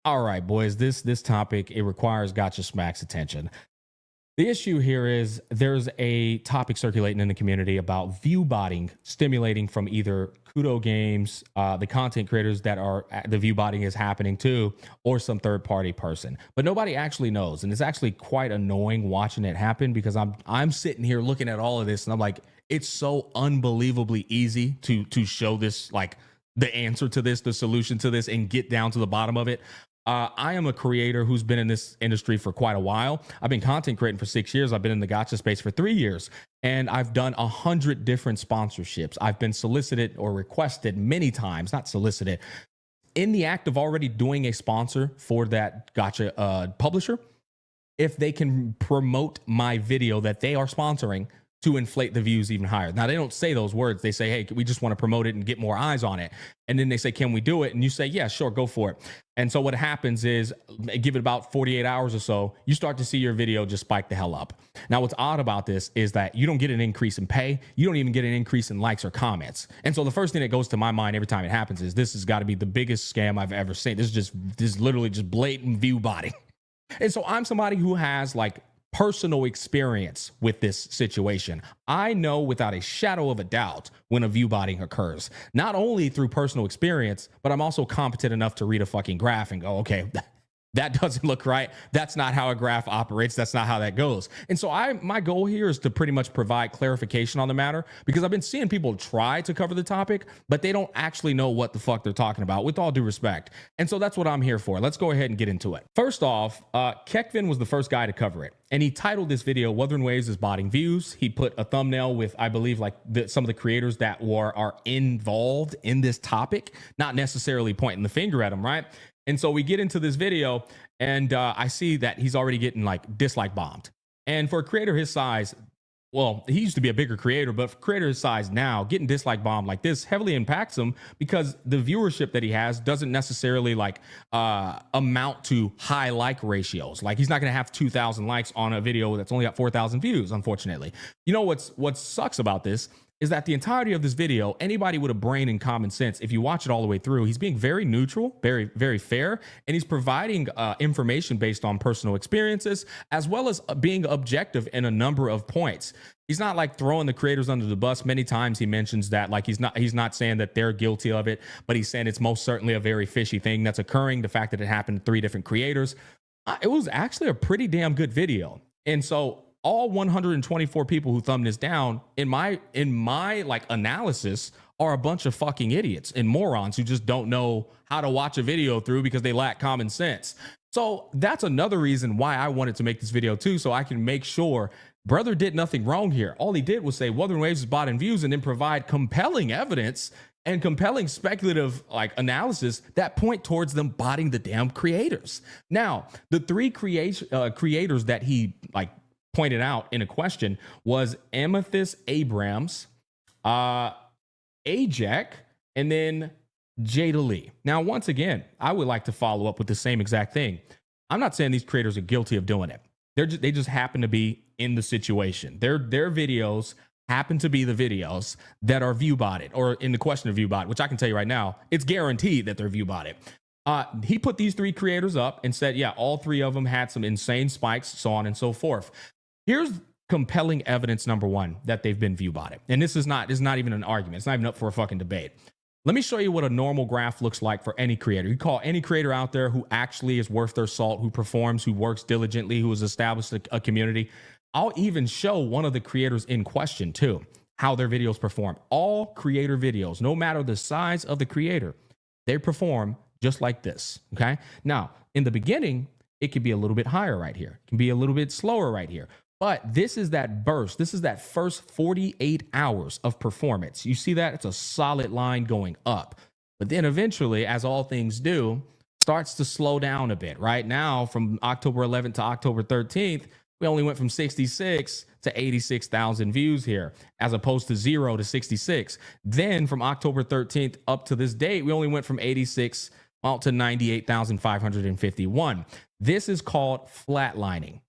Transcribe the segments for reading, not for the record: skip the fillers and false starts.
All right, boys, this topic, it requires Gotcha Smack's attention. The issue here is there's a topic circulating in the community about view botting stimulating from either Kudo Games, the content creators that are the view botting is happening to, or some third party person. But nobody actually knows, and it's actually quite annoying watching it happen because I'm sitting here looking at all of this and I'm like, it's so unbelievably easy to show this, like the answer to this, the solution to this, and get down to the bottom of it. I am a creator who's been in this industry for quite a while. I've been content creating for 6 years. I've been in the gotcha space for 3 years, and I've done 100 different sponsorships. I've been solicited or requested many times, not solicited, in the act of already doing a sponsor for that gotcha publisher, if they can promote my video that they are sponsoring to inflate the views even higher. Now, they don't say those words. They say, hey, we just want to promote it and get more eyes on it. And then they say, can we do it? And you say, yeah, sure, go for it. And so what happens is, give it about 48 hours or so, you start to see your video just spike the hell up. Now, what's odd about this is that you don't get an increase in pay. You don't even get an increase in likes or comments. And so the first thing that goes to my mind every time it happens is this has got to be the biggest scam I've ever seen. This is literally just blatant view botting. And so I'm somebody who has like personal experience with this situation. I know without a shadow of a doubt when a view botting occurs, not only through personal experience, but I'm also competent enough to read a fucking graph and go, okay, that doesn't look right. That's not how a graph operates. That's not how that goes. And so my goal here is to pretty much provide clarification on the matter, because I've been seeing people try to cover the topic, but they don't actually know what the fuck they're talking about, with all due respect. And so that's what I'm here for. Let's go ahead and get into it. First off, Kekvin was the first guy to cover it. And he titled this video, Wuthering Waves is Botting Views. He put a thumbnail with, I believe, like some of the creators that are involved in this topic, not necessarily pointing the finger at him, right? And so we get into this video and I see that he's already getting like dislike bombed. And for a creator his size, well, he used to be a bigger creator, but for creator his size now, getting dislike bombed like this heavily impacts him, because the viewership that he has doesn't necessarily like amount to high like ratios. Like, he's not going to have 2,000 likes on a video that's only got 4,000 views, unfortunately. You know what sucks about this is that the entirety of this video, anybody with a brain and common sense, if you watch it all the way through, he's being very neutral, very, very fair, and he's providing information based on personal experiences, as well as being objective in a number of points. He's not like throwing the creators under the bus. Many times he mentions that, like, he's not saying that they're guilty of it, but he's saying it's most certainly a very fishy thing that's occurring. The fact that it happened to 3 different creators, it was actually a pretty damn good video. And so all 124 people who thumbed this down, in my like analysis, are a bunch of fucking idiots and morons who just don't know how to watch a video through because they lack common sense. So that's another reason why I wanted to make this video too, so I can make sure brother did nothing wrong here. All he did was say Wuthering Waves is bought in views, and then provide compelling evidence and compelling speculative like analysis that point towards them botting the damn creators. Now, the 3 creators that he like pointed out in a question was Amethyst Abrams, Ajak, and then Jada Lee. Now, once again, I would like to follow up with the same exact thing. I'm not saying these creators are guilty of doing it. They just happen to be in the situation. Their videos happen to be the videos that are view botted, or in the question of view bot, which I can tell you right now, it's guaranteed that they're view botted. He put these 3 creators up and said, yeah, all 3 of them had some insane spikes, so on and so forth. Here's compelling evidence number 1 that they've been view botted. And this is not even an argument. It's not even up for a fucking debate. Let me show you what a normal graph looks like for any creator. You call any creator out there who actually is worth their salt, who performs, who works diligently, who has established a community. I'll even show one of the creators in question too, how their videos perform. All creator videos, no matter the size of the creator, they perform just like this, okay? Now, in the beginning, it could be a little bit higher right here. It can be a little bit slower right here. But this is that burst. This is that first 48 hours of performance. You see that? It's a solid line going up. But then eventually, as all things do, starts to slow down a bit. Right now, from October 11th to October 13th, we only went from 66 to 86,000 views here, as opposed to 0 to 66. Then from October 13th up to this date, we only went from 86 out to 98,551. This is called flatlining.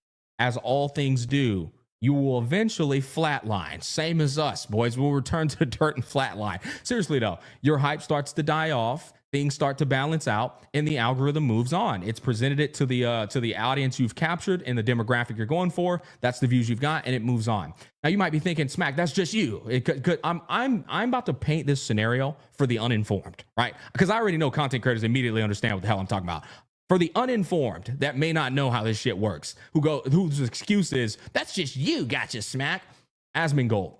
As all things do, you will eventually flatline. Same as us, boys. We'll return to the dirt and flatline. Seriously, though, your hype starts to die off. Things start to balance out, and the algorithm moves on. It's presented it to the audience you've captured and the demographic you're going for. That's the views you've got, and it moves on. Now, you might be thinking, Smack, that's just you. I'm about to paint this scenario for the uninformed, right? Because I already know content creators immediately understand what the hell I'm talking about. For the uninformed that may not know how this shit works, whose excuse is, that's just you, gotcha, Smack. Asmongold,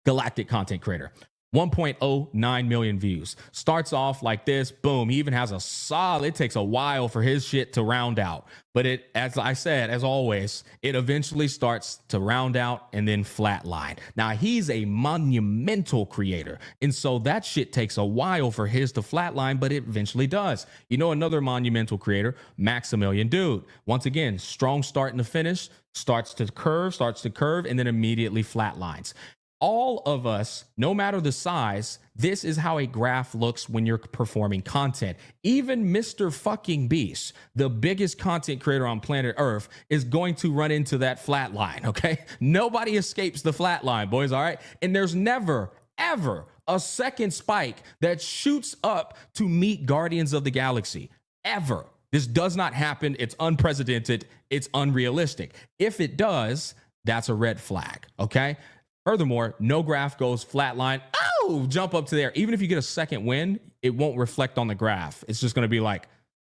galactic content creator, 1.09 million views. Starts off like this, boom. He even has a solid, it takes a while for his shit to round out. But it, as I said, as always, it eventually starts to round out and then flatline. Now, he's a monumental creator. And so that shit takes a while for his to flatline, but it eventually does. You know, another monumental creator, Maximilian Dude. Once again, strong start and the finish, starts to curve, and then immediately flatlines. All of us, no matter the size, this is how a graph looks when you're performing content. Even Mr. fucking Beast, the biggest content creator on planet Earth, is going to run into that flat line, okay? Nobody escapes the flat line, boys, all right? And there's never, ever a second spike that shoots up to meet Guardians of the Galaxy, ever. This does not happen. It's unprecedented. It's unrealistic. If it does, that's a red flag, okay? Furthermore, no graph goes flatline. Oh, jump up to there. Even if you get a second win, it won't reflect on the graph. It's just going to be like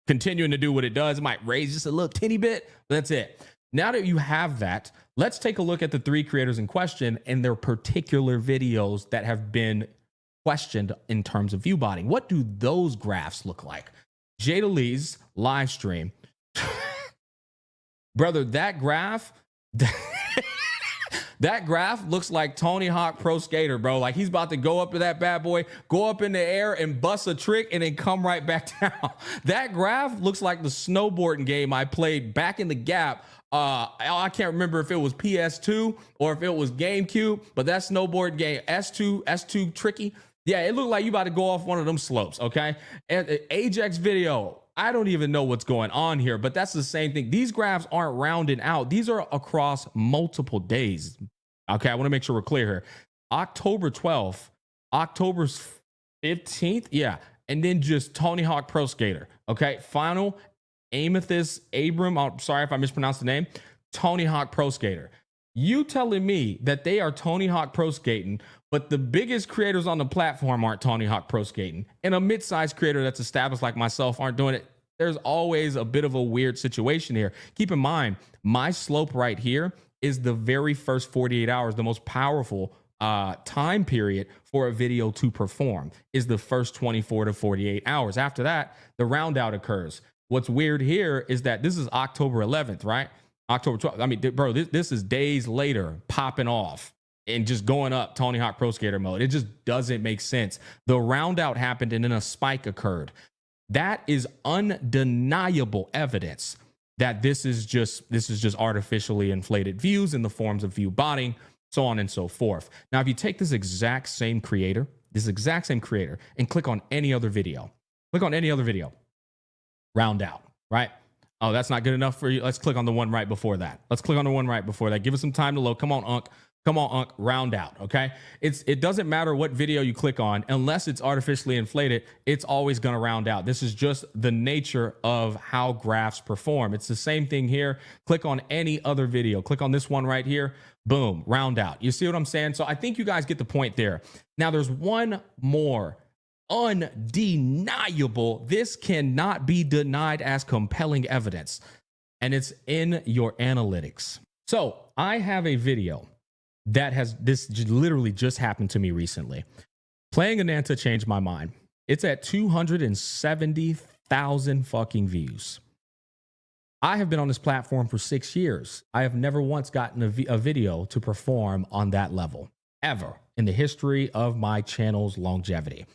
continuing to do what it does. It might raise just a little teeny bit, but that's it. Now that you have that, let's take a look at the 3 creators in question and their particular videos that have been questioned in terms of view botting. What do those graphs look like? Jada Lee's live stream. Brother, that graph... That graph looks like Tony Hawk Pro Skater, bro. Like he's about to go up to that bad boy, go up in the air and bust a trick and then come right back down. That graph looks like the snowboarding game I played back in the Gap. I can't remember if it was PS2 or if it was GameCube, but that snowboard game, S2 Tricky. Yeah, it looked like you about to go off one of them slopes, okay? And Ajax video, I don't even know what's going on here, but that's the same thing. These graphs aren't rounding out. These are across multiple days. Okay, I want to make sure we're clear here. October 12th, October 15th, yeah, and then just Tony Hawk Pro Skater. Okay, final Amethyst Abram. I'm sorry if I mispronounced the name. Tony Hawk Pro Skater. You telling me that they are Tony Hawk Pro Skating, but the biggest creators on the platform aren't Tony Hawk Pro Skating, and a mid-sized creator that's established like myself aren't doing it? There's always a bit of a weird situation here. Keep in mind, my slope right here is the very first 48 hours, the most powerful time period for a video to perform is the first 24 to 48 hours. After that, the round out occurs. What's weird here is that this is October 11th, right? October 12th. I mean, bro, this is days later popping off and just going up Tony Hawk Pro Skater mode. It just doesn't make sense. The round out happened and then a spike occurred. That is undeniable evidence that this is just artificially inflated views in the forms of view botting, so on and so forth. Now, if you take this exact same creator, and click on any other video, round out, right? Oh, that's not good enough for you. Let's click on the one right before that. Give us some time to load. Come on, Unc, round out, okay? It doesn't matter what video you click on, unless it's artificially inflated, it's always gonna round out. This is just the nature of how graphs perform. It's the same thing here. Click on any other video. Click on this one right here, boom, round out. You see what I'm saying? So I think you guys get the point there. Now there's one more undeniable, this cannot be denied as compelling evidence, and it's in your analytics. So I have a video that this literally just happened to me recently. Playing Ananta changed my mind. It's at 270,000 fucking views. I have been on this platform for 6 years. I have never once gotten a video to perform on that level, ever, in the history of my channel's longevity.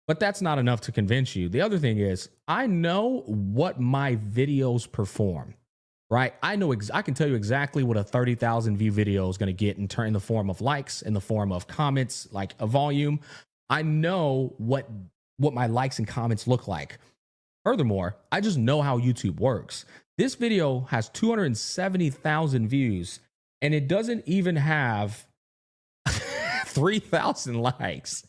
But that's not enough to convince you. The other thing is, I know what my videos perform, right? I can tell you exactly what a 30,000 view video is going to get in the form of likes, in the form of comments, like a volume. I know what my likes and comments look like. Furthermore, I just know how YouTube works. This video has 270,000 views, and it doesn't even have 3,000 likes.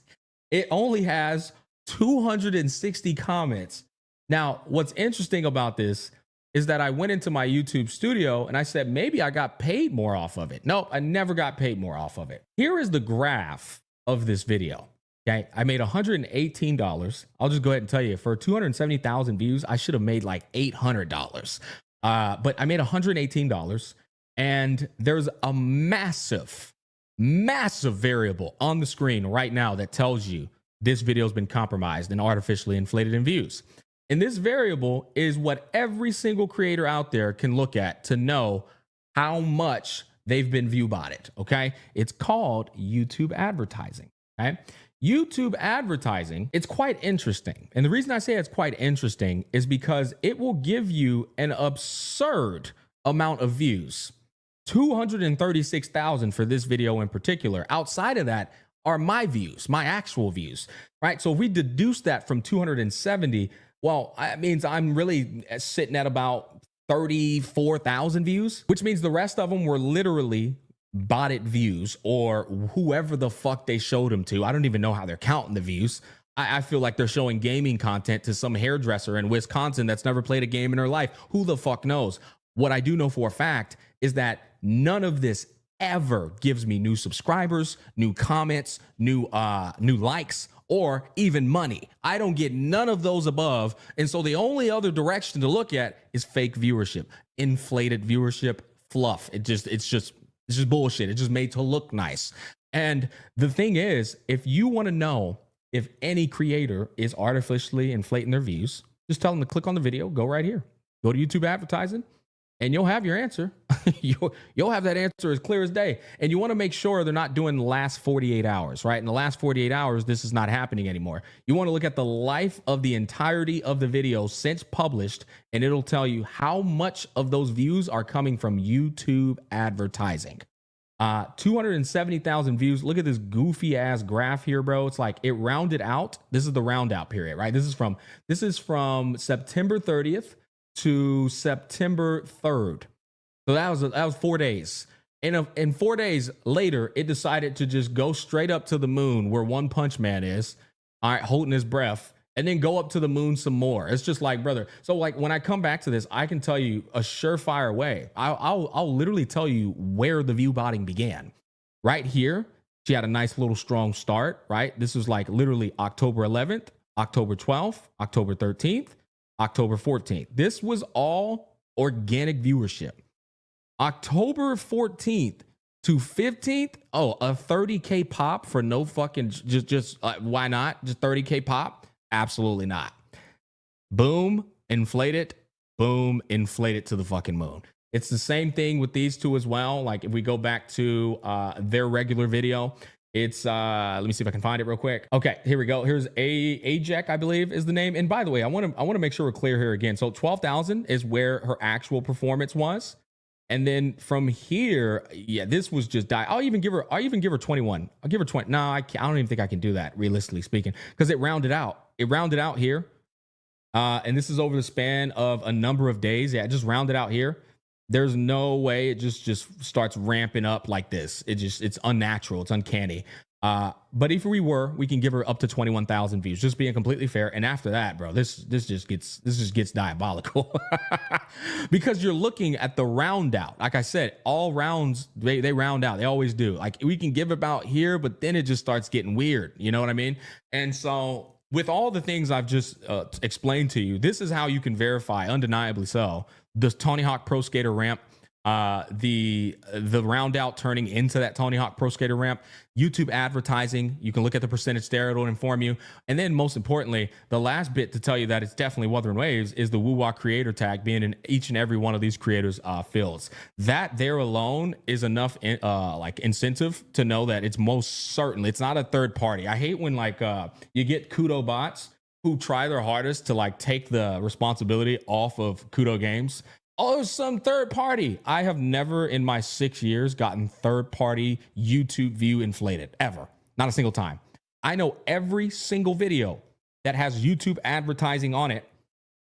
It only has 260 comments. Now, what's interesting about this is that I went into my YouTube studio and I said, maybe I got paid more off of it. No, I never got paid more off of it. Here is the graph of this video. Okay, I made $118. I'll just go ahead and tell you, for 270,000 views, I should have made like $800. But I made $118, and there's a massive variable on the screen right now that tells you this video has been compromised and artificially inflated in views. And this variable is what every single creator out there can look at to know how much they've been view botted, okay? It's called YouTube advertising, okay? YouTube advertising, it's quite interesting. And the reason I say it's quite interesting is because it will give you an absurd amount of views. 236,000 for this video in particular. Outside of that are my views, my actual views, right? So if we deduce that from 270, well, that means I'm really sitting at about 34,000 views, which means the rest of them were literally botted views, or whoever the fuck they showed them to. I don't even know how they're counting the views. I feel like they're showing gaming content to some hairdresser in Wisconsin that's never played a game in her life. Who the fuck knows? What I do know for a fact is that none of this ever gives me new subscribers, new comments, new likes, or even money. I don't get none of those above. And so the only other direction to look at is fake viewership, inflated viewership, fluff. It's just bullshit. It's just made to look nice. And the thing is, if you want to know if any creator is artificially inflating their views, just tell them to click on the video, go right here, go to YouTube advertising, and you'll have your answer. You'll have that answer as clear as day. And you want to make sure they're not doing the last 48 hours, right? In the last 48 hours, this is not happening anymore. You want to look at the life of the entirety of the video since published, and it'll tell you how much of those views are coming from YouTube advertising. 270,000 views. Look at this goofy ass graph here, bro. It's like it rounded out. This is the round out period, right? This is from September 30th to September 3rd. So that was 4 days. And 4 days later, it decided to just go straight up to the moon where One Punch Man is, all right, holding his breath, and then go up to the moon some more. It's just like, brother. So like when I come back to this, I can tell you a surefire way. I'll literally tell you where the view botting began. Right here, she had a nice little strong start, right? This was like literally October 11th, October 12th, October 13th, October 14th. This was all organic viewership. October 14th to 15th, oh, a 30K pop for no fucking, just why not? Just 30K pop? Absolutely not. Boom, inflate it. Boom, inflate it to the fucking moon. It's the same thing with these two as well. Like if we go back to their regular video, it's let me see if I can find it real quick. Okay, here we go. Here's Ajek, I believe is the name. And by the way, I want to make sure we're clear here again. So 12,000 is where her actual performance was. And then from here, yeah, this was just die. I'll even give her 21. I'll give her 20. No, I don't even think I can do that, realistically speaking, because it rounded out. It rounded out here. And this is over the span of a number of days. Yeah, it just rounded out here. There's no way it just starts ramping up like this. It's unnatural. It's uncanny. But if we can give her up to 21,000 views, just being completely fair. And after that, bro, this just gets diabolical because you're looking at the round out. Like I said, all rounds, they round out. They always do. Like we can give about here, but then it just starts getting weird. You know what I mean? And so with all the things I've just explained to you, this is how you can verify, undeniably so, the Tony Hawk Pro Skater ramp, the round out turning into that Tony Hawk Pro Skater ramp, YouTube advertising. You can look at the percentage there. It'll inform you. And then most importantly, the last bit to tell you that it's definitely Wuthering Waves is the WUWA creator tag being in each and every one of these creators' fields. That there alone is enough like incentive to know that it's most certainly, it's not a third party. I hate when like you get Kudo bots who try their hardest to like take the responsibility off of Kudo Games. Oh, there's some third party. I have never in my 6 years gotten third party YouTube view inflated, ever. Not a single time. I know every single video that has YouTube advertising on it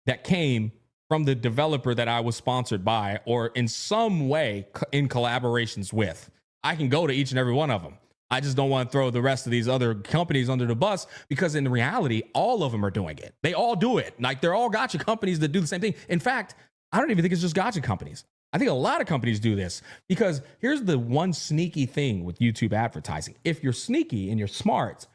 that came from the developer that I was sponsored by or in some way in collaborations with. I can go to each and every one of them. I just don't want to throw the rest of these other companies under the bus because in reality, all of them are doing it. They all do it. Like they're all gotcha companies that do the same thing. In fact, I don't even think it's just gotcha companies. I think a lot of companies do this because here's the one sneaky thing with YouTube advertising. If you're sneaky and you're smart,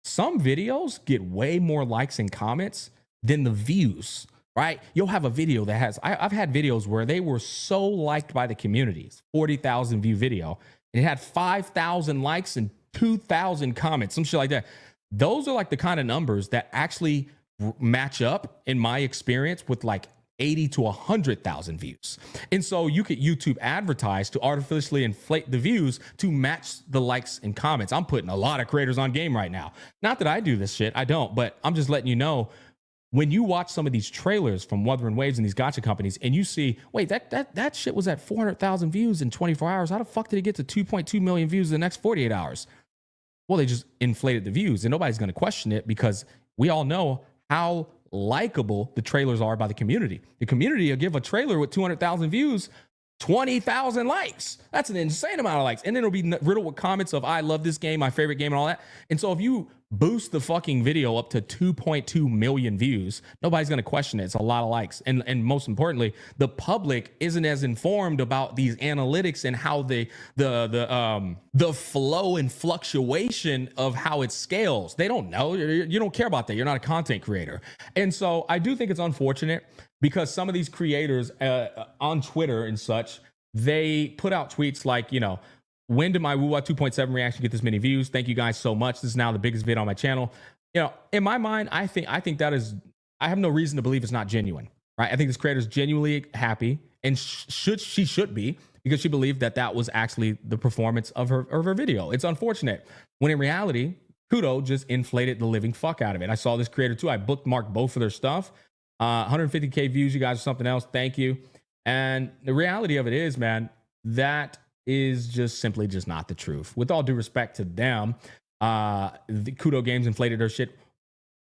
some videos get way more likes and comments than the views, right? You'll have a video that has, I've had videos where they were so liked by the communities, 40,000 view video, and it had 5,000 likes and 2,000 comments, some shit like that. Those are like the kind of numbers that actually match up in my experience with like 80 to 100,000 views. And so you could YouTube advertise to artificially inflate the views to match the likes and comments. I'm putting a lot of creators on game right now. Not that I do this shit, I don't, but I'm just letting you know when you watch some of these trailers from Wuthering Waves and these gotcha companies and you see, wait, that shit was at 400,000 views in 24 hours. How the fuck did it get to 2.2 million views in the next 48 hours? Well, they just inflated the views and nobody's going to question it because we all know how likable the trailers are by the community. The community will give a trailer with 200,000 views 20,000 likes. That's an insane amount of likes. And then it'll be riddled with comments of, I love this game, my favorite game and all that. And so if you boost the fucking video up to 2.2 million views, nobody's going to question it. It's a lot of likes. And most importantly, the public isn't as informed about these analytics and how the flow and fluctuation of how it scales. They don't know. You don't care about that. You're not a content creator. And so I do think it's unfortunate because some of these creators on Twitter and such, they put out tweets like, you know, when did my WUWA 2.7 reaction get this many views? Thank you guys so much. This is now the biggest vid on my channel. You know, in my mind, I think that is, I have no reason to believe it's not genuine, right? I think this creator is genuinely happy and she should be because she believed that was actually the performance of her video. It's unfortunate when in reality, Kudo just inflated the living fuck out of it. I saw this creator too. I bookmarked both of their stuff. 150K views, you guys, or something else. Thank you. And the reality of it is, man, that is just simply just not the truth. With all due respect to them, the Kudo Games inflated their shit.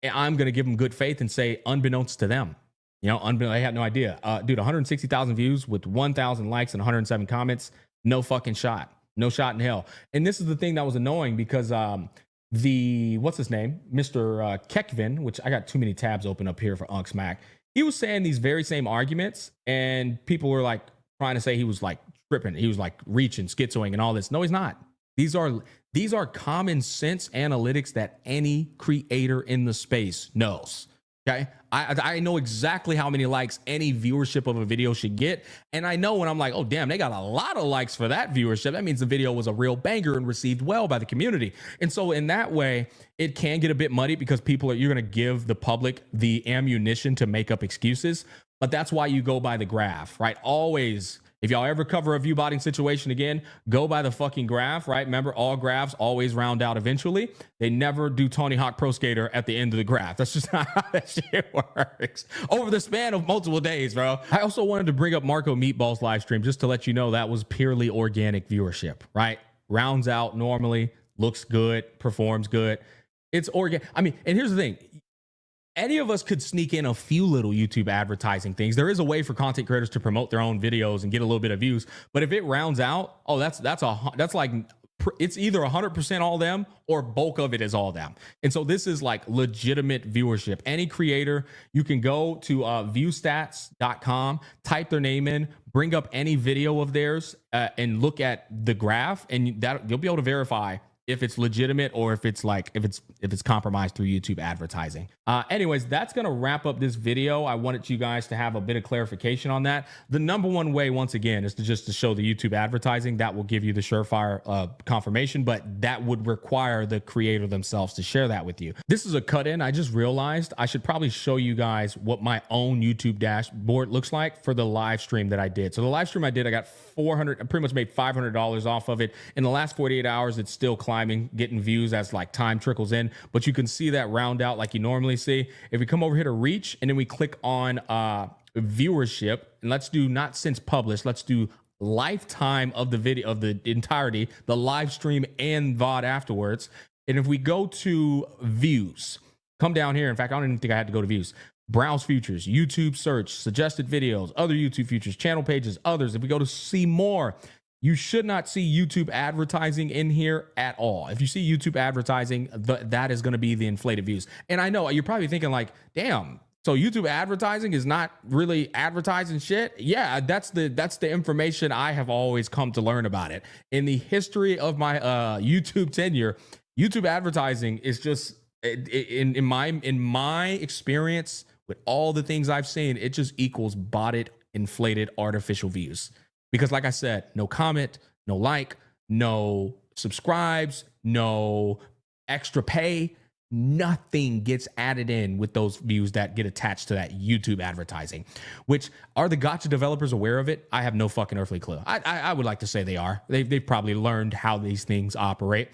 I'm going to give them good faith and say, unbeknownst to them, you know, I had no idea. Dude, 160,000 views with 1,000 likes and 107 comments. No fucking shot. No shot in hell. And this is the thing that was annoying because what's his name? Mr. Kekvin, which I got too many tabs open up here for Unks Mac. He was saying these very same arguments, and people were like trying to say he was like tripping. He was like reaching, schizoing, and all this. No, he's not. These are common sense analytics that any creator in the space knows. Okay, I know exactly how many likes any viewership of a video should get, and I know when I'm like, oh damn, they got a lot of likes for that viewership, that means the video was a real banger and received well by the community. And so in that way, it can get a bit muddy because you're going to give the public the ammunition to make up excuses. But that's why you go by the graph, right? Always. If y'all ever cover a view botting situation again, go by the fucking graph, right? Remember, all graphs always round out eventually. They never do Tony Hawk Pro Skater at the end of the graph. That's just not how that shit works. Over the span of multiple days, bro. I also wanted to bring up Marco Meatball's live stream just to let you know that was purely organic viewership, right? Rounds out normally, looks good, performs good. It's organic. I mean, and here's the thing. Any of us could sneak in a few little YouTube advertising things. There is a way for content creators to promote their own videos and get a little bit of views. But if it rounds out, oh, that's like, it's either 100% all them or bulk of it is all them. And so this is like legitimate viewership. Any creator, you can go to viewstats.com, type their name in, bring up any video of theirs and look at the graph, and you'll be able to verify if it's legitimate or if it's compromised through YouTube advertising. Anyways, that's gonna wrap up this video. I wanted you guys to have a bit of clarification on that. The number one way, once again, is to show the YouTube advertising. That will give you the surefire confirmation, but that would require the creator themselves to share that with you. This is a cut in. I just realized I should probably show you guys what my own YouTube dashboard looks like for the live stream that I did. So the live stream I did, I got I pretty much made $500 off of it. In the last 48 hours, it's still climbing, getting views as like time trickles in, but you can see that round out like you normally see. If we come over here to reach and then we click on viewership, and let's do not since published, let's do lifetime of the video, of the entirety, the live stream and VOD afterwards. And if we go to views, come down here. In fact, I don't even think I had to go to views. Browse features, YouTube search, suggested videos, other YouTube features, channel pages, others. If we go to see more, you should not see YouTube advertising in here at all. If you see YouTube advertising, that is going to be the inflated views. And I know you're probably thinking like, damn, so YouTube advertising is not really advertising shit. Yeah, that's the information I have always come to learn about it. In the history of my YouTube tenure, YouTube advertising is just, in my experience with all the things I've seen, it just equals botted, inflated, artificial views. Because like I said, no comment, no like, no subscribes, no extra pay, nothing gets added in with those views that get attached to that YouTube advertising. Which, are the gotcha developers aware of it? I have no fucking earthly clue. I would like to say they are. They've probably learned how these things operate.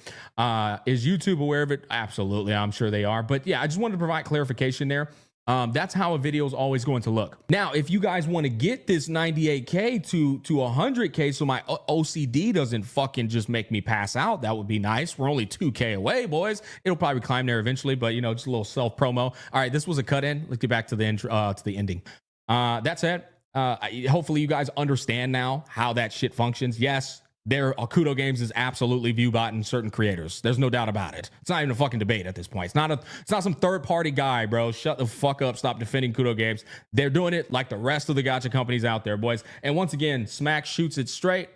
Is YouTube aware of it? Absolutely, I'm sure they are. But yeah, I just wanted to provide clarification there. That's how a video is always going to look. Now, if you guys want to get this 98K to 100K so my OCD doesn't fucking just make me pass out, that would be nice. We're only 2K away, boys. It'll probably climb there eventually, but you know, just a little self promo. All right, this was a cut in. Let's get back to the intro, to the ending. That said, hopefully you guys understand now how that shit functions. Yes, Kudo Games is absolutely view botting certain creators. There's no doubt about it. It's not even a fucking debate at this point. It's not some third party guy, bro. Shut the fuck up. Stop defending Kudo Games. They're doing it like the rest of the gacha companies out there, boys. And once again, Smack shoots it straight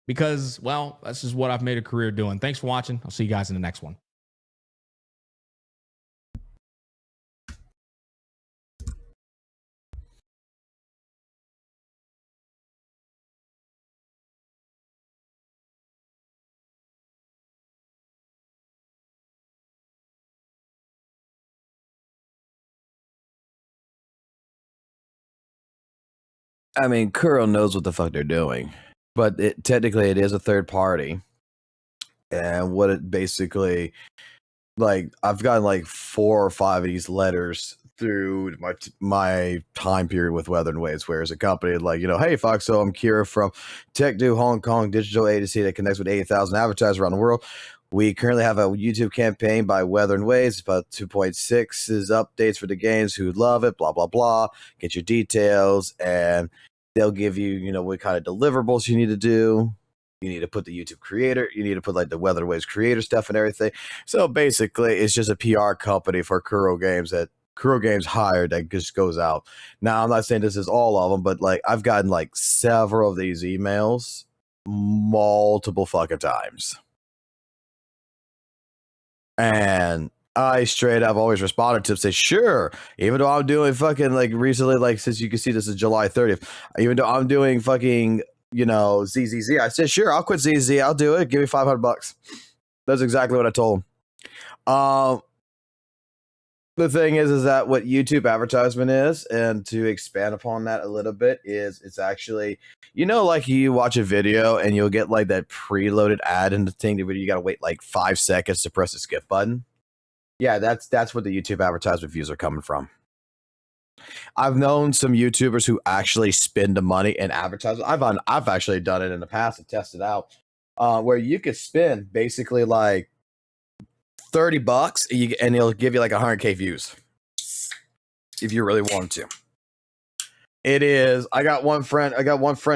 because, well, that's just what I've made a career doing. Thanks for watching. I'll see you guys in the next one. I mean, Kuro knows what the fuck they're doing, but technically it is a third party. And what it basically, like, I've gotten like 4 or 5 of these letters through my time period with Weather and Waves, where it's a company like, you know, hey, FOXSOL, I'm Kira from TechDo Hong Kong digital agency that connects with 80,000 advertisers around the world. We currently have a YouTube campaign by Weather and Waves, about 2.6's updates for the games. Who'd love it, blah, blah, blah. Get your details, and they'll give you, you know, what kind of deliverables you need to do. You need to put the YouTube creator. You need to put like the Weather Waves creator stuff and everything. So basically, it's just a PR company for Kuro Games that Kuro Games hired that just goes out. Now, I'm not saying this is all of them, but like I've gotten like several of these emails multiple fucking times. And I straight up always responded to them, say, sure, even though I'm doing fucking like recently, like since you can see this is July 30th, even though I'm doing fucking, you know, ZZZ, I said, sure, I'll quit ZZZ, I'll do it, give me $500. That's exactly what I told him. The thing is that what YouTube advertisement is, and to expand upon that a little bit, is it's actually, you know, like you watch a video and you'll get like that preloaded ad in the thing, the video, you gotta wait like 5 seconds to press the skip button. Yeah, that's what the YouTube advertisement views are coming from. I've known some YouTubers who actually spend the money and advertise. I've actually done it in the past and tested out, where you could spend basically like $30 and it'll give you like 100K views if you really want to. It is. I got one friend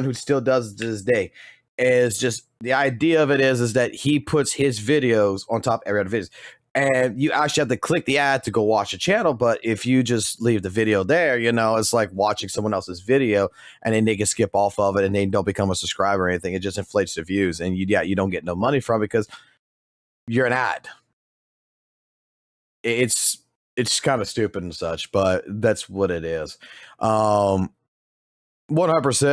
who still does it to this day. Is just the idea of it is that he puts his videos on top of every other videos. And you actually have to click the ad to go watch the channel. But if you just leave the video there, you know, it's like watching someone else's video and then they can skip off of it and they don't become a subscriber or anything. It just inflates the views and you don't get no money from it because you're an ad. It's kind of stupid and such, but that's what it is. 100%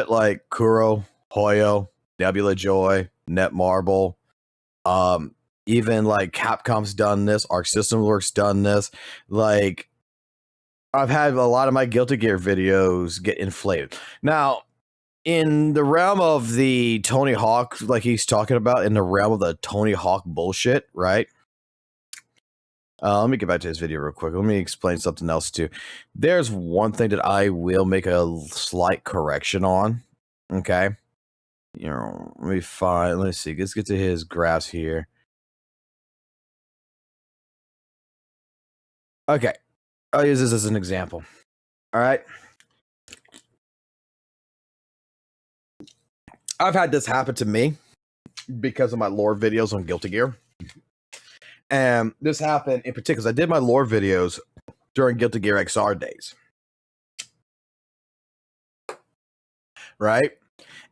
like Kuro, Hoyo, Nebula Joy, Netmarble, even like Capcom's done this, Arc System Works done this. Like I've had a lot of my Guilty Gear videos get inflated. Now, in the realm of the Tony Hawk, like he's talking about, in the realm of the Tony Hawk bullshit, right? Let me get back to his video real quick. Let me explain something else too. There's one thing that I will make a slight correction on. Okay. You know, let's see. Let's get to his graphs here. Okay. I'll use this as an example. All right. I've had this happen to me because of my lore videos on Guilty Gear. And this happened in particular because I did my lore videos during Guilty Gear XR days. Right?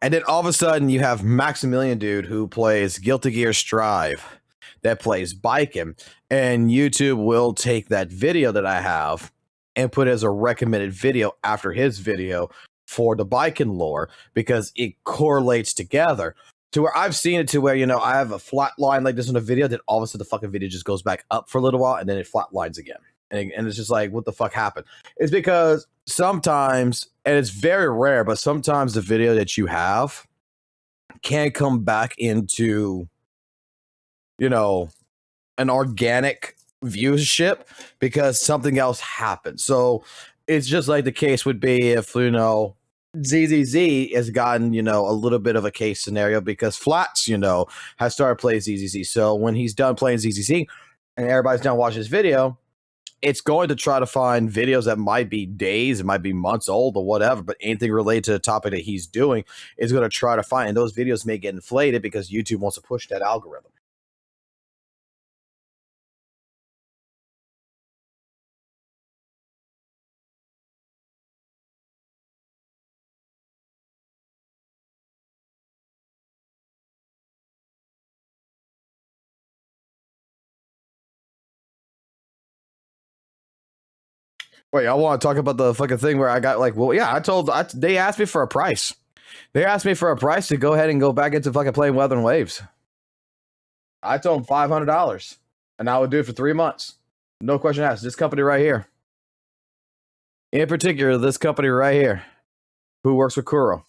And then all of a sudden you have Maximilian dude who plays Guilty Gear Strive that plays Biking, and YouTube will take that video that I have and put it as a recommended video after his video for the Biking lore because it correlates together. To where I've seen it to where, you know, I have a flat line like this in a video, then all of a sudden the fucking video just goes back up for a little while and then it flat lines again. And it's just like, what the fuck happened? It's because sometimes, and it's very rare, but sometimes the video that you have can come back into, you know, an organic viewership because something else happened. So it's just like the case would be if, you know, ZZZ has gotten, you know, a little bit of a case scenario because Flats, you know, has started playing ZZZ. So when he's done playing ZZZ and everybody's done watching his video, it's going to try to find videos that might be days, it might be months old or whatever, but anything related to the topic that he's doing is going to try to find. And those videos may get inflated because YouTube wants to push that algorithm. Wait, I want to talk about the fucking thing where I got like, well, yeah, they asked me for a price. They asked me for a price to go ahead and go back into fucking playing Weather and Waves. I told them $500 and I would do it for 3 months. No question asked. This company right here. In particular, this company right here who works with Kuro.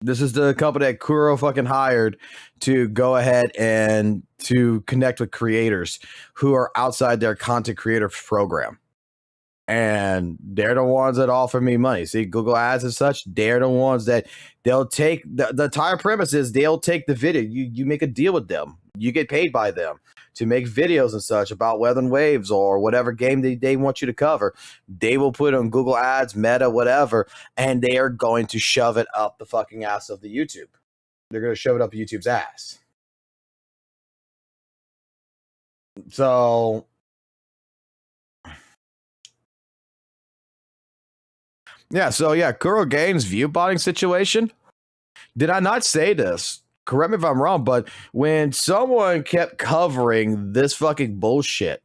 This is the company that Kuro fucking hired to go ahead and to connect with creators who are outside their content creator program. And they're the ones that offer me money. See, Google Ads and such, they're the ones that they'll take the entire premise is they'll take the video. You make a deal with them. You get paid by them to make videos and such about Weather and Waves or whatever game they want you to cover. They will put on Google Ads, Meta, whatever, and they are going to shove it up the fucking ass of the YouTube. they're going to shove it up YouTube's ass. So, Kuro Games view botting situation. Did I not say this? Correct me if I'm wrong, but when someone kept covering this fucking bullshit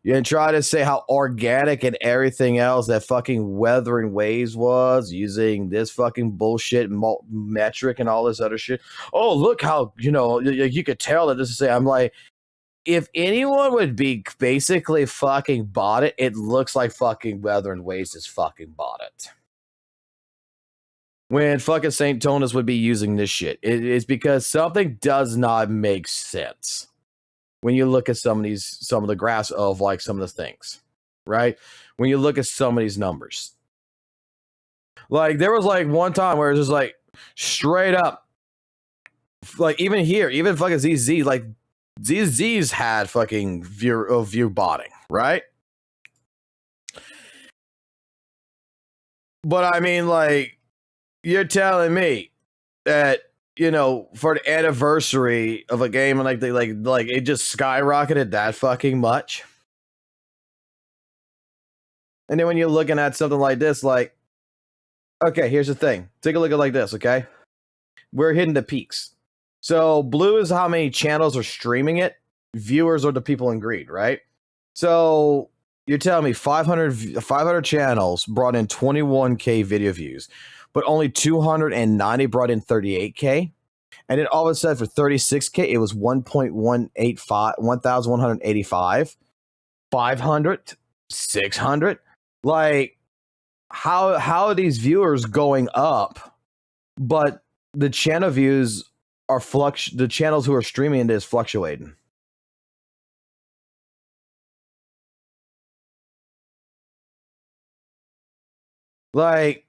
and try to say how organic and everything else that fucking Weathering Waves was using this fucking bullshit metric and all this other shit. Oh, look how, you could tell that this is, I'm like, if anyone would be basically fucking bought it, it looks like fucking Weathering Waves is fucking bought it. When fucking St. Tonus would be using this shit. It's because something does not make sense when you look at some of the graphs of like some of the things, right? When you look at some of these numbers. Like there was like one time where it was just like straight up, like even here, even fucking ZZ, like ZZ's had fucking view botting, right? But I mean, like, you're telling me that, for the anniversary of a game, like it just skyrocketed that fucking much. And then when you're looking at something like this, like, okay, here's the thing. Take a look at like this, okay? We're hitting the peaks. So blue is how many channels are streaming it. Viewers are the people in green, right? So you're telling me 500 channels brought in 21K video views, but only 290 brought in 38K. And then all of a sudden for 36K, it was 1,185, 500, 600. Like, how are these viewers going up, but the channel views are the channels who are streaming this fluctuating? Like,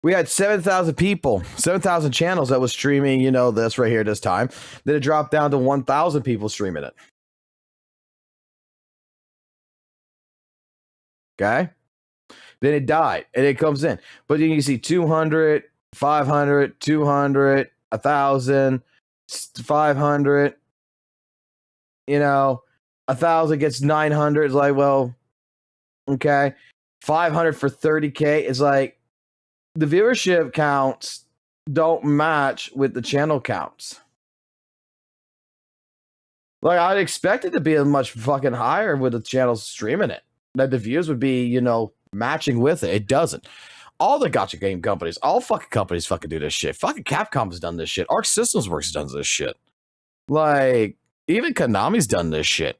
we had 7,000 people, 7,000 channels that was streaming, this right here this time. Then it dropped down to 1,000 people streaming it. Okay? Then it died, and it comes in. But then you see 200, 500, 200, 1,000, 500, 1,000 gets 900. It's like, well, okay. 500 for 30K is like, the viewership counts don't match with the channel counts. Like, I'd expect it to be much fucking higher with the channels streaming it. That the views would be, matching with it. It doesn't. All the gacha game companies, all fucking companies fucking do this shit. Fucking Capcom has done this shit. Arc Systems Works has done this shit. Like, even Konami's done this shit.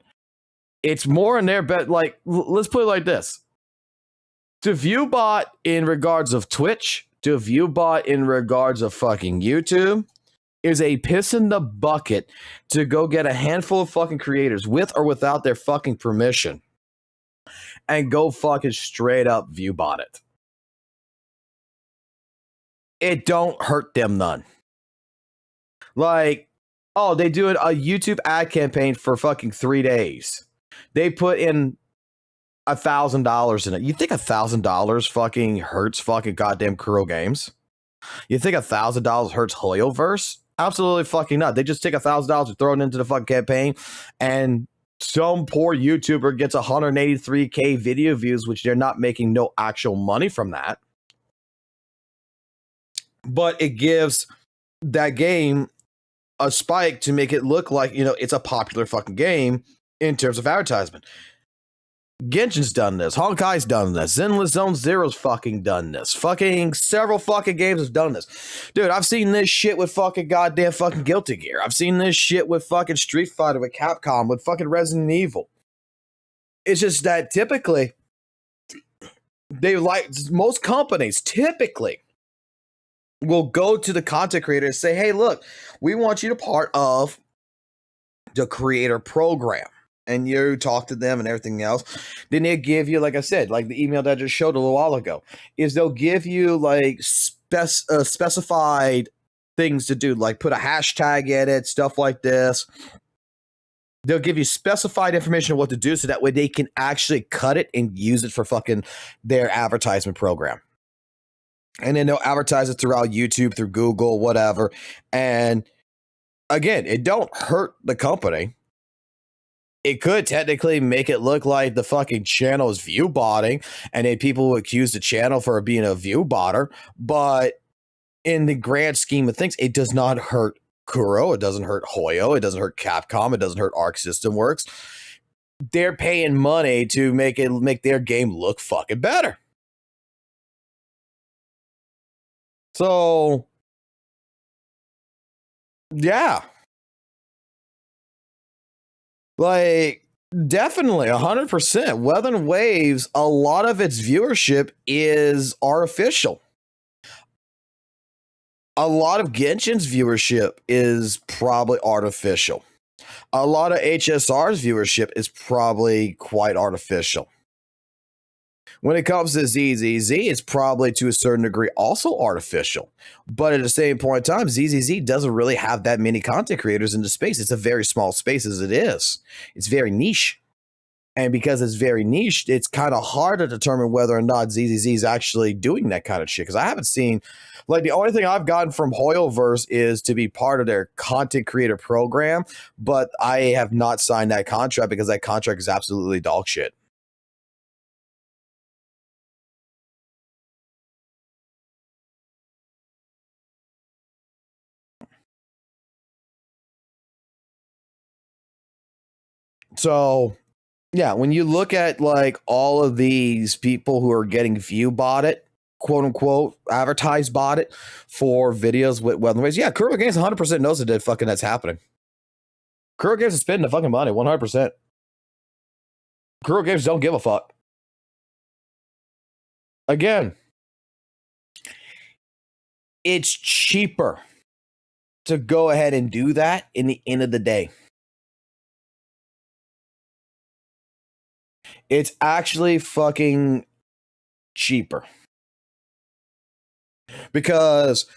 It's more in their bet. Like, let's put it like this. To ViewBot in regards of Twitch, to ViewBot in regards of fucking YouTube, is a piss in the bucket to go get a handful of fucking creators with or without their fucking permission and go fucking straight up ViewBot it. It don't hurt them none. Like, oh, they do a YouTube ad campaign for fucking 3 days. They put in $1,000 in it. You think $1,000 fucking hurts fucking goddamn Kuro Games? You think $1,000 hurts Hoyoverse? Absolutely fucking not. They just take $1,000 and throw it into the fucking campaign, and some poor YouTuber gets 183K video views, which they're not making no actual money from that. But it gives that game a spike to make it look like, it's a popular fucking game in terms of advertisement. Genshin's done this. Honkai's done this. Zenless Zone Zero's fucking done this. Fucking several fucking games have done this. Dude, I've seen this shit with fucking goddamn fucking Guilty Gear. I've seen this shit with fucking Street Fighter, with Capcom, with fucking Resident Evil. It's just that typically, most companies typically will go to the content creator and say, hey, look, we want you to part of the creator program. And you talk to them and everything else. Then they give you, like I said, like the email that I just showed a little while ago, is they'll give you like specified things to do, like put a hashtag in it, stuff like this. They'll give you specified information on what to do so that way they can actually cut it and use it for fucking their advertisement program. And then they'll advertise it throughout YouTube, through Google, whatever. And again, it don't hurt the company. It could technically make it look like the fucking channel is view botting, and then people will accuse the channel for being a view botter. But in the grand scheme of things, it does not hurt Kuro. It doesn't hurt Hoyo. It doesn't hurt Capcom. It doesn't hurt Arc System Works. They're paying money to make their game look fucking better. So, yeah. Like, definitely 100%. Weather and Waves, a lot of its viewership is artificial. A lot of Genshin's viewership is probably artificial. A lot of HSR's viewership is probably quite artificial. When it comes to ZZZ, it's probably to a certain degree also artificial. But at the same point in time, ZZZ doesn't really have that many content creators in the space. It's a very small space as it is. It's very niche. And because it's very niche, it's kind of hard to determine whether or not ZZZ is actually doing that kind of shit. Because I haven't seen, like, the only thing I've gotten from Hoyoverse is to be part of their content creator program. But I have not signed that contract because that contract is absolutely dog shit. So, yeah, when you look at like all of these people who are getting view botted, quote unquote, advertised botted for videos with Weather Waves, yeah, Kuro Games 100% knows that fucking that's happening. Kuro Games is spending the fucking money 100%. Kuro Games don't give a fuck. Again, it's cheaper to go ahead and do that in the end of the day. It's actually fucking cheaper. Because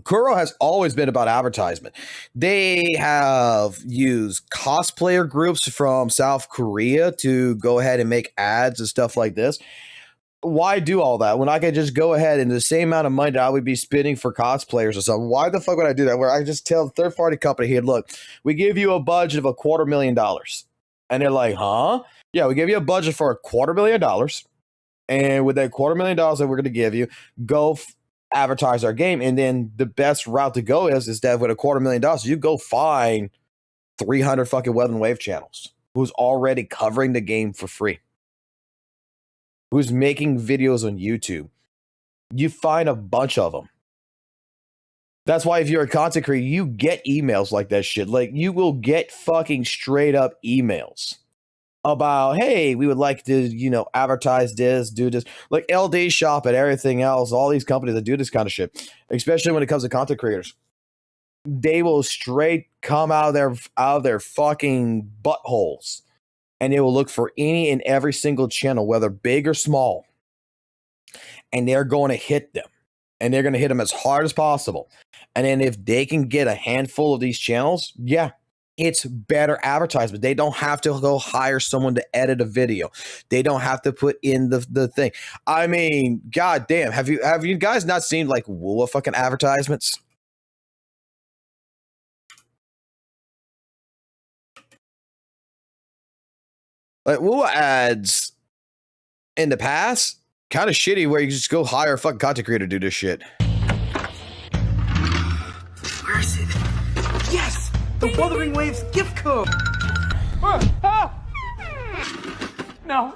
Kuro has always been about advertisement. They have used cosplayer groups from South Korea to go ahead and make ads and stuff like this. Why do all that when I could just go ahead and the same amount of money that I would be spending for cosplayers or something? Why the fuck would I do that? Where I just tell the third-party company, hey, look, we give you a budget of $250,000. And they're like, huh? Yeah, we give you a budget for $250,000. And with that $250,000 that we're going to give you, go advertise our game. And then the best route to go is that with $250,000, you go find 300 fucking Weather and Wave channels who's already covering the game for free, who's making videos on YouTube. You find a bunch of them. That's why if you're a content creator, you get emails like that shit. Like, you will get fucking straight up emails about, hey, we would like to, you know, advertise this, do this. Like LDSHOP and everything else, all these companies that do this kind of shit, especially when it comes to content creators. They will straight come out of their fucking buttholes, and they will look for any and every single channel, whether big or small, and they're going to hit them. And they're going to hit them as hard as possible. And then if they can get a handful of these channels, yeah, it's better advertisement. They don't have to go hire someone to edit a video. They don't have to put in the thing. I mean, goddamn, have you guys not seen like WUWA fucking advertisements? Like WUWA ads in the past, kind of shitty where you just go hire a fucking content creator to do this shit. Where is it? Yes! The Wuthering Waves gift code! No!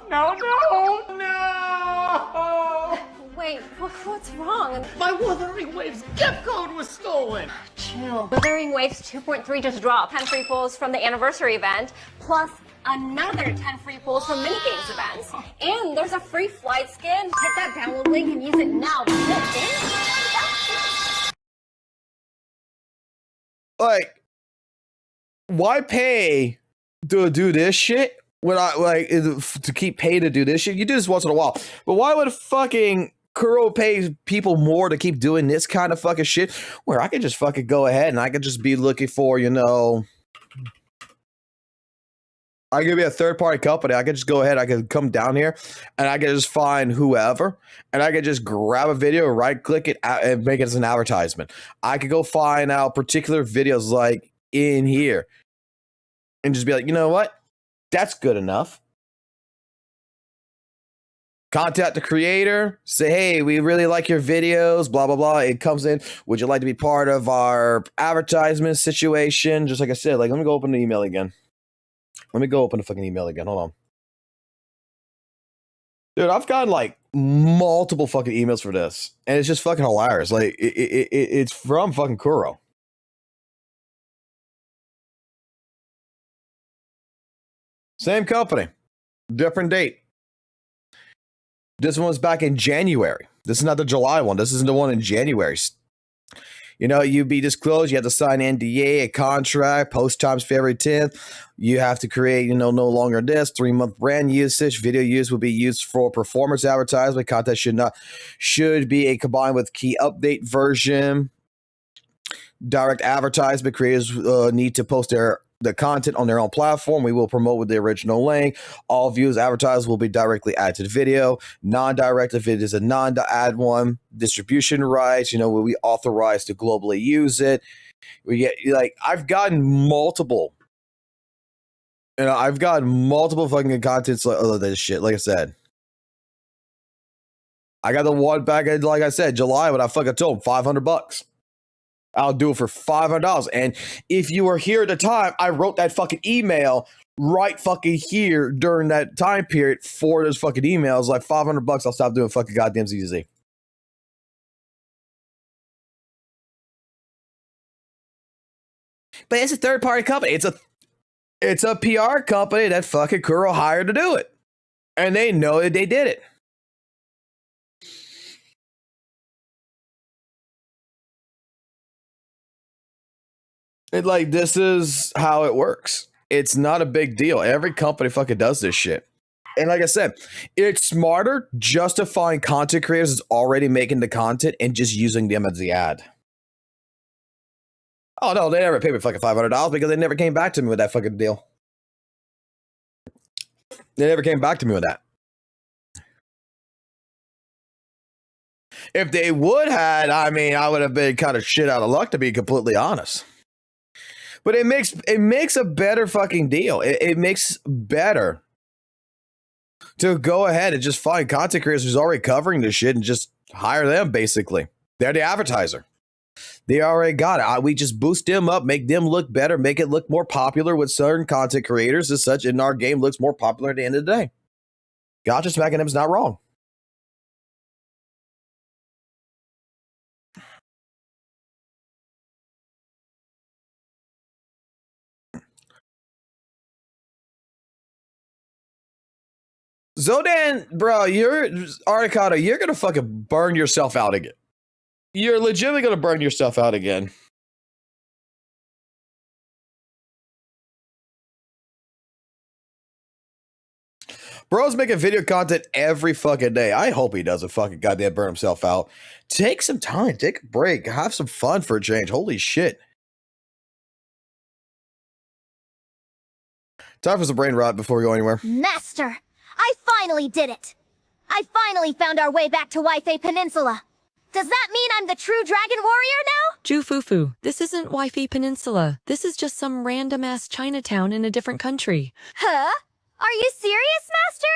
Wait, what's wrong? My Wuthering Waves gift code was stolen! Chill. Wuthering Waves 2.3 just dropped. 10 free pulls from the anniversary event, plus another 10 free pulls from minigames events. And there's a free flight skin. Hit that download link and use it now. Like, why pay to do this shit when I like to keep paying to do this shit? You do this once in a while, but why would fucking Kuro pay people more to keep doing this kind of fucking shit? Where I could just fucking go ahead and I could just be looking for, you know, I could be a third-party company. I could just go ahead. I could come down here, and I could just find whoever, and I could just grab a video, right-click it, and make it as an advertisement. I could go find out particular videos like in here, and just be like, you know what? That's good enough. Contact the creator. Say, hey, we really like your videos. Blah blah blah. It comes in. Would you like to be part of our advertisement situation? Just like I said, like let me go open the email again. Let me go open the fucking email again. Hold on. Dude, I've gotten like multiple fucking emails for this. And it's just fucking hilarious. Like, it's from fucking Kuro. Same company. Different date. This one was back in January. This is not the July one. This isn't the one in January. You know, you be disclosed. You have to sign NDA, a contract, post times February 10th. You have to create, you know, no longer this 3-month brand usage. Video use will be used for performance advertisement. Content should be a combined with key update version. Direct advertisement creators need to post the content on their own platform. We will promote with the original link. All views advertised will be directly added to the video. Non-direct, if it is a non-ad one. Distribution rights, you know, we authorize to globally use it. We get, like, I've gotten multiple. You know, I've gotten multiple fucking contents of this shit. Like I said, I got the one back in, like I said, July, when I fucking told him $500. I'll do it for $500. And if you were here at the time, I wrote that fucking email right fucking here during that time period for those fucking emails. Like $500, I'll stop doing fucking goddamn ZZZ. But it's a third party company. It's a PR company that fucking Kuro hired to do it. And they know that they did it. Like, this is how it works. It's not a big deal. Every company fucking does this shit. And like I said, it's smarter just to find content creators that's already making the content and just using them as the ad. Oh, no, they never paid me fucking $500 because they never came back to me with that fucking deal. They never came back to me with that. If they would had, I mean, I would have been kind of shit out of luck, to be completely honest. But it makes a better fucking deal. It makes better to go ahead and just find content creators who's already covering this shit and just hire them, basically. They're the advertiser. They already got it. We just boost them up, make them look better, make it look more popular with certain content creators as such, and our game looks more popular at the end of the day. Gotcha smacking them is not wrong. Zodan, bro, you're Articata, you're gonna fucking burn yourself out again. You're legitimately gonna burn yourself out again. Bro's making video content every fucking day. I hope he doesn't fucking goddamn burn himself out. Take some time, take a break, have some fun for a change. Holy shit. Time for some brain rot before we go anywhere. Master, I finally did it! I finally found our way back to Wi-Fi Peninsula. Does that mean I'm the true dragon warrior now? Jufufu, this isn't Wi-Fi Peninsula. This is just some random-ass Chinatown in a different country. Huh? Are you serious, Master?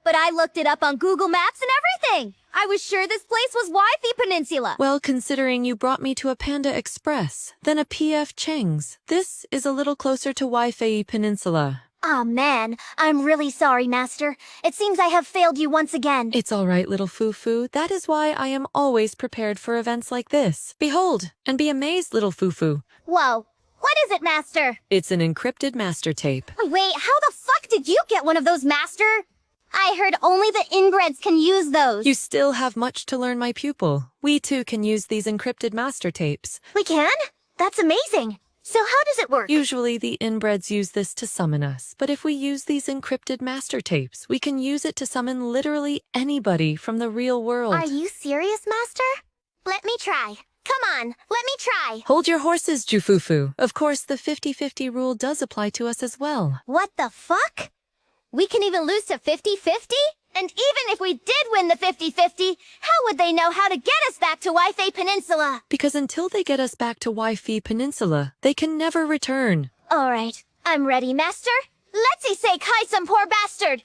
But I looked it up on Google Maps and everything. I was sure this place was Wi-Fi Peninsula. Well, considering you brought me to a Panda Express, then a PF Chang's, this is a little closer to Wi-Fi Peninsula. Aw, man. I'm really sorry, Master. It seems I have failed you once again. It's all right, little Fufu. That is why I am always prepared for events like this. Behold, and be amazed, little Fufu. Whoa. What is it, Master? It's an encrypted master tape. Wait, how the fuck did you get one of those, Master? I heard only the inbreds can use those. You still have much to learn, my pupil. We too can use these encrypted master tapes. We can? That's amazing. So how does it work? Usually the inbreds use this to summon us, but if we use these encrypted master tapes, we can use it to summon literally anybody from the real world. Are you serious, Master? Let me try. Come on, let me try. Hold your horses, Jufufu. Of course, the 50-50 rule does apply to us as well. What the fuck? We can even lose to 50-50? And even if we did win the 50-50, how would they know how to get us back to Wi-Fi Peninsula? Because until they get us back to Wi-Fi Peninsula, they can never return. All right, I'm ready, Master. Let's say hi, some poor bastard.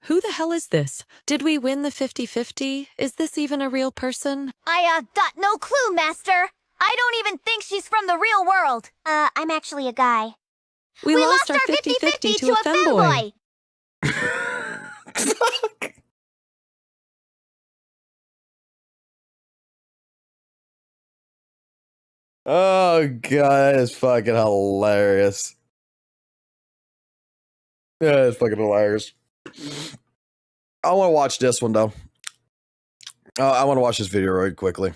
Who the hell is this? Did we win the 50-50? Is this even a real person? I got no clue, Master. I don't even think she's from the real world. I'm actually a guy. We lost our 50-50 to a femboy. Fuck. Oh god, that is fucking hilarious. Yeah, it's fucking hilarious. I want to watch this one though. I want to watch this video really quickly.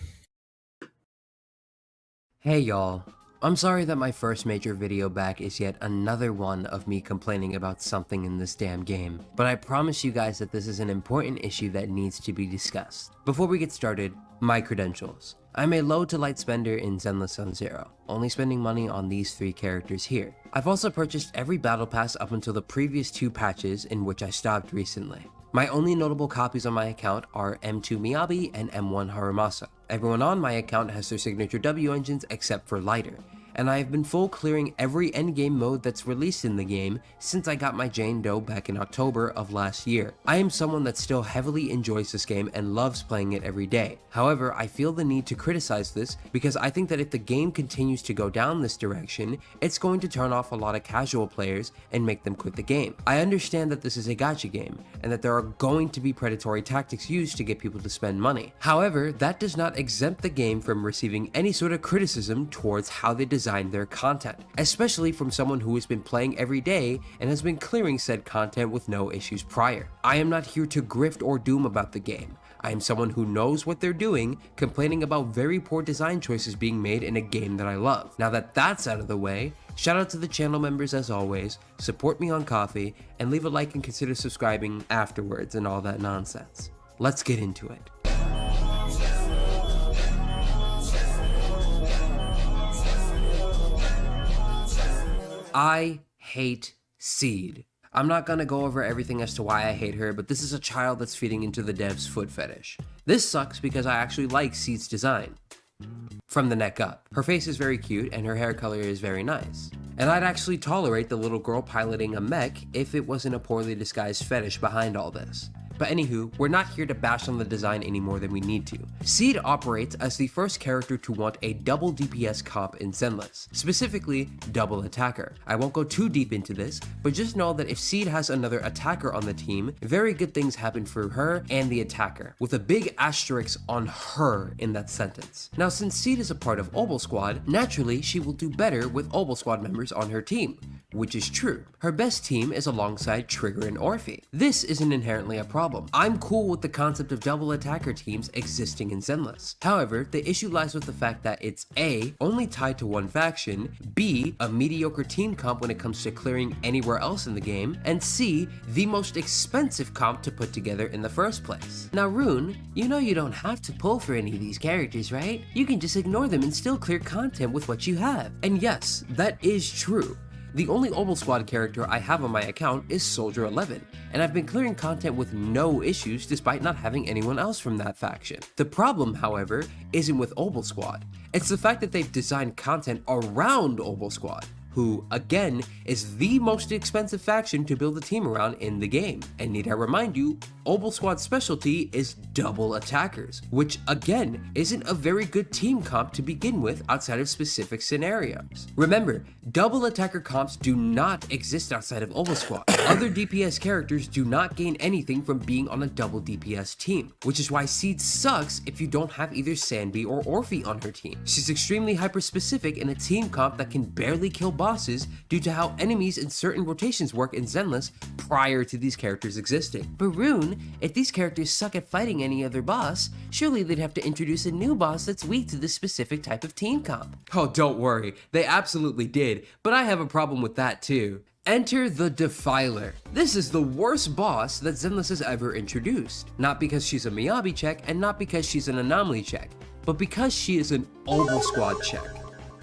Hey y'all, I'm sorry that my first major video back is yet another one of me complaining about something in this damn game, but I promise you guys that this is an important issue that needs to be discussed. Before we get started, my credentials. I'm a low to light spender in Zenless Zone Zero, only spending money on these 3 characters here. I've also purchased every battle pass up until the previous 2 patches in which I stopped recently. My only notable copies on my account are M2 Miyabi and M1 Harumasa. Everyone on my account has their signature W engines except for Lighter, and I have been full clearing every endgame mode that's released in the game since I got my Jane Doe back in October of last year. I am someone that still heavily enjoys this game and loves playing it every day. However, I feel the need to criticize this because I think that if the game continues to go down this direction, it's going to turn off a lot of casual players and make them quit the game. I understand that this is a gacha game and that there are going to be predatory tactics used to get people to spend money. However, that does not exempt the game from receiving any sort of criticism towards how they design their content, especially from someone who has been playing every day and has been clearing said content with no issues prior. I am not here to grift or doom about the game. I am someone who knows what they're doing, complaining about very poor design choices being made in a game that I love. Now that that's out of the way, shout out to the channel members as always, support me on Coffee, and leave a like and consider subscribing afterwards and all that nonsense. Let's get into it. I hate Seed. I'm not gonna go over everything as to why I hate her, but this is a child that's feeding into the dev's foot fetish. This sucks because I actually like Seed's design. From the neck up. Her face is very cute and her hair color is very nice. And I'd actually tolerate the little girl piloting a mech if it wasn't a poorly disguised fetish behind all this. But anywho, we're not here to bash on the design any more than we need to. Seed operates as the first character to want a double DPS comp in Zenless, specifically double attacker. I won't go too deep into this, but just know that if Seed has another attacker on the team, very good things happen for her and the attacker, with a big asterisk on her in that sentence. Now since Seed is a part of Obel Squad, naturally she will do better with Obel Squad members on her team, which is true. Her best team is alongside Trigger and Orphe. This isn't inherently a problem. I'm cool with the concept of double attacker teams existing in Zenless. However, the issue lies with the fact that it's A, only tied to one faction, B, a mediocre team comp when it comes to clearing anywhere else in the game, and C, the most expensive comp to put together in the first place. Now Rune, you know you don't have to pull for any of these characters, right? You can just ignore them and still clear content with what you have. And yes, that is true. The only Obel Squad character I have on my account is Soldier 11, and I've been clearing content with no issues despite not having anyone else from that faction. The problem, however, isn't with Obel Squad. It's the fact that they've designed content around Obel Squad, who, again, is the most expensive faction to build a team around in the game. And need I remind you, Obel Squad's specialty is double attackers, which again, isn't a very good team comp to begin with outside of specific scenarios. Remember, double attacker comps do not exist outside of Obel Squad. Other DPS characters do not gain anything from being on a double DPS team, which is why Seed sucks if you don't have either Sanbi or Orphe on her team. She's extremely hyper specific in a team comp that can barely kill bosses due to how enemies and certain rotations work in Zenless prior to these characters existing. But Rune, if these characters suck at fighting any other boss, surely they'd have to introduce a new boss that's weak to this specific type of team comp. Oh, don't worry, they absolutely did, but I have a problem with that too. Enter the Defiler. This is the worst boss that Zenless has ever introduced. Not because she's a Miyabi check and not because she's an anomaly check, but because she is an Obel Squad check.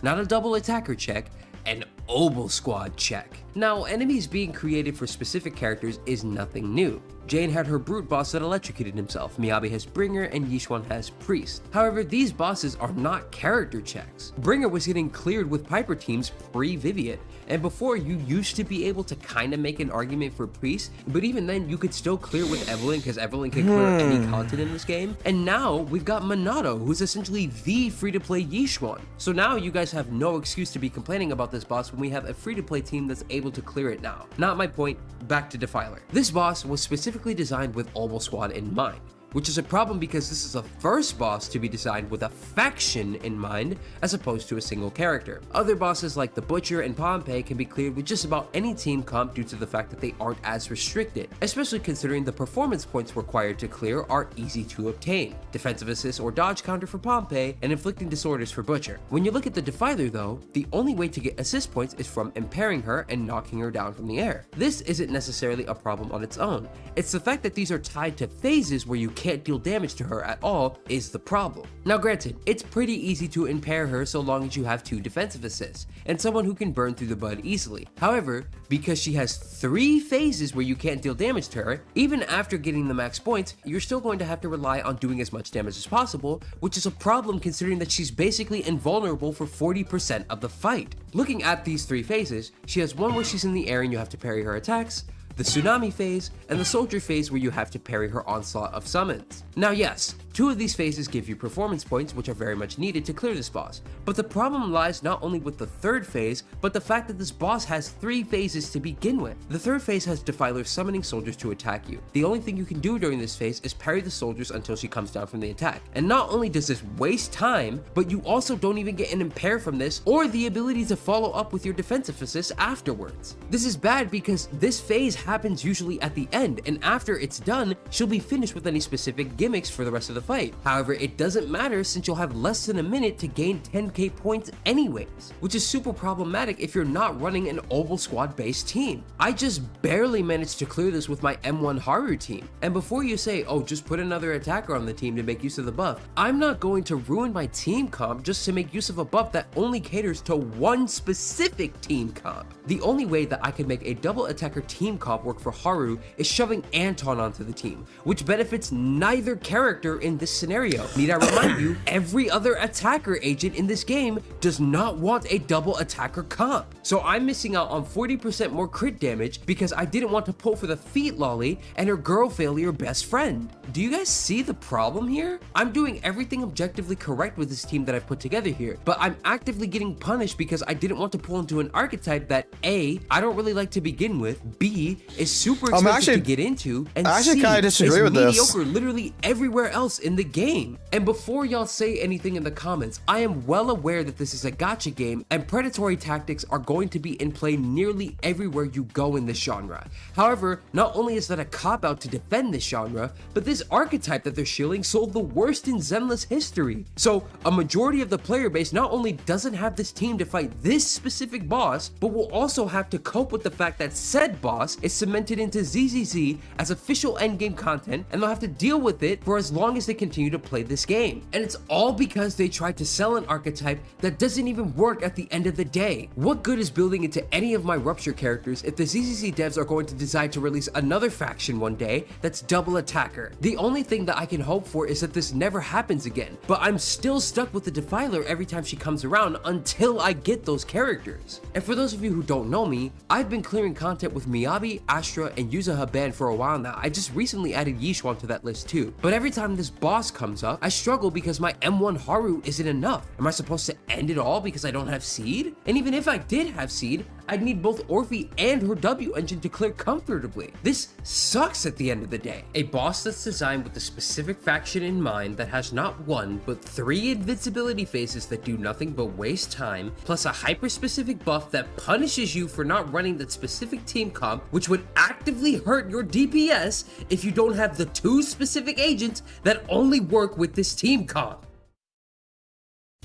Not a double attacker check, an Obel Squad check. Now, enemies being created for specific characters is nothing new. Jane had her brute boss that electrocuted himself, Miyabi has Bringer, and Yishuan has Priest. However, these bosses are not character checks. Bringer was getting cleared with Piper teams pre-Vivian, and before you used to be able to kinda make an argument for Priest, but even then you could still clear with Evelyn because Evelyn can clear any content in this game. And now we've got Minato, who's essentially the free-to-play Yishuan. So now you guys have no excuse to be complaining about this boss when we have a free-to-play team that's able to clear it now. Not my point, back to Defiler. This boss was specifically designed with Obel Squad in mind, which is a problem because this is the first boss to be designed with a faction in mind as opposed to a single character. Other bosses like the Butcher and Pompey can be cleared with just about any team comp due to the fact that they aren't as restricted, especially considering the performance points required to clear are easy to obtain. Defensive assist or dodge counter for Pompey and inflicting disorders for Butcher. When you look at the Defiler though, the only way to get assist points is from impairing her and knocking her down from the air. This isn't necessarily a problem on its own. It's the fact that these are tied to phases where you can't deal damage to her at all is the problem. Now granted, it's pretty easy to impair her so long as you have 2 defensive assists, and someone who can burn through the bud easily. However, because she has 3 phases where you can't deal damage to her, even after getting the max points, you're still going to have to rely on doing as much damage as possible, which is a problem considering that she's basically invulnerable for 40% of the fight. Looking at these 3 phases, she has one where she's in the air and you have to parry her attacks, the Tsunami phase, and the Soldier phase where you have to parry her onslaught of summons. Now yes, 2 of these phases give you performance points which are very much needed to clear this boss, but the problem lies not only with the 3rd phase, but the fact that this boss has 3 phases to begin with. The 3rd phase has Defiler summoning soldiers to attack you. The only thing you can do during this phase is parry the soldiers until she comes down from the attack. And not only does this waste time, but you also don't even get an impair from this or the ability to follow up with your defensive assist afterwards. This is bad because this phase happens usually at the end, and after it's done, she'll be finished with any specific gimmicks for the rest of the fight. However, it doesn't matter since you'll have less than a minute to gain 10k points anyways, which is super problematic if you're not running an Obel Squad based team. I just barely managed to clear this with my M1 Haru team. And before you say, oh, just put another attacker on the team to make use of the buff, I'm not going to ruin my team comp just to make use of a buff that only caters to one specific team comp. The only way that I can make a double attacker team comp work for Haru is shoving Anton onto the team, which benefits neither character in this scenario. Need I remind you, every other attacker agent in this game does not want a double attacker comp. So I'm missing out on 40% more crit damage because I didn't want to pull for the feet lolly and her girl failure best friend. Do you guys see the problem here? I'm doing everything objectively correct with this team that I've put together here, but I'm actively getting punished because I didn't want to pull into an archetype that A, I don't really like to begin with, B, is super expensive to get into, and C, is mediocre literally everywhere else in the game. And before y'all say anything in the comments, I am well aware that this is a gacha game and predatory tactics are going to be in play nearly everywhere you go in this genre. However, not only is that a cop-out to defend this genre, but this archetype that they're shilling sold the worst in Zenless history. So a majority of the player base not only doesn't have this team to fight this specific boss, but will also have to cope with the fact that said boss is cemented into ZZZ as official endgame content, and they'll have to deal with it for as long as they continue to play this game. And it's all because they tried to sell an archetype that doesn't even work at the end of the day. What good is building into any of my Rupture characters if the ZZZ devs are going to decide to release another faction one day that's double attacker? The only thing that I can hope for is that this never happens again, but I'm still stuck with the Defiler every time she comes around until I get those characters. And for those of you who don't know me, I've been clearing content with Miyabi, Astra, and Yuzuha band for a while now. I just recently added Yishuan to that list too. But every time this boss comes up, I struggle because my M1 Haru isn't enough. Am I supposed to end it all because I don't have Seed? And even if I did have Seed, I'd need both Orphe and her W engine to clear comfortably. This sucks at the end of the day. A boss that's designed with a specific faction in mind that has not one, but 3 invincibility phases that do nothing but waste time, plus a hyper-specific buff that punishes you for not running that specific team comp, which would actively hurt your DPS if you don't have the 2 specific agents that only work with this team comp.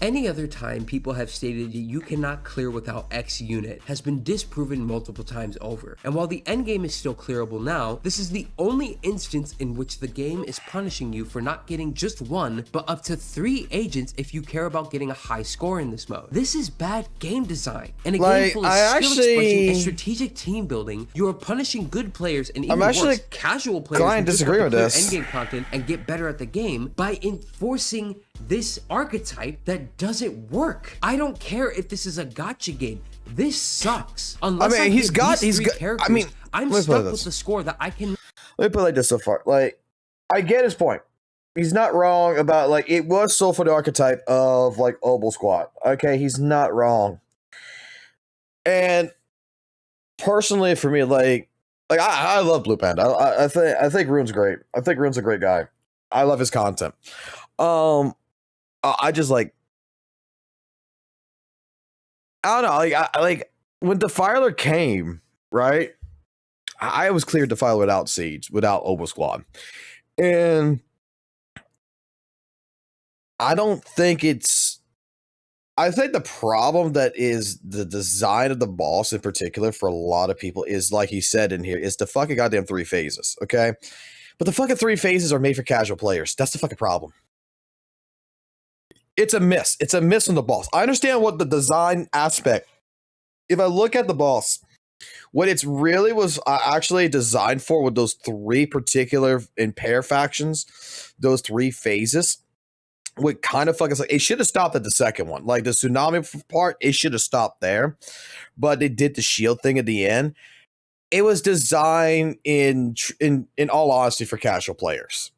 Any other time people have stated that you cannot clear without X unit has been disproven multiple times over. And while the endgame is still clearable now, this is the only instance in which the game is punishing you for not getting just 1, but up to 3 agents if you care about getting a high score in this mode. This is bad game design. In a game full of skill expression and strategic team building, you are punishing good players and even worse, casual players who just have to clear endgame content and get better at the game by enforcing this archetype that doesn't work. I don't care if this is a gacha game. This sucks. Unless I'm stuck with the score that I can. Let me put it like this so far. Like, I get his point. He's not wrong about, like, it was so for the archetype of, like, Obel Squad. Okay, he's not wrong. And personally, for me, I love Blue Panda. I think Rune's great. I think Rune's a great guy. I love his content. I just I don't know, like when Defiler came, right? I was cleared Defiler without Siege, without Obel Squad. And I think the problem that is the design of the boss in particular for a lot of people is, like he said in here, is the fucking goddamn 3 phases, okay? But the fucking 3 phases are made for casual players. That's the fucking problem. It's a miss. It's a miss on the boss. I understand what the design aspect. If I look at the boss, what it's really was actually designed for with those 3 particular impair factions, those 3 phases, would kind of fucking it should have stopped at the second one. Like the tsunami part, it should have stopped there. But they did the shield thing at the end. It was designed in all honesty for casual players.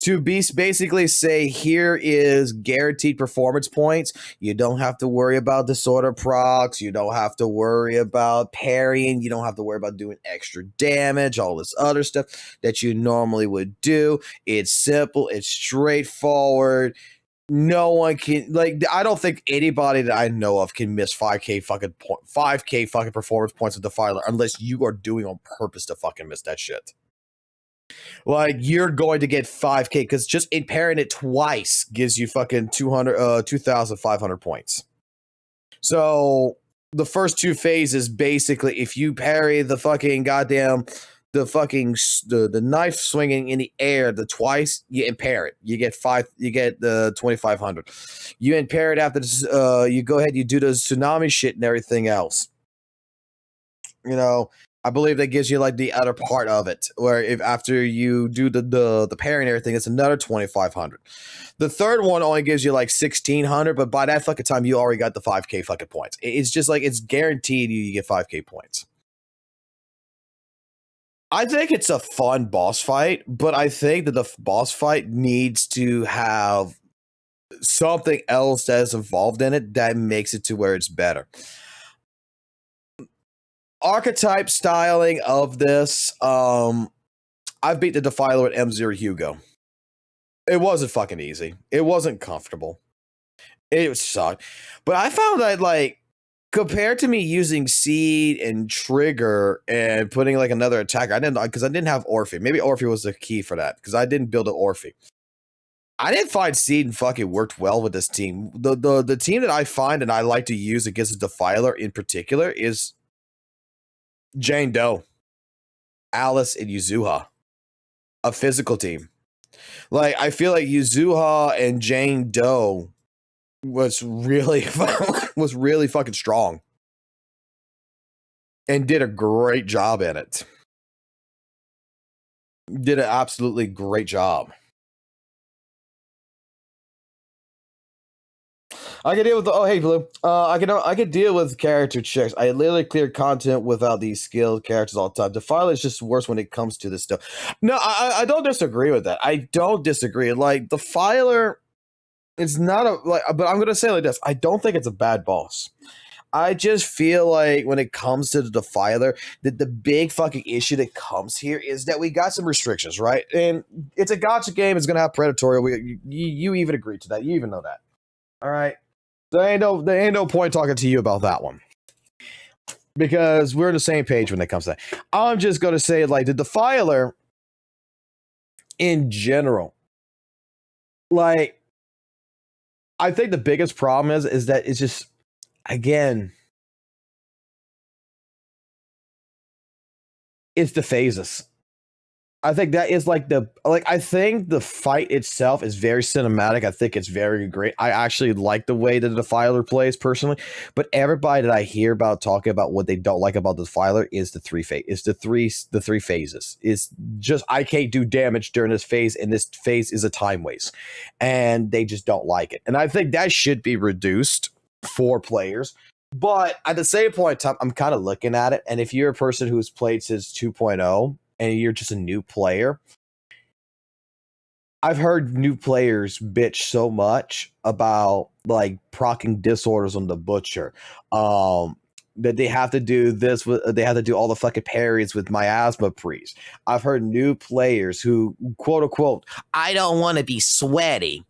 To basically say, here is guaranteed performance points. You don't have to worry about disorder procs. You don't have to worry about parrying. You don't have to worry about doing extra damage, all this other stuff that you normally would do. It's simple. It's straightforward. No one can, I don't think anybody that I know of can miss 5K fucking performance points of Defiler unless you are doing on purpose to fucking miss that shit. Like, you're going to get 5K because just impairing it twice gives you fucking 2,500 points. So the first 2 phases, basically, if you parry the fucking goddamn the knife swinging in the air the twice, you impair it. You get the 2,500. You impair it after this, you go ahead, you do the tsunami shit and everything else. You know, I believe that gives you like the other part of it, where if after you do the parry and everything, it's another 2,500. The third one only gives you like 1,600, but by that fucking time, you already got the 5K fucking points. It's just like, it's guaranteed you get 5K points. I think it's a fun boss fight, but I think that the boss fight needs to have something else that is involved in it that makes it to where it's better. Archetype styling of this, I've beat the Defiler with M0 Hugo. It wasn't fucking easy. It wasn't comfortable. It sucked. But I found that, like, compared to me using Seed and Trigger and putting like another attacker, I didn't have Orphe. Maybe Orphe was the key for that, because I didn't build an Orphe. I didn't find Seed and fucking worked well with this team. The team that I find and I like to use against the Defiler in particular is Jane Doe, Alice, and Yuzuha. A physical team. Like, I feel like Yuzuha and Jane Doe was really fucking strong and did a great job in it. Did an absolutely great job. I can deal with hey Blue. I can deal with character checks. I literally clear content without these skilled characters all the time. Defiler is just worse when it comes to this stuff. No, I don't disagree with that. I don't disagree. Like, Defiler, it's not but I'm gonna say like this. I don't think it's a bad boss. I just feel like when it comes to the Defiler, that the big fucking issue that comes here is that we got some restrictions, right? And it's a gacha game. It's gonna have predatory. You even agreed to that. You even know that. All right. There ain't no point talking to you about that one because we're on the same page when it comes to that. I'm just gonna say like the Defiler in general, like I think the biggest problem is that it's just. Again, it's the phases. I think that is I think the fight itself is very cinematic. I think it's very great. I actually like the way that the Defiler plays personally, but everybody that I hear about talking about what they don't like about the Defiler is the three phases. It's just I can't do damage during this phase, and this phase is a time waste, and they just don't like it. And I think that should be reduced for players, but at the same point in time, I'm kind of looking at it, and if you're a person who's played since 2.0 and you're just a new player, I've heard new players bitch so much about like proccing disorders on the butcher, that they have to do this they have to do all the fucking parries with miasma priest. I've heard new players who quote unquote I don't want to be sweaty,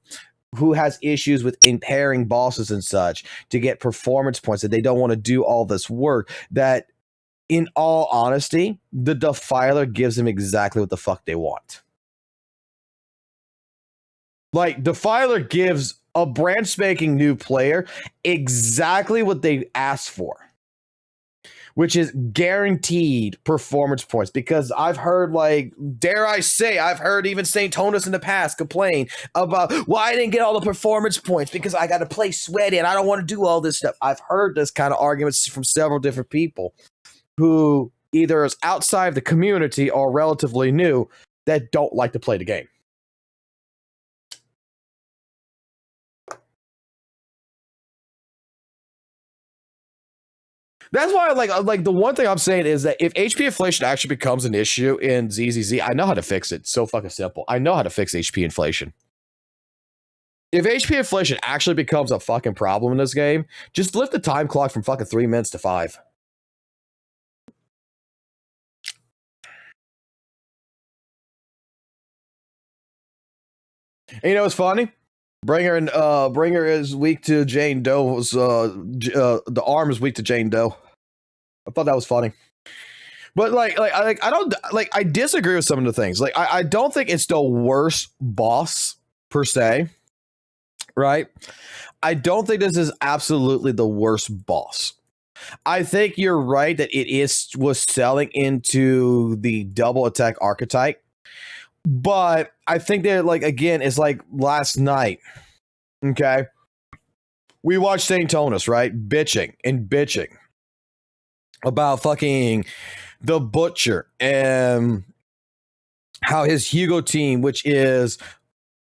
who has issues with impairing bosses and such to get performance points, that they don't want to do all this work, that in all honesty, the Defiler gives them exactly what the fuck they want. Like, Defiler gives a brand spanking new player exactly what they asked for, which is guaranteed performance points. Because I've heard, like, dare I say, I've heard even St. Tonus in the past complain about, well, I didn't get all the performance points because I got to play sweaty and I don't want to do all this stuff. I've heard this kind of arguments from several different people who either is outside the community or relatively new that don't like to play the game. That's why, like the one thing I'm saying is that if HP inflation actually becomes an issue in ZZZ, I know how to fix it. It's so fucking simple. I know how to fix HP inflation. If HP inflation actually becomes a fucking problem in this game, just lift the time clock from fucking 3 minutes to 5. And you know what's funny? Bringer is weak to Jane Doe's the arm is weak to Jane Doe. I thought that was funny. But I disagree with some of the things. Like I don't think it's the worst boss per se. Right? I don't think this is absolutely the worst boss. I think you're right that was selling into the double attack archetype. But I think that, like, again, it's like last night, okay? We watched St. Tonus, right? Bitching about fucking the Butcher and how his Hugo team, which is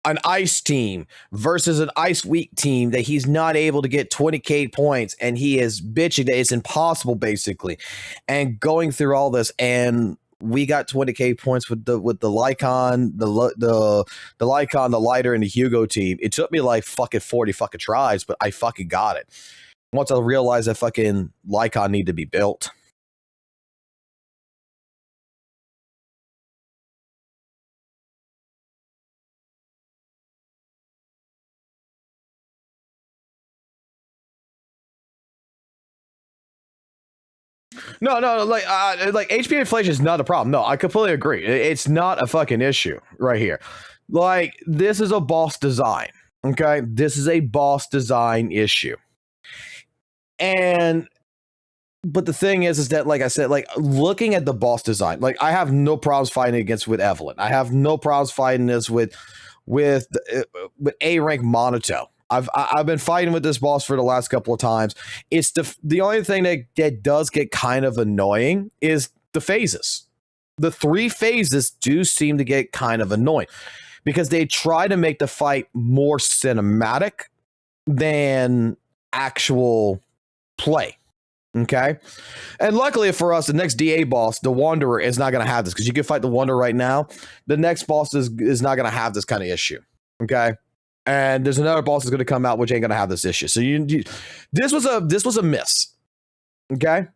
an ice team versus an ice weak team, that he's not able to get 20k points, and he is bitching that it's impossible, basically, and going through all this. And we got 20k points with the Lycon, the Lycon, the Lighter, and the Hugo team. It took me like fucking 40 fucking tries, but I fucking got it. Once I realized that fucking Lycon need to be built. No, like HP inflation is not a problem. No, I completely agree. It's not a fucking issue right here. Like, this is a boss design. Okay, this is a boss design issue. But the thing is that, like I said, like, looking at the boss design, like, I have no problems fighting with Evelyn. I have no problems fighting this with A rank Monito. I've been fighting with this boss for the last couple of times. It's the only thing that does get kind of annoying is the phases. The 3 phases do seem to get kind of annoying because they try to make the fight more cinematic than actual play. Okay, and luckily for us, the next DA boss, the Wanderer, is not going to have this, because you can fight the Wanderer right now. The next boss is not going to have this kind of issue. Okay. And there's another boss that's going to come out which ain't going to have this issue. So this was a miss. Okay.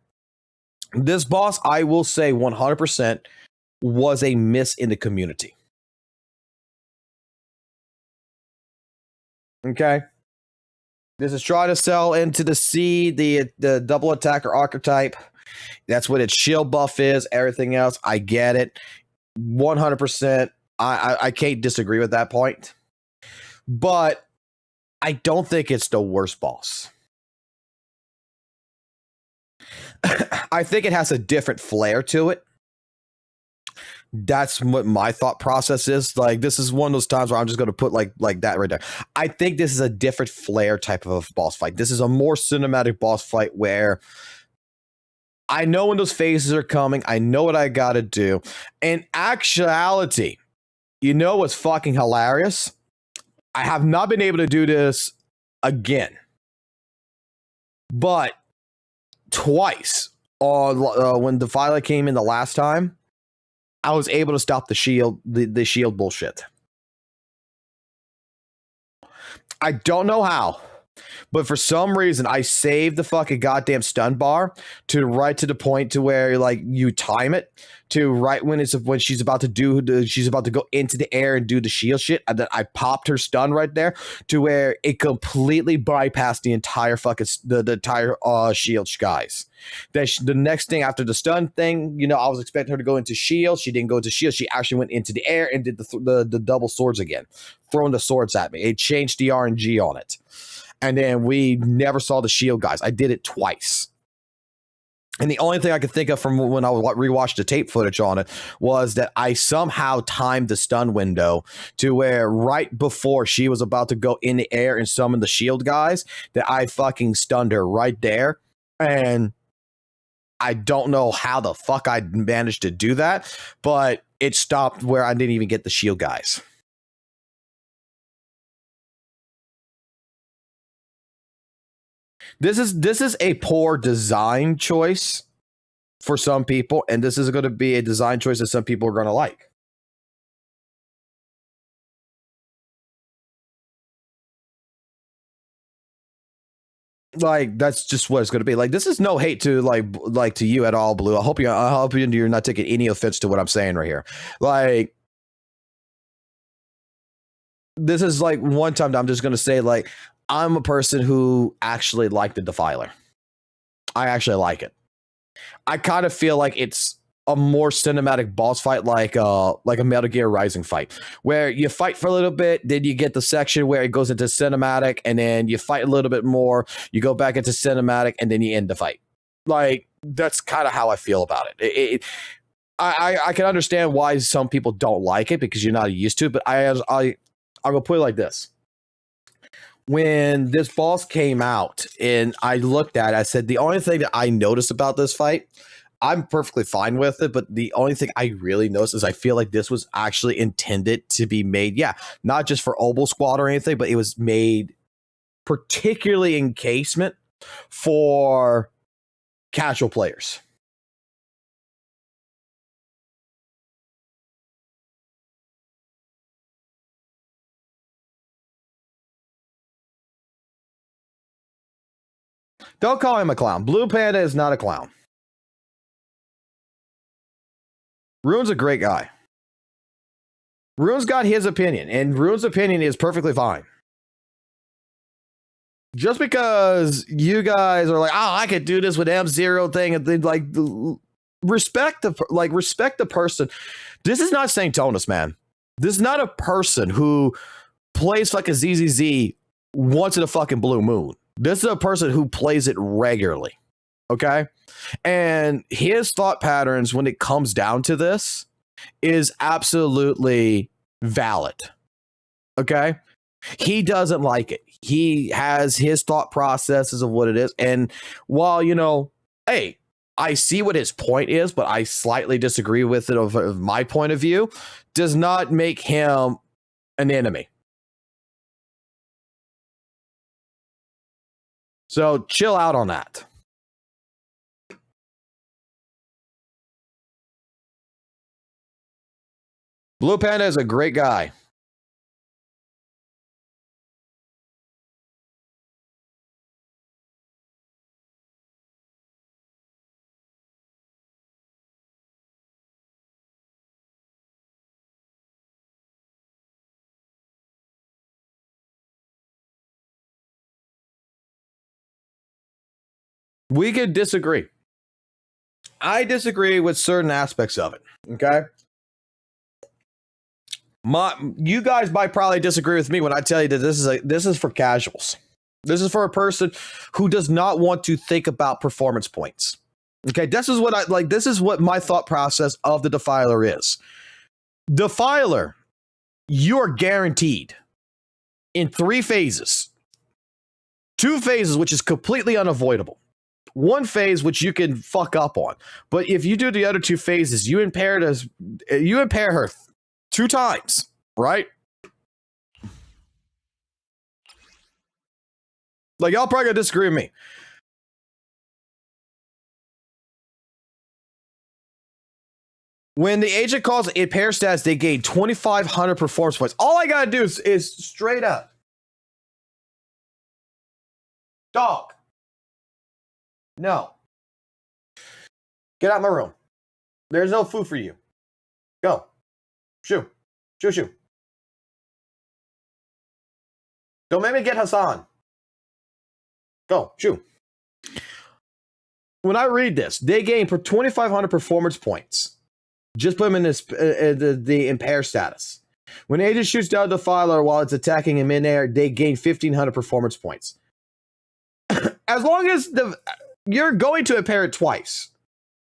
This boss, I will say 100% was a miss in the community. Okay. This is trying to sell into the C, the double attacker archetype. That's what its shield buff is. Everything else, I get it. 100%. I can't disagree with that point. But I don't think it's the worst boss. I think it has a different flair to it. That's what my thought process is. Like, this is one of those times where I'm just going to put like that right there. I think this is a different flair type of boss fight. This is a more cinematic boss fight where I know when those phases are coming. I know what I got to do. In actuality, you know what's fucking hilarious? I have not been able to do this again. But twice on when Defiler came in the last time, I was able to stop the shield bullshit. I don't know how, but for some reason I saved the fucking goddamn stun bar to right to the point to where like you time it to right when she's about to go into the air and do the shield shit, and then I popped her stun right there to where it completely bypassed the entire fucking the entire shield guys. The next thing after the stun thing, you know, I was expecting her to go into shield. She didn't go into shield. She actually went into the air and did the double swords again, throwing the swords at me. It changed the RNG on it. And then we never saw the shield guys. I did it twice. And the only thing I could think of from when I rewatched the tape footage on it was that I somehow timed the stun window to where right before she was about to go in the air and summon the shield guys, that I fucking stunned her right there. And I don't know how the fuck I managed to do that, but it stopped where I didn't even get the shield guys. This is a poor design choice for some people, and this is going to be a design choice that some people are going to like. Like, that's just what it's going to be. Like, this is no hate to like to you at all, Blue. I hope you're not taking any offense to what I'm saying right here. Like, this is like one time that I'm just going to say, like, I'm a person who actually liked the Defiler. I actually like it. I kind of feel like it's a more cinematic boss fight, like a Metal Gear Rising fight, where you fight for a little bit, then you get the section where it goes into cinematic, and then you fight a little bit more, you go back into cinematic, and then you end the fight. Like, that's kind of how I feel about it. I can understand why some people don't like it because you're not used to it, but I'm gonna put it like this. When this boss came out and I looked at it, I said, the only thing that I noticed about this fight, I'm perfectly fine with it, but the only thing I really noticed is I feel like this was actually intended to be made, not just for Obel Squad or anything, but it was made particularly in casement for casual players. Don't call him a clown. Blue Panda is not a clown. Rune's a great guy. Rune's got his opinion, and Rune's opinion is perfectly fine. Just because you guys are like, oh, I could do this with M0 thing, and then like respect the person. This is not St. Tonus, man. This is not a person who plays fucking ZZZ once in a fucking blue moon. This is a person who plays it regularly. Okay? And his thought patterns when it comes down to this is absolutely valid. Okay? He doesn't like it. He has his thought processes of what it is. And while, you know, hey, I see what his point is, but I slightly disagree with it of my point of view, does not make him an enemy. So chill out on that. Blue Panda is a great guy. We could disagree. I disagree with certain aspects of it. Okay. You guys might probably disagree with me when I tell you that this is for casuals. This is for a person who does not want to think about performance points. Okay, this is what I like. This is what my thought process of the Defiler is. Defiler, you're guaranteed in 3 phases. 2 phases, which is completely unavoidable. 1 phase, which you can fuck up on. But if you do the other 2 phases, you impair her 2 times, right? Like, y'all probably gonna disagree with me. When the agent calls impair stats, they gain 2,500 performance points. All I gotta do is straight up. Dog. No. Get out of my room. There's no food for you. Go. Shoo. Shoo, shoo. Don't make me get Hassan. Go. Shoo. When I read this, they gain 2,500 performance points. Just put them in this, the impair status. When the agent shoots down the Defiler while it's attacking in midair, they gain 1,500 performance points. As long as you're going to impair it twice,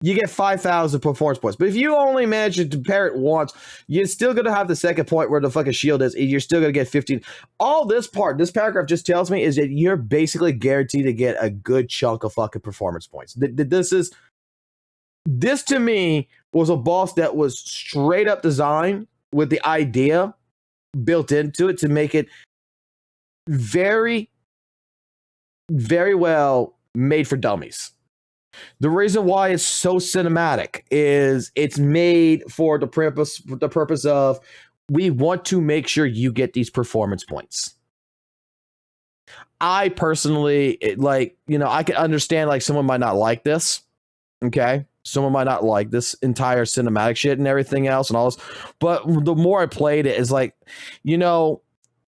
you get 5,000 performance points. But if you only manage to impair it once, you're still going to have the second point where the fucking shield is, and you're still going to get 15. All this paragraph just tells me is that you're basically guaranteed to get a good chunk of fucking performance points. This to me was a boss that was straight up designed with the idea built into it to make it very, very well made for dummies. The reason why it's so cinematic is it's made for the purpose of we want to make sure you get these performance points. I personally I can understand like someone might not like this. Okay. Someone might not like this entire cinematic shit and everything else and all this. But the more I played it, is like,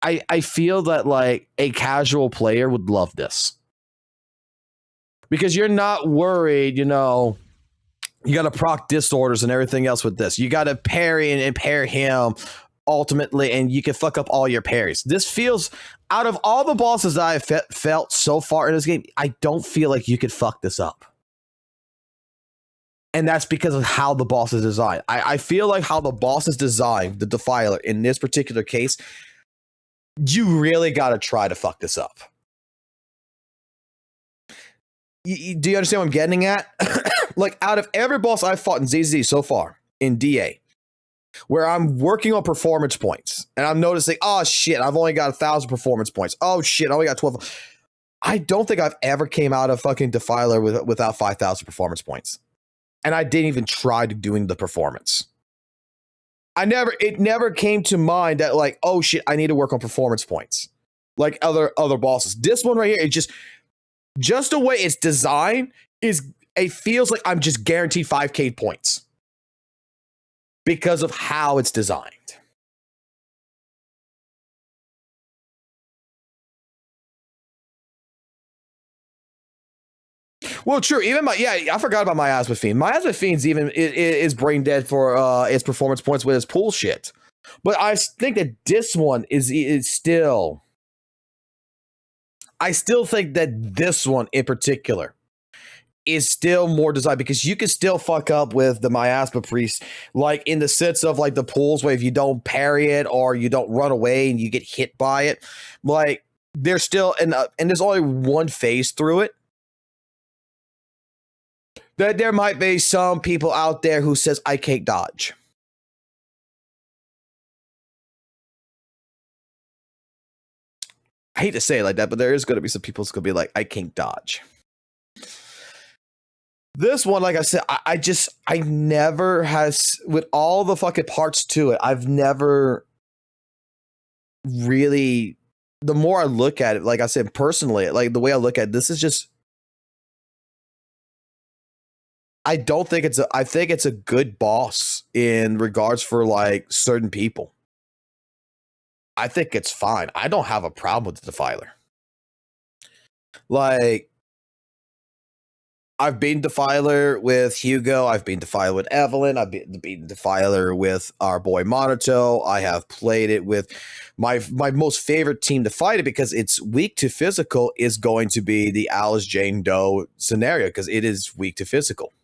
I feel that like a casual player would love this. Because you're not worried, you got to proc disorders and everything else with this. You got to parry and impair him ultimately, and you can fuck up all your parries. This feels, out of all the bosses I have felt so far in this game, I don't feel like you could fuck this up. And that's because of how the boss is designed. I feel like how the boss is designed, the Defiler, in this particular case, you really got to try to fuck this up. Do you understand what I'm getting at? Like, out of every boss I've fought in ZZZ so far, in DA, where I'm working on performance points, and I'm noticing, oh shit, I've only got 1,000 performance points. Oh shit, I only got 12. I don't think I've ever came out of fucking Defiler without 5,000 performance points. And I didn't even try to doing the performance. It never came to mind that like, oh shit, I need to work on performance points. Like other bosses. This one right here, it just the way it's designed it feels like I'm just guaranteed 5k points because of how it's designed. Well, true. Even I forgot about Miasma Fiend. Miasma Fiend's even is brain dead for its performance points with its pool shit. But I think that this one is still. I still think that this one in particular is still more designed because you can still fuck up with the Miasma Priest, like in the sense of like the pools where if you don't parry it or you don't run away and you get hit by it, like there's still and there's only one phase through it. That there might be some people out there who says I can't dodge. I hate to say it like that, but there is going to be some people who's going to be like, I can't dodge. This one, like I said, I never has, with all the fucking parts to it, I've never really, the more I look at it, like I said, personally, like the way I look at it, this is just, I think it's a good boss in regards for like certain people. I think it's fine. I don't have a problem with the Defiler. Like, I've beaten Defiler with Hugo. I've beaten Defiler with Evelyn. I've beaten Defiler with our boy Monato. I have played it with my most favorite team to fight it because it's weak to physical is going to be the Alice Jane Doe scenario because it is weak to physical.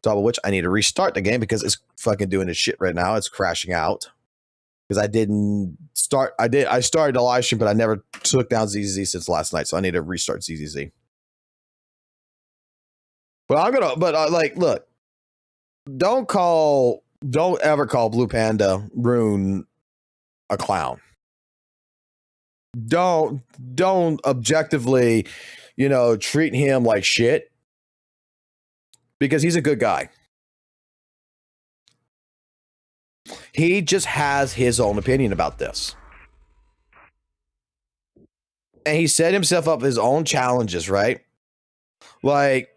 Top of which I need to restart the game because it's fucking doing this shit right now. It's crashing out because I didn't start. I started the live stream, but I never took down ZZZ since last night, so I need to restart ZZZ. But look, don't ever call Blue Panda Rune a clown. Don't objectively, treat him like shit because he's a good guy. He just has his own opinion about this. And he set himself up his own challenges, right? Like,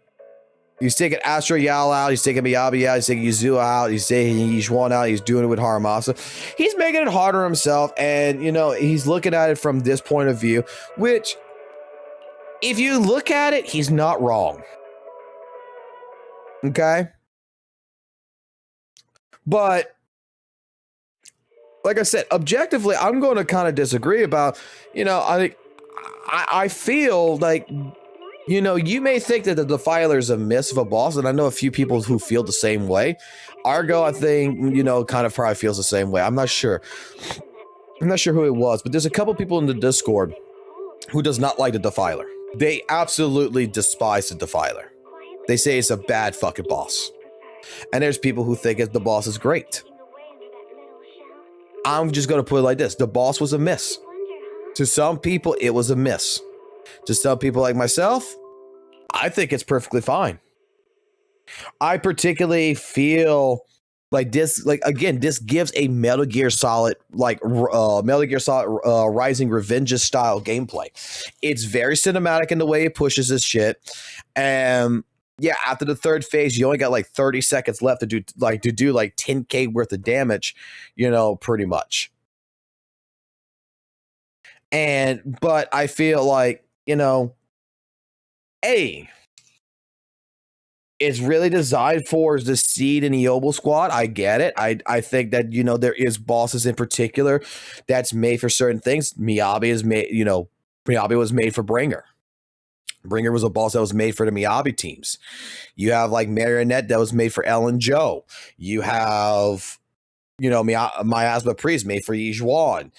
he's taking Astro Yal out. He's taking Miyabi out. He's taking Yuzua out. He's taking Yishuan out. He's doing it with Haramasa. He's making it harder on himself. And, he's looking at it from this point of view, which, if you look at it, he's not wrong. Okay? But, like I said, objectively, I'm going to kind of disagree about, I feel like, you may think that the Defiler is a miss of a boss, and I know a few people who feel the same way. Argo, I think, kind of probably feels the same way. I'm not sure. I'm not sure who it was, but there's a couple people in the Discord who does not like the Defiler. They absolutely despise the Defiler. They say it's a bad fucking boss. And there's people who think the boss is great. I'm just going to put it like this. The boss was a miss. To some people, it was a miss. To some people like myself, I think it's perfectly fine. I particularly feel like this, this gives a Metal Gear Solid, Rising Revengeance style gameplay. It's very cinematic in the way it pushes this shit. And yeah, after the third phase, you only got 30 seconds left to do 10k worth of damage, pretty much. But I feel like, it's really designed for the Seed and Eoble squad. I get it. I think that, there is bosses in particular that's made for certain things. Miyabi is made, Miyabi was made for Bringer. Bringer was a boss that was made for the Miyabi teams. You have Marionette that was made for Ellen Joe. You have, Miasma Priest made for Yizhuan.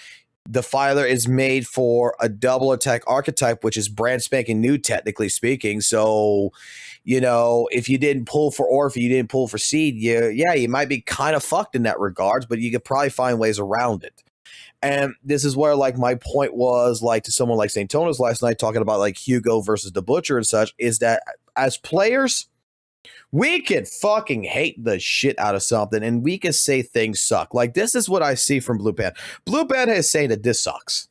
Defiler is made for a double attack archetype, which is brand spanking new, technically speaking. So, if you didn't pull for Orphe, you didn't pull for Seed, you might be kind of fucked in that regards, but you could probably find ways around it. And this is where my point was to someone like St. Tonos last night talking about Hugo versus the Butcher and such, is that as players, we can fucking hate the shit out of something and we can say things suck. This is what I see from Blue Panda. Blue Panda is saying that this sucks.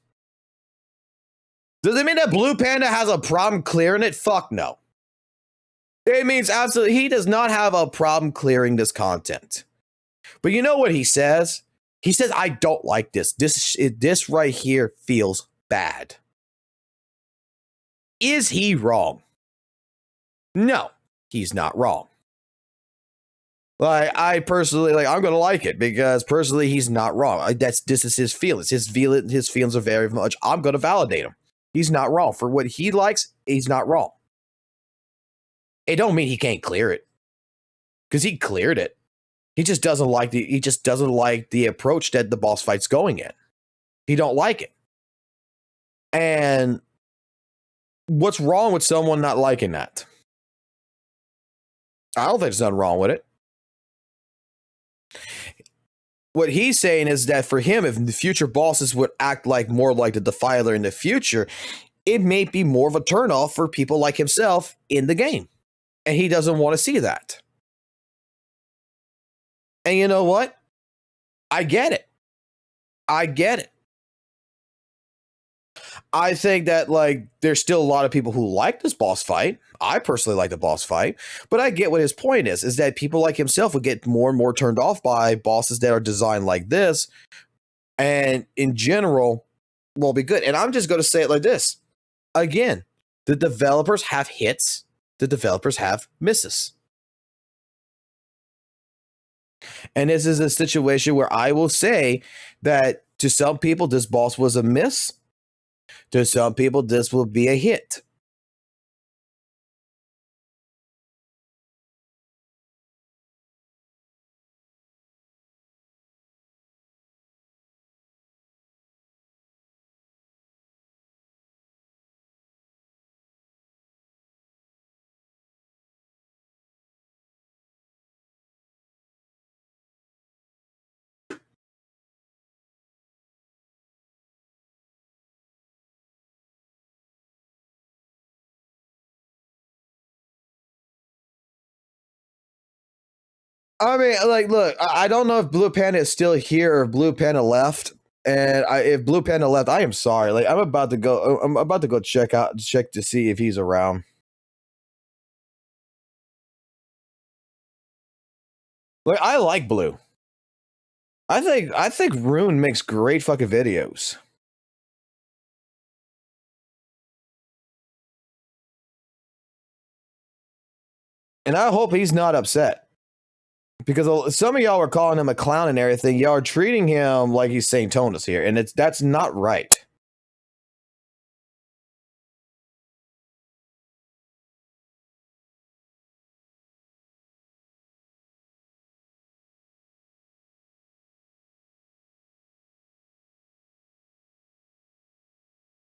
Does it mean that Blue Panda has a problem clearing it? Fuck no. It means absolutely he does not have a problem clearing this content. But you know what he says? He says, I don't like this. This right here feels bad. Is he wrong? No, he's not wrong. I personally, I'm going to like it because personally, he's not wrong. This is his feelings. His feelings are very much, I'm going to validate him. He's not wrong. For what he likes, he's not wrong. It don't mean he can't clear it. Because he cleared it. He just doesn't like the approach that the boss fight's going in. He don't like it. And what's wrong with someone not liking that? I don't think there's nothing wrong with it. What he's saying is that for him, if the future bosses would act more like the Defiler in the future, it may be more of a turnoff for people like himself in the game. And he doesn't want to see that. And you know what? I get it. I think that there's still a lot of people who like this boss fight. I personally like the boss fight, but I get what his point is that people like himself would get more and more turned off by bosses that are designed like this. And in general, will be good. And I'm just going to say it like this. Again, the developers have hits the developers have misses. And this is a situation where I will say that to some people, this boss was a miss. To some people, this will be a hit. I mean, like, look, I don't know if Blue Panda is still here or if Blue Panda left. And if Blue Panda left, I am sorry. Like, I'm about to go check to see if he's around. Like, I like Blue. I think Rune makes great fucking videos. And I hope he's not upset. Because some of y'all are calling him a clown and everything. Y'all are treating him like he's St. Tonus here. And that's not right.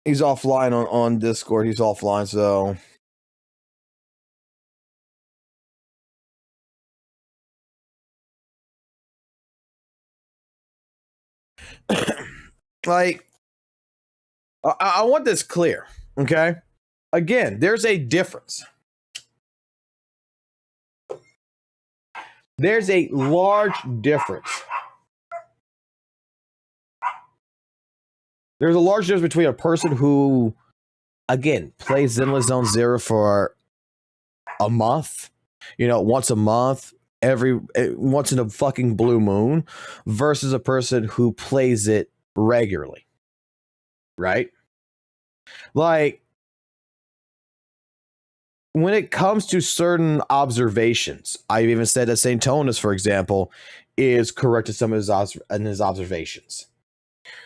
He's offline on Discord. He's offline, so... Like, I want this clear, okay? Again, there's a difference. There's a large difference. There's a large difference between a person who, again, plays Zenless Zone Zero for a month, once a month, once in a fucking blue moon, versus a person who plays it regularly, right? Like, when it comes to certain observations, I've even said that St. Tonus, for example, is correct in some of his observations.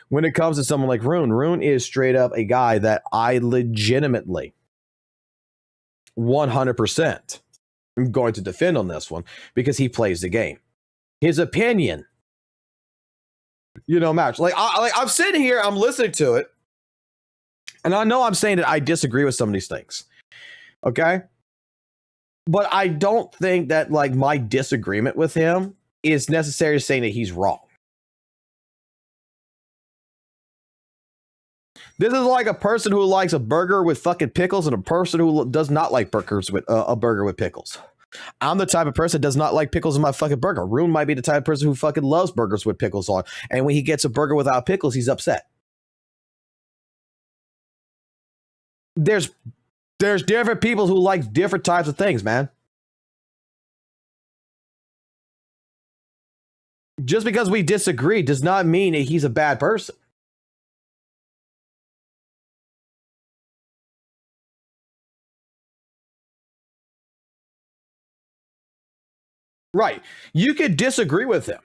When it comes to someone like Rune is straight up a guy that I legitimately 100% am going to defend on this one because he plays the game. His opinion, match. I'm sitting here, I'm listening to it, and I know I'm saying that I disagree with some of these things. Okay? But I don't think that, my disagreement with him is necessarily saying that he's wrong. This is like a person who likes a burger with fucking pickles and a person who does not like burgers with a burger with pickles. I'm the type of person that does not like pickles in my fucking burger. Rune might be the type of person who fucking loves burgers with pickles on. And when he gets a burger without pickles, he's upset. There's different people who like different types of things, man. Just because we disagree does not mean that he's a bad person. Right. You could disagree with him.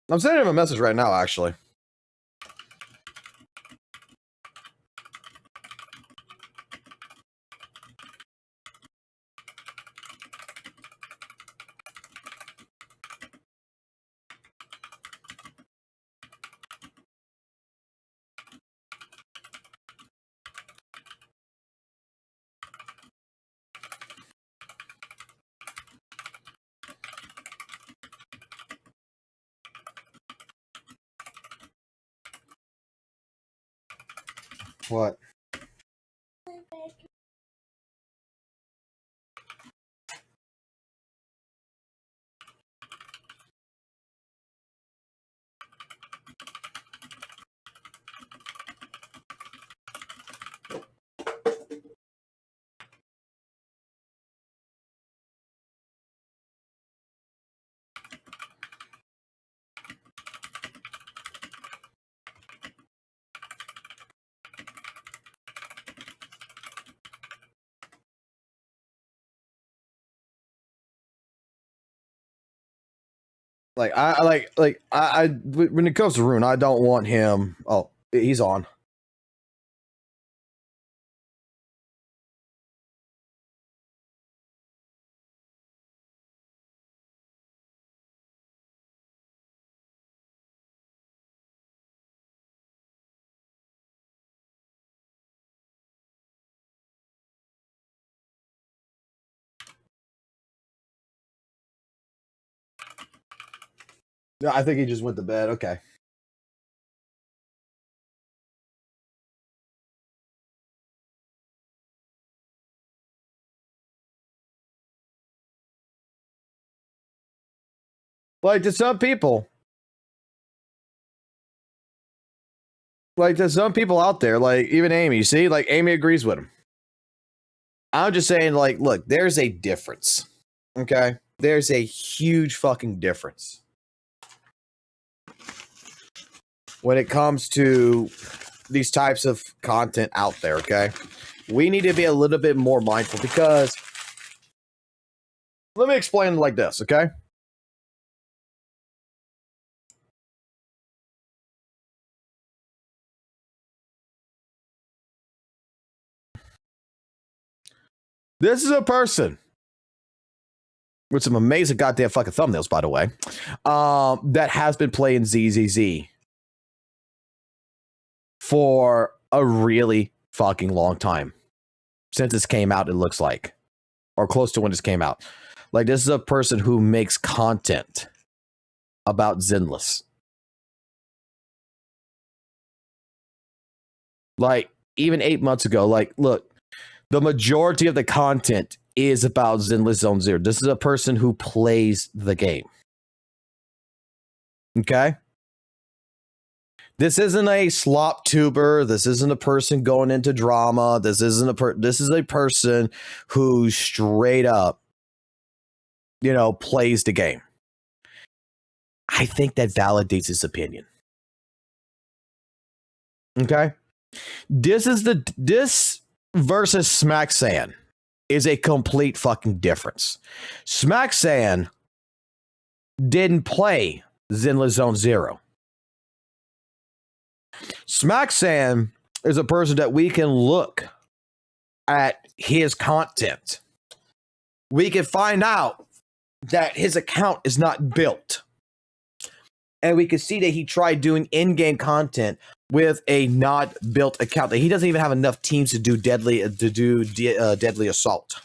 I'm sending him a message right now, actually. What? When it comes to Rune, I don't want him. Oh, he's on. No, I think he just went to bed. Okay. Like to some people out there, like even Amy, you see, like Amy agrees with him. I'm just saying, like, look, there's a difference. Okay? There's a huge fucking difference when it comes to these types of content out there, okay? We need to be a little bit more mindful because let me explain it like this, okay? This is a person with some amazing goddamn fucking thumbnails, by the way, that has been playing ZZZ for a really fucking long time. Since this came out, it looks like. Or close to when this came out. Like, this is a person who makes content about Zenless. Like, even 8 months ago, like, look, the majority of the content is about Zenless Zone Zero. This is a person who plays the game. Okay? This isn't a slop tuber. This isn't a person going into drama. This isn't this is a person who straight up, you know, plays the game. I think that validates his opinion. Okay? This versus Smacksan is a complete fucking difference. Smacksan didn't play Zenless Zone Zero. Smacksan is a person that we can look at his content. We can find out that his account is not built. And we can see that he tried doing in-game content with a not built account. That he doesn't even have enough teams to do deadly assault.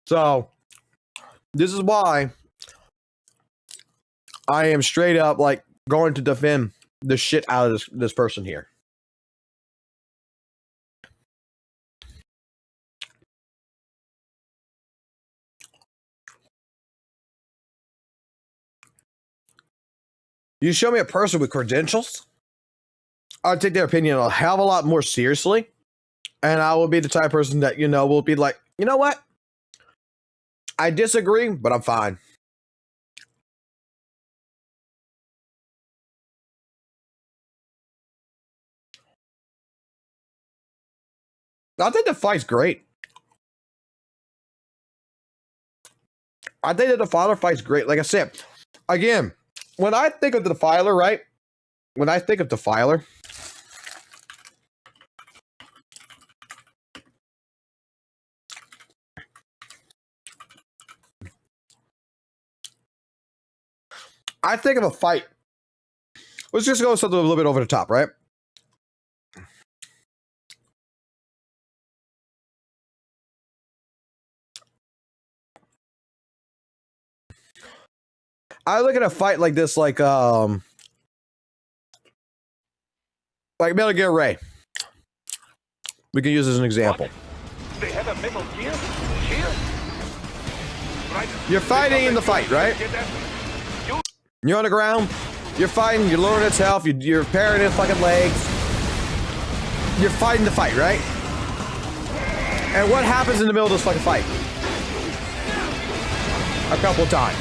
So, this is why I am straight up like going to defend the shit out of this person here. You show me a person with credentials, I'll take their opinion a hell of a lot more seriously. And I will be the type of person that, you know, will be like, you know what? I disagree, but I'm fine. I think the fight's great. I think that the Defiler fight's great. Like I said, again, when I think of the Defiler, right? When I think of Defiler, I think of a fight. Let's just go something a little bit over the top, right? I look at a fight like this, like Metal Gear Ray. We can use as an example. What? They have a Metal Gear here? Right. You're fighting in the fight, right? You're on the ground. You're fighting. You're lowering its health. You're repairing its fucking legs. You're fighting the fight, right? And what happens in the middle of this fucking fight? A couple of times.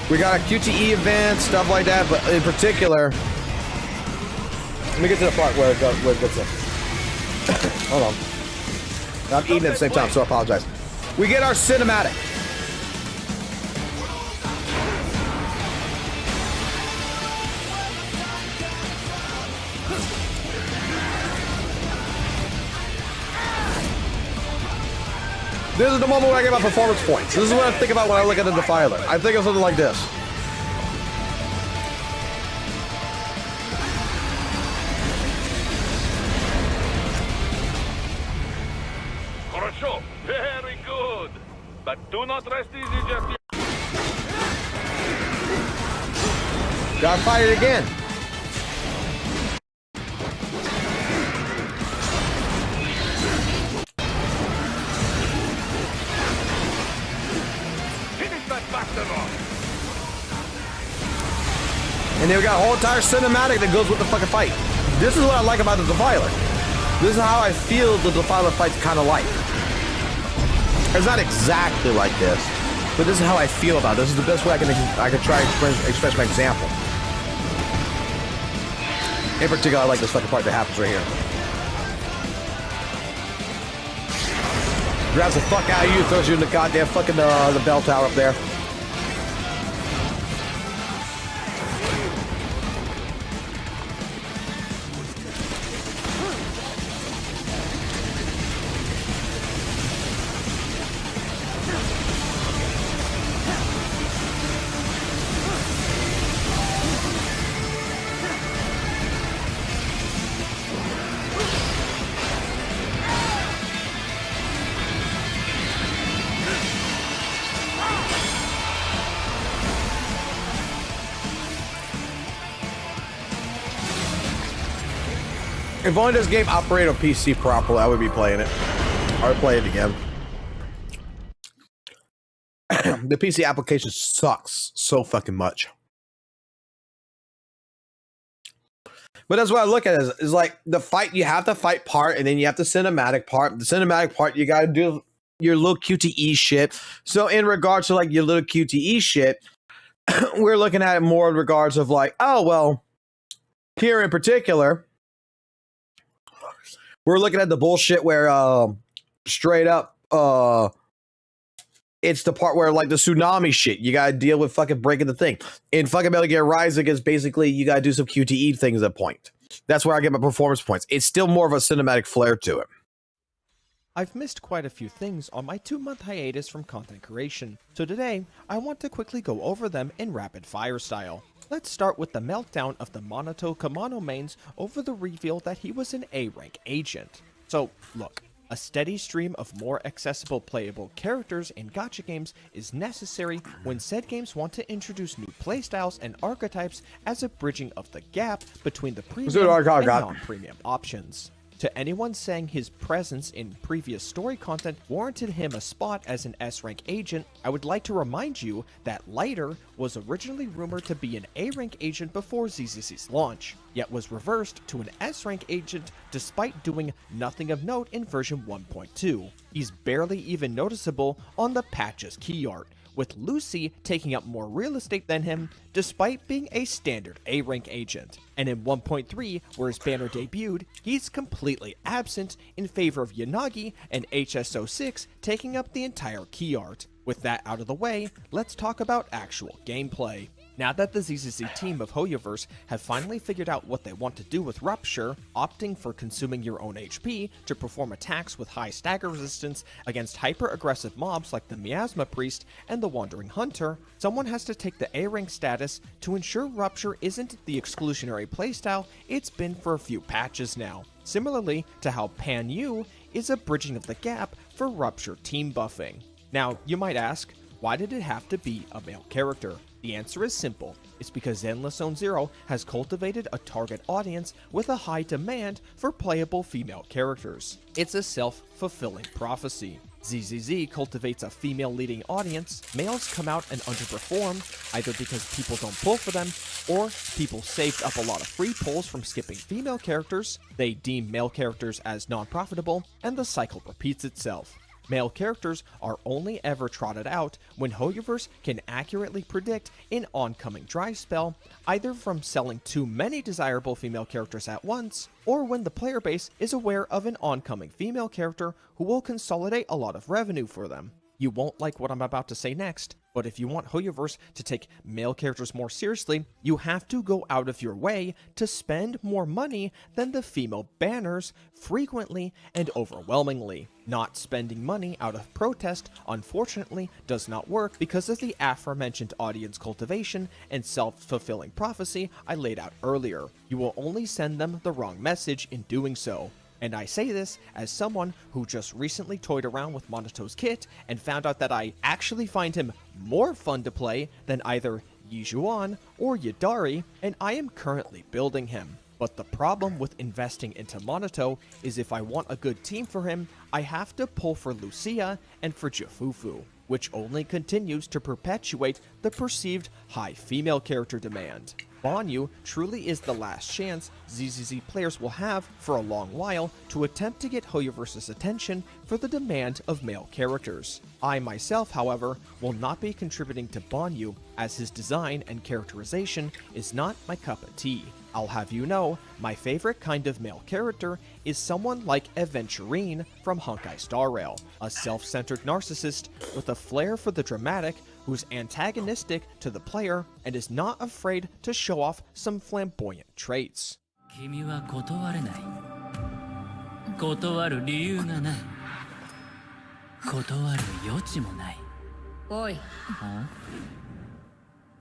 We got a QTE event, stuff like that, but in particular, let me get to the part where it gets in. Hold on. I'm eating at the same time, so I apologize. We get our cinematic. This is the moment where I get my performance points. This is what I think about when I look at the Defiler. I think of something like this. Хорошо. Very good. But do not rest easy just yet. Gotta fight it again. And then we got a whole entire cinematic that goes with the fucking fight. This is what I like about the Defiler. This is how I feel the Defiler fight's kind of like. It's not exactly like this, but this is how I feel about it. This is the best way I can try and express my example. In particular, I like this fucking part that happens right here. Grabs the fuck out of you, throws you in the goddamn fucking the bell tower up there. If only this game operated on PC properly, I would be playing it. I would play it again. The PC application sucks so fucking much. But that's what I look at is like the fight, you have the fight part, and then you have the cinematic part. The cinematic part, you gotta do your little QTE shit. So in regards to like your little QTE shit, we're looking at it more in regards of like, oh, well, here in particular, we're looking at the bullshit where straight up it's the part where like the tsunami shit, you gotta deal with fucking breaking the thing. In fucking Metal Gear Rising, it's basically you gotta do some QTE things at point. That's where I get my performance points. It's still more of a cinematic flair to it. I've missed quite a few things on my 2-month hiatus from content creation, so today I want to quickly go over them in rapid fire style. Let's start with the meltdown of the Monoto Kamano mains over the reveal that he was an A-rank agent. So, look, a steady stream of more accessible playable characters in gacha games is necessary when said games want to introduce new playstyles and archetypes as a bridging of the gap between the premium and non-premium options. To anyone saying his presence in previous story content warranted him a spot as an S-rank agent, I would like to remind you that Lighter was originally rumored to be an A-rank agent before ZZZ's launch, yet was reversed to an S-rank agent despite doing nothing of note in version 1.2. He's barely even noticeable on the patch's key art, with Lucy taking up more real estate than him despite being a standard A-rank agent. And in 1.3, where his banner debuted, he's completely absent in favor of Yanagi and HSO6 taking up the entire key art. With that out of the way, let's talk about actual gameplay. Now that the ZZZ team of Hoyoverse have finally figured out what they want to do with Rupture, opting for consuming your own HP to perform attacks with high stagger resistance against hyper-aggressive mobs like the Miasma Priest and the Wandering Hunter, someone has to take the A-rank status to ensure Rupture isn't the exclusionary playstyle it's been for a few patches now, similarly to how Pan Yu is a bridging of the gap for Rupture team buffing. Now, you might ask, why did it have to be a male character? The answer is simple. It's because Zenless Zone Zero has cultivated a target audience with a high demand for playable female characters. It's a self-fulfilling prophecy. ZZZ cultivates a female-leading audience, males come out and underperform, either because people don't pull for them, or people saved up a lot of free pulls from skipping female characters, they deem male characters as non-profitable, and the cycle repeats itself. Male characters are only ever trotted out when Hoyoverse can accurately predict an oncoming dry spell, either from selling too many desirable female characters at once, or when the player base is aware of an oncoming female character who will consolidate a lot of revenue for them. You won't like what I'm about to say next, but if you want Hoyoverse to take male characters more seriously, you have to go out of your way to spend more money than the female banners frequently and overwhelmingly. Not spending money out of protest, unfortunately, does not work because of the aforementioned audience cultivation and self-fulfilling prophecy I laid out earlier. You will only send them the wrong message in doing so. And I say this as someone who just recently toyed around with Monoto's kit and found out that I actually find him more fun to play than either Yijuan or Yidari, and I am currently building him. But the problem with investing into Monoto is if I want a good team for him, I have to pull for Lucia and for Jifufu, which only continues to perpetuate the perceived high female character demand. Banyu truly is the last chance ZZZ players will have for a long while to attempt to get Hoyoverse's attention for the demand of male characters. I myself, however, will not be contributing to Banyu as his design and characterization is not my cup of tea. I'll have you know, my favorite kind of male character is someone like Aventurine from Honkai Star Rail, a self-centered narcissist with a flair for the dramatic who's antagonistic to the player and is not afraid to show off some flamboyant traits. 君は断れない。断る理由がない。断る余地もない。おい。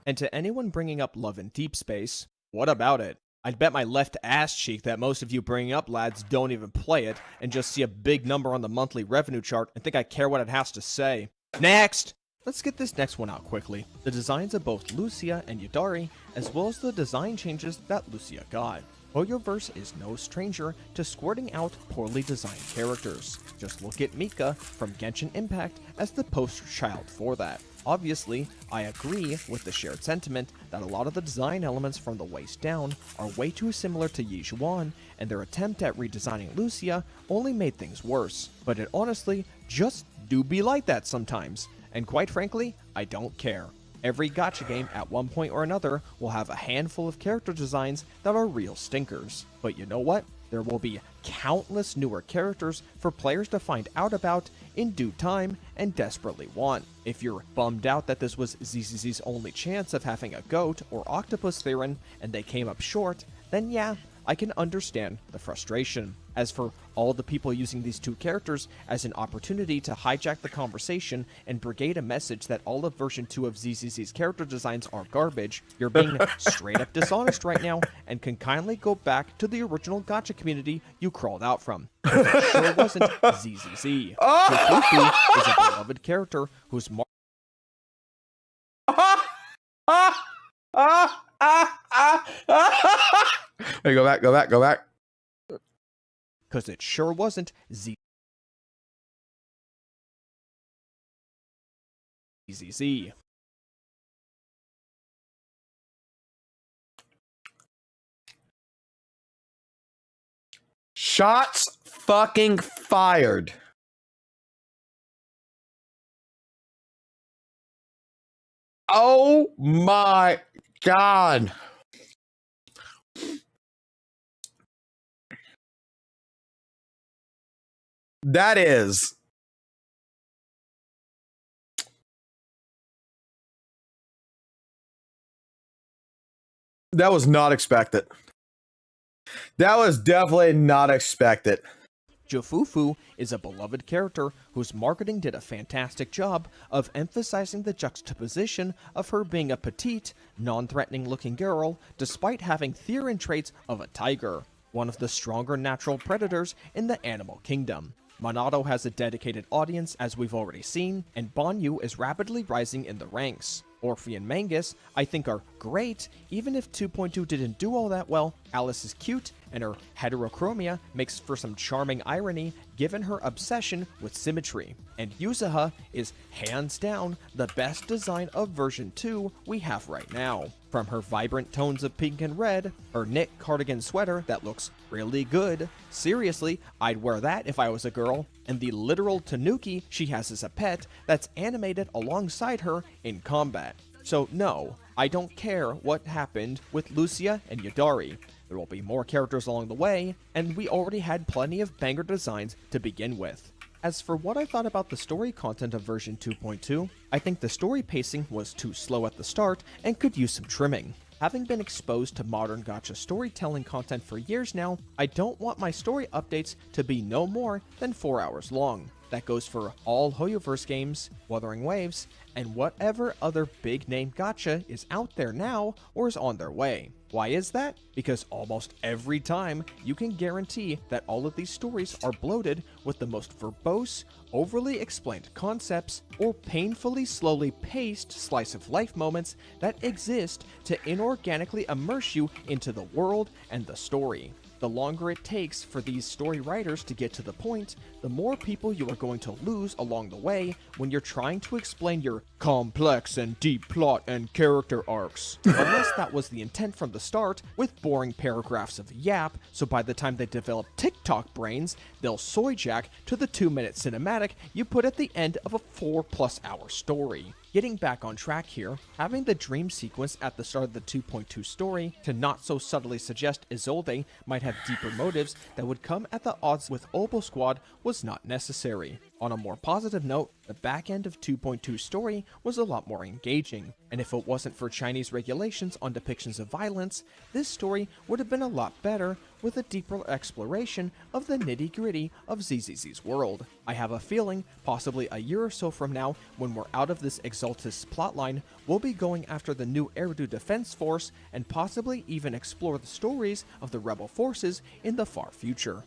And to anyone bringing up Love in Deep Space, what about it? I'd bet my left ass cheek that most of you bringing up lads don't even play it and just see a big number on the monthly revenue chart and think I care what it has to say. Next! Let's get this next one out quickly. The designs of both Lucia and Yidari, as well as the design changes that Lucia got. Hoyoverse is no stranger to squirting out poorly designed characters. Just look at Mika from Genshin Impact as the poster child for that. Obviously, I agree with the shared sentiment that a lot of the design elements from the waist down are way too similar to Yijuan, and their attempt at redesigning Lucia only made things worse. But it honestly just do be like that sometimes. And quite frankly, I don't care. Every gacha game at one point or another will have a handful of character designs that are real stinkers. But you know what? There will be countless newer characters for players to find out about in due time and desperately want. If you're bummed out that this was ZZZ's only chance of having a goat or octopus theron and they came up short, then yeah, I can understand the frustration. As for all the people using these two characters as an opportunity to hijack the conversation and brigade a message that all of version 2 of ZZZ's character designs are garbage, you're being straight up dishonest right now and can kindly go back to the original gacha community you crawled out from. It sure wasn't ZZZ. Jifufu is a beloved character whose Hey, go back. because it sure wasn't ZZZ. Shots fucking fired. Oh my God. That was not expected. That was definitely not expected. Jifufu is a beloved character whose marketing did a fantastic job of emphasizing the juxtaposition of her being a petite, non-threatening looking girl despite having theorin traits of a tiger, one of the stronger natural predators in the animal kingdom. Monado has a dedicated audience as we've already seen, and Banyu is rapidly rising in the ranks. Orphe and Mangus, I think, are great, even if 2.2 didn't do all that well, Alice is cute, and her heterochromia makes for some charming irony given her obsession with symmetry. And Yuzuha is hands down the best design of version 2 we have right now. From her vibrant tones of pink and red, her knit cardigan sweater that looks really good, seriously, I'd wear that if I was a girl, and the literal tanuki she has as a pet that's animated alongside her in combat. So no, I don't care what happened with Lucia and Yadari. There will be more characters along the way, and we already had plenty of banger designs to begin with. As for what I thought about the story content of version 2.2, I think the story pacing was too slow at the start and could use some trimming. Having been exposed to modern gacha storytelling content for years now, I don't want my story updates to be no more than 4 hours long. That goes for all Hoyoverse games, Wuthering Waves, and whatever other big name gacha is out there now or is on their way. Why is that? Because almost every time you can guarantee that all of these stories are bloated with the most verbose, overly explained concepts, or painfully slowly paced slice of life moments that exist to inorganically immerse you into the world and the story. The longer it takes for these story writers to get to the point, the more people you are going to lose along the way when you're trying to explain your complex and deep plot and character arcs. Unless that was the intent from the start, with boring paragraphs of yap, so by the time they develop TikTok brains, they'll soyjack to the 2-minute cinematic you put at the end of a 4+ hour story. Getting back on track here, having the dream sequence at the start of the 2.2 story to not so subtly suggest Isolde might have deeper motives that would come at the odds with Obo Squad was not necessary. On a more positive note, the back end of 2.2 story was a lot more engaging, and if it wasn't for Chinese regulations on depictions of violence, this story would have been a lot better with a deeper exploration of the nitty-gritty of ZZZ's world. I have a feeling, possibly a year or so from now, when we're out of this Exaltus plotline, we'll be going after the new Eridu Defense Force and possibly even explore the stories of the rebel forces in the far future.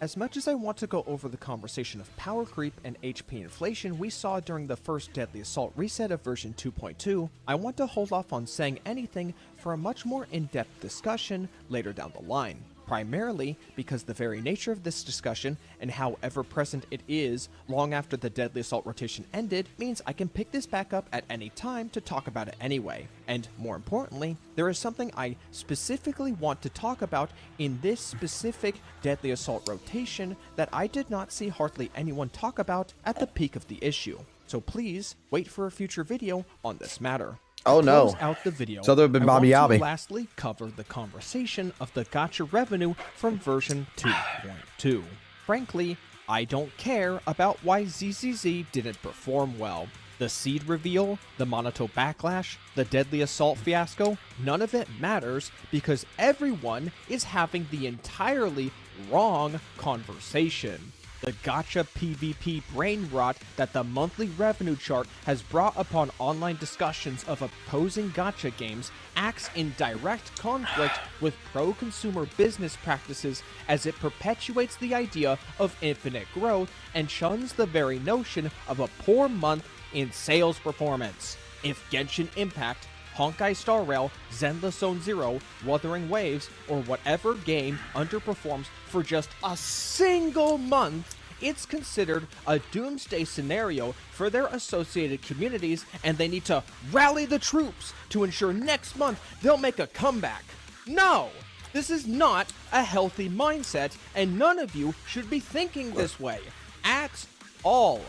As much as I want to go over the conversation of power creep and HP inflation we saw during the first Deadly Assault reset of version 2.2, I want to hold off on saying anything for a much more in-depth discussion later down the line. Primarily because the very nature of this discussion and how ever-present it is long after the Deadly Assault rotation ended means I can pick this back up at any time to talk about it anyway. And more importantly, there is something I specifically want to talk about in this specific Deadly Assault rotation that I did not see hardly anyone talk about at the peak of the issue. So please wait for a future video on this matter. Oh no. Close out the video. So there have been Bobby I want to Yabby. lastly cover the conversation of the gacha revenue from version 2.2. Frankly, I don't care about why ZZZ didn't perform well. The seed reveal, the Monato backlash, the Deadly Assault fiasco, none of it matters because everyone is having the entirely wrong conversation. The gacha PvP brain rot that the monthly revenue chart has brought upon online discussions of opposing gacha games acts in direct conflict with pro-consumer business practices as it perpetuates the idea of infinite growth and shuns the very notion of a poor month in sales performance. If Genshin Impact, Honkai Star Rail, Zenless Zone Zero, Wuthering Waves, or whatever game underperforms for just a single month, it's considered a doomsday scenario for their associated communities, and they need to rally the troops to ensure next month they'll make a comeback. No! This is not a healthy mindset, and none of you should be thinking this way at all.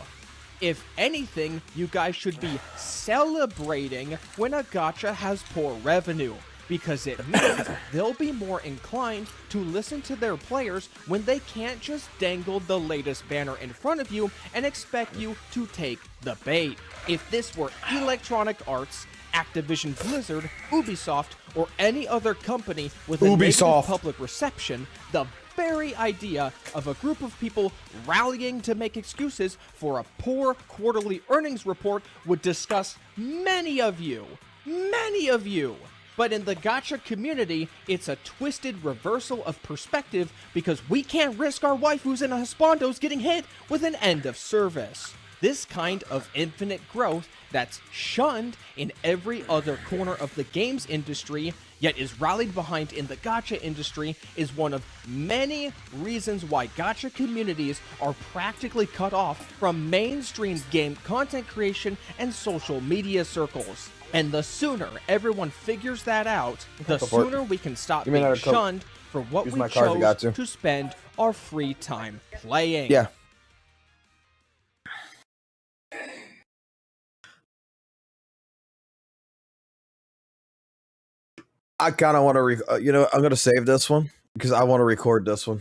If anything, you guys should be celebrating when a gacha has poor revenue, because it means they'll be more inclined to listen to their players when they can't just dangle the latest banner in front of you and expect you to take the bait. If this were Electronic Arts, Activision Blizzard, Ubisoft, or any other company with a negative public reception, the very idea of a group of people rallying to make excuses for a poor quarterly earnings report would disgust many of you. But in the gacha community, it's a twisted reversal of perspective because we can't risk our waifus and husbandos getting hit with an end of service. this kind of infinite growth that's shunned in every other corner of the games industry, yet is rallied behind in the gacha industry, is one of many reasons why gacha communities are practically cut off from mainstream game content creation and social media circles. And the sooner everyone figures that out, the sooner we can stop being shunned for what we chose to spend our free time playing. Yeah. I kind of want to, I'm going to save this one because I want to record this one.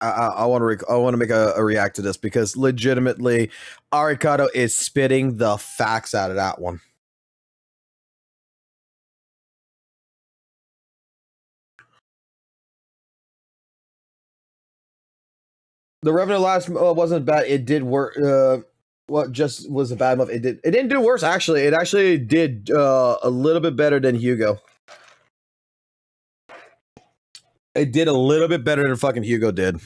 I want to make a react to this because legitimately, Arikado is spitting the facts out of that one. The revenue last wasn't bad. It did work. What just was a bad month? It didn't do worse actually. It actually did a little bit better than Hugo. It did a little bit better than fucking Hugo did.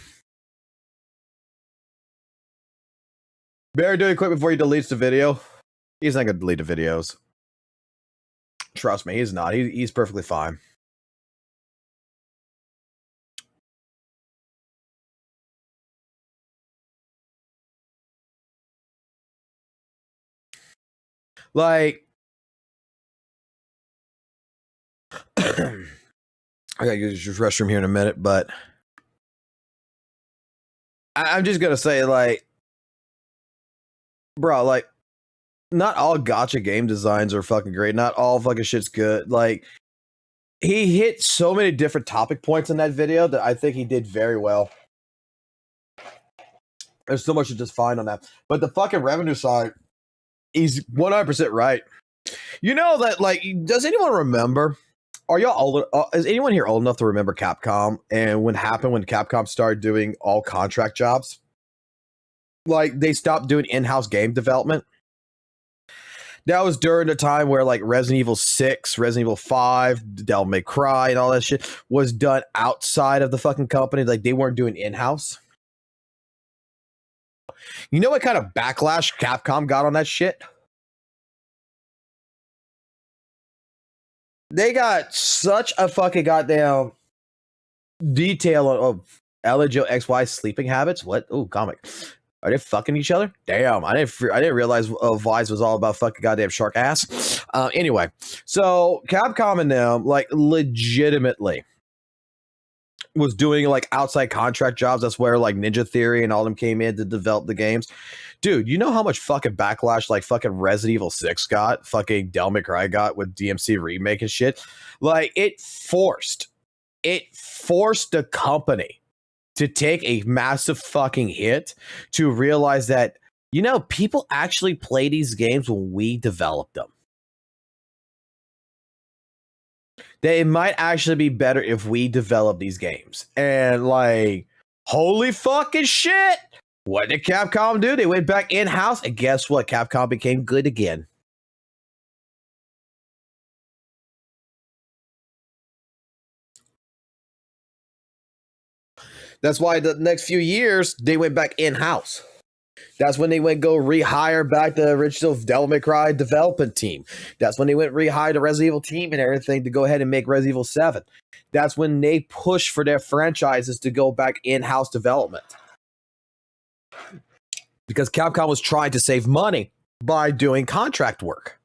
Barry, do it quick before he deletes the video. He's not gonna delete the videos. Trust me, he's not. He's perfectly fine. Like, I gotta use your restroom here in a minute, but I'm just gonna say, like, bro, like, not all gacha game designs are fucking great. Not all fucking shit's good. Like, he hit so many different topic points in that video that I think he did very well. There's so much to just find on that. But the fucking revenue side, he's 100% right. You know that, like, does anyone remember? Are y'all old? Is anyone here old enough to remember Capcom and what happened when Capcom started doing all contract jobs? Like, they stopped doing in-house game development. That was during the time where, like, Resident Evil 6, Resident Evil 5, Devil May Cry, and all that shit was done outside of the fucking company. Like, they weren't doing in-house. You know what kind of backlash Capcom got on that shit? They got such a fucking goddamn detail of LJO XY sleeping habits. What? Oh, comic. Are they fucking each other? Damn, I didn't realize Vise was all about fucking goddamn shark ass. Anyway, so Capcom and them, like, legitimately was doing, like, outside contract jobs. That's where, like, Ninja Theory and all them came in to develop the games. Dude, you know how much fucking backlash, like, fucking Resident Evil 6 got? Fucking Devil May Cry got with DMC Remake and shit? Like, it forced the company to take a massive fucking hit to realize that, you know, people actually play these games when we develop them. That it might actually be better if we develop these games. And, like, holy fucking shit! What did Capcom do? They went back in-house, and guess what? Capcom became good again. That's why the next few years, they went back in-house. That's when they went go rehire back the original Devil May Cry development team. That's when they went rehire the Resident Evil team and everything to go ahead and make Resident Evil 7. That's when they pushed for their franchises to go back in-house development. Because Capcom was trying to save money by doing contract work.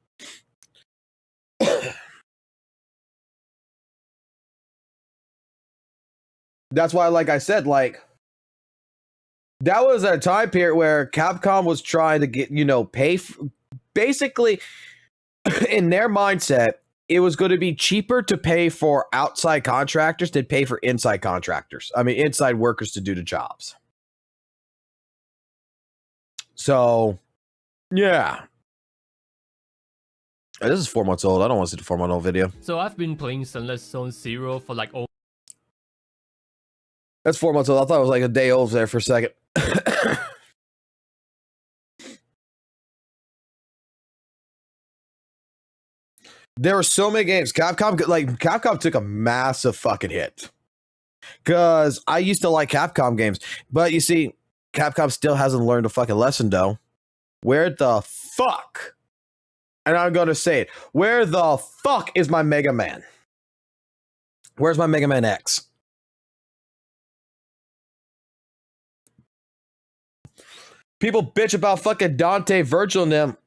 That's why, like I said, like, that was a time period where Capcom was trying to get, you know, basically, in their mindset, it was going to be cheaper to pay for outside contractors than pay for inside contractors. I mean, inside workers to do the jobs. So, yeah. This is 4 months old. I don't want to see the 4-month-old video. So I've been playing Zenless Zone Zero for like That's 4 months old. I thought it was like a day old there for a second. There were so many games. Capcom took a massive fucking hit. Because I used to like Capcom games. But you see, Capcom still hasn't learned a fucking lesson, though. Where the fuck? And I'm going to say it. Where the fuck is my Mega Man? Where's my Mega Man X? People bitch about fucking Dante, Virgil, and them.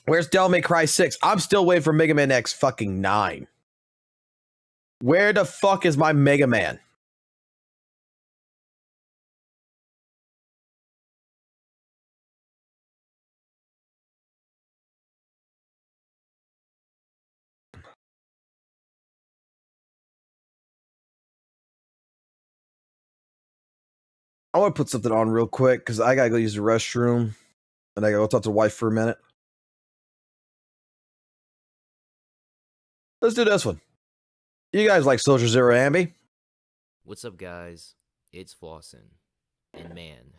Where's Devil May Cry 6? I'm still waiting for Mega Man X fucking 9. Where the fuck is my Mega Man? I want to put something on real quick because I gotta go use the restroom and I gotta go talk to the wife for a minute. Let's do this one. You guys like Soldier Zero, Ambi? What's up, guys? It's Flossin. And man,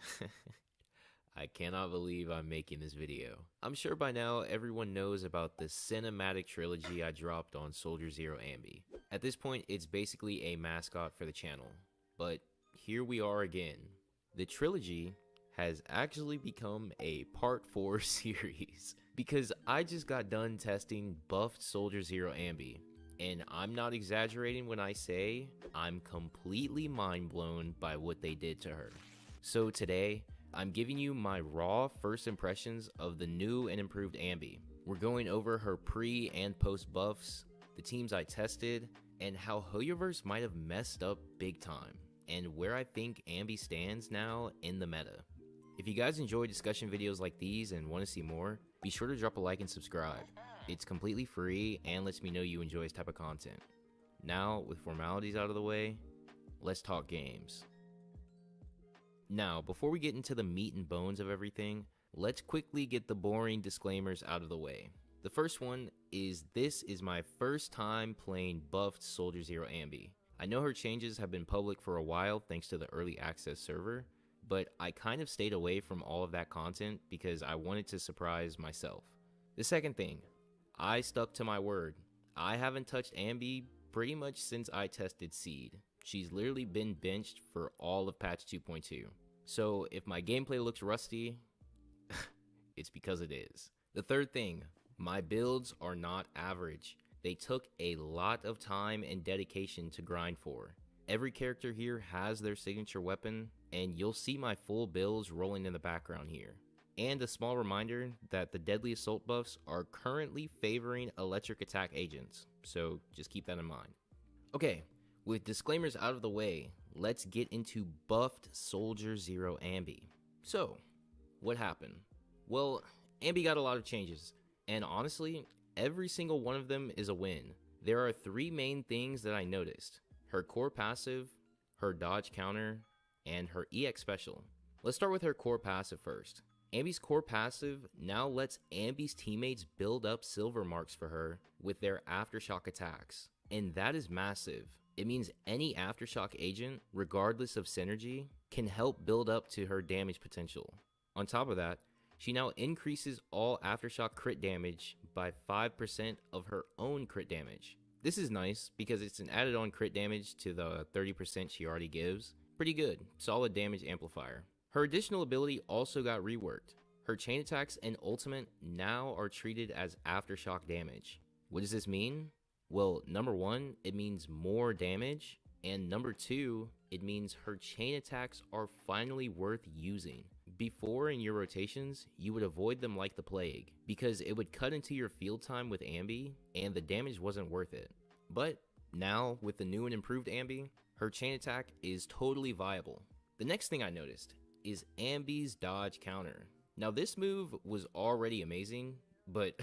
I cannot believe I'm making this video. I'm sure by now everyone knows about the cinematic trilogy I dropped on Soldier Zero Ambi. At this point, it's basically a mascot for the channel. But here we are again. The trilogy has actually become a Part 4 series because I just got done testing buffed Soldier Zero Ambi, and I'm not exaggerating when I say I'm completely mind blown by what they did to her. So today, I'm giving you my raw first impressions of the new and improved Ambi. We're going over her pre and post buffs, the teams I tested, and how Hoyoverse might have messed up big time, and where I think Ambi stands now in the meta. If you guys enjoy discussion videos like these and want to see more, be sure to drop a like and subscribe. It's completely free and lets me know you enjoy this type of content. Now, with formalities out of the way, let's talk games. Now, before we get into the meat and bones of everything, let's quickly get the boring disclaimers out of the way. The first one is this is my first time playing buffed Soldier Zero Ambi. I know her changes have been public for a while thanks to the early access server, but I kind of stayed away from all of that content because I wanted to surprise myself. The second thing, I stuck to my word. I haven't touched Ambi pretty much since I tested Seed. She's literally been benched for all of patch 2.2. So if my gameplay looks rusty, it's because it is. The third thing, my builds are not average. They took a lot of time and dedication to grind for. Every character here has their signature weapon, and you'll see my full builds rolling in the background here. And a small reminder that the Deadly Assault buffs are currently favoring electric attack agents, so just keep that in mind. Okay, with disclaimers out of the way, let's get into buffed Soldier Zero Ambi. So, what happened? Well, Ambi got a lot of changes, and honestly, every single one of them is a win. There are three main things that I noticed: her core passive, her dodge counter, and her EX special. Let's start with her core passive first. Ambi's core passive now lets Ambi's teammates build up silver marks for her with their aftershock attacks, and that is massive. It means any aftershock agent, regardless of synergy, can help build up to her damage potential. On top of that, she now increases all aftershock crit damage by 5% of her own crit damage. This is nice because it's an added on crit damage to the 30% she already gives. Pretty good, solid damage amplifier. Her additional ability also got reworked. Her chain attacks and ultimate now are treated as aftershock damage. What does this mean? Well, number one, it means more damage, and number two, it means her chain attacks are finally worth using. Before, in your rotations, you would avoid them like the plague, because it would cut into your field time with Ambi, and the damage wasn't worth it. But now, with the new and improved Ambi, her chain attack is totally viable. The next thing I noticed is Ambi's dodge counter. Now this move was already amazing, but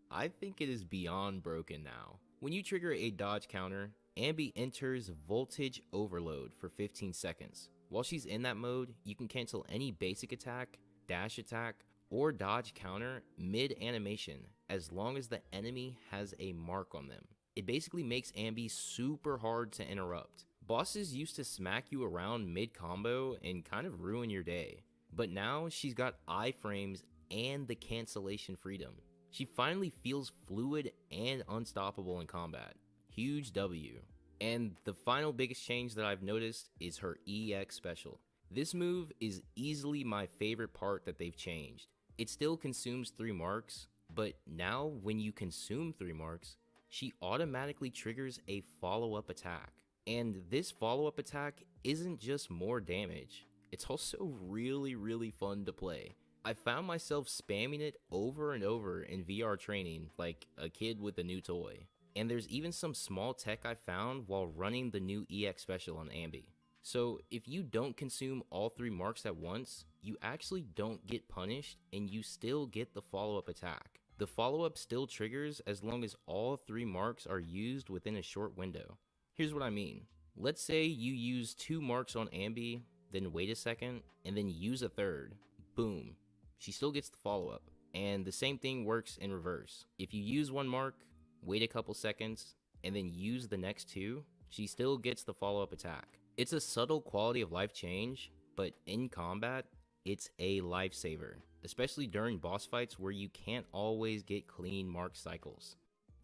I think it is beyond broken now. When you trigger a dodge counter, Ambi enters voltage overload for 15 seconds. While she's in that mode, you can cancel any basic attack, dash attack, or dodge counter mid-animation as long as the enemy has a mark on them. It basically makes Ambi super hard to interrupt. Bosses used to smack you around mid-combo and kind of ruin your day, but now she's got iframes and the cancellation freedom. She finally feels fluid and unstoppable in combat. Huge W. And the final biggest change that I've noticed is her EX special. This move is easily my favorite part that they've changed. It still consumes 3 marks, but now when you consume 3 marks, she automatically triggers a follow-up attack. And this follow-up attack isn't just more damage, it's also really fun to play. I found myself spamming it over and over in VR training like a kid with a new toy. And there's even some small tech I found while running the new EX special on Ambi. So if you don't consume all 3 marks at once, you actually don't get punished and you still get the follow-up attack. The follow-up still triggers as long as all 3 marks are used within a short window. Here's what I mean. Let's say you use 2 marks on Ambi, then wait a second, and then use a third. Boom. She still gets the follow-up. And the same thing works in reverse. If you use 1 mark, wait a couple seconds, and then use the next 2, she still gets the follow-up attack. It's a subtle quality of life change, but in combat, it's a lifesaver, especially during boss fights where you can't always get clean mark cycles.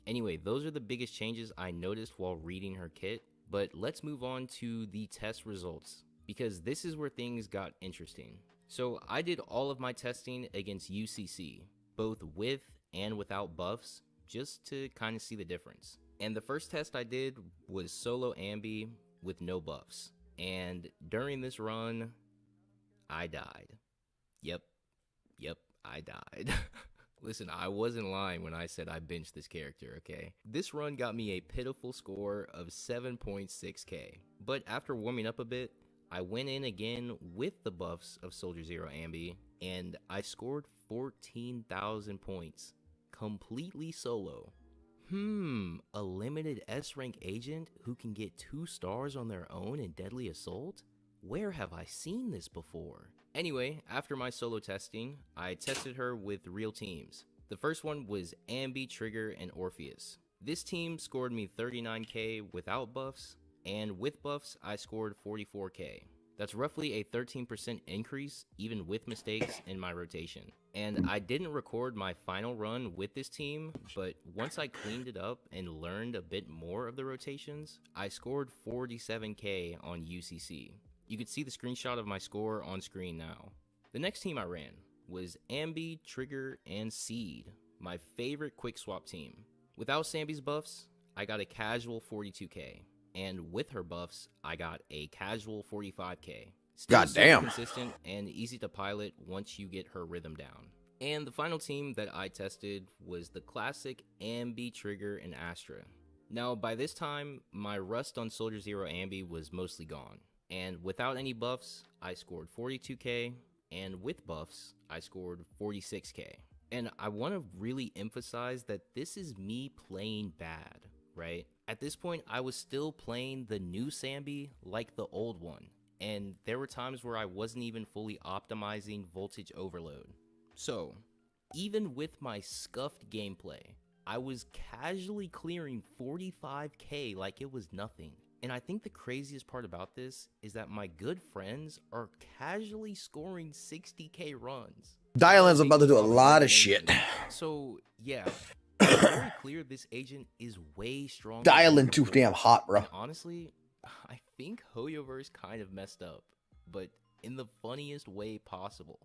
Anyway, those are the biggest changes I noticed while reading her kit, but let's move on to the test results, because this is where things got interesting. So I did all of my testing against UCC, both with and without buffs, just to kind of see the difference. And the first test I did was solo Ambi with no buffs. And during this run, I died. Yep, I died. Listen, I wasn't lying when I said I benched this character, okay? This run got me a pitiful score of 7.6k. But after warming up a bit, I went in again with the buffs of Soldier Zero Ambi, and I scored 14,000 points. Completely solo. A limited S-rank agent who can get 2 stars on their own in Deadly Assault? Where have I seen this before? Anyway, after my solo testing, I tested her with real teams. The first one was Ambi, Trigger, and Orpheus. This team scored me 39k without buffs, and with buffs, I scored 44k. That's roughly a 13% increase, even with mistakes in my rotation. And I didn't record my final run with this team, but once I cleaned it up and learned a bit more of the rotations, I scored 47k on UCC. You could see the screenshot of my score on screen now. The next team I ran was Ambi, Trigger, and Seed, my favorite quick swap team. Without Sambi's buffs, I got a casual 42k. And with her buffs, I got a casual 45k. Still super consistent and easy to pilot once you get her rhythm down. And the final team that I tested was the classic Ambi, Trigger, and Astra. Now, by this time, my rust on Soldier Zero Ambi was mostly gone. And without any buffs, I scored 42k, and with buffs, I scored 46k. And I want to really emphasize that this is me playing bad, right? At this point, I was still playing the new Sambi like the old one, and there were times where I wasn't even fully optimizing voltage overload. So, even with my scuffed gameplay, I was casually clearing 45k like it was nothing. And I think the craziest part about this is that my good friends are casually scoring 60k runs. Dylan's about to do a lot of shit. So, yeah. It's very clear this agent is way stronger. Dylan too damn hot, bro. And honestly, I think Hoyoverse kind of messed up, but in the funniest way possible.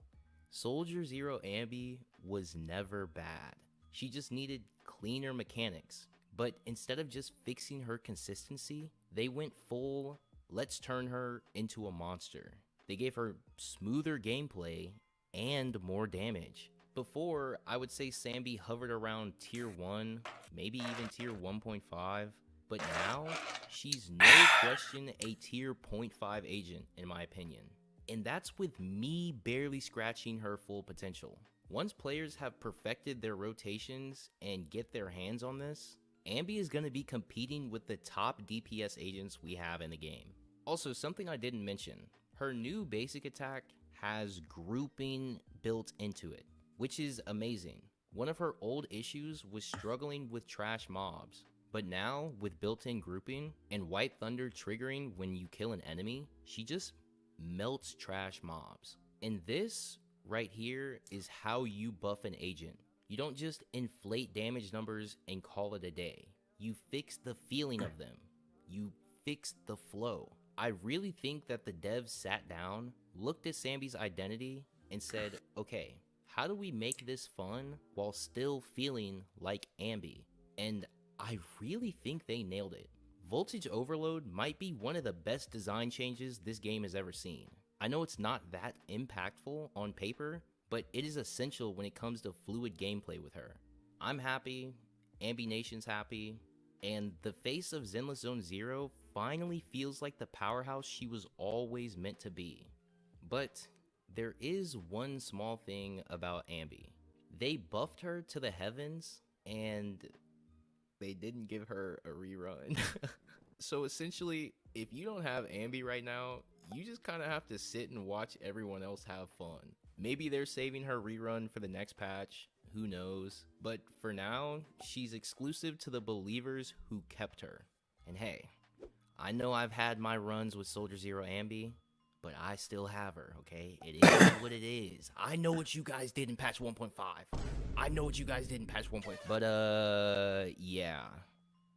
Soldier Zero Ambi was never bad. She just needed cleaner mechanics. But instead of just fixing her consistency, they went full, let's turn her into a monster. They gave her smoother gameplay and more damage. Before, I would say Sambi hovered around tier 1, maybe even tier 1.5, but now, she's no question a tier 0.5 agent in my opinion. And that's with me barely scratching her full potential. Once players have perfected their rotations and get their hands on this, Ambi is going to be competing with the top DPS agents we have in the game. Also, something I didn't mention, her new basic attack has grouping built into it, which is amazing. One of her old issues was struggling with trash mobs, but now with built-in grouping and White Thunder triggering when you kill an enemy, she just melts trash mobs. And this right here is how you buff an agent. You don't just inflate damage numbers and call it a day. You fix the feeling of them. You fix the flow. I really think that the devs sat down, looked at Sambi's identity, and said, okay, how do we make this fun while still feeling like Ambi? And I really think they nailed it. Voltage Overload might be one of the best design changes this game has ever seen. I know it's not that impactful on paper, but it is essential when it comes to fluid gameplay with her. I'm happy, Ambi Nation's happy, and the face of Zenless Zone Zero finally feels like the powerhouse she was always meant to be. But there is one small thing about Ambi. They buffed her to the heavens, and they didn't give her a rerun. So essentially, if you don't have Ambi right now, you just kind of have to sit and watch everyone else have fun. Maybe they're saving her rerun for the next patch, who knows? But for now, she's exclusive to the believers who kept her. And hey, I know I've had my runs with Soldier Zero Ambi, but I still have her, okay? It is what it is. I know what you guys did in patch 1.5. I know what you guys did in patch 1.5. But, yeah.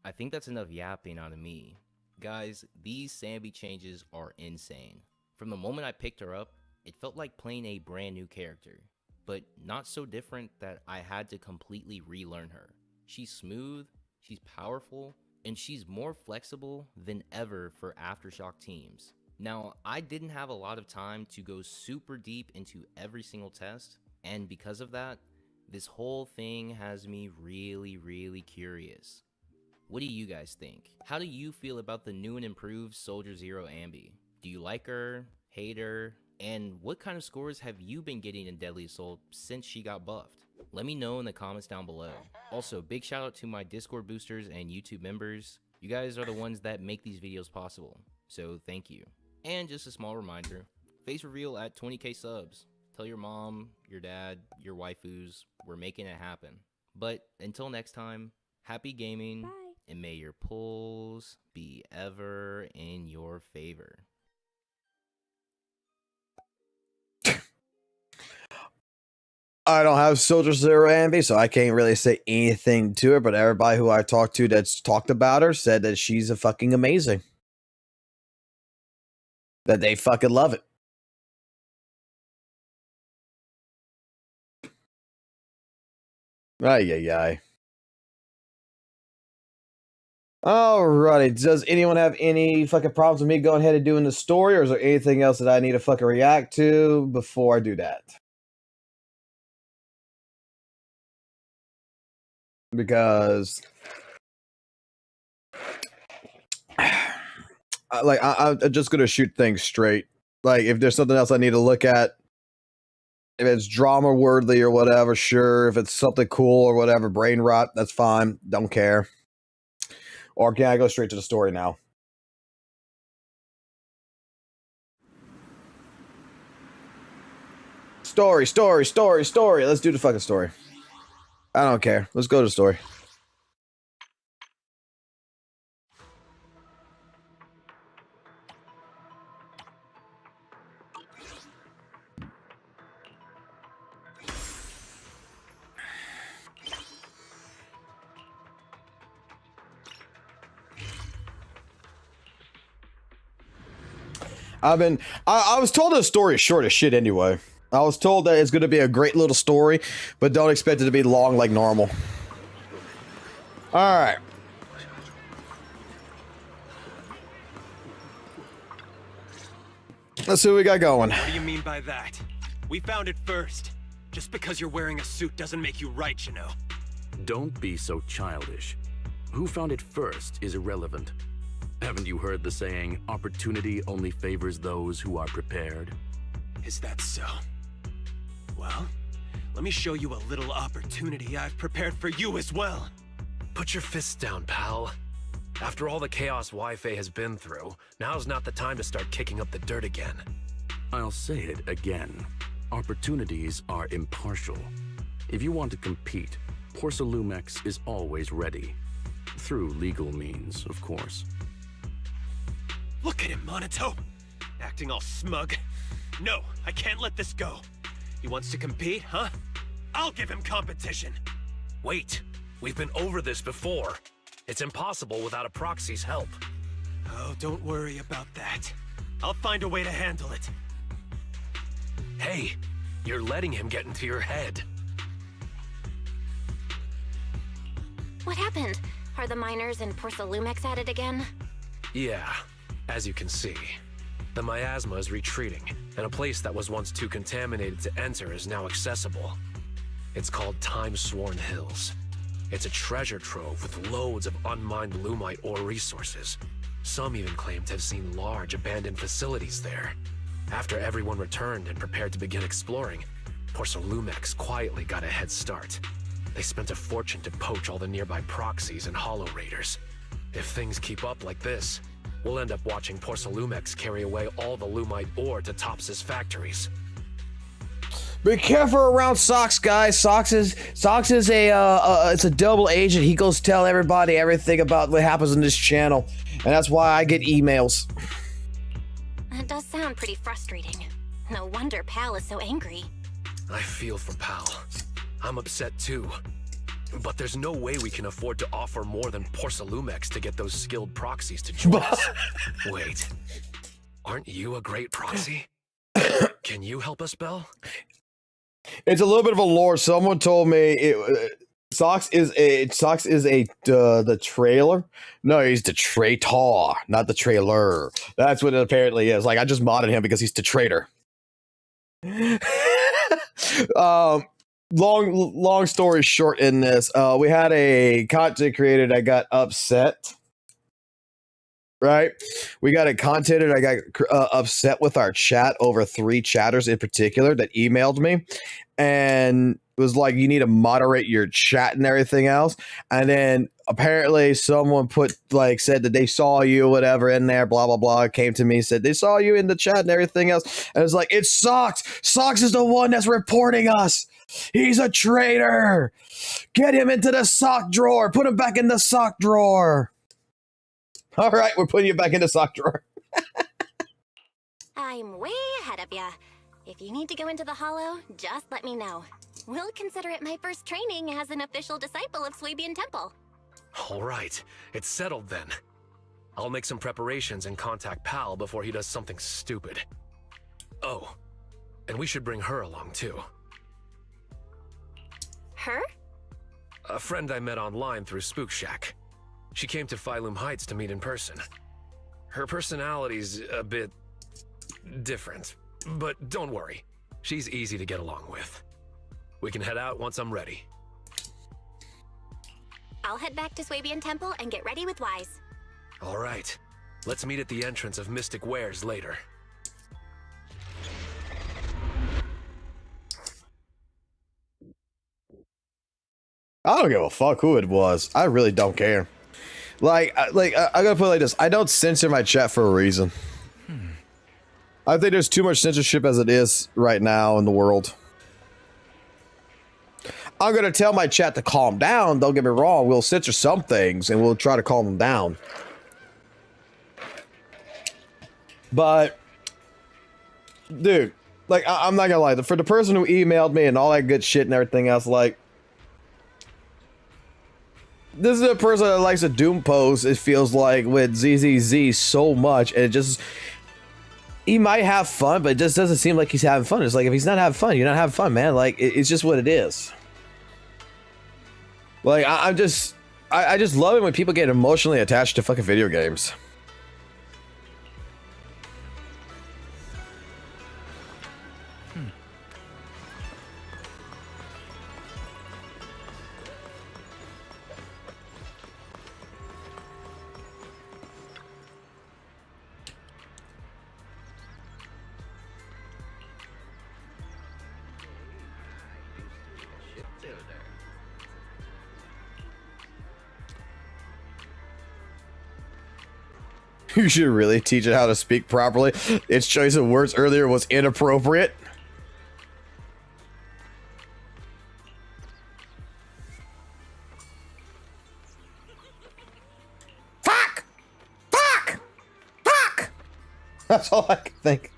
I think that's enough yapping out of me. Guys, these Sambi changes are insane. From the moment I picked her up, it felt like playing a brand new character, but not so different that I had to completely relearn her. She's smooth, she's powerful, and she's more flexible than ever for Aftershock teams. Now, I didn't have a lot of time to go super deep into every single test, and because of that, this whole thing has me really curious. What do you guys think? How do you feel about the new and improved Soldier Zero Ambi? Do you like her, hate her, and what kind of scores have you been getting in Deadly Assault since she got buffed? Let me know in the comments down below. Also, big shout out to my Discord boosters and YouTube members. You guys are the ones that make these videos possible, so thank you. And just a small reminder, face reveal at 20k subs. Tell your mom, your dad, your waifus, we're making it happen. But until next time, happy gaming. Bye. And may your pulls be ever in your favor. I don't have Soldier Zero Ambi, so I can't really say anything to her, but everybody who I talked to that's talked about her said that she's a fucking amazing. That they fucking love it. Ay. Alrighty, does anyone have any fucking problems with me going ahead and doing the story, or is there anything else that I need to fucking react to before I do that? Because I'm just gonna shoot things straight. Like, if there's something else I need to look at, if it's drama worthy or whatever, sure. If it's something cool or whatever, brain rot, that's fine. Don't care. Or can I go straight to the story now? Story. Let's do the fucking story. I don't care. Let's go to the story. I was told the story is short as shit anyway. I was told that it's going to be a great little story, but don't expect it to be long like normal. Alright. Let's see what we got going. What do you mean by that? We found it first. Just because you're wearing a suit doesn't make you right, you know. Don't be so childish. Who found it first is irrelevant. Haven't you heard the saying, opportunity only favors those who are prepared? Is that so? Well, let me show you a little opportunity I've prepared for you as well. Put your fists down, pal. After all the chaos Wi-Fi has been through, now's not the time to start kicking up the dirt again. I'll say it again. Opportunities are impartial. If you want to compete, Porcelumex is always ready. Through legal means, of course. Look at him, Monato! Acting all smug. No, I can't let this go. He wants to compete, huh? I'll give him competition! Wait, we've been over this before. It's impossible without a proxy's help. Oh, don't worry about that. I'll find a way to handle it. Hey, You're letting him get into your head. What happened? Are the miners in Porcelumex at it again? Yeah, as you can see. The miasma is retreating, and a place that was once too contaminated to enter is now accessible. It's called Time-Sworn Hills. It's a treasure trove with loads of unmined Lumite ore resources. Some even claim to have seen large abandoned facilities there. After everyone returned and prepared to begin exploring, Porcelumex quietly got a head start. They spent a fortune to poach all the nearby proxies and hollow raiders. If things keep up like this, we'll end up watching Porcelumex carry away all the Lumite ore to Tops's factories. Be careful around Socks, guys. Socks is it's a double agent. He goes tell everybody everything about what happens in this channel, and that's why I get emails. That does sound pretty frustrating. No wonder Pal is so angry. I feel for Pal. I'm upset too. But there's no way we can afford to offer more than Porcelumex to get those skilled proxies to join us. Wait, aren't you a great proxy? Can you help us, Bell? It's a little bit of a lore. Someone told me Socks is the trailer. No, he's the traitor, not the trailer. That's what it apparently is. Like, I just modded him because he's the traitor. Long story short in this, we had a content creator that got upset. Right? We got a content that I got upset with our chat over 3 chatters in particular that emailed me and was like, you need to moderate your chat and everything else. And then apparently someone said that they saw you, whatever, in there, blah, blah, blah, came to me, said they saw you in the chat and everything else. And it's like, it's Socks. Socks is the one that's reporting us. He's a traitor. Get him into the sock drawer. Put him back in the sock drawer. All right, we're putting you back in the sock drawer. I'm way ahead of ya. If you need to go into the Hollow, just let me know. We'll consider it my first training as an official disciple of Swabian Temple. All right, it's settled then. I'll make some preparations and contact Pal before he does something stupid. Oh, and we should bring her along too. Her? A friend I met online through Spook Shack. She came to Phylum Heights to meet in person. Her personality's a bit different, but don't worry. She's easy to get along with. We can head out once I'm ready. I'll head back to Swabian Temple and get ready with Wise. All right. Let's meet at the entrance of Mystic Wares later. I don't give a fuck who it was. I really don't care. I gotta put it like this. I don't censor my chat for a reason. I think there's too much censorship as it is right now in the world. I'm gonna tell my chat to calm down. Don't get me wrong. We'll censor some things and we'll try to calm them down. But, dude, I'm not gonna lie. For the person who emailed me and all that good shit and everything else, this is a person that likes to doom post, it feels like, with ZZZ so much, and it just... He might have fun, but it just doesn't seem like he's having fun. It's like, if he's not having fun, you're not having fun, man. It's just what it is. I just love it when people get emotionally attached to fucking video games. You should really teach it how to speak properly. Its choice of words earlier was inappropriate. Fuck! Fuck! Fuck! That's all I can think.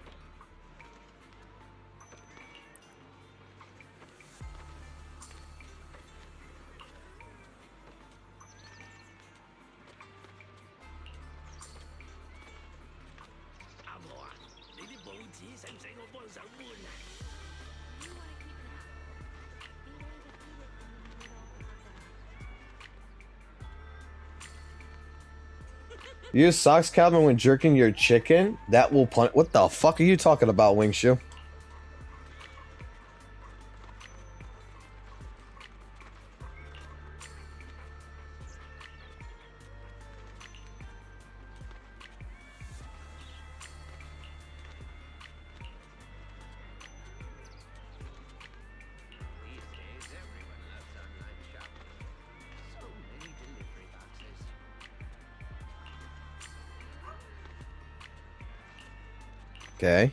Use socks, Calvin, when jerking your chicken. That will punish. What the fuck are you talking about, Wingshoe? Okay.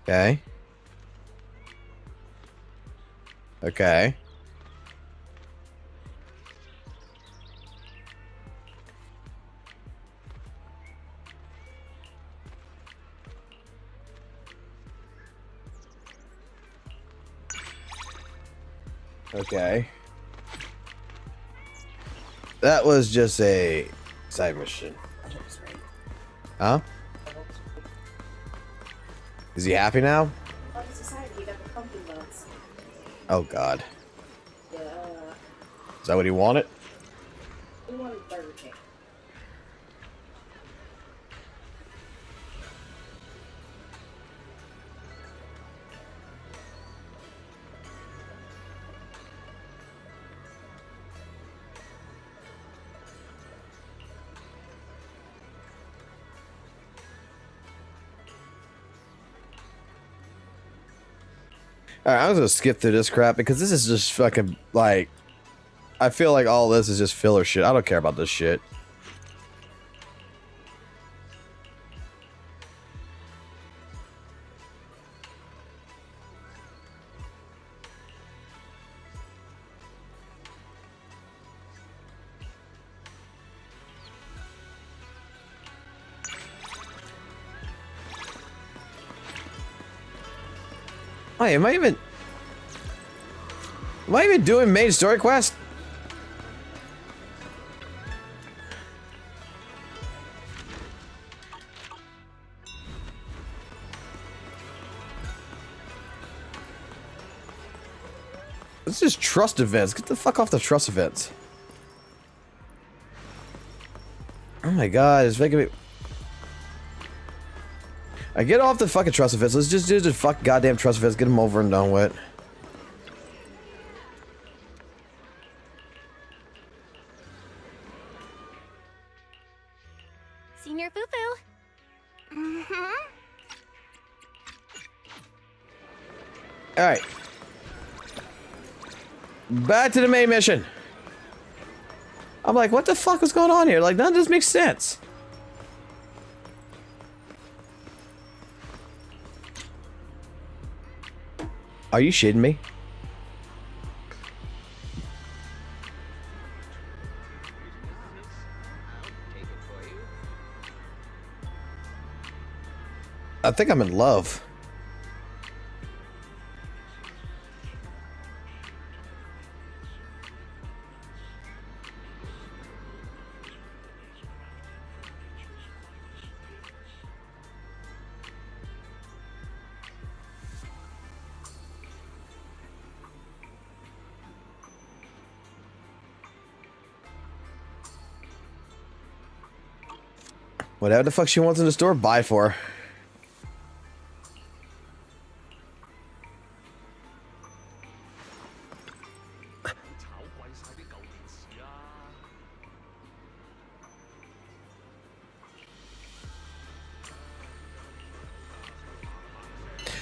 Okay. Okay. Okay. That was just a side mission. Huh? Is he happy now? Oh god. Yeah. Is that what he wanted? We wanted Burger King. Alright, I'm gonna skip through this crap because this is just fucking like I feel like all this is just filler shit. I don't care about this shit. Wait, am I even doing main story quest? This is trust events. Get the fuck off the trust events. Oh my god, it's making me... I get off the fucking trust events. Let's just do the fuck goddamn trust events. Get them over and done with. Senior Foo-Foo. Mm-hmm. Alright. Back to the main mission. I'm like, what the fuck is going on here? Like, none of this makes sense. Are you shitting me? I think I'm in love. Whatever the fuck she wants in the store, buy for her.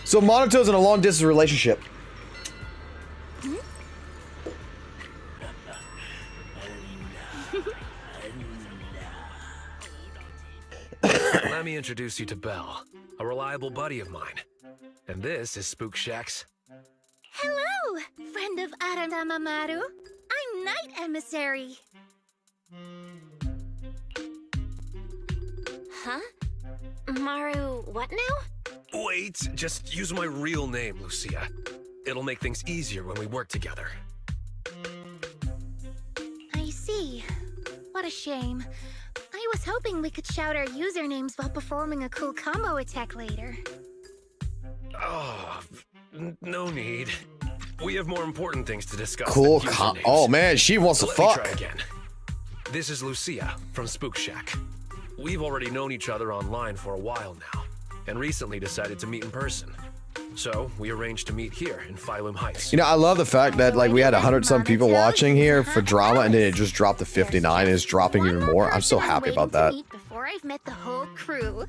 So Monato's in a long distance relationship. Let me introduce you to Belle, a reliable buddy of mine. And this is Spook Shack's. Hello, friend of Aranamamaru. I'm Night Emissary. Huh? Maru, what now? Wait, just use my real name, Lucia. It'll make things easier when we work together. I see. What a shame. I was hoping we could shout our usernames while performing a cool combo attack later. Oh, no need. We have more important things to discuss. Cool. than usernames. Oh man, she wants to Let me fuck. try again. This is Lucia from Spook Shack. We've already known each other online for a while now, and recently decided to meet in person. So we arranged to meet here in Phylum Heights. You know, I love the fact that like we had 100-some people watching here for drama, and then it just dropped to 59 and it's dropping even more. I'm so happy about that. Before I've met the whole crew.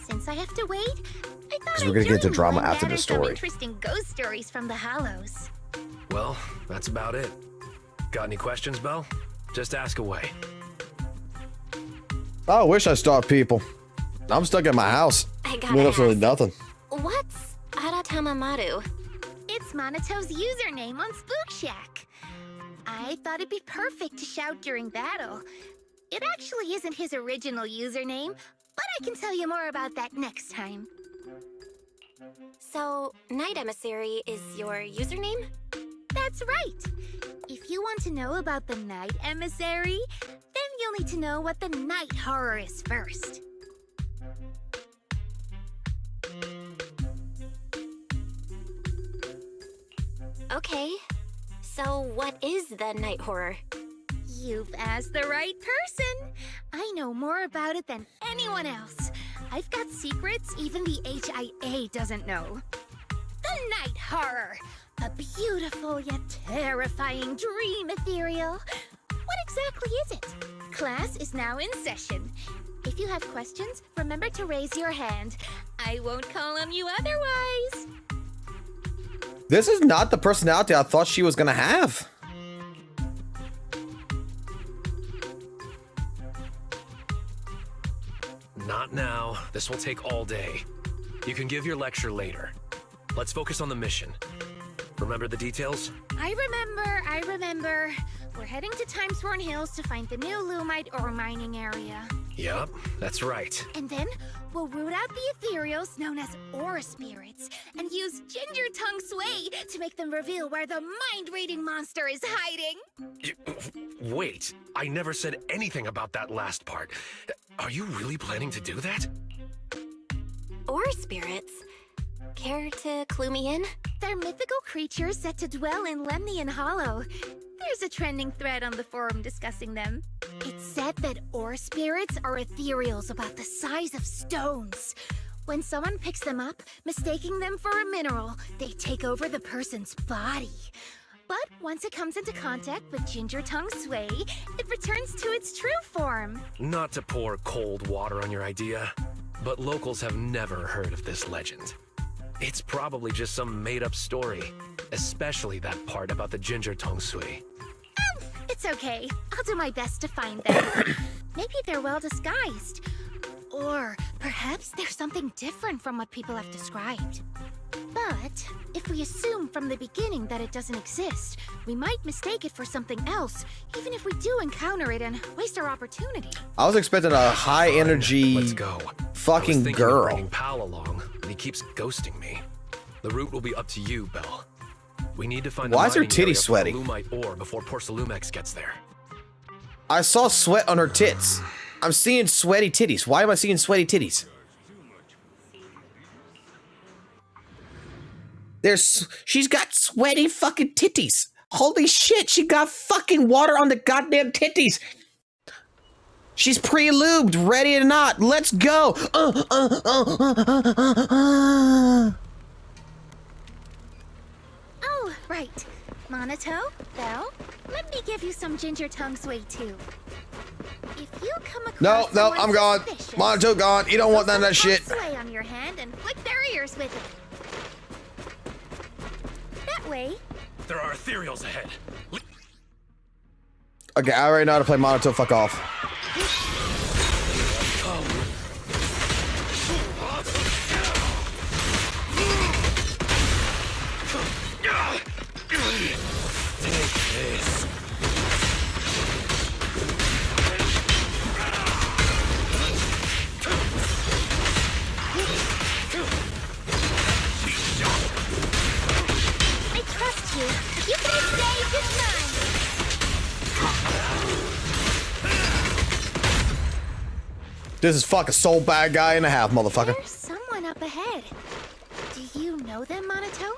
Since I have to wait, I thought Because we're gonna get to drama after the some story. interesting ghost stories from the Hollows. Well, that's about it. Got any questions, Belle? Just ask away. I wish I stalked people. I'm stuck in my house. I Doing absolutely nothing. What's Aratamamaru? It's Monato's username on Spook Shack. I thought it'd be perfect to shout during battle. It actually isn't his original username, but I can tell you more about that next time. So, Night Emissary is your username? That's right. If you want to know about the Night Emissary, then you'll need to know what the Night Horror is first. Okay. So, what is the Night Horror? You've asked the right person. I know more about it than anyone else. I've got secrets even the HIA doesn't know. The Night Horror. A beautiful yet terrifying dream ethereal. What exactly is it? Class is now in session. If you have questions, remember to raise your hand. I won't call on you otherwise. This is not the personality I thought she was gonna have. Not now. This will take all day. You can give your lecture later. Let's focus on the mission. Remember the details? I remember. We're heading to Timesworn Hills to find the new Lumite ore mining area. Yup, that's right. And then we'll root out the ethereals known as aura spirits and use Ginger Tongue Sway to make them reveal where the mind-reading monster is hiding. Wait, I never said anything about that last part. Are you really planning to do that? Or spirits? Care to clue me in? They're mythical creatures set to dwell in Lemnian Hollow. There's a trending thread on the forum discussing them. It's said that ore spirits are ethereals about the size of stones. When someone picks them up, mistaking them for a mineral, they take over the person's body. But once it comes into contact with Ginger Tongue Sway, it returns to its true form. Not to pour cold water on your idea, but locals have never heard of this legend. It's probably just some made-up story, especially that part about the Ginger Tongue Sway. It's okay. I'll do my best to find them. Maybe they're well disguised. Or perhaps there's something different from what people have described. But if we assume from the beginning that it doesn't exist, we might mistake it for something else, even if we do encounter it and waste our opportunity. I was expecting a high energy Let's go. fucking I was thinking of girl. bringing Pal along, and he keeps ghosting me. The route will be up to you, Belle. We need to find Why the is her mining titty area for the sweaty? Lumite ore before Porcelumex gets there. I saw sweat on her tits. I'm seeing sweaty titties. Why am I seeing sweaty titties? She's got sweaty fucking titties. Holy shit, she got fucking water on the goddamn titties. She's pre-lubed, ready or not. Let's go. Oh, right. Monato, Belle, let me give you some Ginger Tongue Sway too. If you come across No, I'm gone. suspicious, Monato gone. You don't want none of that shit. Sway on your hand and flick their ears with it. That way. There are ethereals ahead. Okay, I already know how to play Monato. Fuck off. Take this. I trust you. If you can escape, it's mine. This is fucking soul bad guy and a half, motherfucker. There's someone up ahead. Do Do you know them, Monato?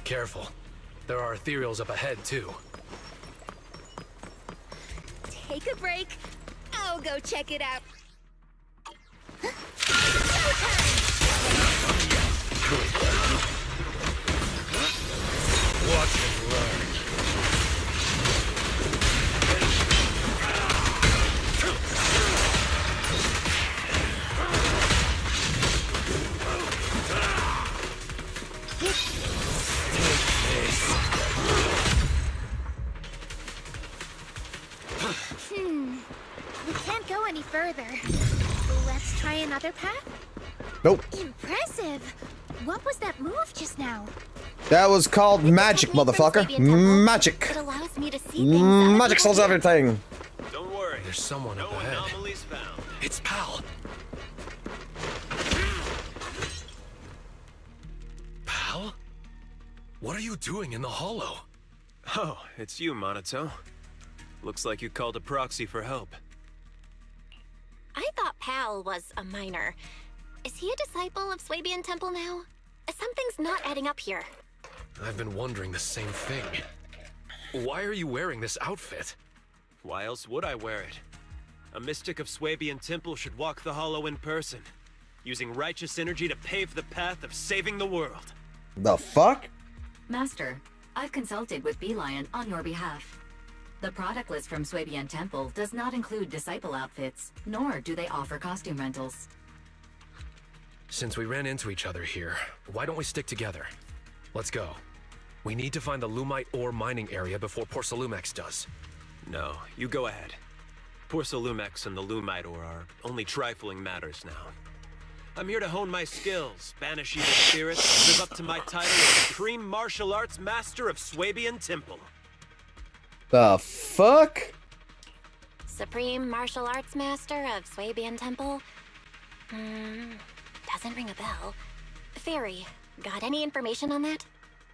Careful. There are ethereals up ahead, too. Take a break. I'll go check it out. Watch and learn. We can't go any further. Let's try another path? Nope. Impressive! What was that move just now? That was called magic, motherfucker. Magic. It allows me to see things. Magic solves everything. Don't worry. There's someone up ahead. Found. It's Pal. Pal? What are you doing in the hollow? Oh, it's you, Monato. Looks like you called a proxy for help. I thought Pal was a miner. Is he a disciple of Swabian Temple now? Something's not adding up here. I've been wondering the same thing. Why are you wearing this outfit? Why else would I wear it? A mystic of Swabian Temple should walk the hollow in person, using righteous energy to pave the path of saving the world. The fuck? Master, I've consulted with Beelion on your behalf. The product list from Swabian Temple does not include disciple outfits, nor do they offer costume rentals. Since we ran into each other here, why don't we stick together? Let's go. We need to find the Lumite ore mining area before Porcelumex does. No, you go ahead. Porcelumex and the Lumite ore are only trifling matters now. I'm here to hone my skills, banish evil spirits, and live up to my title of Supreme Martial Arts Master of Swabian Temple. The fuck? Supreme Martial Arts Master of Swabian Temple? Doesn't ring a bell. Fairy, got any information on that?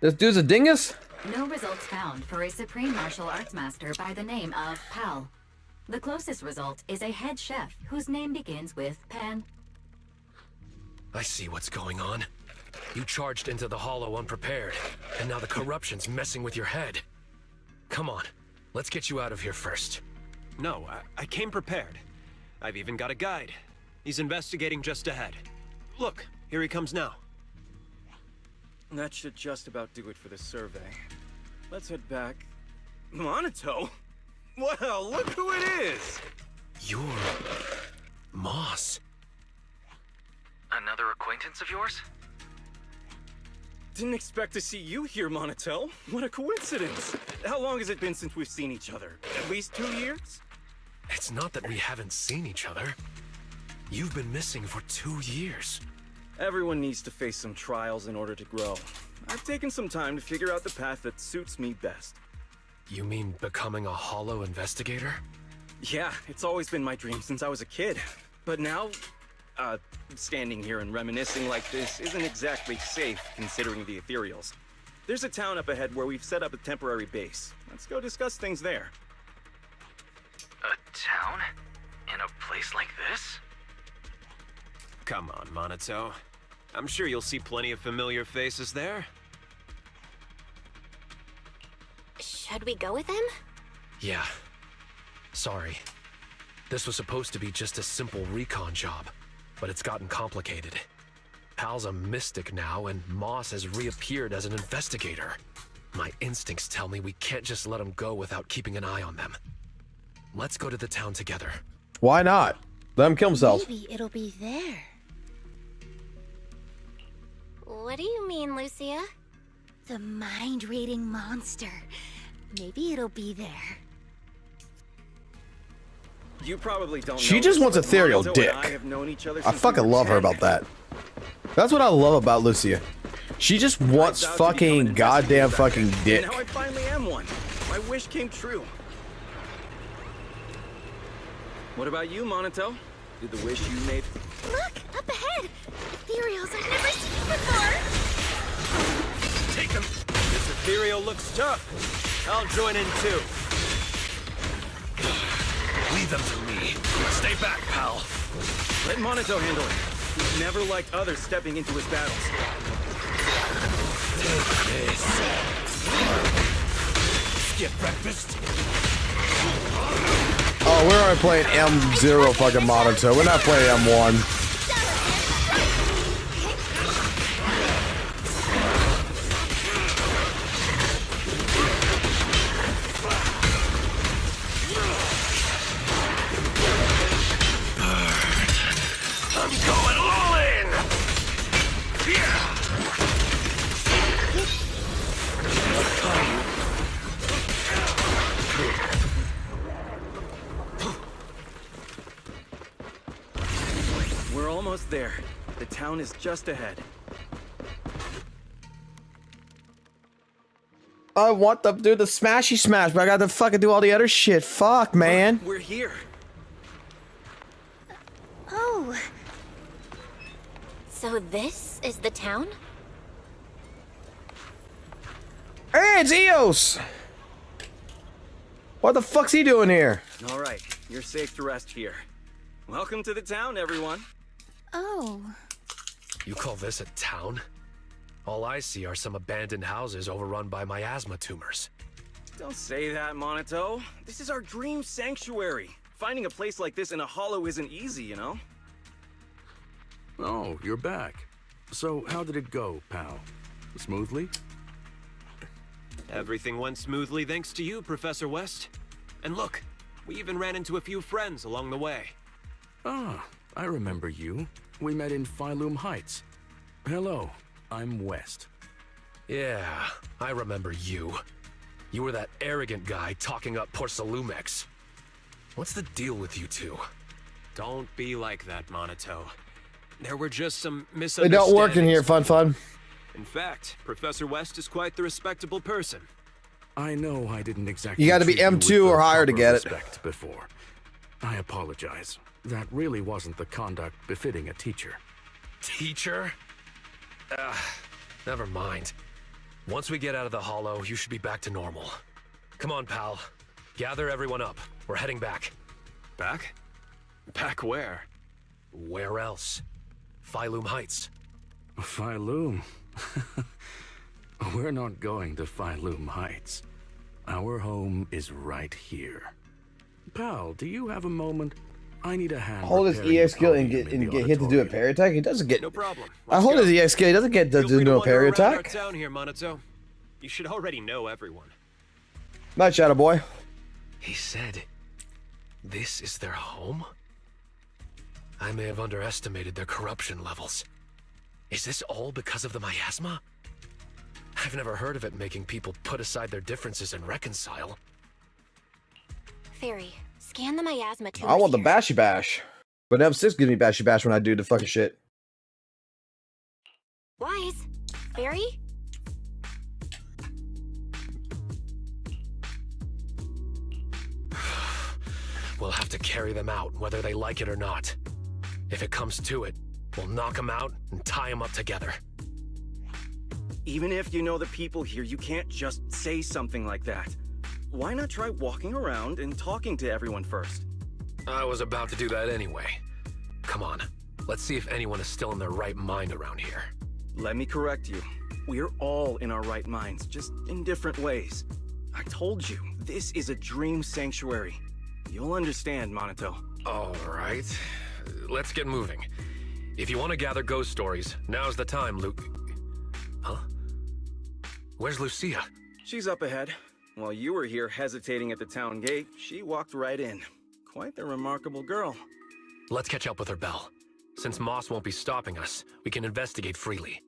This dude's a dingus? No results found for a Supreme Martial Arts Master by the name of Pal. The closest result is a head chef whose name begins with Pan. I see what's going on. You charged into the hollow unprepared, and now the corruption's messing with your head. Come on, let's get you out of here first. No, I came prepared. I've even got a guide. He's investigating just ahead. Look, here he comes now. That should just about do it for the survey. Let's head back. Monato? Well, look who it is! You're... Moss. Another acquaintance of yours? Didn't expect to see you here, Monato. What a coincidence. How long has it been since we've seen each other? At least 2 years? It's not that we haven't seen each other. You've been missing for 2 years. Everyone needs to face some trials in order to grow. I've taken some time to figure out the path that suits me best. You mean becoming a hollow investigator? Yeah, it's always been my dream since I was a kid. But now, standing here and reminiscing like this isn't exactly safe considering the ethereals. There's a town up ahead where we've set up a temporary base. Let's go discuss things there. A town? In a place like this? Come on, Monato. I'm sure you'll see plenty of familiar faces there. Should we go with him? Yeah. Sorry. This was supposed to be just a simple recon job, but it's gotten complicated. Pal's a mystic now, and Moss has reappeared as an investigator. My instincts tell me we can't just let him go without keeping an eye on them. Let's go to the town together. Why not? Let him kill himself. Maybe it'll be there. What do you mean, Lucia? The mind-reading monster. Maybe it'll be there. You probably don't know She just this, wants but ethereal Monato dick. and I have known each other I since we fucking were love her 10. about that. That's what I love about Lucia. She just wants fucking goddamn fucking dick. And now I finally am one. My wish came true. What about you, Monato? Did the wish you made? Look, up ahead! Ethereals I've never seen before! Take them! This ethereal looks tough. I'll join in too. Leave them to me. Stay back, pal. Let Monato handle it. He's never liked others stepping into his battles. Take this. Skip breakfast. Oh, we're already playing M0 fucking Monato. We're not playing M1. I'm going all in. We're almost there. The town is just ahead. I want to do the smashy smash, but I got to fucking do all the other shit. Fuck, man. We're here. Oh. So this is the town? Hey, it's Eos! What the fuck's he doing here? All right, you're safe to rest here. Welcome to the town, everyone. Oh. You call this a town? All I see are some abandoned houses overrun by miasma tumors. Don't say that, Monato. This is our dream sanctuary. Finding a place like this in a hollow isn't easy, you know? Oh, you're back. So, how did it go, pal? Smoothly? Everything went smoothly thanks to you, Professor West. And look, we even ran into a few friends along the way. Ah, I remember you. We met in Phylum Heights. Hello, I'm West. Yeah, I remember you. You were that arrogant guy talking up Porcelumex. What's the deal with you two? Don't be like that, Monato. There were just some They misunderstandings. don't work in here, fun. In fact, Professor West is quite the respectable person. I know I didn't exactly. You gotta be treat you M2 with or the higher to proper get it. respect before. I apologize. That really wasn't the conduct befitting a teacher. Teacher? Never mind. Once we get out of the hollow, you should be back to normal. Come on, pal. Gather everyone up. We're heading back. Back? Back where? Where else? Phylum Heights. Phylum? We're not going to Phylum Heights. Our home is right here. Pal, do you have a moment? I need a hand. Hold his EX skill and get hit to do a parry attack. He doesn't get. No problem. I hold his EX skill. He doesn't get to do a parry attack. Our town here, Monato. You should already know everyone. Night, Shadow Boy. He said, this is their home? I may have underestimated their corruption levels. Is this all because of the miasma? I've never heard of it making people put aside their differences and reconcile. Fairy, scan the miasma tube. I want the bashy bash, but M6 gives me bashy bash when I do the fucking shit. Wise. Fairy? We'll have to carry them out, whether they like it or not. If it comes to it, we'll knock them out and tie them up together. Even if you know the people here, you can't just say something like that. Why not try walking around and talking to everyone first? I was about to do that anyway. Come on, let's see if anyone is still in their right mind around here. Let me correct you. We're all in our right minds, just in different ways. I told you, this is a dream sanctuary. You'll understand, Monato. All right, let's get moving. If you want to gather ghost stories, now's the time, Luke. Huh? Where's Lucia? She's up ahead. While you were here hesitating at the town gate, she walked right in. Quite the remarkable girl. Let's catch up with her, Belle. Since Moss won't be stopping us, we can investigate freely.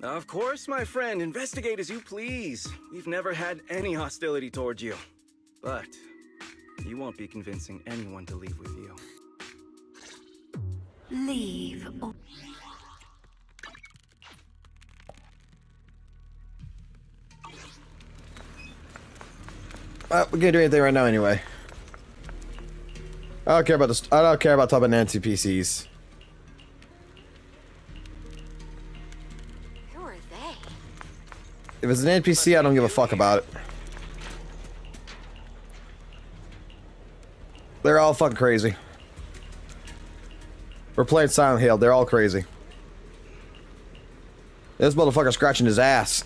Of course, my friend. Investigate as you please. We've never had any hostility towards you. But you won't be convincing anyone to leave with you. Leave. We can't do anything right now anyway. I don't care about this. I don't care about talking about NPCs. Who are they? If it's an NPC, I don't give a fuck about it. They're all fucking crazy. We're playing Silent Hill. They're all crazy. This motherfucker scratching his ass.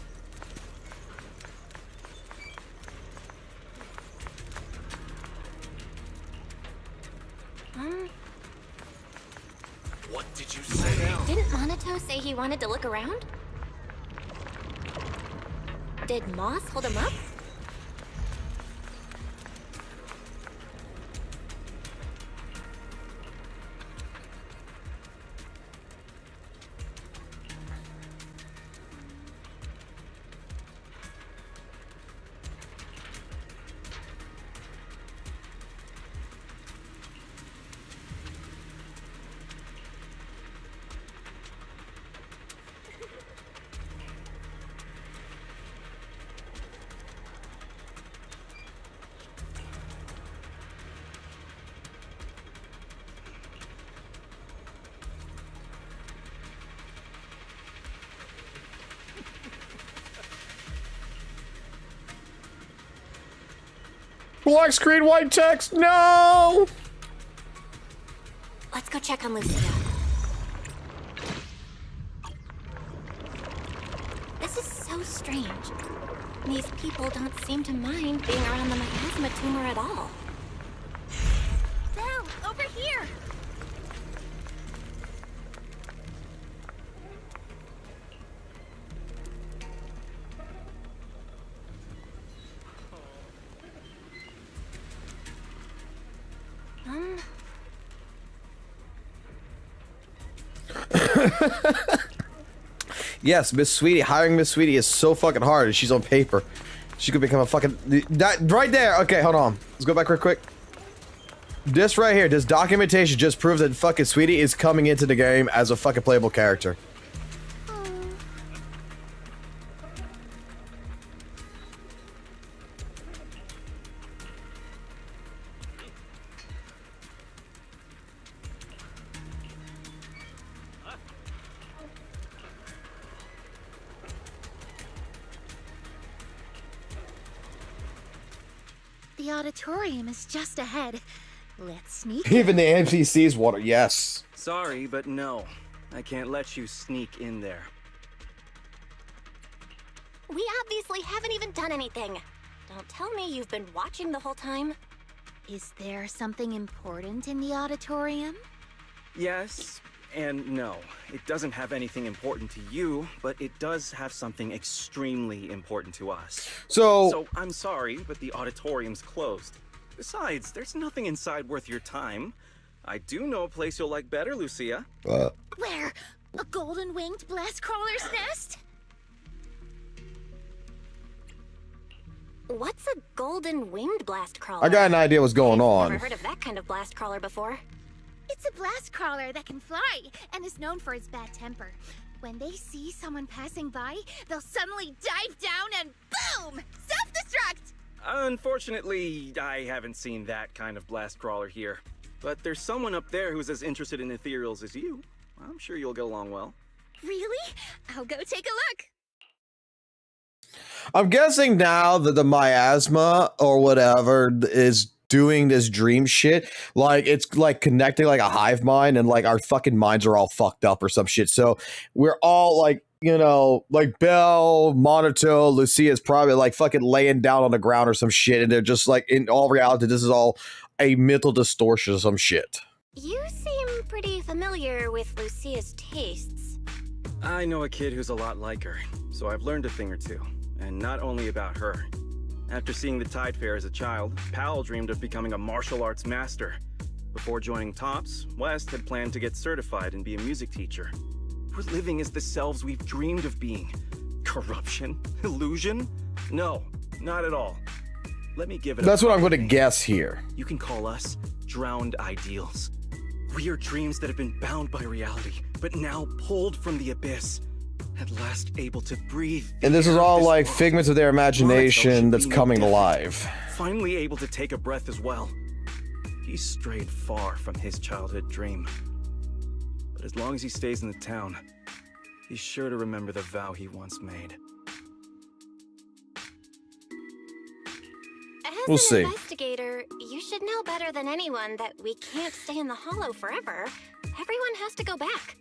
What did you say? Didn't Monato say he wanted to look around? Did Moss hold him up? Black screen, white text, no! Let's go check on Lucia. This is so strange. These people don't seem to mind being around the miasma tumor at all. Belle, over here! Yes, Miss Sweetie. Hiring Miss Sweetie is so fucking hard, and she's on paper. She could become a fucking... That right there. Okay, hold on. Let's go back real quick. This right here, this documentation just proves that fucking Sweetie is coming into the game as a fucking playable character. The auditorium is just ahead. Let's sneak Even the NPCs want it. Yes. Sorry, but no. I can't let you sneak in there. We obviously haven't even done anything. Don't tell me you've been watching the whole time. Is there something important in the auditorium? Yes and no. It doesn't have anything important to you, but it does have something extremely important to us. So I'm sorry, but the auditorium's closed. Besides, there's nothing inside worth your time. I do know a place you'll like better, Lucia. Where? A golden-winged blast crawler's nest? Oh. What's a golden winged blast crawler? I got an idea what's going on. Never heard of that kind of blast crawler before. It's a blast crawler that can fly and is known for its bad temper. When they see someone passing by, they'll suddenly dive down and boom! Self-destruct! Unfortunately, I haven't seen that kind of blast crawler here. But there's someone up there who's as interested in ethereals as you. I'm sure you'll get along well. Really? I'll go take a look. I'm guessing now that the miasma or whatever is doing this dream shit, like it's like connecting like a hive mind, and like our fucking minds are all fucked up or some shit. So we're all like, you know, like Belle, Monato, Lucia is probably like fucking laying down on the ground or some shit, and they're just like, in all reality, this is all a mental distortion or some shit. You seem pretty familiar with Lucia's tastes. I know a kid who's a lot like her, so I've learned a thing or two. And not only about her. After seeing the Tide Fair as a child, Powell dreamed of becoming a martial arts master. Before joining TOPS, West had planned to get certified and be a music teacher. We're living as the selves we've dreamed of being. Corruption? Illusion? No, not at all. Let me give it That's a what I'm going to guess here. You can call us drowned ideals. We are dreams that have been bound by reality, but now pulled from the abyss. At last able to breathe. And this is all like figments of their imagination that's coming alive. Finally able to take a breath as well. He strayed far from his childhood dream. But as long as he stays in the town, he's sure to remember the vow he once made. As an investigator, you should know better than anyone that we can't stay in the Hollow forever. Everyone has to go back.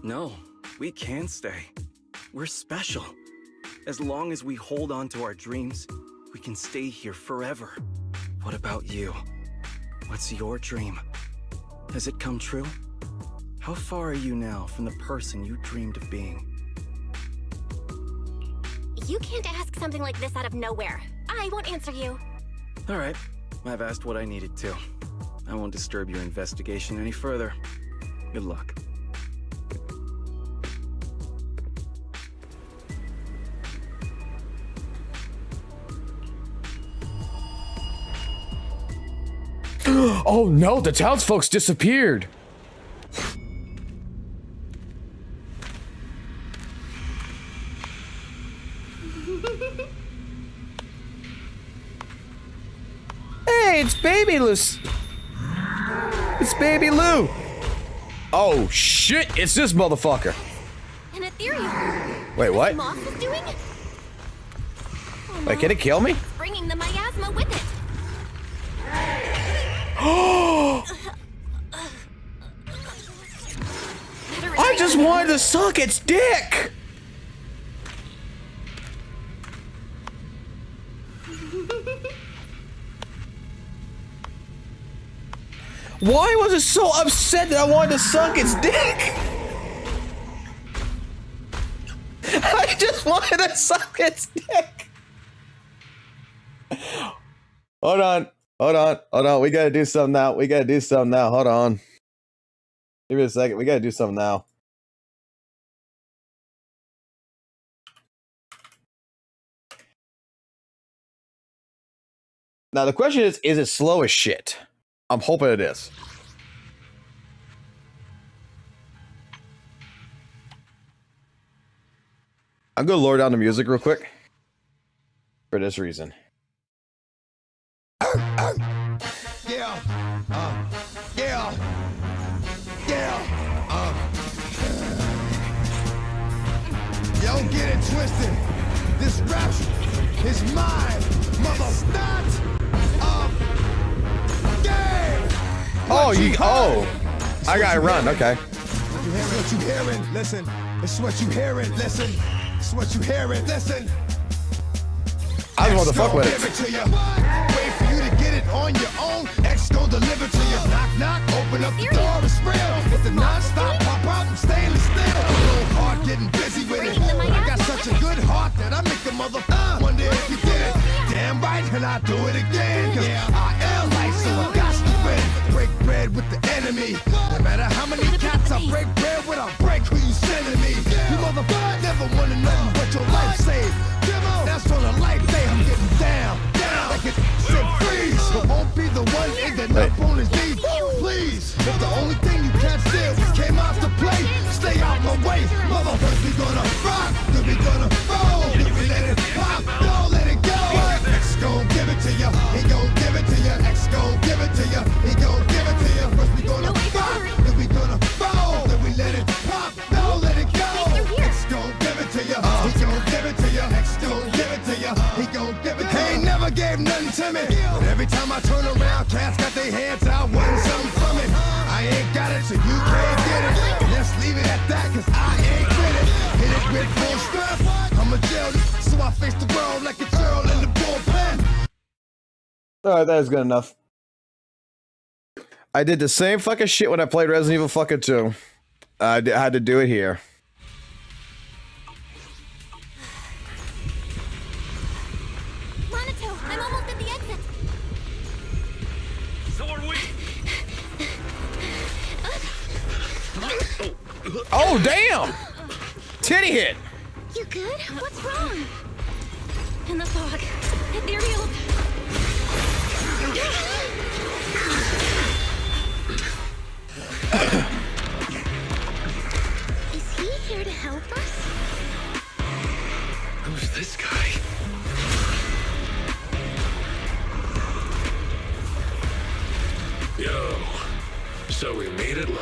No, we can stay. We're special. As long as we hold on to our dreams, we can stay here forever. What about you? What's your dream? Has it come true? How far are you now from the person you dreamed of being? You can't ask something like this out of nowhere. I won't answer you. All right, I've asked what I needed to. I won't disturb your investigation any further. Good luck. Oh no, the townsfolk disappeared. Hey, it's Baby Lou. It's Baby Lou. Oh shit, it's this motherfucker. An ethereal. Wait, what? Moth is doing? Wait, can it kill me? Bringing the miasma with it. I just wanted to suck its dick. Why was it so upset that I wanted to suck its dick? I just wanted to suck its dick. Hold on. We gotta do something now. Hold on. Give me a second. We gotta do something now. Now the question is it slow as shit? I'm hoping it is. I'm gonna lower down the music real quick. For this reason. Don't get it twisted. This rap is mine, mother. Not game. I gotta run. Okay. It's what you hearing. Listen. It's what you hearing. Listen. It's what you hearing. Listen. I just want to fuck with it. Wait for you to get it on your own. X gon' deliver to you. Knock, knock. Open up the door. It's real. With the non-stop pop out and stainless steel. Go hard, getting busy with it. I got such a good heart that I make a motherfucker wonder if you did it. Damn right, can I do it again? Cause I am life, so I got to win. Break bread with the enemy. No matter how many cats I break bread with, I'll break who you sending me. You motherfucker never wanna know what your life saved. That's on a life day, I'm getting down. Like it said freeze. But won't be the one ending up on his knees. Please, if the only thing you can't steal came out to play, stay out my way. Motherfuckers, we gonna rock, then we gonna roll. If we let it pop, don't let it go. X gon' give it to ya, he gon' give it to ya. X gon' give it to ya, he gon' give it to ya. First we gonna rock, then we gonna roll. Then we let it pop, don't let it go. X gon' give it to ya, he gon' give it to ya. X gon' give it to ya, he gon' give it to ya. He ain't never gave nothing to me, but every time I turn around, cats got their hands out, wanting something from it. I ain't got it, so you can't get it. Let's leave it at that, cause I ain't with it. Hit it with full strength, I'm a jail, so I face the world like a girl in the bullpen. Alright, that is good enough. I did the same fucking shit when I played Resident Evil fucking 2. I had to do it here. Monato, I'm almost at the exit. So are we. Oh, damn! Titty hit! You good? What's wrong? In the fog. Ethereal. Is he here to help us?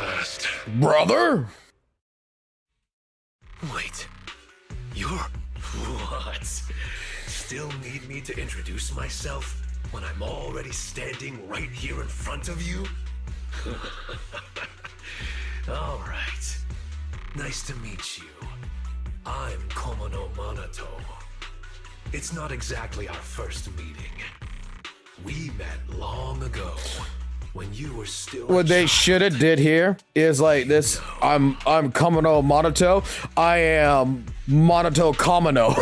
last. Brother? Wait. You're... what? Still need me to introduce myself when I'm already standing right here in front of you? All right. Nice to meet you. I'm Komono Monato. It's not exactly our first meeting. We met long ago when you were still. What they should have did here is like this. I'm Komono Monato. I am Monato Komono.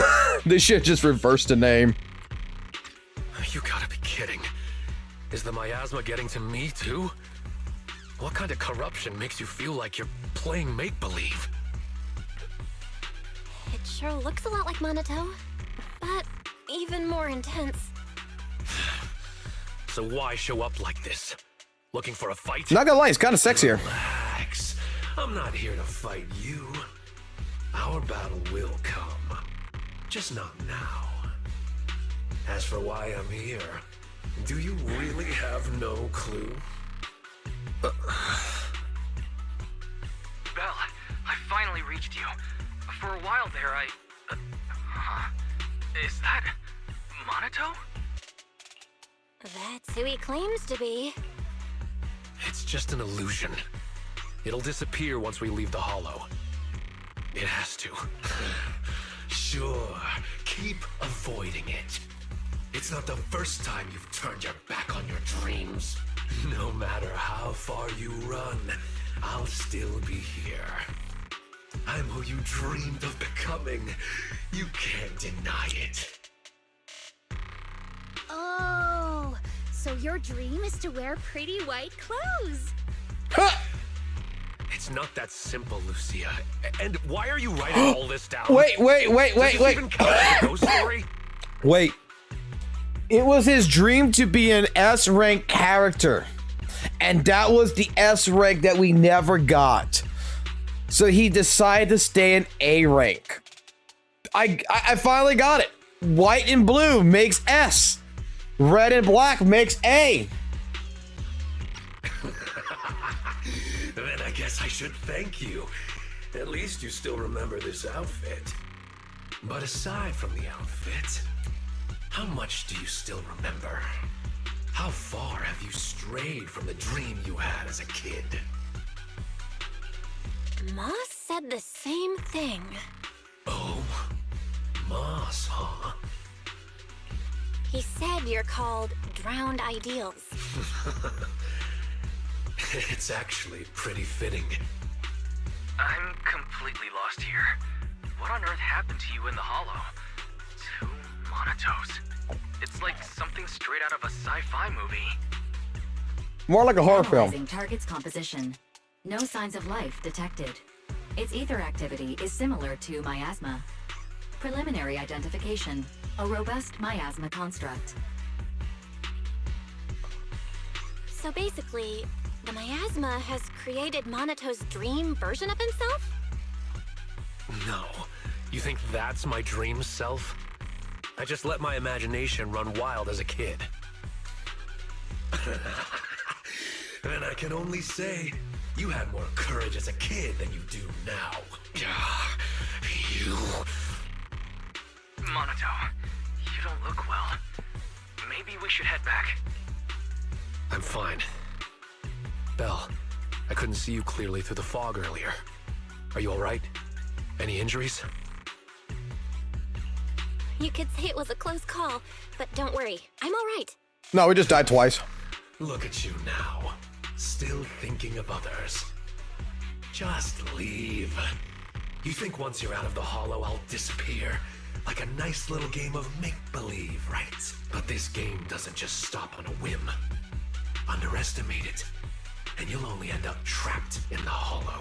They should just reverse the name. You gotta be kidding. Is the miasma getting to me too? What kind of corruption makes you feel like you're playing make-believe? It sure looks a lot like Monato, but even more intense. So why show up like this? Looking for a fight? Not gonna lie, it's kind of sexier. Relax. I'm not here to fight you. Our battle will come. Just not now. As for why I'm here, do you really have no clue? Belle, I finally reached you. For a while there, Is that... Monato? That's who he claims to be. It's just an illusion. It'll disappear once we leave the hollow. It has to. Sure, keep avoiding it. It's not the first time you've turned your back on your dreams. No matter how far you run, I'll still be here. I'm who you dreamed of becoming. You can't deny it. Oh, so your dream is to wear pretty white clothes. It's not that simple, Lucia. And why are you writing all this down? Wait. Does this even count as a ghost story? Wait. It was his dream to be an S rank character. And that was the S rank that we never got. So he decided to stay in A rank. I finally got it. White and blue makes S. Red and black makes A. Then I guess I should thank you. At least you still remember this outfit. But aside from the outfit, how much do you still remember? How far have you strayed from the dream you had as a kid? Moss said the same thing. Oh, Moss, huh? He said you're called Drowned Ideals. It's actually pretty fitting. I'm completely lost here. What on earth happened to you in the hollow? Two Monatos. It's like something straight out of a sci-fi movie. More like a horror film. Analyzing target's composition. No signs of life detected. Its ether activity is similar to miasma. Preliminary identification. A robust miasma construct. So basically, the miasma has created Monato's dream version of himself? No. You think that's my dream self? I just let my imagination run wild as a kid. And I can only say, you had more courage as a kid than you do now. You... Monato, you don't look well. Maybe we should head back. I'm fine. Belle, I couldn't see you clearly through the fog earlier. Are you alright? Any injuries? You could say it was a close call, but don't worry, I'm alright. No, we just died twice. Look at you now, still thinking of others. Just leave. You think once you're out of the hollow, I'll disappear? Like a nice little game of make-believe, right? But this game doesn't just stop on a whim. Underestimate it, and you'll only end up trapped in the hollow.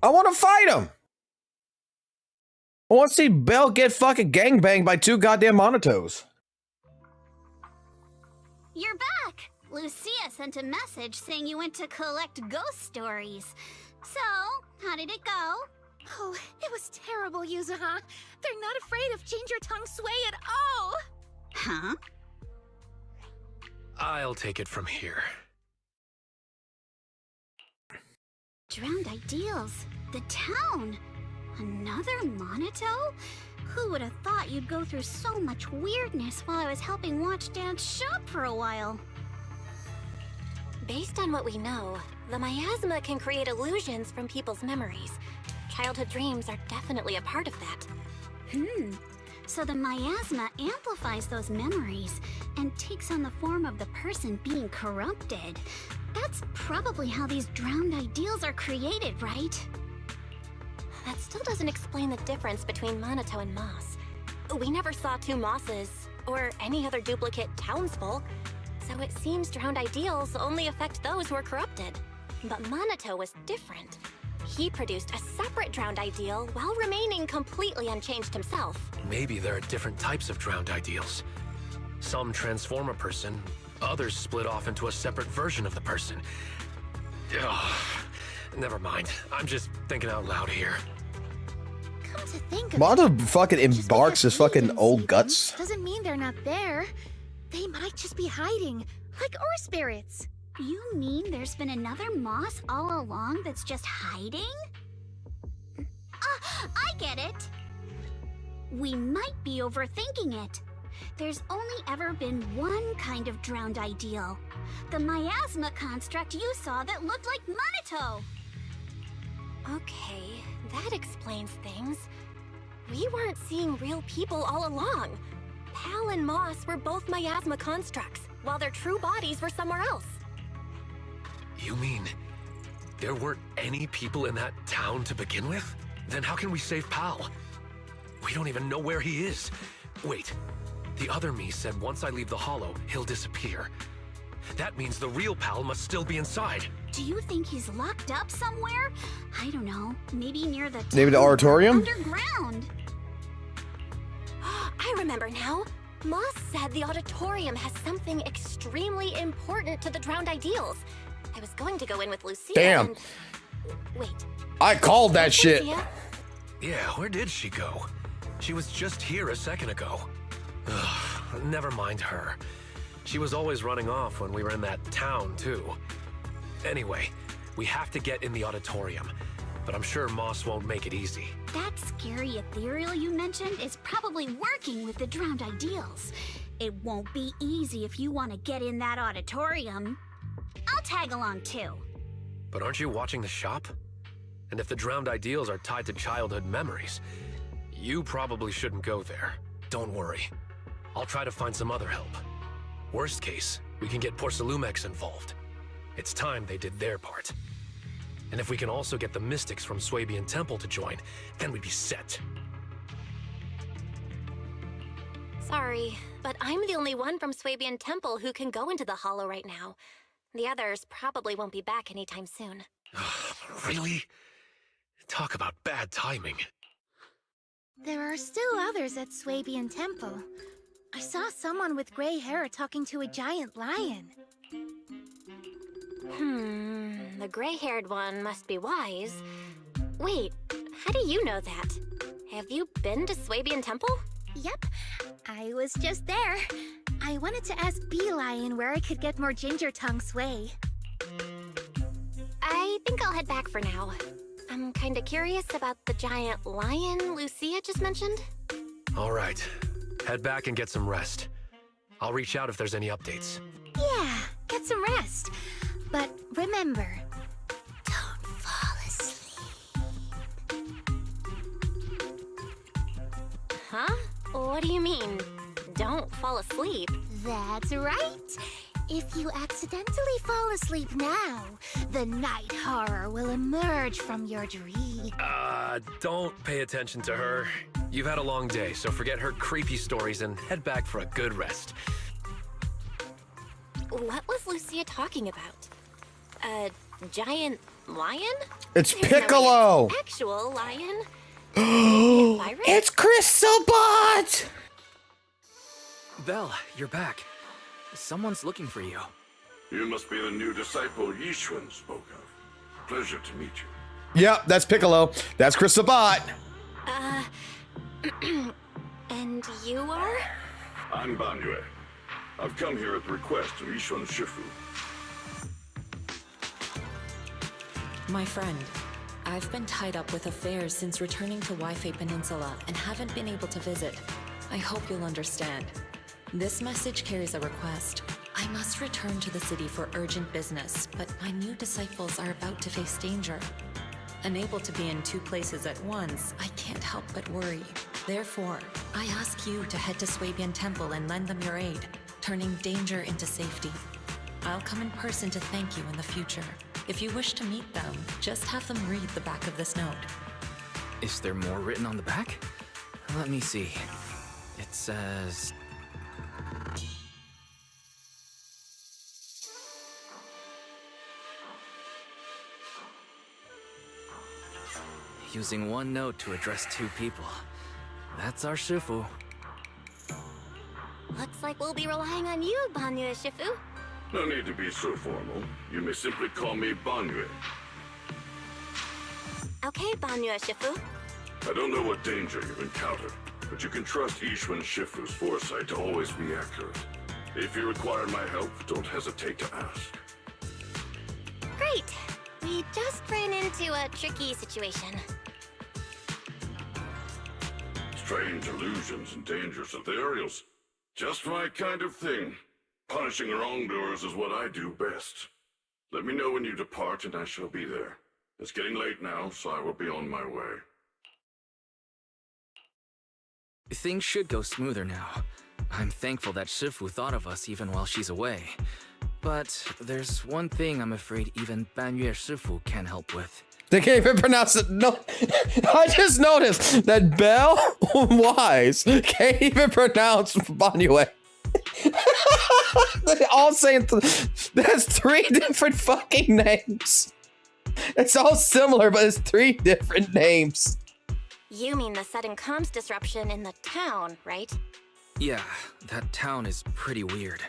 I want to fight him. I want to see Belle get fucking gangbanged by two goddamn Monatos. You're back! Lucia sent a message saying you went to collect ghost stories. So, how did it go? Oh, it was terrible, Yuzuha. They're not afraid of Ginger Tongue Sway at all. Huh? I'll take it from here. Drowned Ideals. The town. Another Monato? Who would have thought you'd go through so much weirdness while I was helping Watch Dance shop for a while? Based on what we know, the miasma can create illusions from people's memories. Childhood dreams are definitely a part of that. So the miasma amplifies those memories and takes on the form of the person being corrupted. That's probably how these drowned ideals are created, right? That still doesn't explain the difference between Monato and Moss. We never saw two Mosses, or any other duplicate townsfolk, so it seems drowned ideals only affect those who are corrupted. But Monato was different. He produced a separate drowned ideal while remaining completely unchanged himself. Maybe there are different types of drowned ideals. Some transform a person, others split off into a separate version of the person. Ugh, never mind. I'm just thinking out loud here. Come to think of Mondo fucking embarks his fucking old guts. doesn't mean they're not there. They might just be hiding, like ore spirits. You mean there's been another Moss all along that's just hiding? I get it. We might be overthinking it. There's only ever been one kind of drowned ideal. The miasma construct you saw that looked like Monato. Okay, that explains things. We weren't seeing real people all along. Pal and Moss were both miasma constructs, while their true bodies were somewhere else. You mean there weren't any people in that town to begin with? Then how can we save Pal? We don't even know where he is. Wait, the other me said once I leave the hollow, he'll disappear. That means the real Pal must still be inside. Do you think he's locked up somewhere? I don't know, maybe near the Maybe the town or auditorium? underground. I remember now. Moss said the auditorium has something extremely important to the drowned ideals. I was going to go in with Lucia. Damn. And... Wait. I called that shit. Lucia? Yeah, where did she go? She was just here a second ago. Ugh, never mind her. She was always running off when we were in that town, too. Anyway, we have to get in the auditorium, but I'm sure Moss won't make it easy. That scary ethereal you mentioned is probably working with the drowned ideals. It won't be easy if you want to get in that auditorium. I'll tag along too. But aren't you watching the shop? And if the drowned ideals are tied to childhood memories, you probably shouldn't go there. Don't worry. I'll try to find some other help. Worst case, we can get Porcelumex involved. It's time they did their part. And if we can also get the mystics from Swabian Temple to join, then we'd be set. Sorry, but I'm the only one from Swabian Temple who can go into the hollow right now. The others probably won't be back anytime soon. Really? Talk about bad timing. There are still others at Swabian Temple. I saw someone with gray hair talking to a giant lion. The gray-haired one must be wise. Wait, how do you know that? Have you been to Swabian Temple? Yep, I was just there. I wanted to ask Bee Lion where I could get more ginger tongue sway. I think I'll head back for now. I'm kinda curious about the giant lion Lucia just mentioned. All right, head back and get some rest. I'll reach out if there's any updates. Yeah, get some rest. But remember, don't fall asleep. Huh? What do you mean? Don't fall asleep. That's right. If you accidentally fall asleep now, the night horror will emerge from your dream. Don't pay attention to her. You've had a long day, so forget her creepy stories and head back for a good rest. What was Lucia talking about? A giant lion? It's There's no Piccolo! way it's actual lion? It's Crystalbot! Belle, you're back. Someone's looking for you. You must be the new disciple Yishun spoke of. Pleasure to meet you. Yep, that's Piccolo. That's Crystalbot. And you are? I'm Banyue. I've come here at the request of Ishun Shifu. My friend, I've been tied up with affairs since returning to Waifei Peninsula and haven't been able to visit. I hope you'll understand. This message carries a request. I must return to the city for urgent business, but my new disciples are about to face danger. Unable to be in two places at once, I can't help but worry. Therefore, I ask you to head to Swabian Temple and lend them your aid, turning danger into safety. I'll come in person to thank you in the future. If you wish to meet them, just have them read the back of this note. Is there more written on the back? Let me see. It says... Using one note to address two people. That's our Shifu. Looks like we'll be relying on you, Banyue Shifu. No need to be so formal. You may simply call me Banyue. Okay, Banyue Shifu. I don't know what danger you've encountered, but you can trust Ishun Shifu's foresight to always be accurate. If you require my help, don't hesitate to ask. Great. We just ran into a tricky situation. Strange illusions and dangerous ethereals. Just my kind of thing. Punishing wrongdoers is what I do best. Let me know when you depart and I shall be there. It's getting late now, so I will be on my way. Things should go smoother now. I'm thankful that Shifu thought of us even while she's away. But there's one thing I'm afraid even Banyue Shifu can't help with. They can't even pronounce it. No, I just noticed that Bell Wise can't even pronounce Banyue. They all saying there's three different fucking names. It's all similar, but it's three different names. You mean the sudden comms disruption in the town, right? Yeah, that town is pretty weird.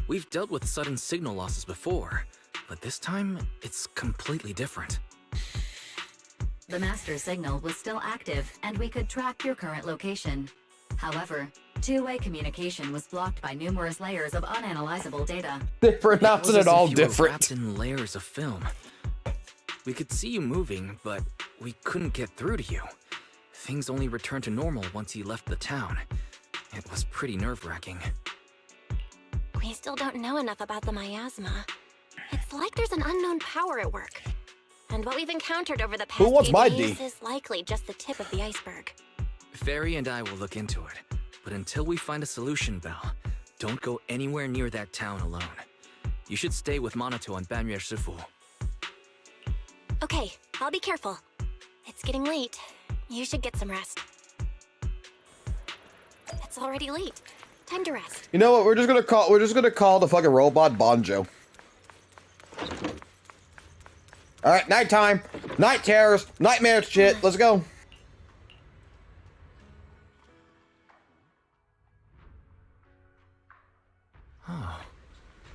We've dealt with sudden signal losses before, but this time it's completely different. The master signal was still active, and we could track your current location. However, two-way communication was blocked by numerous layers of unanalyzable data. They're pronouncing it all You were different. wrapped in layers of film. We could see you moving, but we couldn't get through to you. Things only returned to normal once you left the town. It was pretty nerve-wracking. We still don't know enough about the miasma. It's like there's an unknown power at work. And what we've encountered over the past Who wants few my days D? is likely just the tip of the iceberg. Fairy and I will look into it, but until we find a solution, Belle, don't go anywhere near that town alone. You should stay with Minato and Banyue Shifu. Okay, I'll be careful. It's getting late. You should get some rest. It's already late. Time to rest. You know what? We're just gonna call the fucking robot Banjo. All right, nighttime, night terrors, nightmare shit. Let's go.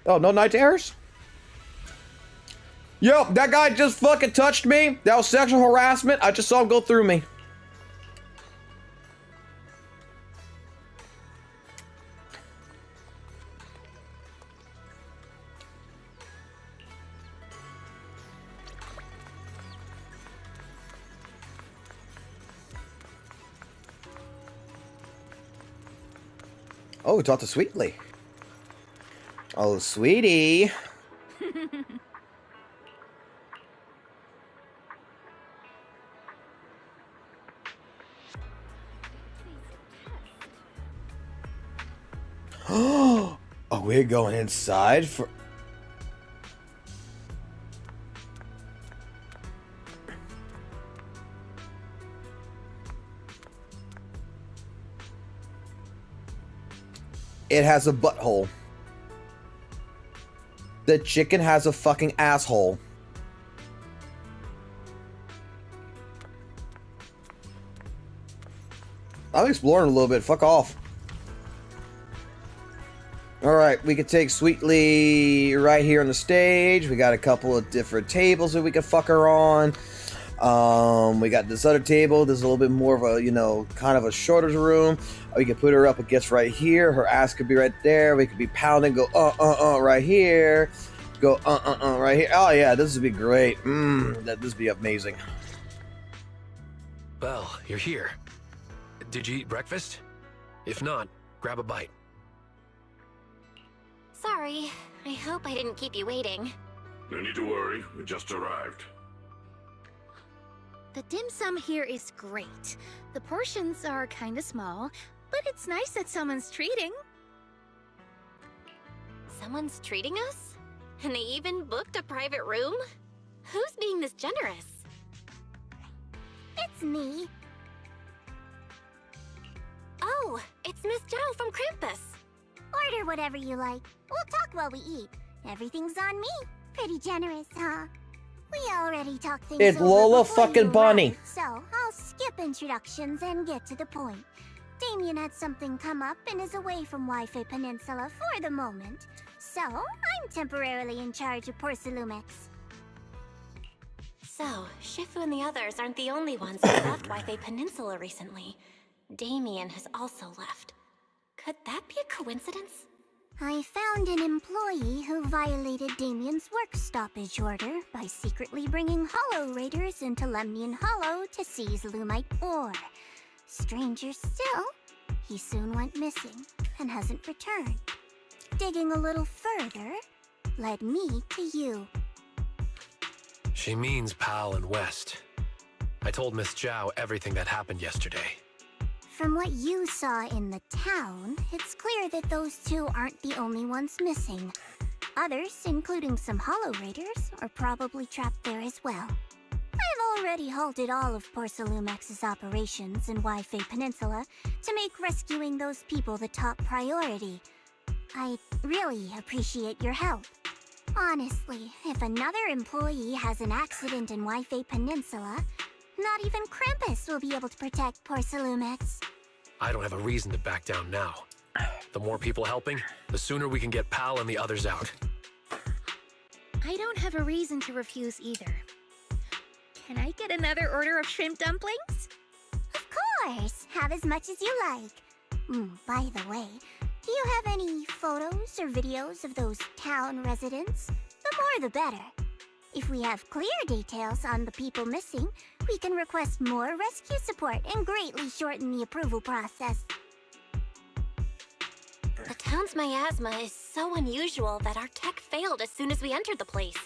Oh, no night terrors? Yo, that guy just fucking touched me. That was sexual harassment. I just saw him go through me. Oh, talk to Sweetly. Oh, sweetie. Oh, we're going inside for... It has a butthole. The chicken has a fucking asshole. I'm exploring a little bit. Fuck off. Alright, we can take Sweetly right here on the stage. We got a couple of different tables that we can fuck her on. We got this other table. This is a little bit more of a, you know, kind of a shorter room. We can put her up against right here. Her ass could be right there. We could be pounding, go right here. Go right here. Oh yeah, this would be great. This would be amazing. Well, you're here. Did you eat breakfast? If not, grab a bite. Sorry. I hope I didn't keep you waiting. No need to worry, we just arrived. The dim sum here is great. The portions are kinda small, but it's nice that someone's treating. Someone's treating us? And they even booked a private room? Who's being this generous? It's me. Oh, it's Miss Zhao from Krampus. Order whatever you like. We'll talk while we eat. Everything's on me. Pretty generous, huh? We already talked things It's over Lola before fucking you Bunny. arrived, so I'll skip introductions and get to the point. Damien had something come up and is away from Wi-Fi Peninsula for the moment. So, I'm temporarily in charge of Porcelumex. So, Shifu and the others aren't the only ones who left Wi-Fi Peninsula recently. Damien has also left. Could that be a coincidence? I found an employee who violated Damien's work stoppage order by secretly bringing Hollow Raiders into Lemnian Hollow to seize Lumite ore. Stranger still, he soon went missing and hasn't returned. Digging a little further led me to you. She means Pal and West. I told Miss Zhao everything that happened yesterday. From what you saw in the town, it's clear that those two aren't the only ones missing. Others, including some Hollow Raiders, are probably trapped there as well. I've already halted all of Porcelumex's operations in Wi-Fi Peninsula to make rescuing those people the top priority. I really appreciate your help. Honestly, if another employee has an accident in Wi-Fi Peninsula, not even Krampus will be able to protect Porcelumex. I don't have a reason to back down now. The more people helping, the sooner we can get Pal and the others out. I don't have a reason to refuse either. Can I get another order of shrimp dumplings? Of course! Have as much as you like. By the way, do you have any photos or videos of those town residents? The more the better. If we have clear details on the people missing, we can request more rescue support and greatly shorten the approval process. The town's miasma is so unusual that our tech failed as soon as we entered the place.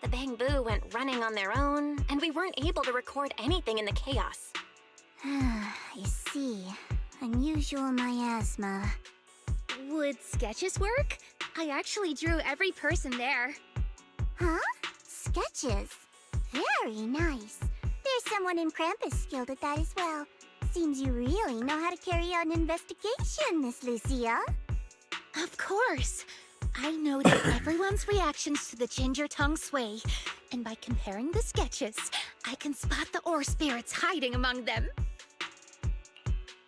The Bangbu went running on their own, and we weren't able to record anything in the chaos. I see. Unusual miasma. Would sketches work? I actually drew every person there. Huh? Sketches? Very nice. There's someone in Krampus skilled at that as well. Seems you really know how to carry out an investigation, Miss Lucia. Of course. I noted everyone's reactions to the ginger tongue sway, and by comparing the sketches, I can spot the ore spirits hiding among them.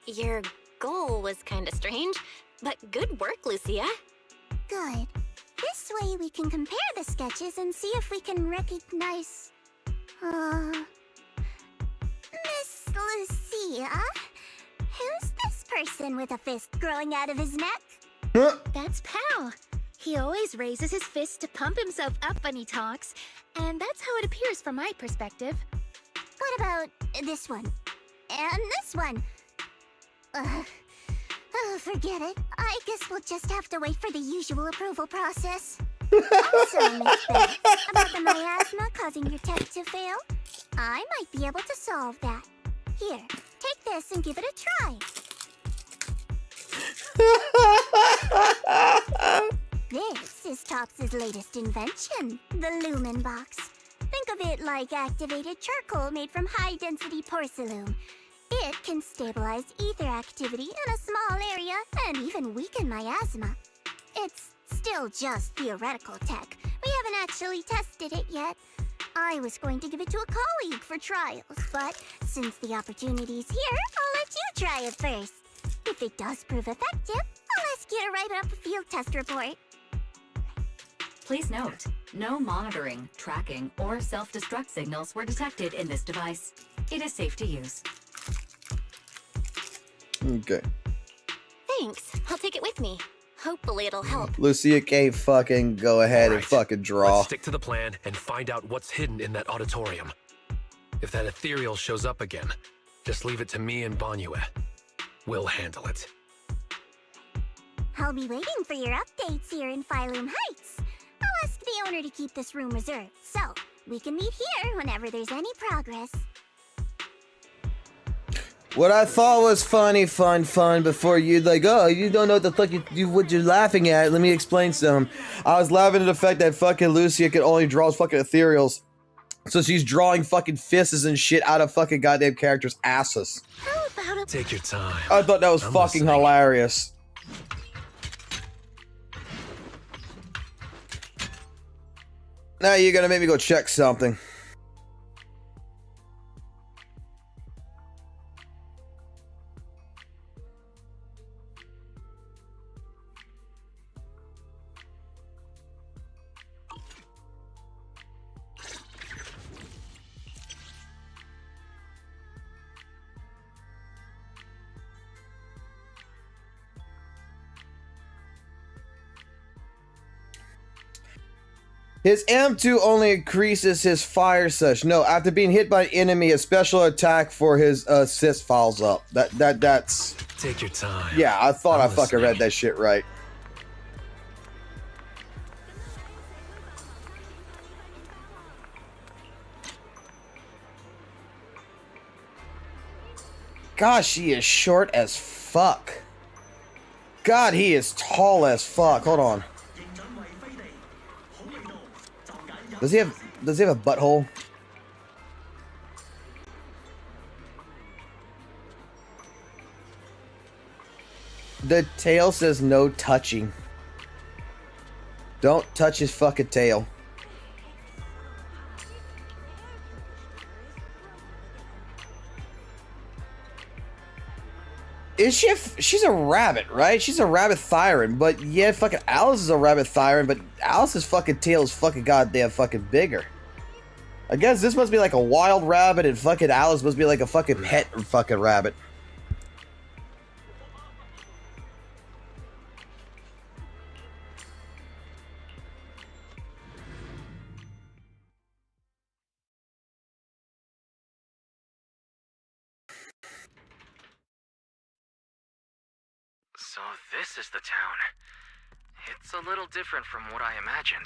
Your goal was kinda strange, but good work, Lucia. Good. This way we can compare the sketches and see if we can recognize... Miss Lucia? Who's this person with a fist growing out of his neck? That's Pal. He always raises his fist to pump himself up when he talks, and that's how it appears from my perspective. What about this one? And this one? Forget it. I guess we'll just have to wait for the usual approval process. Also, Miss Beth, about the miasma causing your tech to fail, I might be able to solve that. Here, take this and give it a try. This is Tops's latest invention, the Lumen Box. Think of it like activated charcoal made from high-density porcelain. It can stabilize ether activity in a small area and even weaken miasma. It's still just theoretical tech. We haven't actually tested it yet. I was going to give it to a colleague for trials, but since the opportunity's here, I'll let you try it first. If it does prove effective, I'll ask you to write up a field test report. Please note, no monitoring, tracking, or self-destruct signals were detected in this device. It is safe to use. Okay. Thanks. I'll take it with me. Hopefully it'll help. Lucia can't fucking go ahead and fucking draw. Let's stick to the plan and find out what's hidden in that auditorium. If that ethereal shows up again, just leave it to me and WUWA. We'll handle it. I'll be waiting for your updates here in Phylum Heights. I'll ask the owner to keep this room reserved, so we can meet here whenever there's any progress. What I thought was fun before you like, oh, you don't know what the fuck what you're laughing at. Let me explain some. I was laughing at the fact that fucking Lucia could only draw fucking ethereals. So she's drawing fucking fists and shit out of fucking goddamn characters' asses. Take your time. I thought that was fucking hilarious. Now you're gonna make me go check something. His M2 only increases his fire such. No, after being hit by an enemy, a special attack for his assist files up. That's. Take your time. Yeah, I thought I fucking read that shit right. Gosh, he is short as fuck. God, he is tall as fuck. Hold on. Does he have a butthole? The tail says no touching. Don't touch his fucking tail. Is she she's a rabbit, right? She's a rabbit thyron, but yeah, fucking Alice is a rabbit thyron, but Alice's fucking tail is fucking goddamn fucking bigger. I guess this must be like a wild rabbit and fucking Alice must be like a fucking pet fucking rabbit. So this is the town. It's a little different from what I imagined.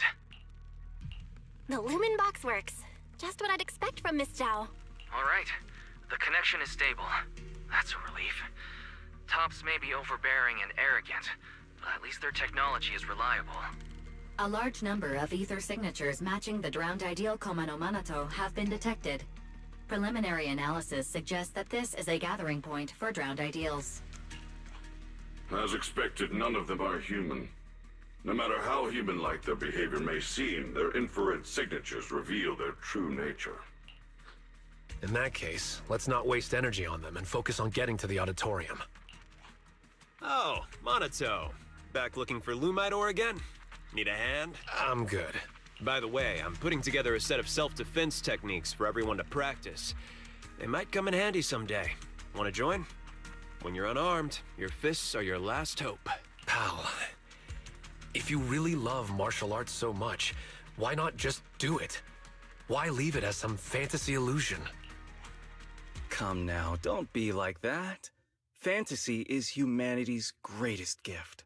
The Lumen box works. Just what I'd expect from Miss Zhao. Alright, the connection is stable. That's a relief. Tops may be overbearing and arrogant, but at least their technology is reliable. A large number of ether signatures matching the drowned ideal Komano Manato have been detected. Preliminary analysis suggests that this is a gathering point for drowned ideals. As expected, none of them are human. No matter how human-like their behavior may seem, their infrared signatures reveal their true nature. In that case, let's not waste energy on them and focus on getting to the auditorium. Oh, Monato. Back looking for Lumite ore again? Need a hand? I'm good. By the way, I'm putting together a set of self-defense techniques for everyone to practice. They might come in handy someday. Want to join? When you're unarmed, your fists are your last hope. Pal, if you really love martial arts so much, why not just do it? Why leave it as some fantasy illusion? Come now, don't be like that. Fantasy is humanity's greatest gift.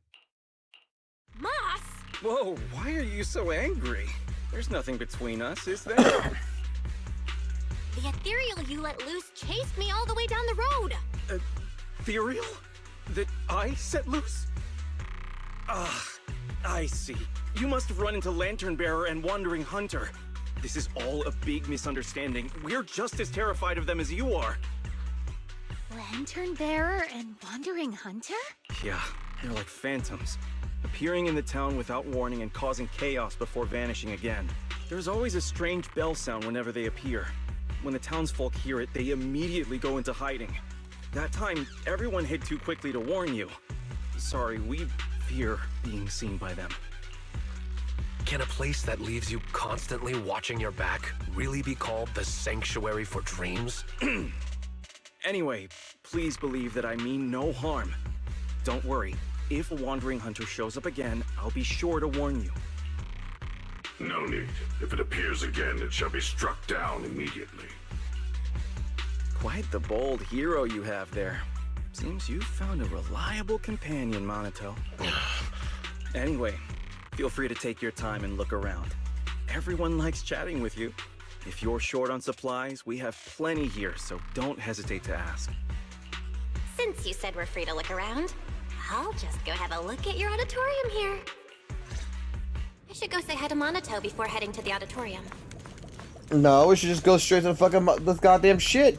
Moss! Whoa, why are you so angry? There's nothing between us, is there? The ethereal you let loose chased me all the way down the road. Ethereal? That I set loose? Ah, I see. You must have run into Lantern Bearer and Wandering Hunter. This is all a big misunderstanding. We're just as terrified of them as you are. Lantern Bearer and Wandering Hunter? Yeah, they're like phantoms, appearing in the town without warning and causing chaos before vanishing again. There's always a strange bell sound whenever they appear. When the townsfolk hear it, they immediately go into hiding. That time, everyone hid too quickly to warn you. Sorry, we fear being seen by them. Can a place that leaves you constantly watching your back really be called the sanctuary for dreams? Anyway, please believe that I mean no harm. Don't worry, if a wandering hunter shows up again, I'll be sure to warn you. No need. If it appears again, it shall be struck down immediately. Quite the bold hero you have there. Seems you've found a reliable companion, Monato. Anyway, feel free to take your time and look around. Everyone likes chatting with you. If you're short on supplies, we have plenty here, so don't hesitate to ask. Since you said we're free to look around, I'll just go have a look at your auditorium here. I should go say hi to Monato before heading to the auditorium. No, we should just go straight to the fucking this goddamn shit.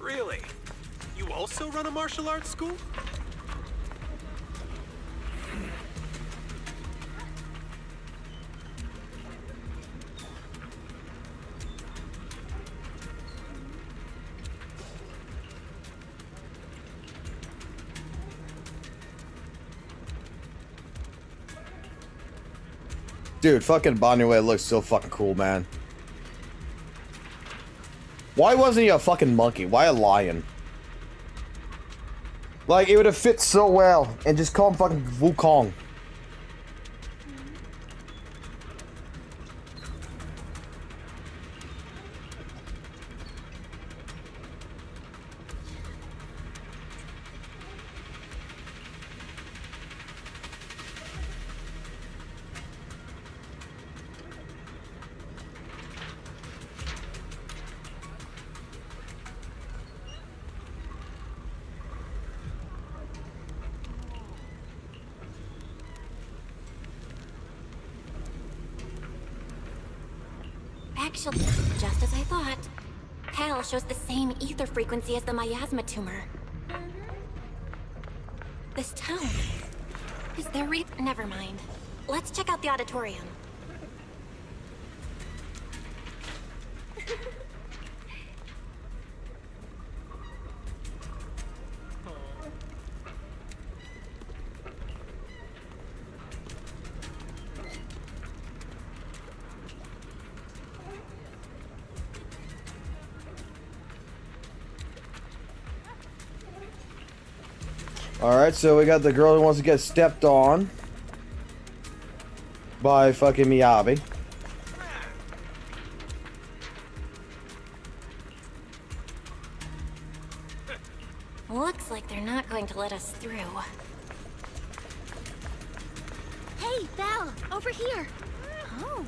Really? You also run a martial arts school? Dude, fucking Banyue looks so fucking cool, man. Why wasn't he a fucking monkey? Why a lion? Like, it would have fit so well. And just call him fucking Wukong. Actually, just as I thought. Hell shows the same ether frequency as the miasma tumor. This town. Is there never mind. Let's check out the auditorium. Alright, so we got the girl who wants to get stepped on by fucking Miyabi. Looks like they're not going to let us through. Hey, Belle, over here. Oh.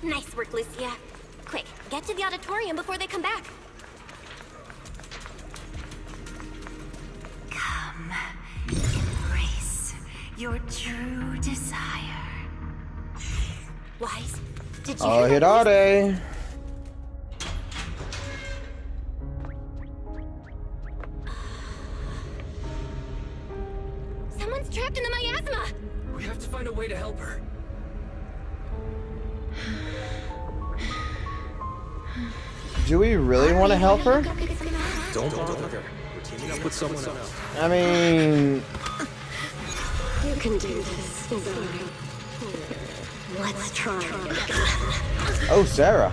Nice work, Lucia. Quick, get to the auditorium before they come back. Come, embrace your true desire. Wise, did you Oh, hear that? Hirare. Someone's trapped in the miasma! We have to find a way to help her. Do we really want to help her? Don't bother her. We're teaming up with someone else. I mean, You can do this, Izari. Let's try it. oh, Sarah.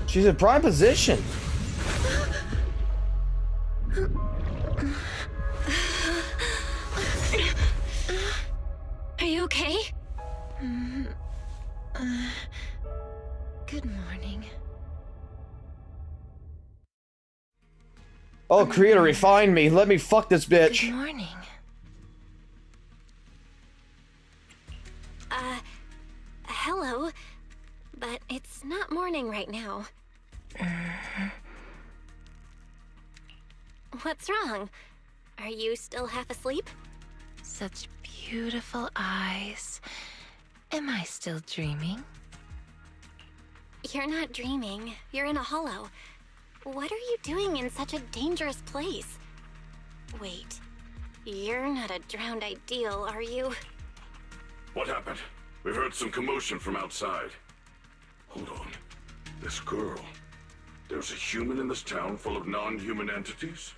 She's in prime position. Are you okay? Good morning. Oh, creator, refine me. Let me fuck this bitch. Good morning. Hello. But it's not morning right now. What's wrong? Are you still half asleep? Such beautiful eyes. Am I still dreaming? You're not dreaming. You're in a hollow. What are you doing in such a dangerous place? Wait. You're not a drowned ideal, are you? What happened? We've heard some commotion from outside. Hold on. This girl. There's a human in this town full of non-human entities?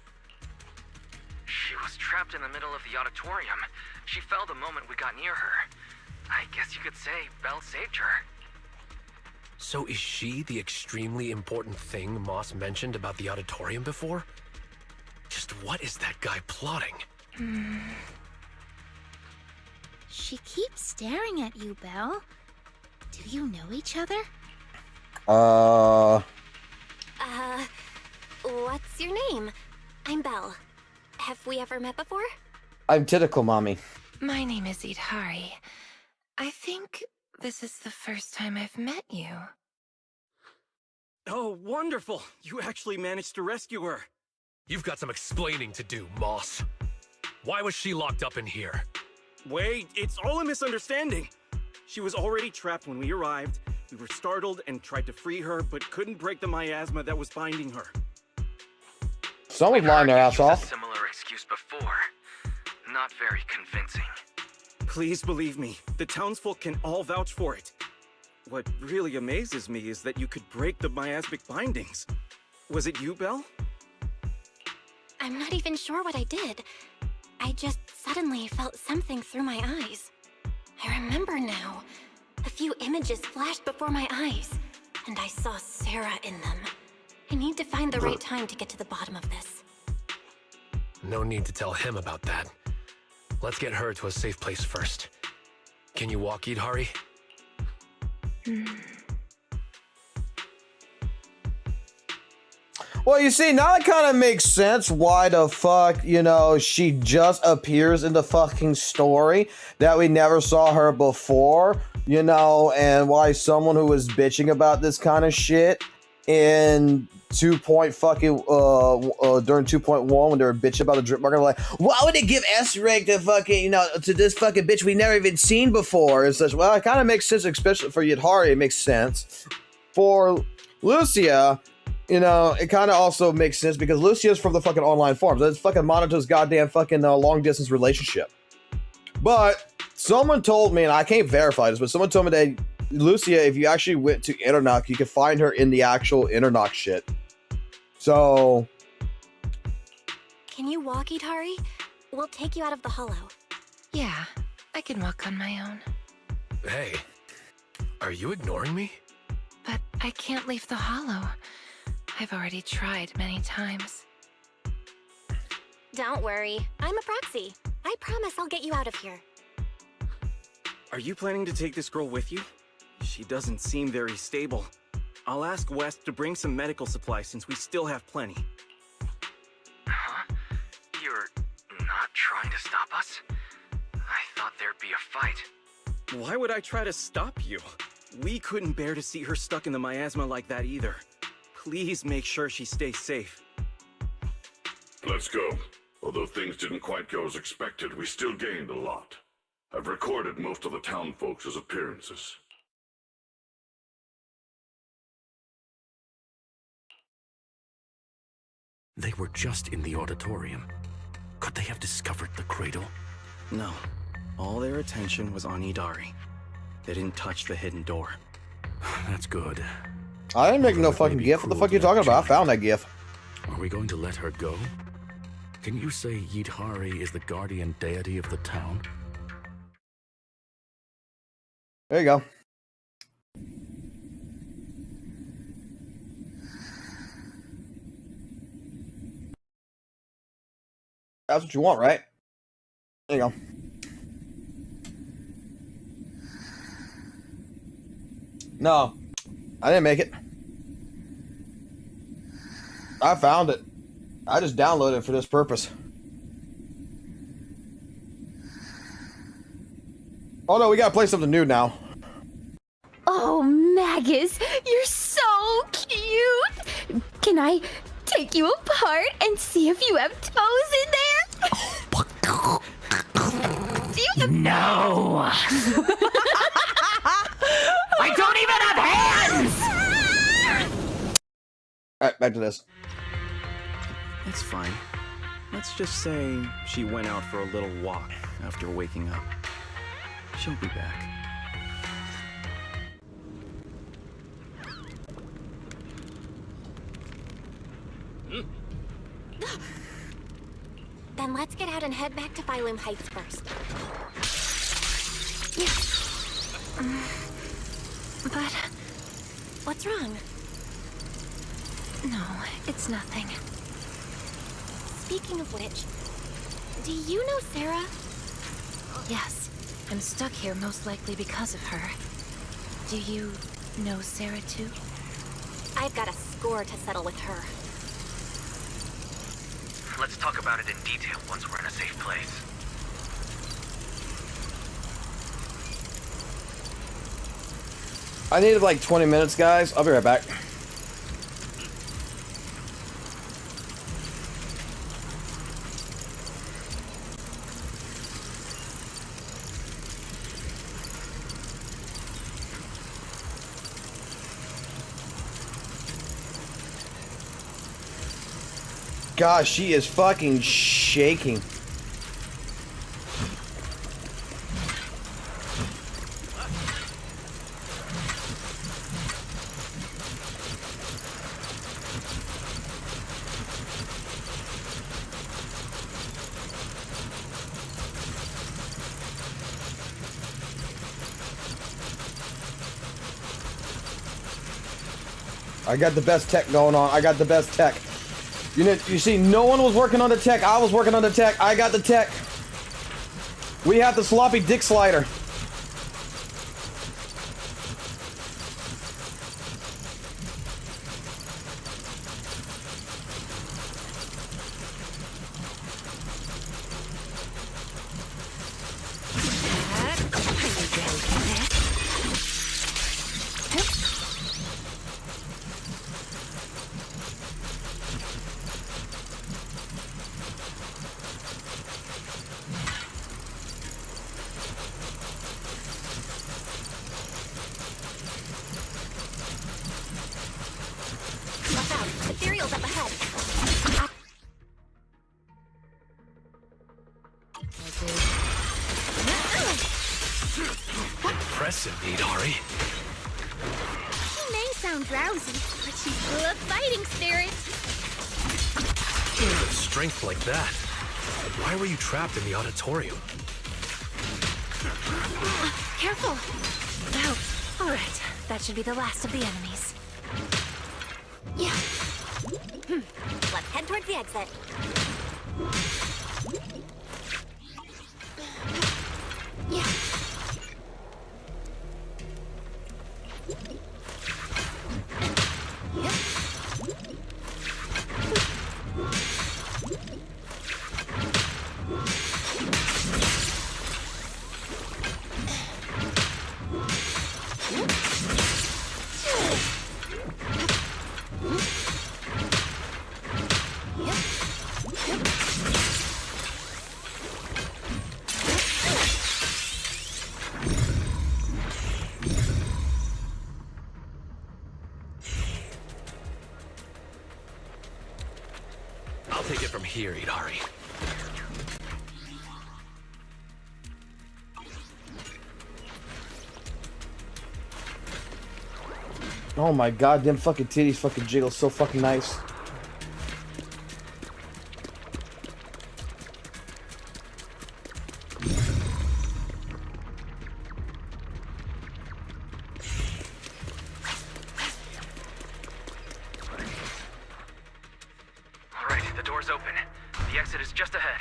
She was trapped in the middle of the auditorium. She fell the moment we got near her. I guess you could say Belle saved her. So is she the extremely important thing Moss mentioned about the auditorium before? Just what is that guy plotting? She keeps staring at you, Belle. Do you know each other? What's your name? I'm Belle. Have we ever met before? I'm Titicle, mommy. My name is Idhari. I think this is the first time I've met you. Oh, wonderful! You actually managed to rescue her. You've got some explaining to do, Moss. Why was she locked up in here? Wait, it's all a misunderstanding. She was already trapped when we arrived. We were startled and tried to free her, but couldn't break the miasma that was binding her. Someone's lying their ass Used a off. similar excuse before. Not very convincing. Please believe me, the townsfolk can all vouch for it. What really amazes me is that you could break the miasmic bindings. Was it you, Belle? I'm not even sure what I did. I just suddenly felt something through my eyes. I remember now. A few images flashed before my eyes, and I saw Sarah in them. I need to find the right time to get to the bottom of this. No need to tell him about that. Let's get her to a safe place first. Can you walk, Idhari? Well, you see, now it kind of makes sense why the fuck, you know, she just appears in the fucking story, that we never saw her before, you know, and why someone who was bitching about this kind of shit in during 2.1 when they were bitching about the drip market, like, why would they give S-rank to fucking, you know, to this fucking bitch we never even seen before? And such. Well, it kind of makes sense, especially for Yidhari, it makes sense. For Lucia, you know, it kind of also makes sense because Lucia's from the fucking online forums. That's fucking Monato's goddamn fucking long-distance relationship. But someone told me, and I can't verify this, but someone told me that Lucia, if you actually went to Internock, you could find her in the actual Internock shit. So... Can you walk, Idhari? We'll take you out of the hollow. Yeah, I can walk on my own. Hey, are you ignoring me? But I can't leave the hollow. I've already tried many times. Don't worry, I'm a proxy. I promise I'll get you out of here. Are you planning to take this girl with you? She doesn't seem very stable. I'll ask West to bring some medical supplies since we still have plenty. Huh? You're not trying to stop us? I thought there'd be a fight. Why would I try to stop you? We couldn't bear to see her stuck in the miasma like that either. Please make sure she stays safe. Let's go. Although things didn't quite go as expected, we still gained a lot. I've recorded most of the town folks' appearances. They were just in the auditorium. Could they have discovered the cradle? No. All their attention was on Idari. They didn't touch the hidden door. That's good. I didn't make no fucking GIF. What the fuck are you talking about? I found that GIF. Are we going to let her go? Can you say Yidhari is the guardian deity of the town? There you go. That's what you want, right? There you go. No, I didn't make it. I found it. I just downloaded it for this purpose. Oh no, we gotta play something new now. Oh, Magus, you're so cute! Can I take you apart and see if you have toes in there? Do you have... No! I don't even have hands! Alright, back to this. It's fine. Let's just say she went out for a little walk after waking up. She'll be back. Then let's get out and head back to Phylum Heights first. But what's wrong? No, it's nothing. Speaking of which, do you know Sarah? Yes, I'm stuck here most likely because of her. Do you know Sarah too? I've got a score to settle with her. Let's talk about it in detail once we're in a safe place. I needed like 20 minutes, guys. I'll be right back. Gosh, she is fucking shaking. I got the best tech going on. I got the best tech. You see, no one was working on the tech. I was working on the tech. I got the tech. We have the sloppy dick slider. Impressive, Idari. She may sound drowsy, but she's full of fighting spirit. With strength like that, why were you trapped in the auditorium? Careful! Oh, alright. That should be the last of the enemies. Yeah. Let's head towards the exit. Yeah. here, Idari. Oh my god, them fucking titties fucking jiggle so fucking nice. Alright, the door's open. The exit is just ahead.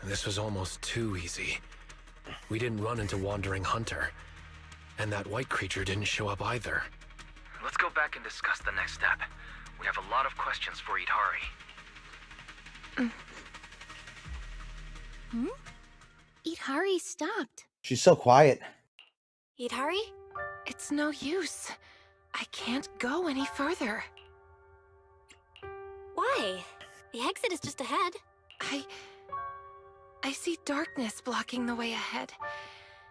This was almost too easy. We didn't run into Wandering Hunter. And that white creature didn't show up either. Let's go back and discuss the next step. We have a lot of questions for Idari. Idari stopped. She's so quiet. Idari? It's no use. I can't go any further. Why? The exit is just ahead. I see darkness blocking the way ahead.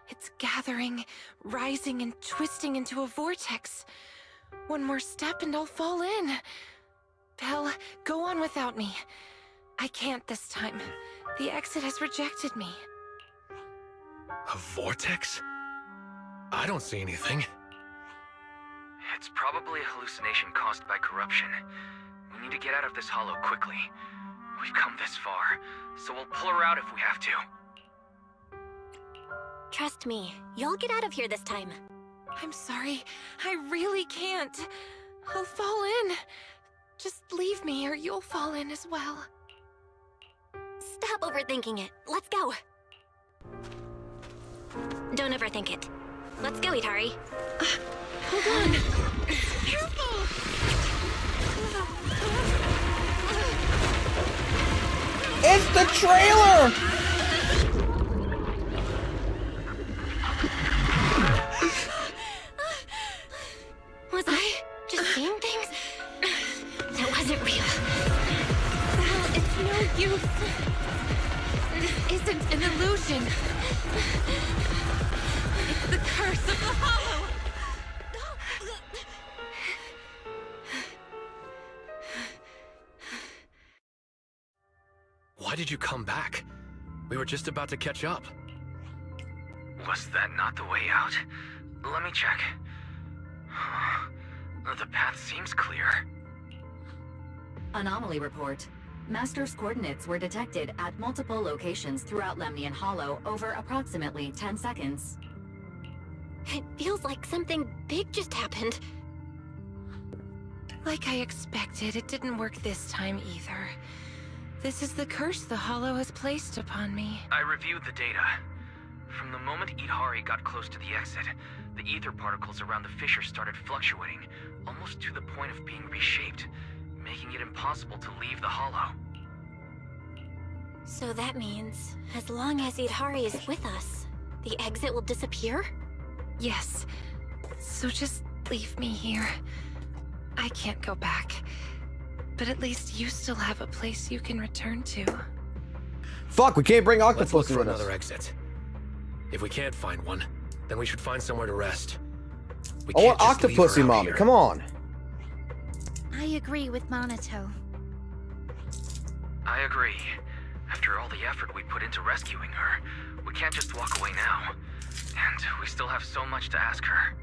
It's gathering, rising, and twisting into a vortex. One more step and I'll fall in. Belle, go on without me. I can't this time. The exit has rejected me. A vortex? I don't see anything. It's probably a hallucination caused by corruption. We need to get out of this hollow quickly. We've come this far, so we'll pull her out if we have to. Trust me, you'll get out of here this time. I'm sorry, I really can't. I'll fall in. Just leave me or you'll fall in as well. Stop overthinking it. Let's go. Don't overthink it. Let's go, Idari. Hold on. It's the trailer! Was I just seeing things? That wasn't real. Val, it's no use. This isn't an illusion. It's the curse of the hollow. Why did you come back? We were just about to catch up. Was that not the way out? Let me check. The path seems clear. Anomaly report. Master's coordinates were detected at multiple locations throughout Lemnian Hollow over approximately 10 seconds. It feels like something big just happened. Like I expected, it didn't work this time either. This is the curse the Hollow has placed upon me. I reviewed the data. From the moment Idari got close to the exit, the ether particles around the fissure started fluctuating, almost to the point of being reshaped, making it impossible to leave the hollow. So that means, as long as Idari is with us, the exit will disappear? Yes. So just leave me here. I can't go back. But at least you still have a place you can return to. Fuck, we can't bring Let's octopus look for with us. another exit. If we can't find one, then we should find somewhere to rest. We I want can't just leave her Octopussy out Mommy, here. come on. I agree with Monato. I agree. After all the effort we put into rescuing her, we can't just walk away now. And we still have so much to ask her.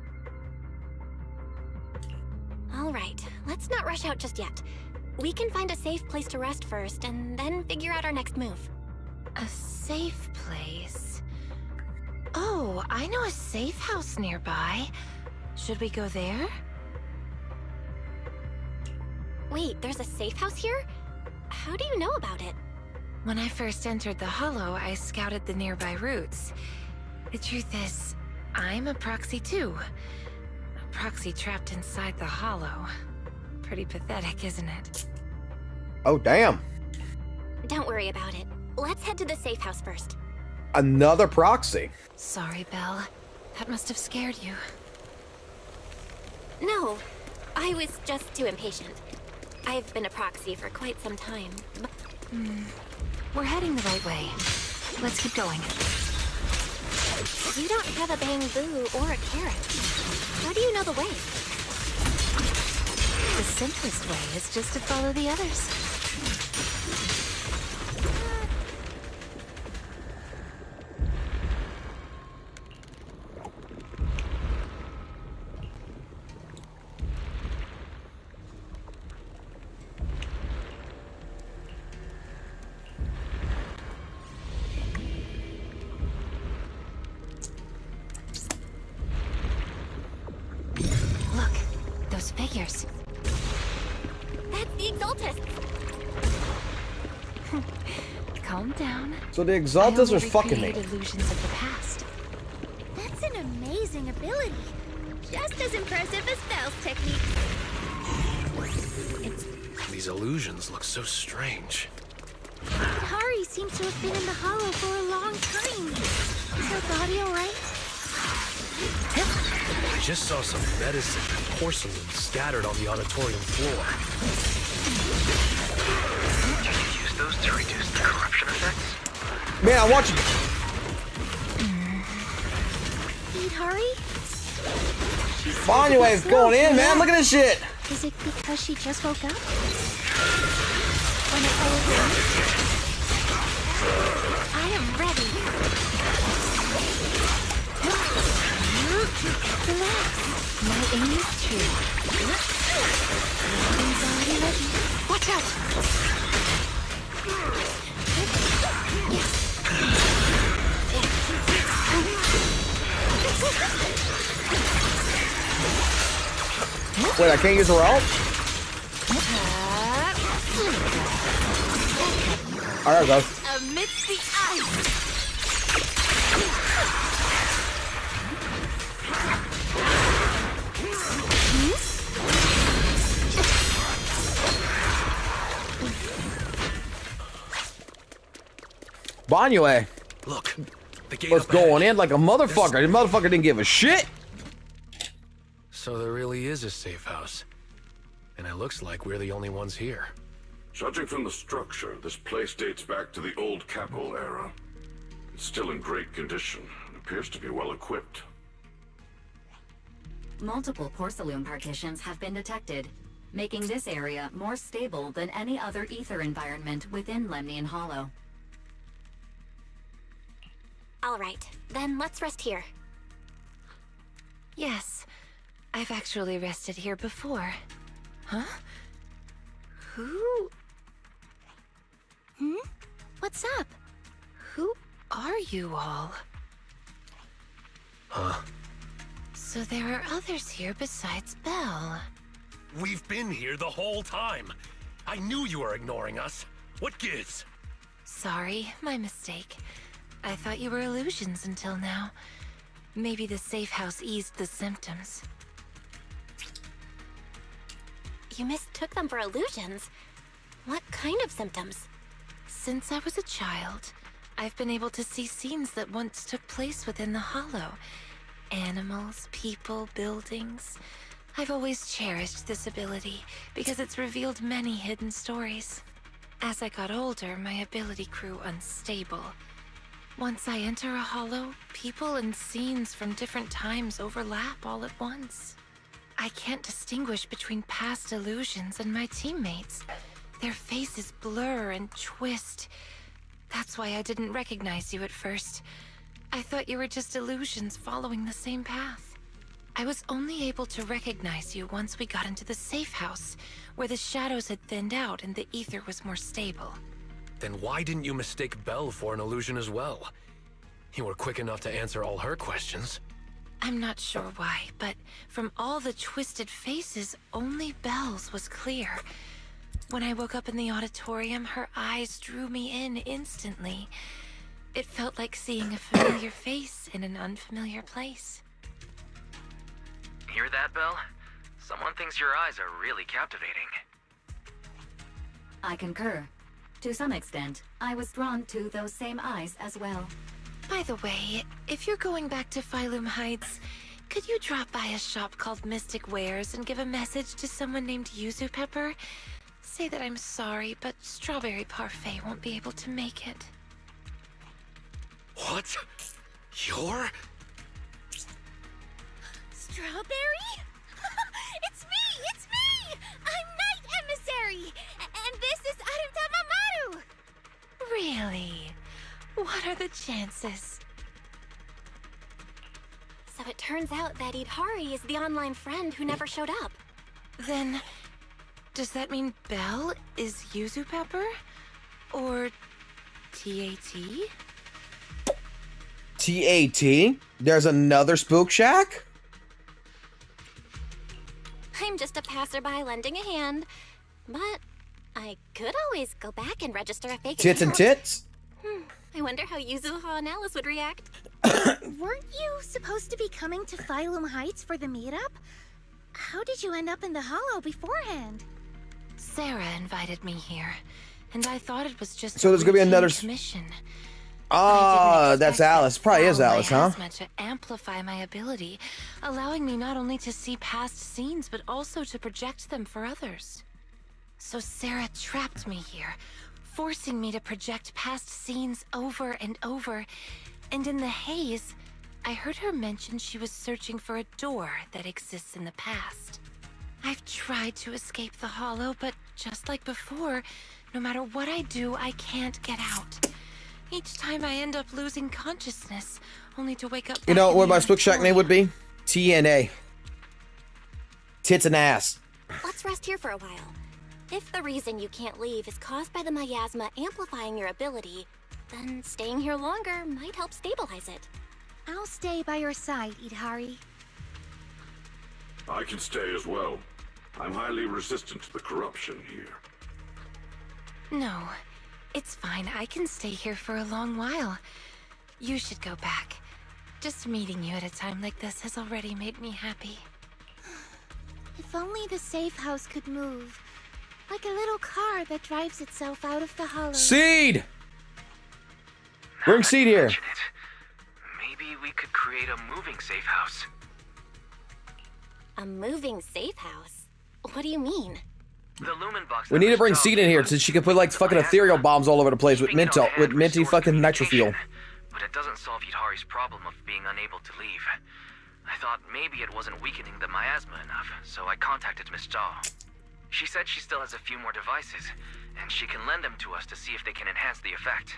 All right, let's not rush out just yet. We can find a safe place to rest first, and then figure out our next move. A safe place? Oh, I know a safe house nearby. Should we go there? Wait, there's a safe house here? How do you know about it? When I first entered the Hollow, I scouted the nearby routes. The truth is, I'm a proxy too. A proxy trapped inside the Hollow. Pretty pathetic, isn't it? Oh, damn. Don't worry about it. Let's head to the safe house first. Another proxy. Sorry, Belle. That must have scared you. No, I was just too impatient. I've been a proxy for quite some time. But... We're heading the right way. Let's keep going. You don't have a bamboo or a carrot. How do you know the way? The simplest way is just to follow the others. figures. That's the Exaltus. Calm down. So the Exaltus I are only fucking me. recreate illusions of the past. That's an amazing ability. Just as impressive as Belle's technique. These illusions look so strange. Hari seems to have been in the hollow for a long time. Is her body alright? I just saw some medicine and porcelain scattered on the auditorium floor. Did you use those to reduce the corruption effects? Man, I'm watching. Need Hari? Banyue's going in, man. Look at this shit. Is it because she just woke up? I am ready. Relax. My aim is true. Everything's already ready. Watch out! Wait, I can't use a rope? Alright, go. Amidst the ice. Banyue Look, the gate was up ahead. going in like a motherfucker. The motherfucker didn't give a shit. So there really is a safe house. And it looks like we're the only ones here. Judging from the structure, this place dates back to the old capital era. It's still in great condition and appears to be well equipped. Multiple porcelain partitions have been detected, making this area more stable than any other ether environment within Lemnian Hollow. All right, then let's rest here. Yes, I've actually rested here before. Huh? Who? What's up? Who are you all? Huh? So there are others here besides Belle. We've been here the whole time. I knew you were ignoring us. What gives? Sorry, my mistake. I thought you were illusions until now. Maybe the safe house eased the symptoms. You mistook them for illusions? What kind of symptoms? Since I was a child, I've been able to see scenes that once took place within the Hollow. Animals, people, buildings. I've always cherished this ability because it's revealed many hidden stories. As I got older, my ability grew unstable. Once I enter a hollow, people and scenes from different times overlap all at once. I can't distinguish between past illusions and my teammates. Their faces blur and twist. That's why I didn't recognize you at first. I thought you were just illusions following the same path. I was only able to recognize you once we got into the safe house, where the shadows had thinned out and the ether was more stable. Then why didn't you mistake Belle for an illusion as well? You were quick enough to answer all her questions. I'm not sure why, but from all the twisted faces, only Belle's was clear. When I woke up in the auditorium, her eyes drew me in instantly. It felt like seeing a familiar face in an unfamiliar place. Hear that, Belle? Someone thinks your eyes are really captivating. I concur. To some extent, I was drawn to those same eyes as well. By the way, if you're going back to Phylum Heights, could you drop by a shop called Mystic Wares and give a message to someone named Yuzu Pepper? Say that I'm sorry, but Strawberry Parfait won't be able to make it. What? You're? Strawberry? It's me! It's me! I'm Night Emissary! And this is Arim Tamamaru! Really? What are the chances? So it turns out that Idhari is the online friend who never showed up. Then, does that mean Belle is Yuzu Pepper? Or TAT? TAT? There's another Spook Shack? I'm just a passerby lending a hand. But I could always go back and register a fake Tits and account. tits? I wonder how Yuzuha and Alice would react. Weren't you supposed to be coming to Phylum Heights for the meetup? How did you end up in the Hollow beforehand? Sarah invited me here, and I thought it was just So there's gonna be another mission. Ah, that's Alice. Probably is Alice, huh? Miasma to amplify my ability, allowing me not only to see past scenes, but also to project them for others. So Sarah trapped me here, forcing me to project past scenes over and over, and in the haze, I heard her mention she was searching for a door that exists in the past. I've tried to escape the Hollow, but just like before, no matter what I do, I can't get out. Each time I end up losing consciousness, only to wake up. You know back in what the my Spook Shack name would be? TNA. Tits and ass. Let's rest here for a while. If the reason you can't leave is caused by the miasma amplifying your ability, then staying here longer might help stabilize it. I'll stay by your side, Idhari. I can stay as well. I'm highly resistant to the corruption here. No, it's fine. I can stay here for a long while. You should go back. Just meeting you at a time like this has already made me happy. If only the safe house could move. Like a little car that drives itself out of the Hollow. Seed! Bring Seed here. Maybe we could create a moving safe house. A moving safe house? What do you mean? The lumen box. We need to bring Seed in here so she can put like fucking ethereal bombs all over the place with minty fucking nitro fuel. But it doesn't solve Yudhari's problem of being unable to leave. I thought maybe it wasn't weakening the miasma enough, so I contacted Miss Jaw. She said she still has a few more devices, and she can lend them to us to see if they can enhance the effect.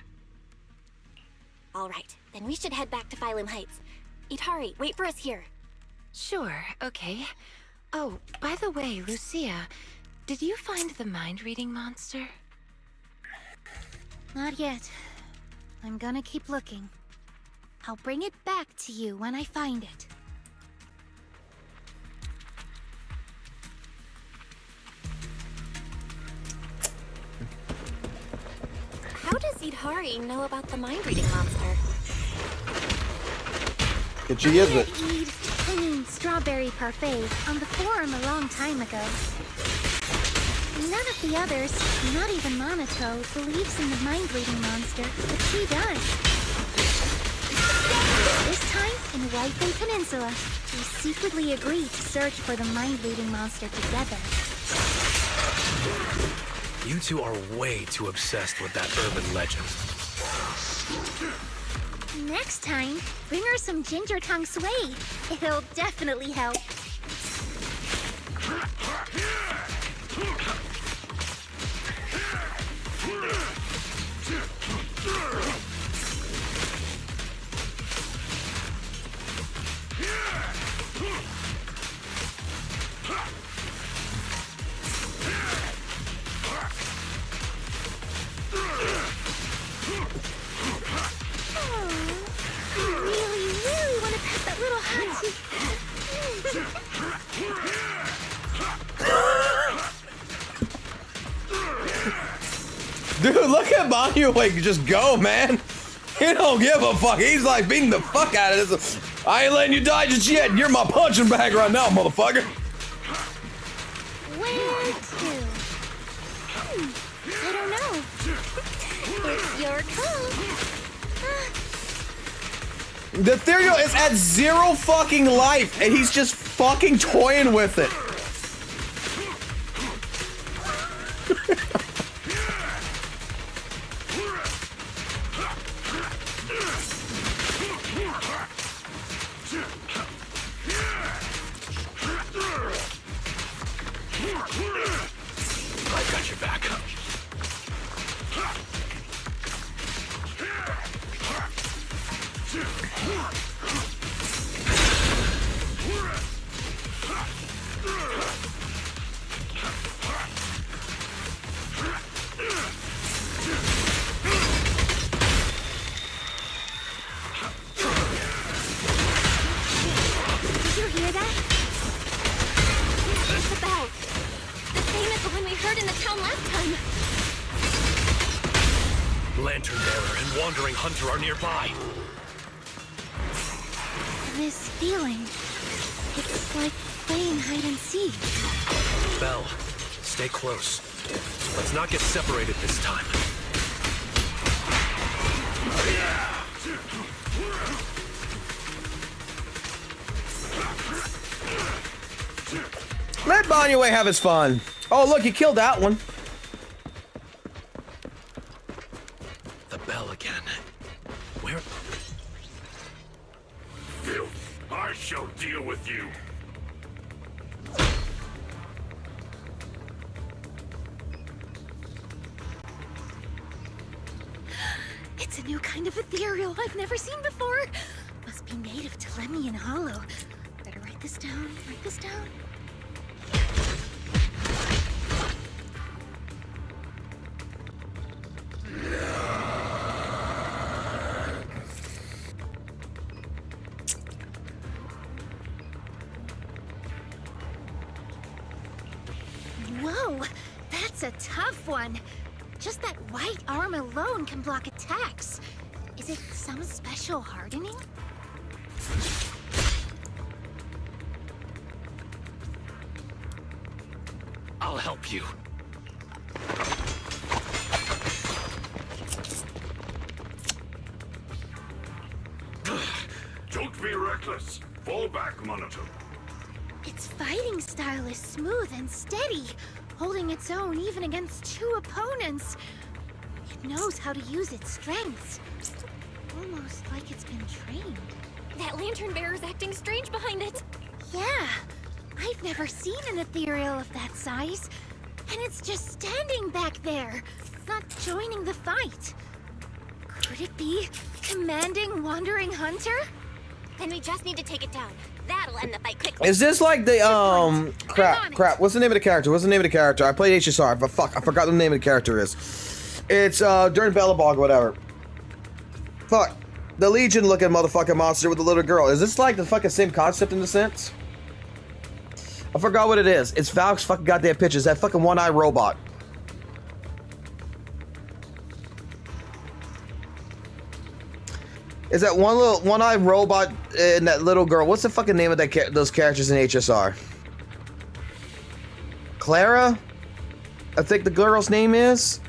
Alright, then we should head back to Phylum Heights. Idhari, wait for us here. Sure, okay. Oh, by the way, Lucia, did you find the mind-reading monster? Not yet. I'm gonna keep looking. I'll bring it back to you when I find it. How does Idhari know about the mind-reading monster? Did she use it? Strawberry parfait on the forum a long time ago. None of the others, not even Monato, believes in the mind-reading monster, but she does. This time, in White Peninsula, we secretly agreed to search for the mind-reading monster together. You two are way too obsessed with that urban legend. Next time, bring her some ginger tongue suede. It'll definitely help. Really want to pet that little hottie. Dude, look at Manu like just go, man. He don't give a fuck. He's like beating the fuck out of this. I ain't letting you die just yet. You're my punching bag right now, motherfucker. Where to? I don't know. It's your call. The ethereal is at 0 fucking life, and he's just fucking toying with it. I got your back. Did you hear that? What's about? town last time. Lantern Bearer and Wandering Hunter are nearby. This feeling, it's like playing hide and seek. Belle, stay close. Let's not get separated this time. Let Banyue have his fun. Oh, look, he killed that one. The bell again. Where? Phil, I shall deal with you. It's a new kind of ethereal I've never seen before. Must be made of Telemi and Hollow. Better write this down, write this down. Whoa, that's a tough one. Just that white arm alone can block attacks. Is it some special hardening? I'll help you. Don't be reckless. Fall back, Monato. Its fighting style is smooth and steady, holding its own even against two opponents. It knows how to use its strengths. Almost like it's been trained. That lantern bearer's acting strange behind it. Yeah, I've never seen an ethereal of that size. And it's just standing back there, not joining the fight. Could it be commanding Wandering Hunter? Then we just need to take it down. That'll end the fight quickly. Is this like the, crap. What's the name of the character? I played HSR, but fuck, I forgot the name of the character is. It's, during Bellabog or whatever. Fuck. The Legion-looking motherfucking monster with the little girl. Is this like the fucking same concept in a sense? I forgot what it is. It's Valk's fucking goddamn pictures. That fucking one-eye robot. Is that one-eye robot and that little girl? What's the fucking name of those characters in HSR? Clara? I think the girl's name is?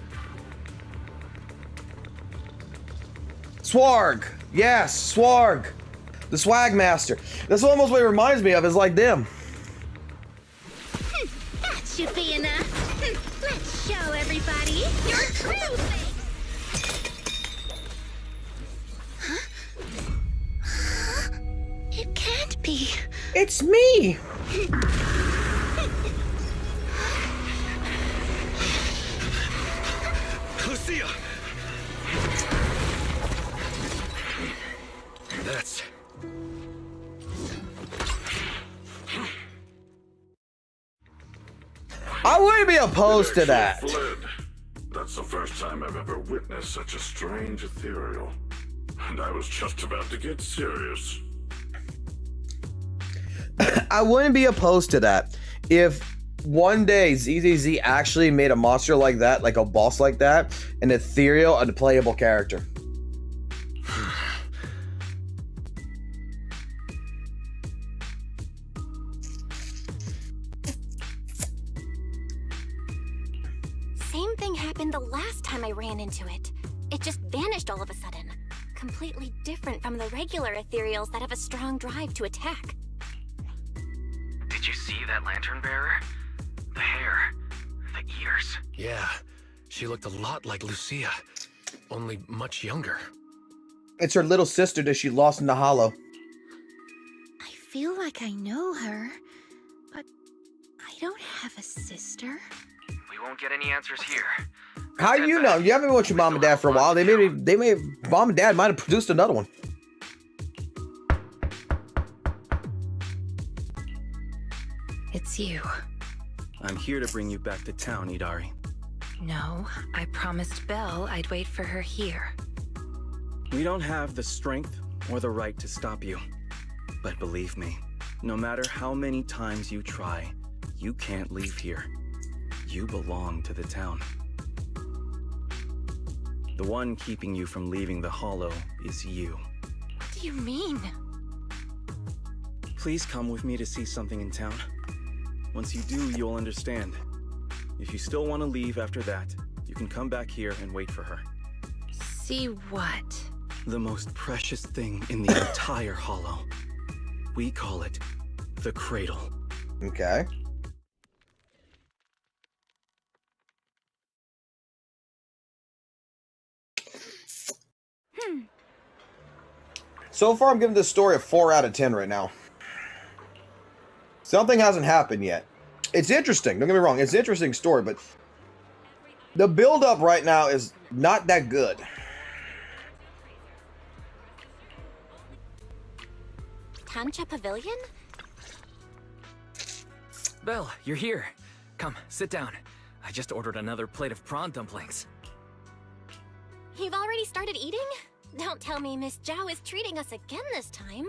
Swarg! Yes, Swarg! The Swag Master. That's almost what it reminds me of, is like them. That should be enough. Let's show everybody your true face. It can't be. It's me! Lucia! That's... I wouldn't be opposed to that. Fled. That's the first time I've ever witnessed such a strange ethereal. And I was just about to get serious. I wouldn't be opposed to that. If one day ZZZ actually made a monster like that, like a boss like that, an ethereal and a playable character. Same thing happened the last time I ran into it. It just vanished all of a sudden. Completely different from the regular ethereals that have a strong drive to attack. Did you see that lantern bearer? The hair, the ears. Yeah, she looked a lot like Lucia, only much younger. It's her little sister that she lost in the hollow. I feel like I know her, but I don't have a sister. We won't get any answers here. How do you know? You haven't been with your mom and dad for a while. Mom and dad might have produced another one. It's you. I'm here to bring you back to town, Idari. No, I promised Belle I'd wait for her here. We don't have the strength or the right to stop you. But believe me, no matter how many times you try, you can't leave here. You belong to the town. The one keeping you from leaving the Hollow is you. What do you mean? Please come with me to see something in town. Once you do, you'll understand. If you still want to leave after that, you can come back here and wait for her. See what? The most precious thing in the entire Hollow. We call it the Cradle. Okay. So far, I'm giving this story a 4 out of 10 right now. Something hasn't happened yet. It's interesting. Don't get me wrong. It's an interesting story, but the build-up right now is not that good. Tancha Pavilion? Belle, you're here. Come, sit down. I just ordered another plate of prawn dumplings. You've already started eating? Don't tell me Miss Zhao is treating us again this time.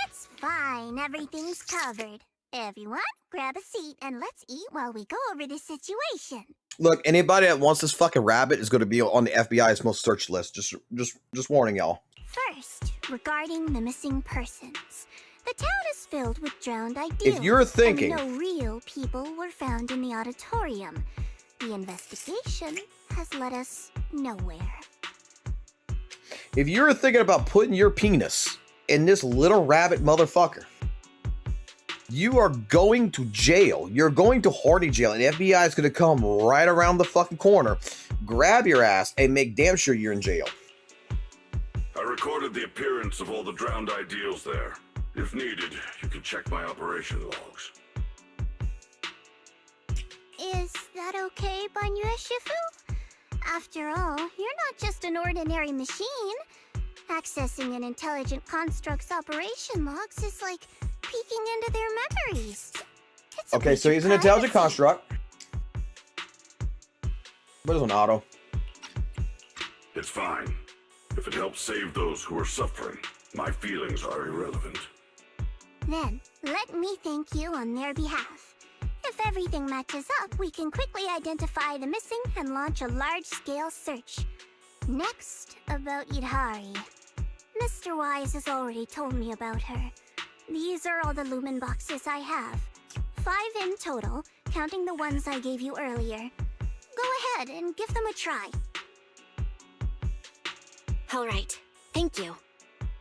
It's fine. Everything's covered. Everyone, grab a seat and let's eat while we go over this situation. Look, anybody that wants this fucking rabbit is going to be on the FBI's most searched list. Just warning y'all. First, regarding the missing persons. The town is filled with drowned ideals. If you're thinking, and no real people were found in the auditorium. The investigation has led us nowhere. if you're thinking about putting your penis in this little rabbit motherfucker, you are going to jail. You're going to Hardy jail, and the FBI is going to come right around the fucking corner, grab your ass, and make damn sure you're in jail. I recorded the appearance of all the drowned ideals there. If needed, you can check my operation logs. Is that okay, Banyu Shifu? After all, you're not just an ordinary machine. Accessing an intelligent construct's operation logs is like peeking into their memories. It's Okay, so he's an intelligent construct. But it's an auto. It's fine. If it helps save those who are suffering, my feelings are irrelevant. Then, let me thank you on their behalf. If everything matches up, we can quickly identify the missing and launch a large-scale search. Next, about Idhari. Mr. Wise has already told me about her. These are all the lumen boxes I have. 5 in total, counting the ones I gave you earlier. Go ahead and give them a try. All right, thank you.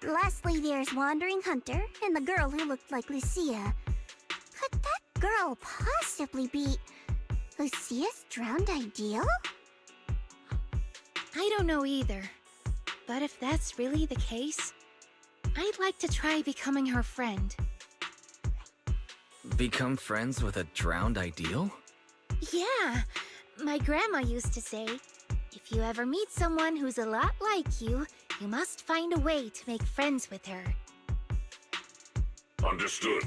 Lastly, there's Wandering Hunter and the girl who looked like Lucia. Could that girl possibly be Lucia's drowned ideal? I don't know either. But if that's really the case, I'd like to try becoming her friend. Become friends with a drowned ideal? Yeah, my grandma used to say, if you ever meet someone who's a lot like you, you must find a way to make friends with her. Understood.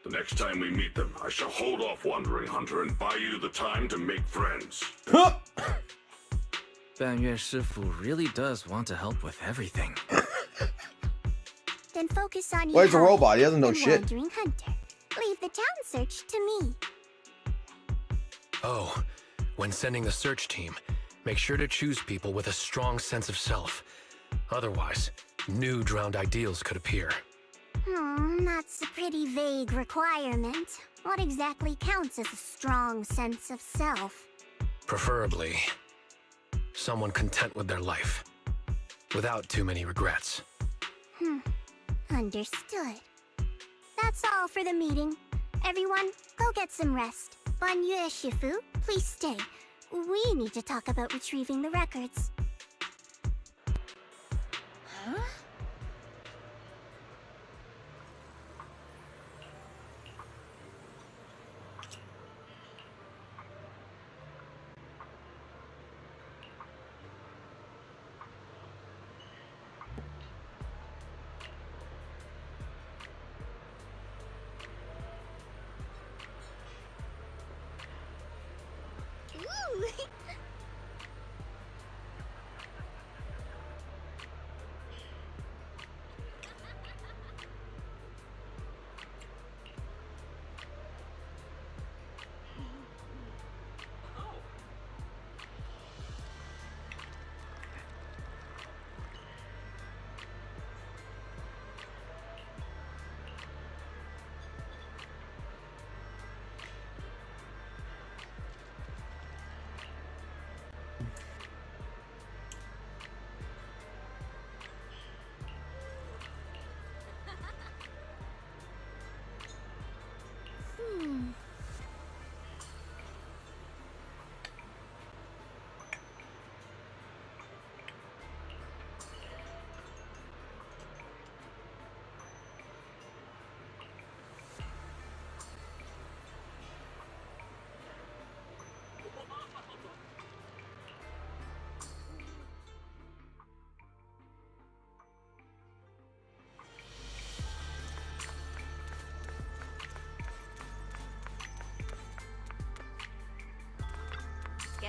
The next time we meet them, I shall hold off Wandering Hunter and buy you the time to make friends. Banyue Shifu really does want to help with everything. Then focus on Well, he's a Idhari robot. He doesn't know and shit. Wandering Hunter. Leave the town search to me. Oh, when sending the search team, make sure to choose people with a strong sense of self. Otherwise, new drowned ideals could appear. That's a pretty vague requirement. What exactly counts as a strong sense of self? Preferably, someone content with their life, without too many regrets. Understood. That's all for the meeting. Everyone, go get some rest. Banyu Shifu, please stay. We need to talk about retrieving the records. Huh?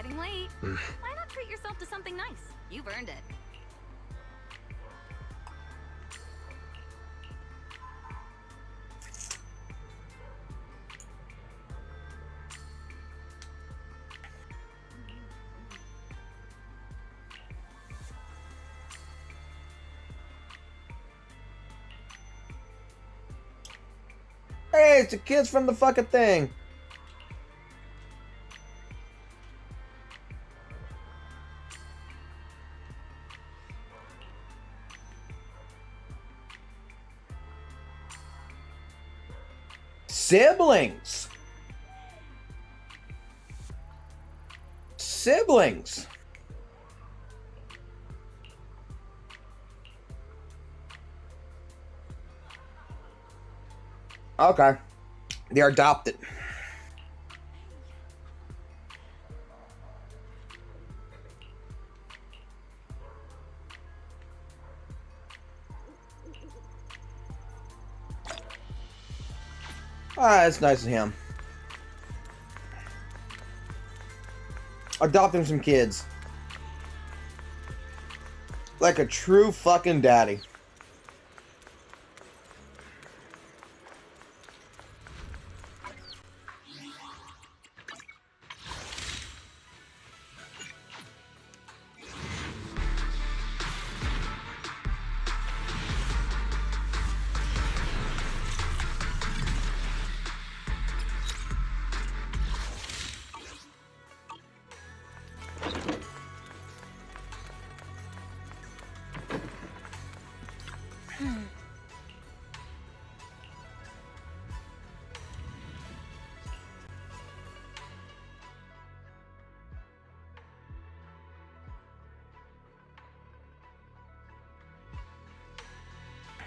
getting late. Why not treat yourself to something nice? You've earned it. Hey, it's the kids from the fucking thing. Siblings. Siblings. Okay. They're adopted. Ah, it's nice of him. Adopting some kids. Like a true fucking daddy.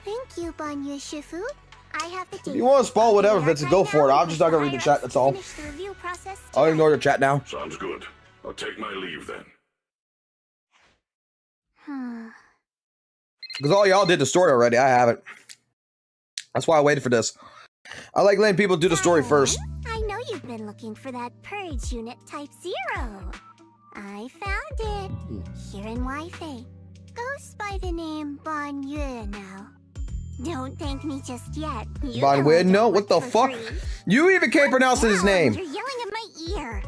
Thank you, Banyu Shifu. I have the If you want to spoil whatever, Vincent, go for it. I'm just not gonna read the chat, that's all. I'll ignore the chat now. Sounds good. I'll take my leave then. Because all y'all did the story already. I haven't. That's why I waited for this. I like letting people do the story first. I know you've been looking for that purge unit Type 0. I found it. Here in Wi-Fi. Goes by the name Banyu now. Don't thank me just yet. You know I Banyu, don't no, work what the for fuck? free. You even can't pronounce his name. You're yelling at my ear.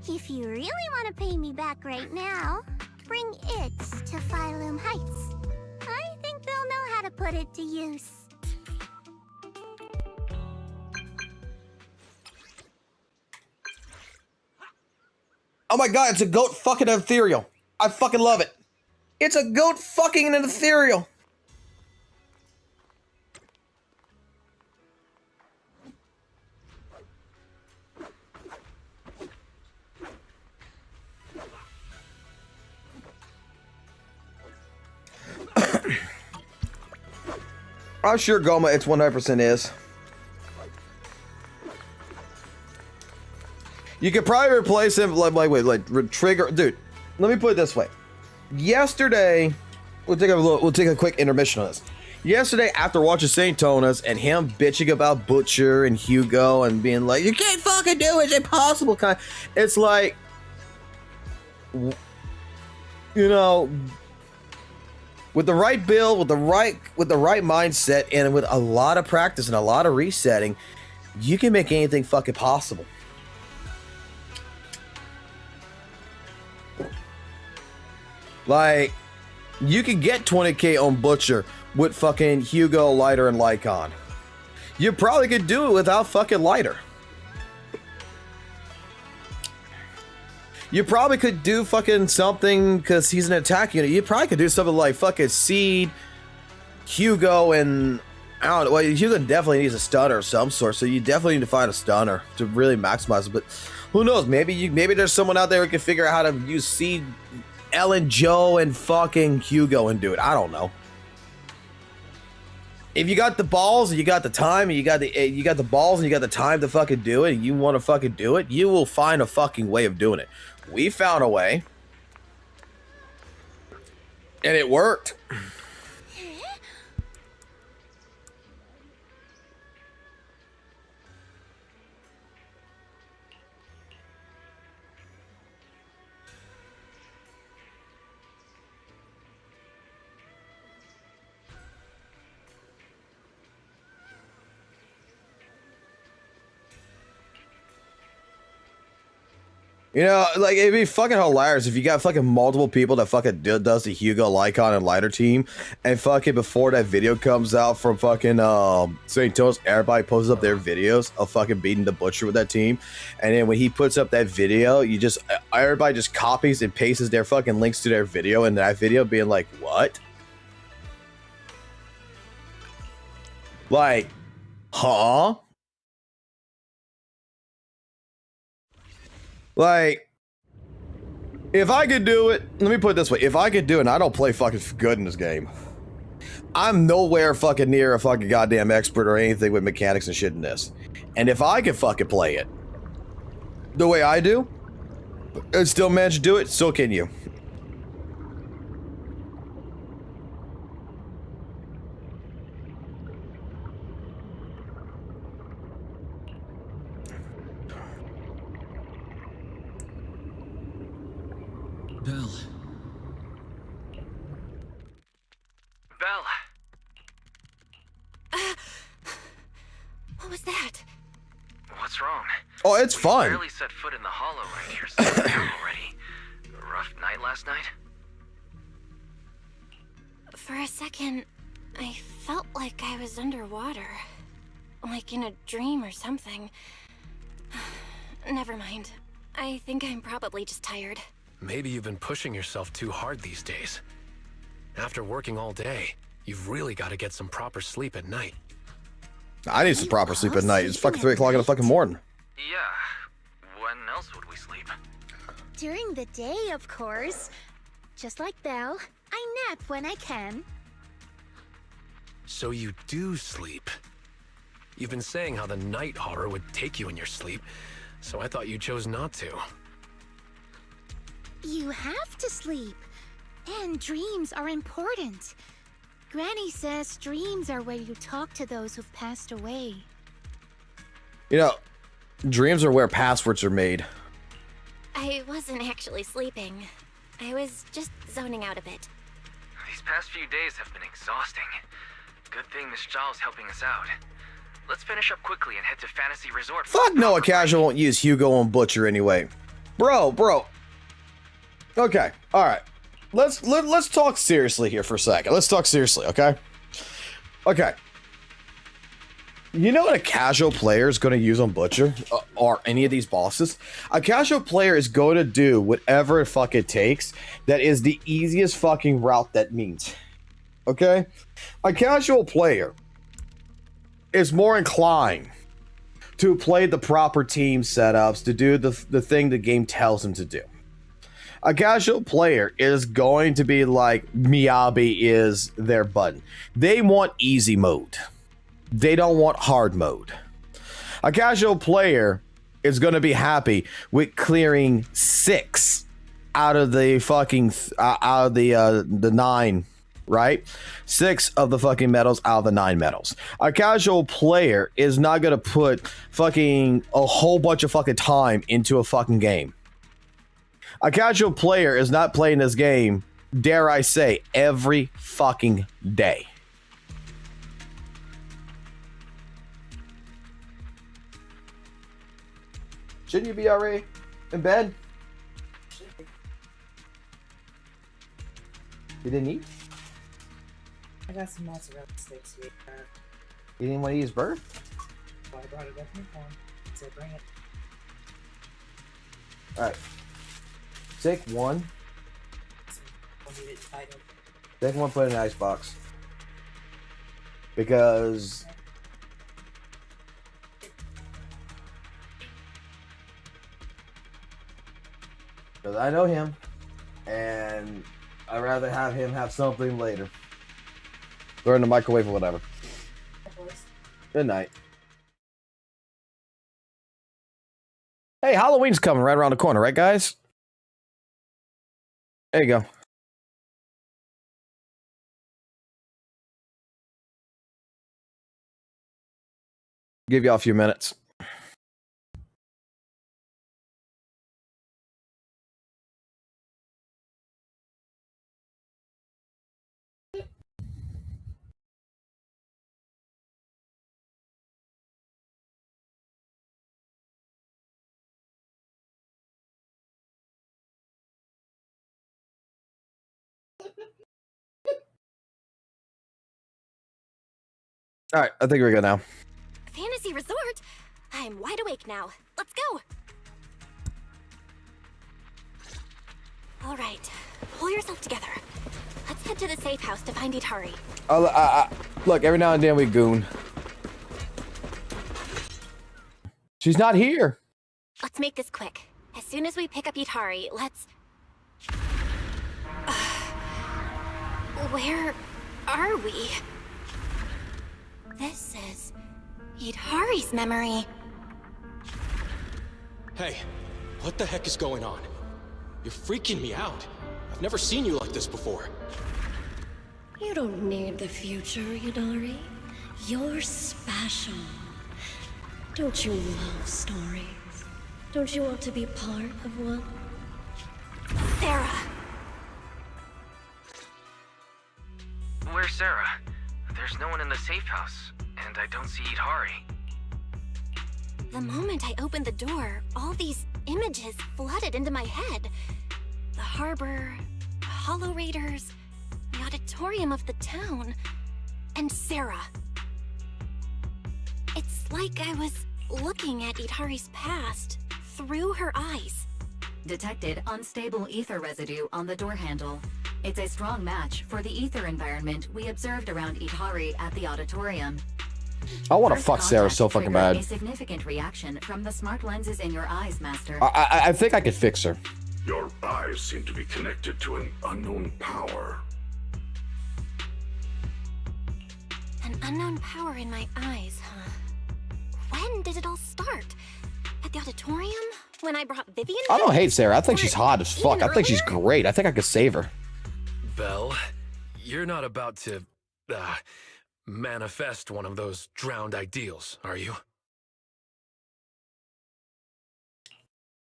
If you really want to pay me back right now, bring it to Phylum Heights. I think they'll know how to put it to use. Oh my god, it's a goat fucking ethereal. I fucking love it. It's a goat fucking an ethereal. I'm sure Goma, it's 100% is. You could probably replace him like trigger, dude. Let me put it this way. Yesterday, we'll take a quick intermission on this. Yesterday, after watching Saint Tonas and him bitching about Butcher and Hugo and being like, "You can't fucking do it, it's impossible," it's like, you know, with the right build, with the right mindset, and with a lot of practice and a lot of resetting, you can make anything fucking possible. Like, you could get 20k on Butcher with fucking Hugo, Lighter, and Lycon. You probably could do it without fucking Lighter. You probably could do fucking something because he's an attack unit. You probably could do something like fucking Seed, Hugo, and I don't know. Well, Hugo definitely needs a stunner of some sort, so you definitely need to find a stunner to really maximize it. But who knows? Maybe there's someone out there who can figure out how to use Seed, Ellen, Joe, and fucking Hugo and do it. I don't know. If you got the balls, and you got the time, and you got the balls, and you got the time to fucking do it, and you want to fucking do it, you will find a fucking way of doing it. We found a way, and it worked. You know, like, it'd be fucking hilarious if you got fucking multiple people that fucking does the Hugo, Lycon, and Lighter team, and fucking before that video comes out from fucking St. Thomas, everybody posts up their videos of fucking beating the Butcher with that team, and then when he puts up that video, everybody just copies and pastes their fucking links to their video, and that video being like, what? Like, huh? Like, if I could do it, let me put it this way. If I could do it, and I don't play fucking good in this game. I'm nowhere fucking near a fucking goddamn expert or anything with mechanics and shit in this. And if I could fucking play it the way I do, and still manage to do it, so can you. Belle. Belle. What was that? What's wrong? Oh, it's fun. Barely set foot in the hollow and you're sitting down already. Rough night last night? For a second, I felt like I was underwater. Like in a dream or something. Never mind. I think I'm probably just tired. Maybe you've been pushing yourself too hard these days. After working all day, you've really got to get some proper sleep at night. I need some proper sleep at night. It's fucking 3 o'clock in the fucking morning. Yeah. When else would we sleep? During the day, of course. Just like Belle, I nap when I can. So you do sleep. You've been saying how the night horror would take you in your sleep, so I thought you chose not to. You have to sleep. And dreams are important. Granny says dreams are where you talk to those who've passed away. You know, dreams are where passwords are made. I wasn't actually sleeping. I was just zoning out a bit. These past few days have been exhausting. Good thing Miss Zhao's helping us out. Let's finish up quickly and head to Fantasy Resort. Fuck no, a casual won't use Hugo on Butcher anyway. Bro. Okay, alright. Let's talk seriously here for a second. Let's talk seriously, okay? Okay. You know what a casual player is going to use on Butcher? Or any of these bosses? A casual player is going to do whatever the fuck it takes that is the easiest fucking route that means. Okay? A casual player is more inclined to play the proper team setups, to do the thing the game tells them to do. A casual player is going to be like Miyabi is their button. They want easy mode. They don't want hard mode. A casual player is going to be happy with clearing 6 out of the fucking the 9, right? 6 of the fucking medals out of the 9 medals. A casual player is not going to put fucking a whole bunch of fucking time into a fucking game. A casual player is not playing this game, dare I say, every fucking day. Shouldn't you be already in bed? You didn't eat? I got some mozzarella sticks here. You didn't want to eat his bird? So I brought it up in the phone. So bring it. Alright. Take one. Take one, put it in an icebox. Because I know him, and I'd rather have him have something later. Throw it in the microwave or whatever. Good night. Hey, Halloween's coming right around the corner, right, guys? There you go. Give y'all a few minutes. All right, I think we're good now. Fantasy Resort? I'm wide awake now. Let's go! Alright, pull yourself together. Let's head to the safe house to find Itari. Look, every now and then we goon. She's not here. Let's make this quick. As soon as we pick up Itari, let's... where are we? This is Itari's memory. Hey, what the heck is going on? You're freaking me out. I've never seen you like this before. You don't need the future, Yadari. You're special. Don't you love stories? Don't you want to be part of one? Sarah! Where's Sarah? There's no one in the safe house, and I don't see Itari. The moment I opened the door, all these images flooded into my head. The harbor, Hollow Raiders, the auditorium of the town, and Sarah. It's like I was looking at Itari's past through her eyes. Detected unstable ether residue on the door handle. It's a strong match for the ether environment we observed around Itari at the auditorium. I want to First fuck Sarah so fucking contact triggered bad. A significant reaction from the smart lenses in your eyes, Master. I think I could fix her. Your eyes seem to be connected to an unknown power. An unknown power in my eyes, huh? When did it all start? At the auditorium? When I brought Vivian? I don't hate Sarah. I think she's hot as fuck. I think she's great. I think I could save her. Belle, you're not about to, manifest one of those drowned ideals, are you?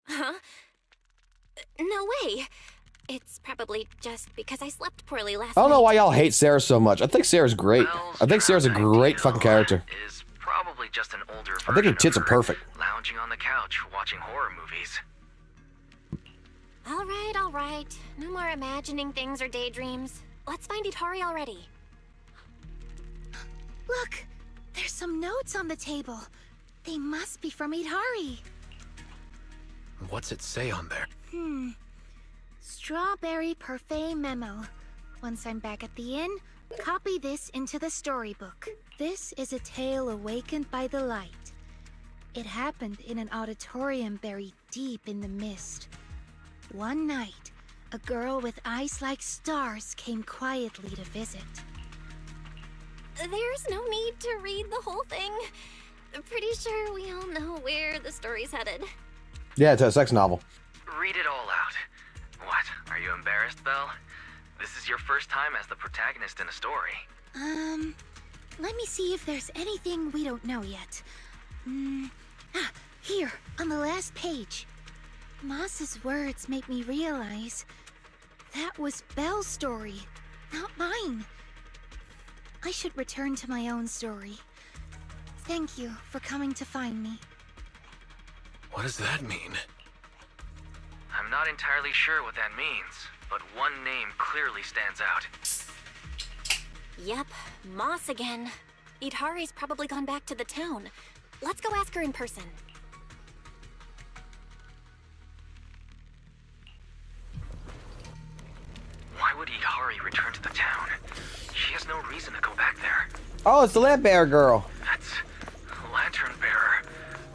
Huh? No way. It's probably just because I slept poorly last I don't know night. why y'all hate Sarah so much. I think Sarah's great. I think Sarah's a great fucking character. Is probably just an older I think her version tits of are perfect. lounging on the couch watching horror movies. All right. No more imagining things or daydreams. Let's find Itari already. Look! There's some notes on the table. They must be from Itari. What's it say on there? Strawberry Parfait Memo. Once I'm back at the inn, copy this into the storybook. This is a tale awakened by the light. It happened in an auditorium buried deep in the mist. One night, a girl with eyes like stars came quietly to visit. There's no need to read the whole thing. Pretty sure we all know where the story's headed. Yeah, it's a sex novel. Read it all out. What? Are you embarrassed, Belle? This is your first time as the protagonist in a story. Let me see if there's anything we don't know yet. Here, on the last page. Moss's words make me realize that was Belle's story, not mine. I should return to my own story. Thank you for coming to find me. What does that mean? I'm not entirely sure what that means, but one name clearly stands out. Yep, Moss again. Itari's probably gone back to the town. Let's go ask her in person. Why would Itari return to the town? She has no reason to go back there. Oh, it's the lamp bearer girl. That's Lantern Bearer.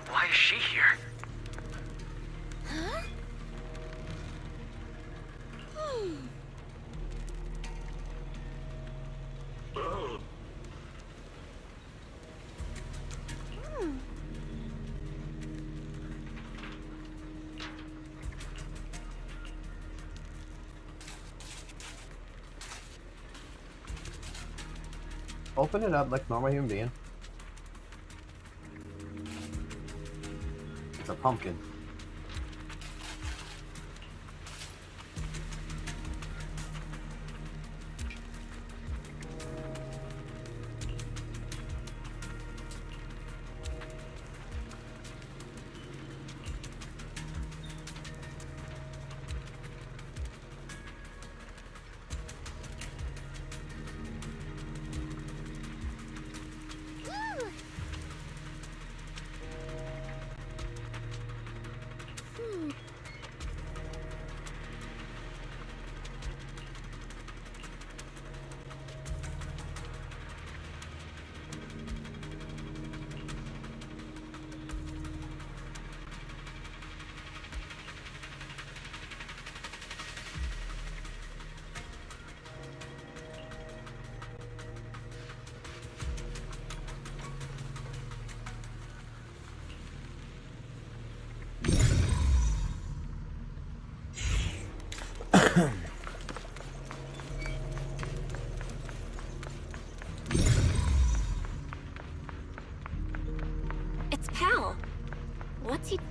Why is she here? Huh? Open it up like normal human being. It's a pumpkin.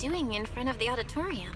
doing in front of the auditorium?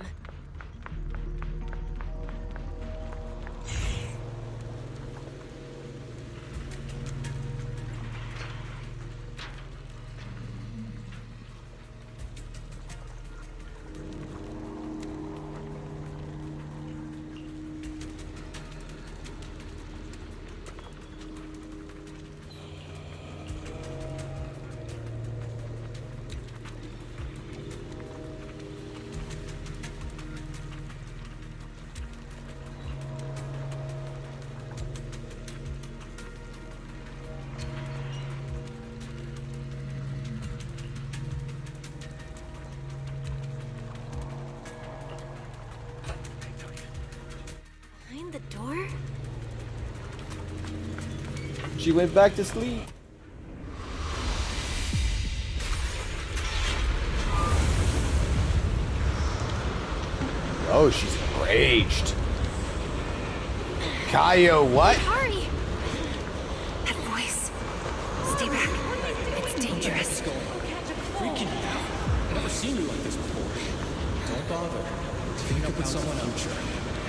Behind the door? She went back to sleep. Oh, she's enraged. Kaio, what? Hurry! That voice. Stay back. It's dangerous. Freaking me out. I've never seen you like this before. Don't bother. Think up with someone else.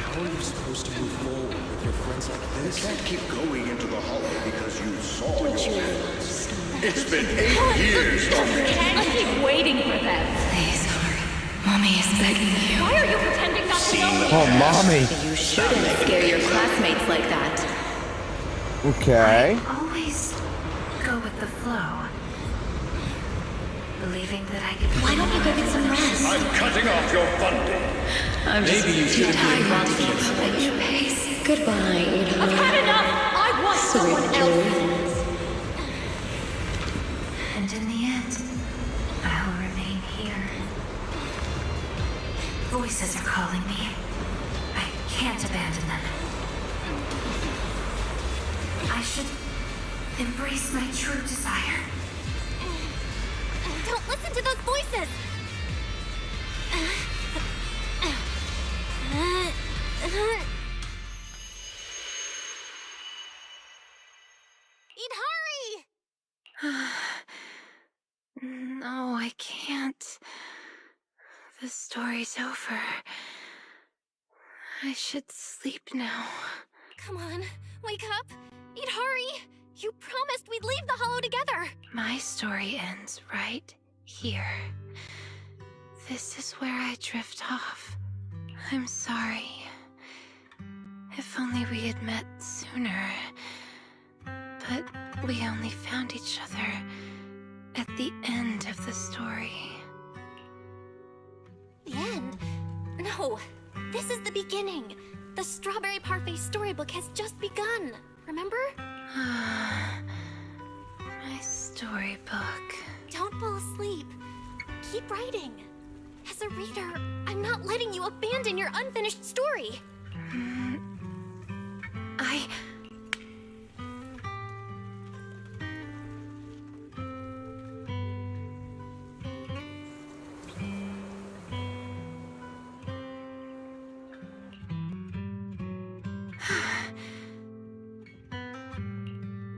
How are you supposed to move forward with your friends like this? You can't keep going into the hollow because you saw your friends. It's been 8 years. I keep waiting for that. Please, hurry. Mommy is begging you. Why are you pretending not to know me? Oh, mommy. You shouldn't scare your classmates like that. Okay. Always go with the flow. Believing that I could. Why don't you give it some rest? I'm cutting off your funding. I'm just Maybe you shouldn't be tired to confident. keep up at your pace. Goodbye, Ida. I've had enough! I want someone else! And in the end, I will remain here. Voices are calling me. I can't abandon them. I should embrace my true desire. Don't listen to those voices! No, I can't. The story's over. I should sleep now. Come on, wake up! Idhari! You promised we'd leave the hollow together! My story ends right here. This is where I drift off. I'm sorry. If only we had met sooner. But we only found each other at the end of the story. The end? No, this is the beginning. The Strawberry Parfait storybook has just begun. Remember? My storybook. Don't fall asleep. Keep writing. As a reader, I'm not letting you abandon your unfinished story.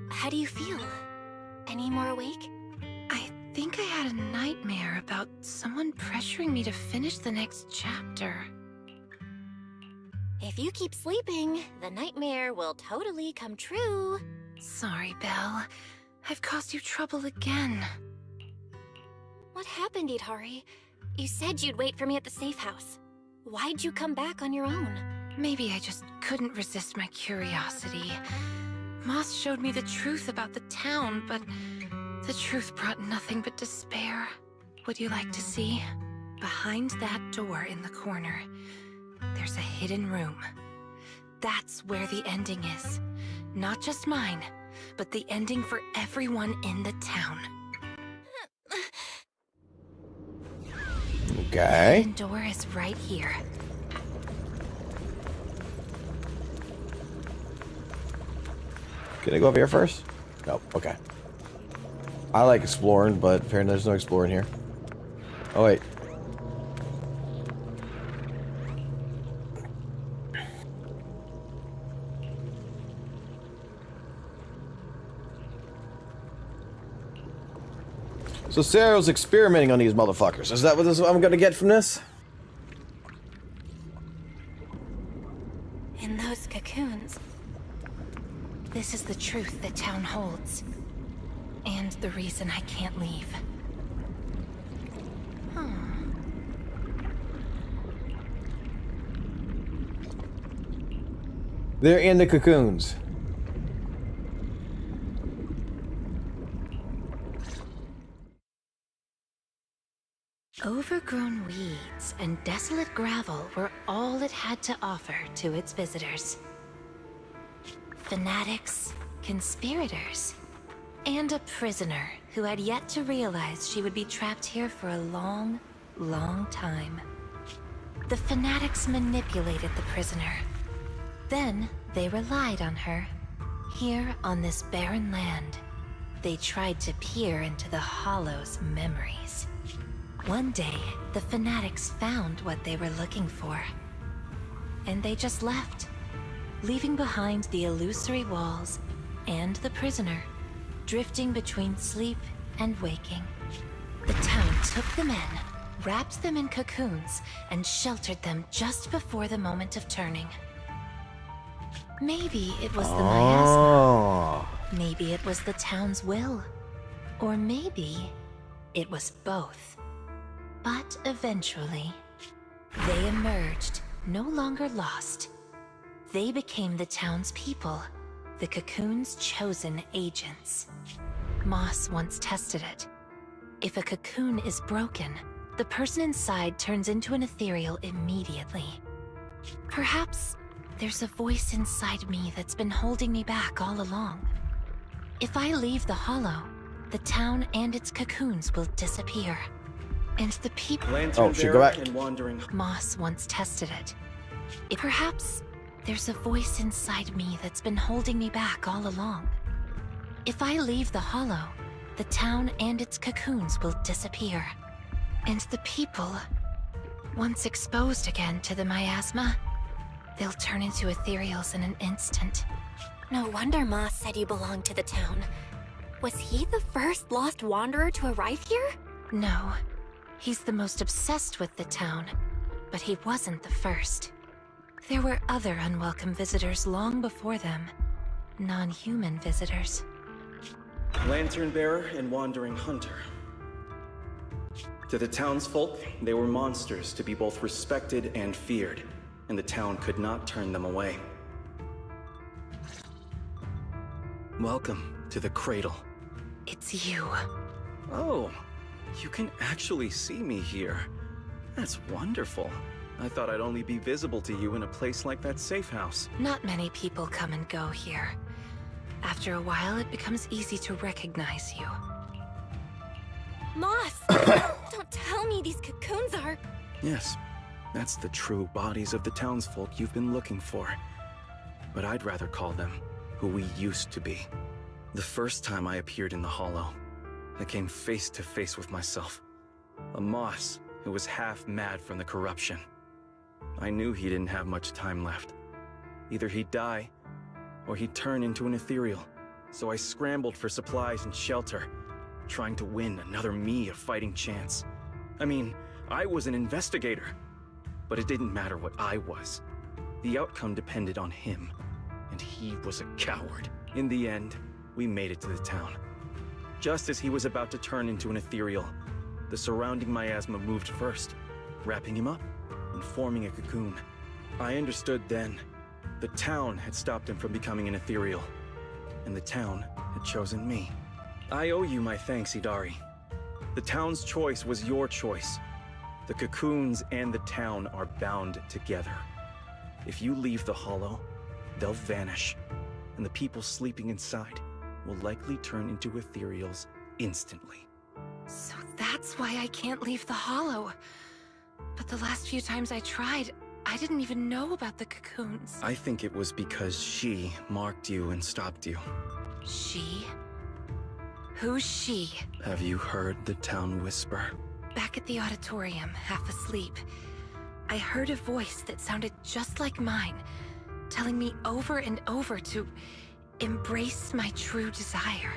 How do you feel? Any more awake? I think I had a nightmare about someone pressuring me to finish the next chapter. If you keep sleeping, the nightmare will totally come true. Sorry, Belle. I've caused you trouble again. What happened, Idhari? You said you'd wait for me at the safe house. Why'd you come back on your own? Maybe I just couldn't resist my curiosity. Moss showed me the truth about the town, but the truth brought nothing but despair. Would you like to see? Behind that door in the corner, there's a hidden room. That's where the ending is. Not just mine, but the ending for everyone in the town. Okay. The hidden door is right here. Can I go over here first? No. Okay. I like exploring, but apparently there's no exploring here. Oh, wait. So Sarah's experimenting on these motherfuckers. Is that what I'm gonna get from this? In those cocoons, this is the truth that town holds. And the reason I can't leave. They're in the cocoons. Overgrown weeds and desolate gravel were all it had to offer to its visitors. Fanatics, conspirators, and a prisoner who had yet to realize she would be trapped here for a long, long time. The fanatics manipulated the prisoner. Then they relied on her. Here on this barren land, they tried to peer into the Hollow's memories. One day, the fanatics found what they were looking for. And they just left, leaving behind the illusory walls and the prisoner, drifting between sleep and waking. The town took them in, wrapped them in cocoons, and sheltered them just before the moment of turning. Maybe it was the miasma. Maybe it was the town's will. Or maybe it was both. But eventually, they emerged, no longer lost. They became the town's people, the cocoon's chosen agents. Moss once tested it. If a cocoon is broken, the person inside turns into an ethereal immediately. Perhaps there's a voice inside me that's been holding me back all along. If I leave the Hollow, the town and its cocoons will disappear. And the people... Oh, should go back. And wandering. Moss once tested it. Perhaps there's a voice inside me that's been holding me back all along. If I leave the Hollow, the town and its cocoons will disappear. And the people, once exposed again to the miasma, they'll turn into ethereals in an instant. No wonder Moss said you belonged to the town. Was he the first lost wanderer to arrive here? No. He's the most obsessed with the town, but he wasn't the first. There were other unwelcome visitors long before them. Non-human visitors. Lantern bearer and wandering hunter. To the townsfolk, they were monsters to be both respected and feared, and the town could not turn them away. Welcome to the cradle. It's you. Oh, you can actually see me here. That's wonderful. I thought I'd only be visible to you in a place like that safe house. Not many people come and go here. After a while, it becomes easy to recognize you. Moss! Don't tell me these cocoons are... Yes, that's the true bodies of the townsfolk you've been looking for. But I'd rather call them who we used to be. The first time I appeared in the Hollow, I came face to face with myself. A Moss who was half mad from the corruption. I knew he didn't have much time left. Either he'd die, or he'd turn into an ethereal. So I scrambled for supplies and shelter, trying to win another me a fighting chance. I mean, I was an investigator, but it didn't matter what I was. The outcome depended on him, and he was a coward. In the end, we made it to the town. Just as he was about to turn into an ethereal, the surrounding miasma moved first, wrapping him up and forming a cocoon. I understood then. The town had stopped him from becoming an ethereal, and the town had chosen me. I owe you my thanks, Idari. The town's choice was your choice. The cocoons and the town are bound together. If you leave the Hollow, they'll vanish, and the people sleeping inside will likely turn into ethereals instantly. So that's why I can't leave the Hollow. But the last few times I tried, I didn't even know about the cocoons. I think it was because she marked you and stopped you. She? Who's she? Have you heard the town whisper? Back at the auditorium, half asleep, I heard a voice that sounded just like mine, telling me over and over to embrace my true desire.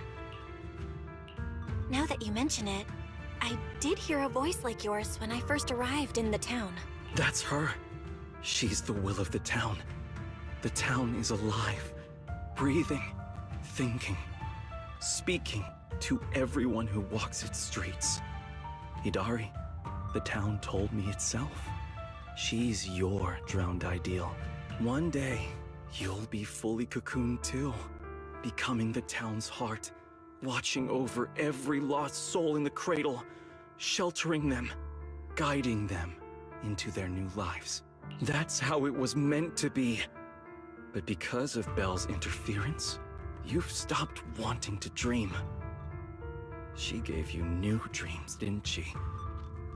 Now that you mention it, I did hear a voice like yours when I first arrived in the town. That's her. She's the will of the town. The town is alive, breathing, thinking, speaking to everyone who walks its streets. Hidari, the town told me itself. She's your drowned ideal. One day, you'll be fully cocooned too, becoming the town's heart, watching over every lost soul in the cradle, sheltering them, guiding them into their new lives. That's how it was meant to be. But because of Belle's interference, you've stopped wanting to dream. She gave you new dreams, didn't she?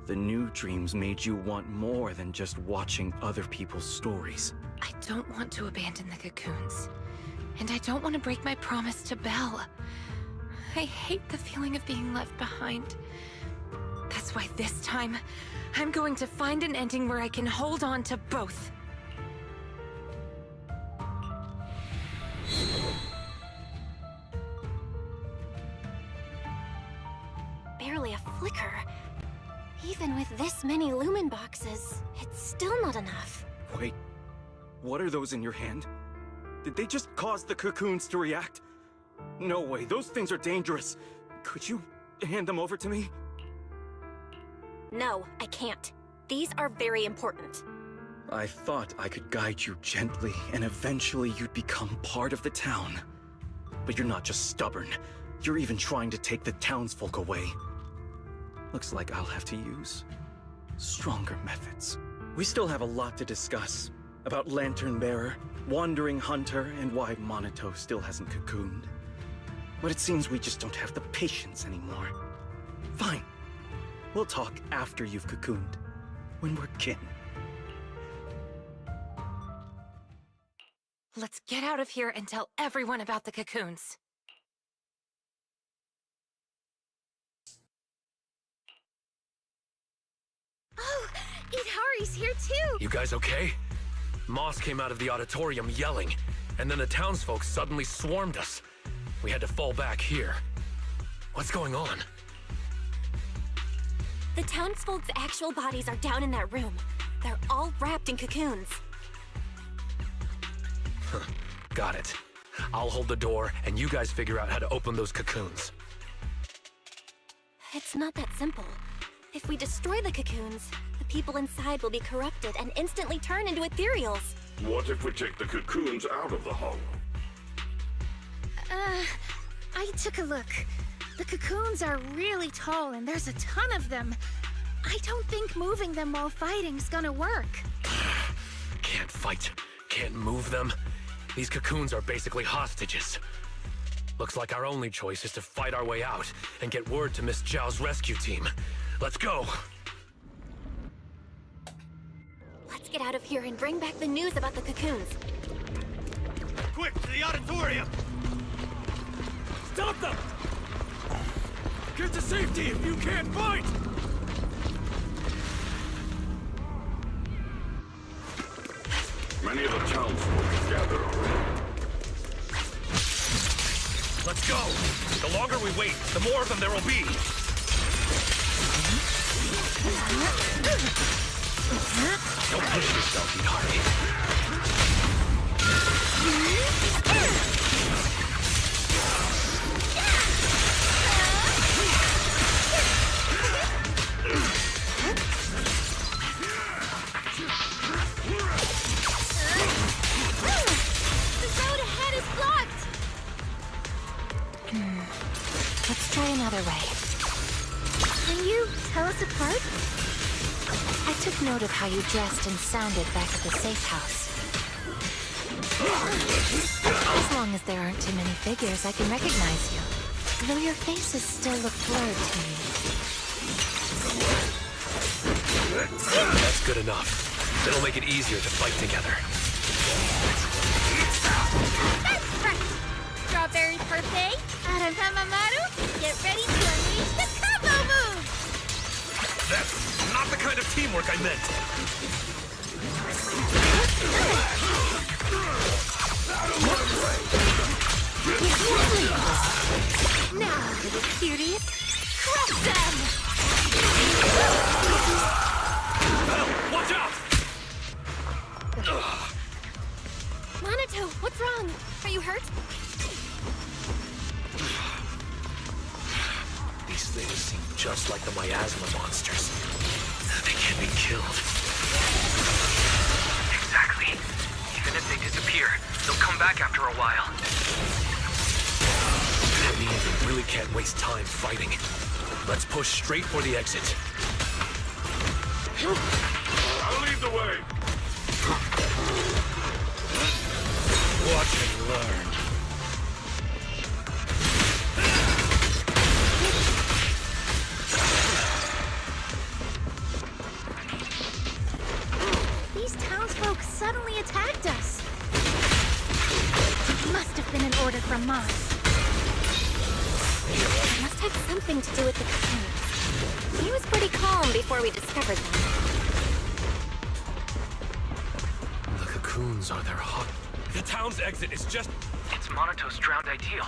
The new dreams made you want more than just watching other people's stories. I don't want to abandon the cocoons. And I don't want to break my promise to Belle. I hate the feeling of being left behind. That's why this time, I'm going to find an ending where I can hold on to both. Barely a flicker. Even with this many lumen boxes, it's still not enough. Wait, what are those in your hand? Did they just cause the cocoons to react? No way, those things are dangerous. Could you hand them over to me? No, I can't. These are very important. I thought I could guide you gently, and eventually you'd become part of the town. But you're not just stubborn. You're even trying to take the townsfolk away. Looks like I'll have to use stronger methods. We still have a lot to discuss about Lantern Bearer, Wandering Hunter, and why Monato still hasn't cocooned. But it seems we just don't have the patience anymore. Fine. We'll talk after you've cocooned, when we're kin. Let's get out of here and tell everyone about the cocoons. Oh, Hidari's here too! You guys okay? Moss came out of the auditorium yelling, and then the townsfolk suddenly swarmed us. We had to fall back here. What's going on? The townsfolk's actual bodies are down in that room. They're all wrapped in cocoons. Got it. I'll hold the door, and you guys figure out how to open those cocoons. It's not that simple. If we destroy the cocoons, the people inside will be corrupted and instantly turn into ethereals. What if we take the cocoons out of the hollow? I took a look. The cocoons are really tall and there's a ton of them. I don't think moving them while fighting's gonna work. Can't fight. Can't move them. These cocoons are basically hostages. Looks like our only choice is to fight our way out and get word to Miss Zhao's rescue team. Let's go! Let's get out of here and bring back the news about the cocoons. Quick, to the auditorium! Stop them! Get to safety if you can't fight! Many of the townsfolk have gathered already. Let's go! The longer we wait, the more of them there will be! Don't push yourself, Hidari. The road ahead is blocked! Let's try another way. Can you tell us apart? I took note of how you dressed and sounded back at the safe house. As long as there aren't too many figures, I can recognize you. Though your faces still look blurred to me. That's good enough. It'll make it easier to fight together. That's right! Strawberry Parfait, Adam Hamamaru, get ready to unleash the combo move! That's not the kind of teamwork I meant! Now, little cuties, crush them! These things seem just like the miasma monsters. They can't be killed. Exactly. Even if they disappear, they'll come back after a while. That means we really can't waste time fighting. Let's push straight for the exit. I'll lead the way. Watch and learn. These townsfolk suddenly attacked us. Must have been an order from Moss. It must have something to do with the cocoons. He was pretty calm before we discovered them. The cocoons are their hut. The town's exit is just... It's Monato's drowned ideal.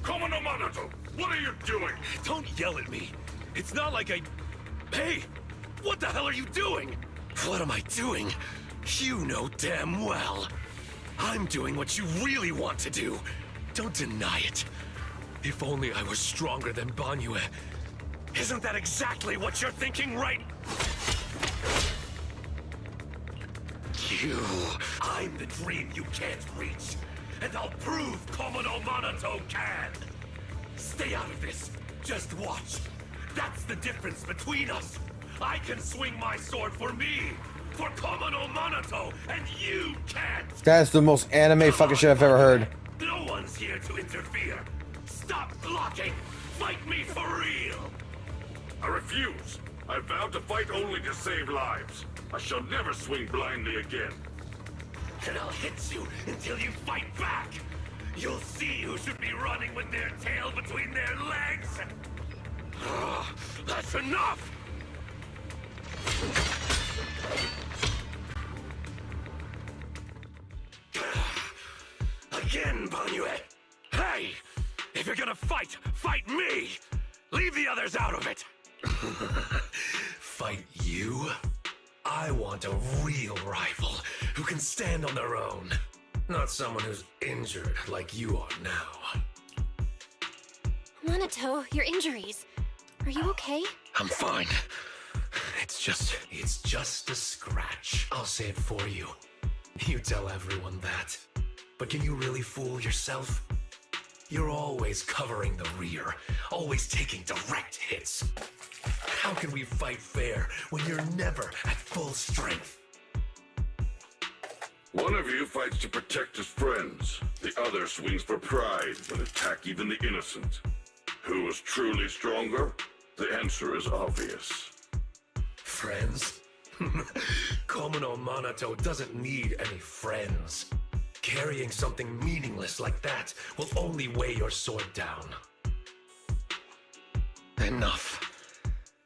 Commando Monato, what are you doing? Don't yell at me. It's not like I... Hey! What the hell are you doing? What am I doing? You know damn well. I'm doing what you really want to do. Don't deny it. If only I was stronger than Banyue. Isn't that exactly what you're thinking, right? I'm the dream you can't reach. And I'll prove Komodo Monato can. Stay out of this. Just watch. That's the difference between us. I can swing my sword for me, for Komodo Monato, and you can't. That's the most anime fucking shit I've ever heard. No one's here to interfere. Stop blocking. Fight me for real. I refuse. I vowed to fight only to save lives. I shall never swing blindly again. And I'll hit you until you fight back. You'll see who should be running with their tail between their legs. That's enough. Again, Banyue. Hey! If you're gonna fight, fight me! Leave the others out of it! Fight you? I want a real rival who can stand on their own. Not someone who's injured like you are now. Monato, your injuries. Are you okay? I'm fine. It's just a scratch. I'll say it for you. You tell everyone that. But can you really fool yourself? You're always covering the rear, always taking direct hits. How can we fight fair when you're never at full strength? One of you fights to protect his friends. The other swings for pride and attack even the innocent. Who is truly stronger? The answer is obvious. Friends? Komodo Monato doesn't need any friends. Carrying something meaningless like that will only weigh your sword down. Enough.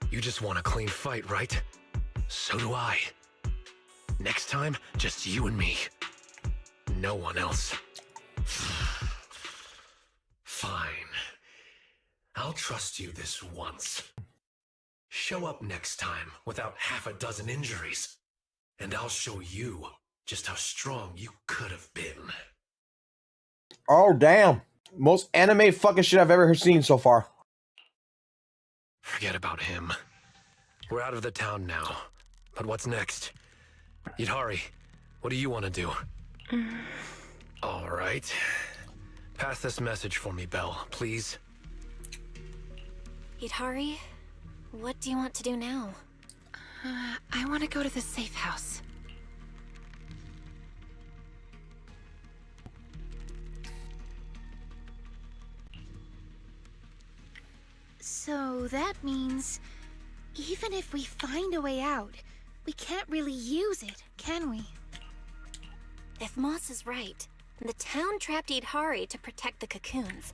You just want a clean fight, right? So do I. Next time, just you and me. No one else. Fine. I'll trust you this once. Show up next time without half a dozen injuries, and I'll show you just how strong you could have been. Oh, damn. Most anime fucking shit I've ever seen so far. Forget about him. We're out of the town now. But what's next? Yidhari, what do you want to do? All right. Pass this message for me, Belle, please. Yidhari, what do you want to do now? I want to go to the safe house. So that means, even if we find a way out, we can't really use it, can we? If Moss is right, the town trapped Yidhari to protect the cocoons.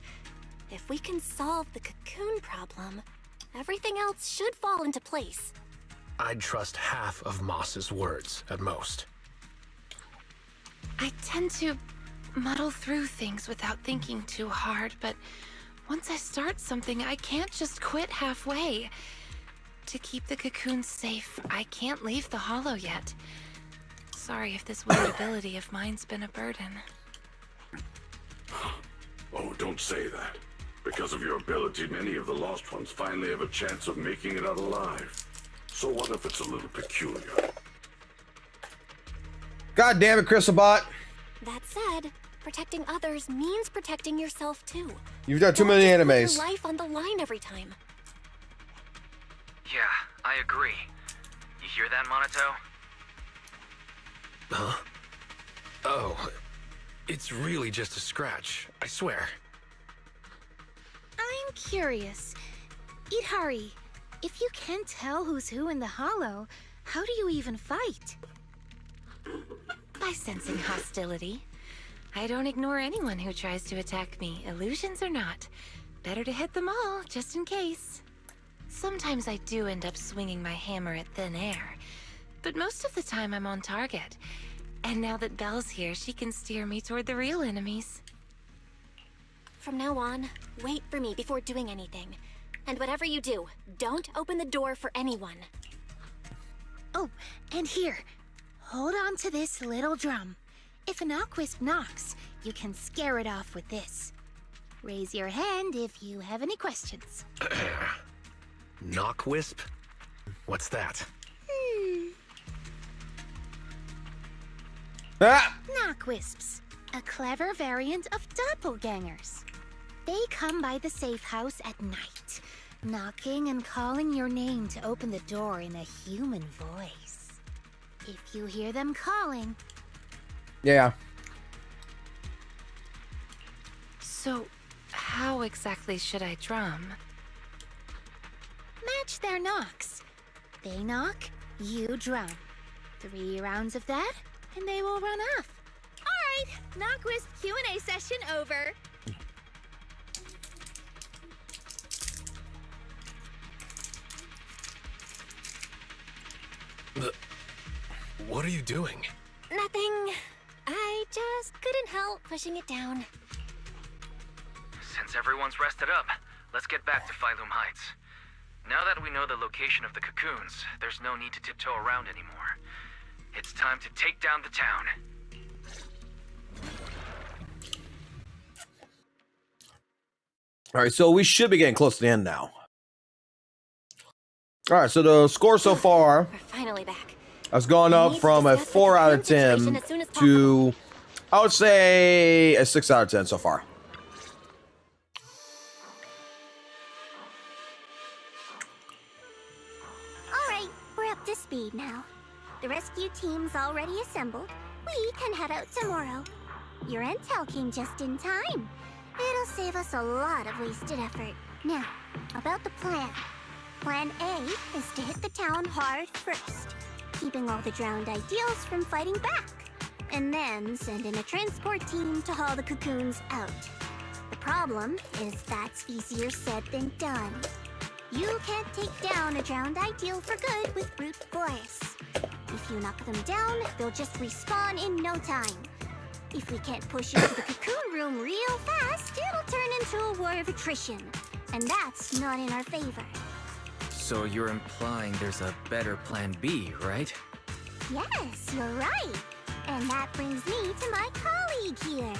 If we can solve the cocoon problem, everything else should fall into place. I'd trust half of Moss's words, at most. I tend to muddle through things without thinking too hard, but once I start something, I can't just quit halfway. To keep the cocoons safe, I can't leave the hollow yet. Sorry if this weird ability of mine's been a burden. Oh, don't say that. Because of your ability, many of the lost ones finally have a chance of making it out alive. So what if it's a little peculiar? God damn it, Crystalbot. That said, protecting others means protecting yourself too. You've done too many Don't just animes. put your life on the line every time. Yeah, I agree. You hear that, Monato? Huh? Oh, it's really just a scratch, I swear. I'm curious. Idhari, if you can't tell who's who in the hollow, how do you even fight? By sensing hostility. I don't ignore anyone who tries to attack me, illusions or not. Better to hit them all, just in case. Sometimes I do end up swinging my hammer at thin air, but most of the time I'm on target. And now that Belle's here, she can steer me toward the real enemies. From now on, wait for me before doing anything. And whatever you do, don't open the door for anyone. Oh, and here. Hold on to this little drum. If an Aquisp knocks, you can scare it off with this. Raise your hand if you have any questions. Knockwisp? What's that? Knockwisps, a clever variant of doppelgangers. They come by the safe house at night, knocking and calling your name to open the door in a human voice. If you hear them calling... Yeah. So, how exactly should I drum? Match their knocks. They knock, you drum. 3 rounds of that, and they will run off. All right, Knockwisp Q&A session over. What are you doing? Nothing. I just couldn't help pushing it down. Since everyone's rested up, let's get back to Phylum Heights. Now that we know the location of the cocoons, there's no need to tiptoe around anymore. It's time to take down the town. All right, so we should be getting close to the end now. All right, so the score so far We're finally back. has gone up from a 4 out of 10 to, I would say, a 6 out of 10 so far. Alright, we're up to speed now. The rescue team's already assembled. We can head out tomorrow. Your intel came just in time. It'll save us a lot of wasted effort. Now, about the plan. Plan A is to hit the town hard first, keeping all the drowned ideals from fighting back, and then send in a transport team to haul the cocoons out. The problem is that's easier said than done. You can't take down a drowned ideal for good with brute force. If you knock them down, they'll just respawn in no time. If we can't push you to the cocoon room real fast, it'll turn into a war of attrition. And that's not in our favor. So you're implying there's a better plan B, right? Yes, you're right. And that brings me to my colleague here.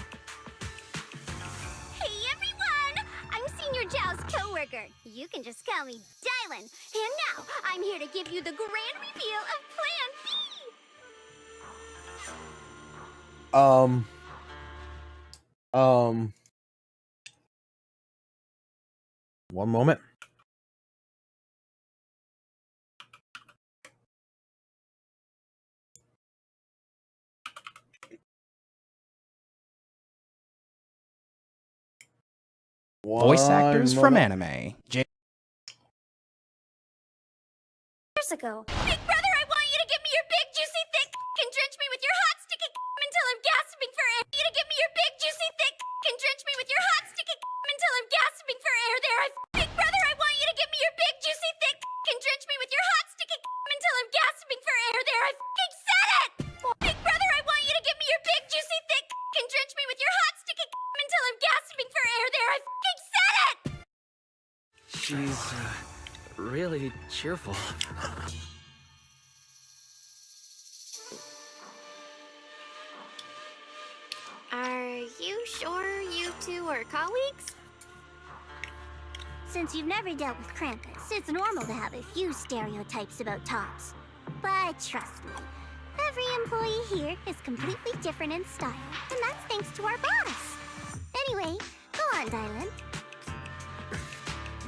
Hey everyone! I'm Senior Zhao's coworker. You can just call me Dylan. And now, I'm here to give you the grand reveal of Plan B! One moment. Voice actors from anime. Years ago. Big brother, I want you to give me your big, juicy, thick and drench me with your hot, sticky until I'm gasping for air. You to give me your big, juicy, thick and drench me with your hot, sticky until I'm gasping for air. There, Big brother, I want you to give me your big, juicy, thick and drench me with your hot, sticky until I'm gasping for air. There, I f***ing said it! Big brother, I want you to give me your big, juicy, thick and drench me with your She's really cheerful. Are you sure you two are colleagues? Since you've never dealt with Krampus, it's normal to have a few stereotypes about tops. But trust me, every employee here is completely different in style, and that's thanks to our boss. Anyway, go on, Dylan.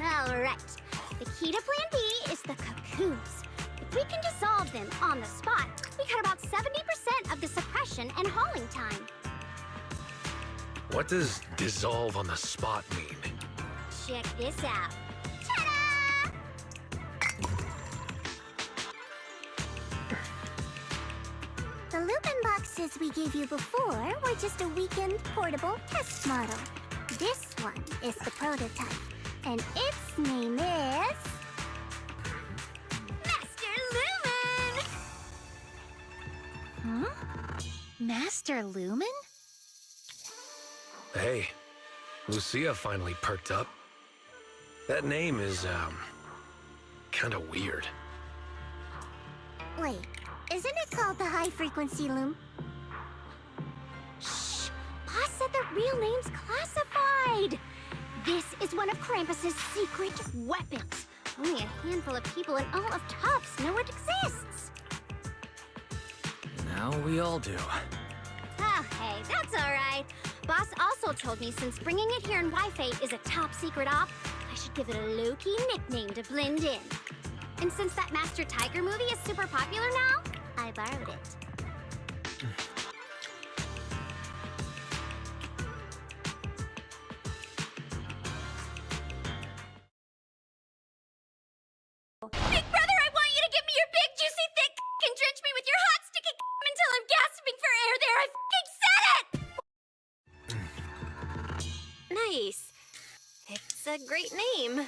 Alright, the key to Plan B is the cocoons. If we can dissolve them on the spot, we cut about 70% of the suppression and hauling time. What does dissolve on the spot mean? Check this out. Ta-da! The Lupin boxes we gave you before were just a weekend portable test model. This one is the prototype, and its name is... Master Lumen! Huh? Master Lumen? Hey, Lucia finally perked up. That name is, kinda weird. Wait, isn't it called the high-frequency loom? Shh! Boss said the real name's classified! This is one of Krampus's secret weapons. Only a handful of people in all of Tops know it exists. Now we all do. Oh, hey, that's alright. Boss also told me since bringing it here in Wi-Fi is a top secret op, I should give it a low-key nickname to blend in. And since that Master Tiger movie is super popular now, I borrowed it. Big brother, I want you to give me your big, juicy, thick and drench me with your hot, sticky until I'm gasping for air there. I fucking said it! Nice. It's a great name.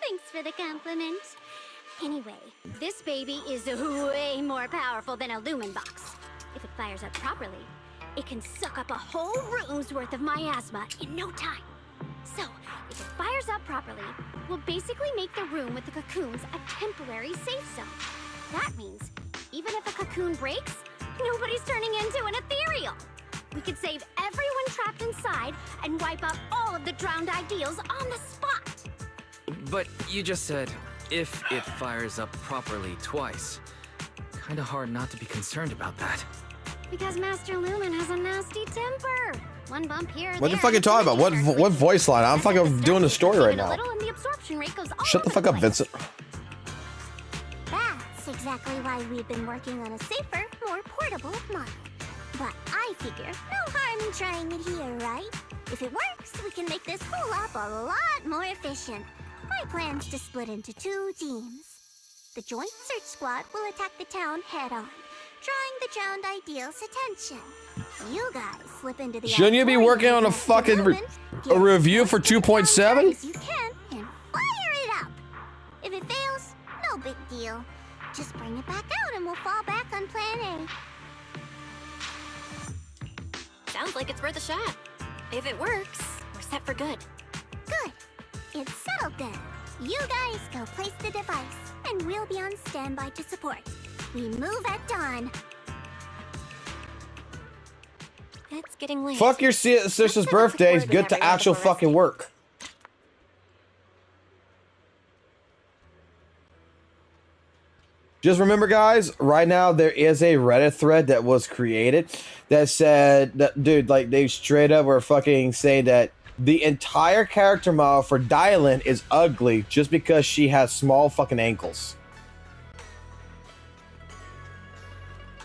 Thanks for the compliment. Anyway, this baby is way more powerful than a Lumen box. If it fires up properly, it can suck up a whole room's worth of miasma in no time. So, if it fires up properly, we'll basically make the room with the cocoons a temporary safe zone. That means, even if a cocoon breaks, nobody's turning into an ethereal. We could save everyone trapped inside and wipe out all of the drowned ideals on the spot. But you just said, if it fires up properly twice. Kinda hard not to be concerned about that. Because Master Lumen has a nasty temper. One bump here. What the fuck are you talking about? What voice line? I'm fucking doing the story right now. Shut the fuck up, Vincent. That's exactly why we've been working on a safer, more portable model. But I figure no harm in trying it here, right? If it works, we can make this whole op a lot more efficient. My plan's to split into 2 teams. The Joint Search Squad will attack the town head-on, drawing the drowned ideals' attention. You guys slip into the... Shouldn't you be working on a fucking a review for 2.7? You can and fire it up. If it fails, no big deal. Just bring it back out and we'll fall back on Plan A. Sounds like it's worth a shot. If it works, we're set for good. Good. It's settled then. You guys go place the device, and we'll be on standby to support. We move at dawn. It's getting late. Fuck your sister's birthdays. Get to actual fucking work. Just remember, guys, right now there is a Reddit thread that was created that said that, dude, like, they straight up were fucking saying that the entire character model for Dylan is ugly just because she has small fucking ankles.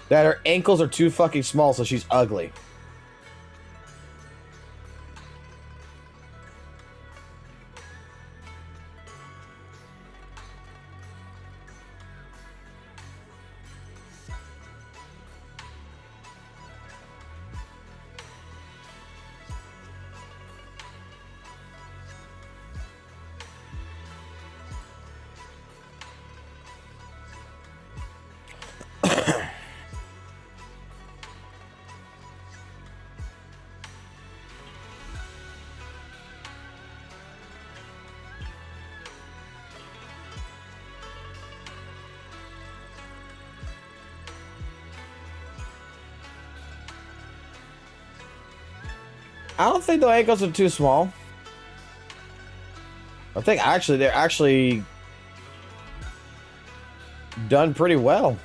That her ankles are too fucking small, so she's ugly. I don't think the ankles are too small. I think actually they're actually done pretty well.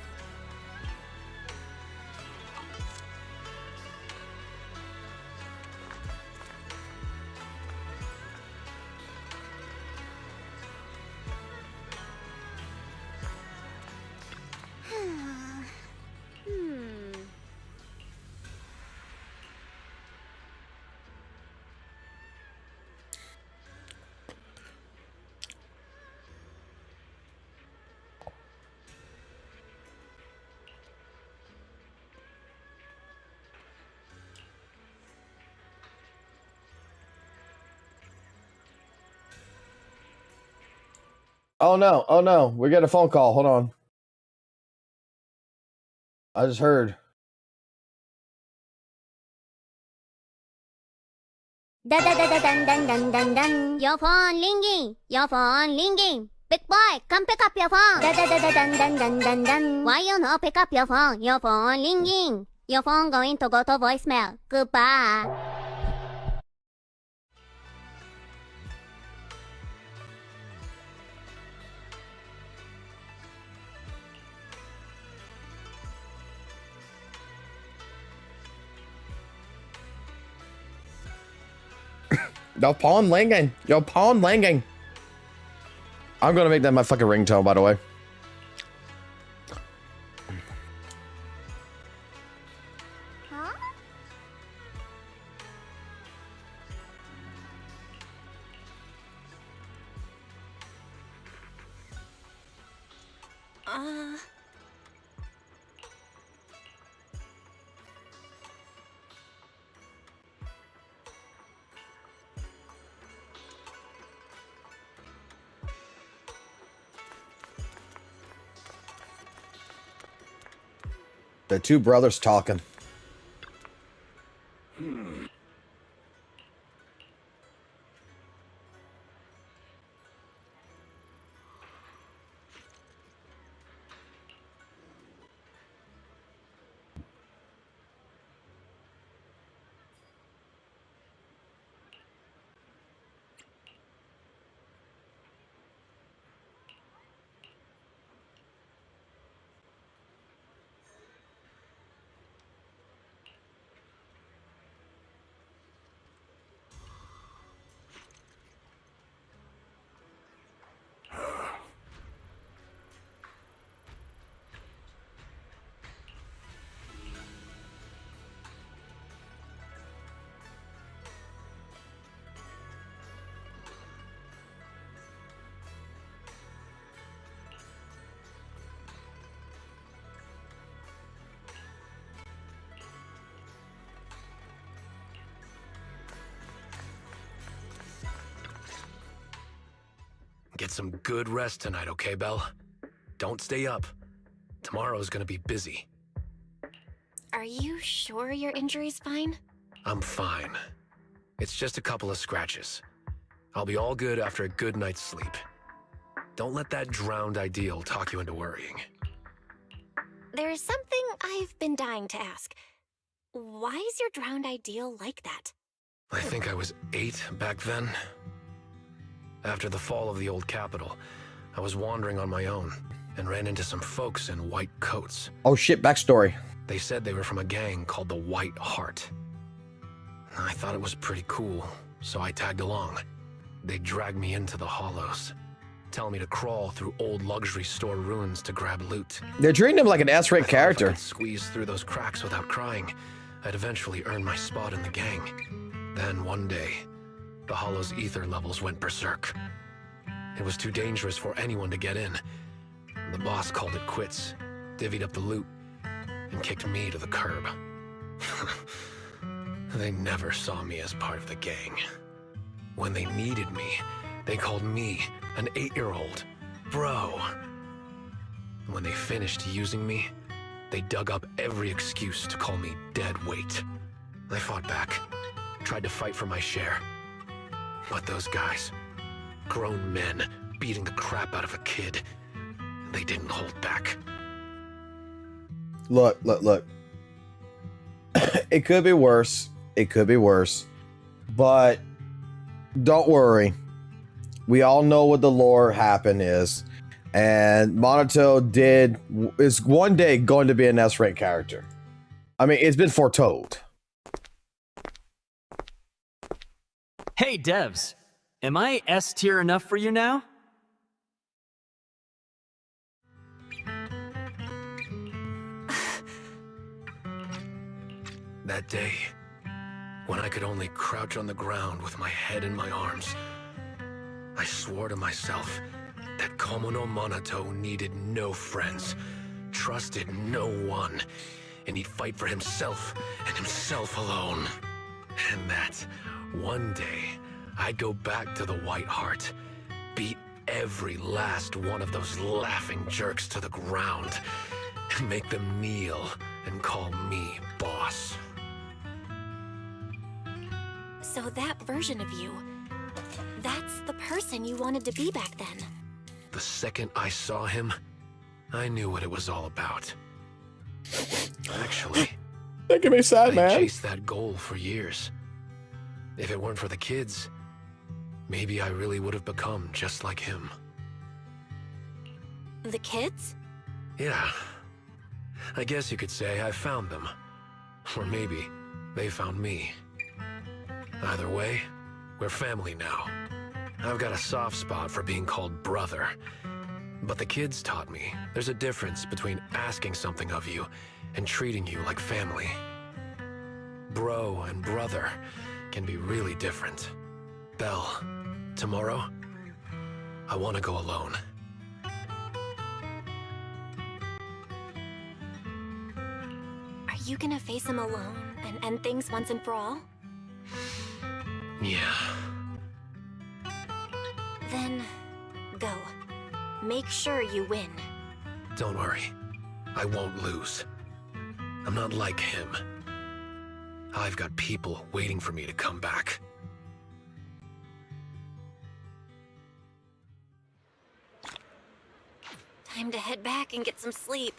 Oh no, we got a phone call. Hold on. I just heard. Dun dun dun dun dun dun dun dun. Your phone ringing. Your phone ringing. Big boy, come pick up your phone. Dun dun dun dun dun dun dun dun. Why you no pick up your phone? Your phone ringing. Your phone going to go to voicemail. Goodbye. Your pawn langing. Your pawn langing. I'm gonna make that my fucking ringtone, by the way. The two brothers talking. Get some good rest tonight, okay, Belle? Don't stay up. Tomorrow's gonna be busy. Are you sure your injury's fine? I'm fine. It's just a couple of scratches. I'll be all good after a good night's sleep. Don't let that drowned ideal talk you into worrying. There's something I've been dying to ask. Why is your drowned ideal like that? I think I was 8 back then. After the fall of the old capital, I was wandering on my own and ran into some folks in white coats. Oh shit, backstory. They said they were from a gang called the White Heart. I thought it was pretty cool, so I tagged along. They dragged me into the hollows, telling me to crawl through old luxury store ruins to grab loot. They're treating him like an S-rate character. If I could squeeze through those cracks without crying, I'd eventually earn my spot in the gang. Then one day, the Hollow's ether levels went berserk. It was too dangerous for anyone to get in. The boss called it quits, divvied up the loot, and kicked me to the curb. They never saw me as part of the gang. When they needed me, they called me an 8-year-old bro. When they finished using me, they dug up every excuse to call me dead weight. I fought back, tried to fight for my share. But those guys, grown men beating the crap out of a kid, they didn't hold back. Look. It could be worse. It could be worse. But don't worry. We all know what the lore happened is. And Monato is one day going to be an S-rank character. I mean, it's been foretold. Hey, devs. Am I S tier enough for you now? That day, when I could only crouch on the ground with my head in my arms, I swore to myself that Komono Monato needed no friends, trusted no one, and he'd fight for himself and himself alone. And that one day, I'd go back to the White Heart, beat every last one of those laughing jerks to the ground, and make them kneel and call me boss. So that version of you, that's the person you wanted to be back then. The second I saw him, I knew what it was all about. Actually, that can be sad, man. I chased that goal for years. If it weren't for the kids, maybe I really would have become just like him. The kids? Yeah. I guess you could say I found them. Or maybe they found me. Either way, we're family now. I've got a soft spot for being called brother. But the kids taught me there's a difference between asking something of you and treating you like family. Bro and brother can be really different. Belle, tomorrow, I want to go alone. Are you gonna face him alone and end things once and for all? Yeah. Then, go. Make sure you win. Don't worry. I won't lose. I'm not like him. I've got people waiting for me to come back. Time to head back and get some sleep.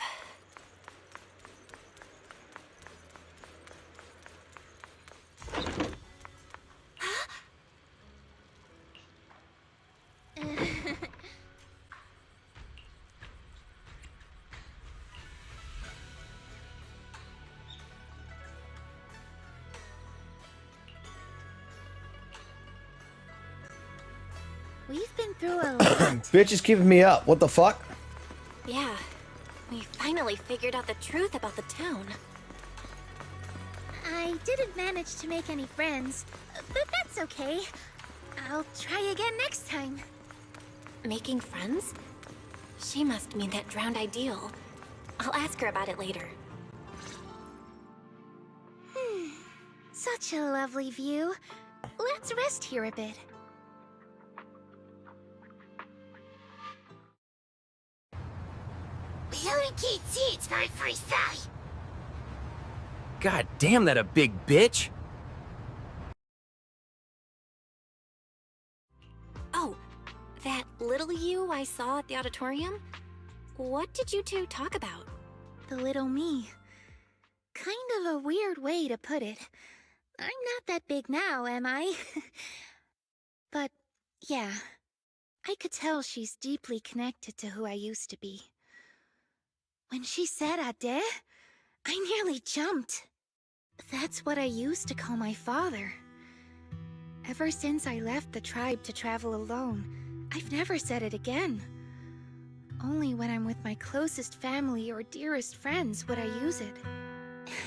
We've been through a lot. Bitch is keeping me up. What the fuck? Yeah, we finally figured out the truth about the town. I didn't manage to make any friends, but that's okay. I'll try again next time. Making friends? She must mean that drowned ideal. I'll ask her about it later. Such a lovely view. Let's rest here a bit. We only can't see it's my first eye. God damn, that a big bitch! Oh, that little you I saw at the auditorium? What did you two talk about? The little me. Kind of a weird way to put it. I'm not that big now, am I? But, yeah. I could tell she's deeply connected to who I used to be. When she said Ade, I nearly jumped. That's what I used to call my father. Ever since I left the tribe to travel alone, I've never said it again. Only when I'm with my closest family or dearest friends would I use it.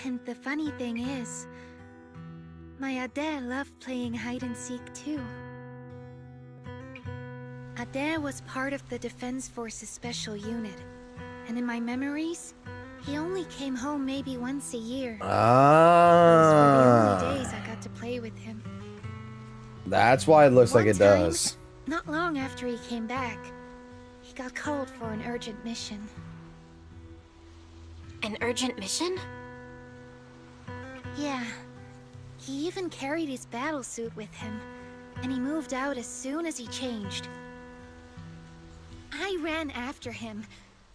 And the funny thing is, my Ade loved playing hide-and-seek too. Ade was part of the Defense Forces Special Unit, and in my memories, he only came home maybe once a year. Those were the only days I got to play with him. That's why it looks like it does. Not long after he came back, he got called for an urgent mission. An urgent mission? Yeah. He even carried his battlesuit with him, and he moved out as soon as he changed. I ran after him.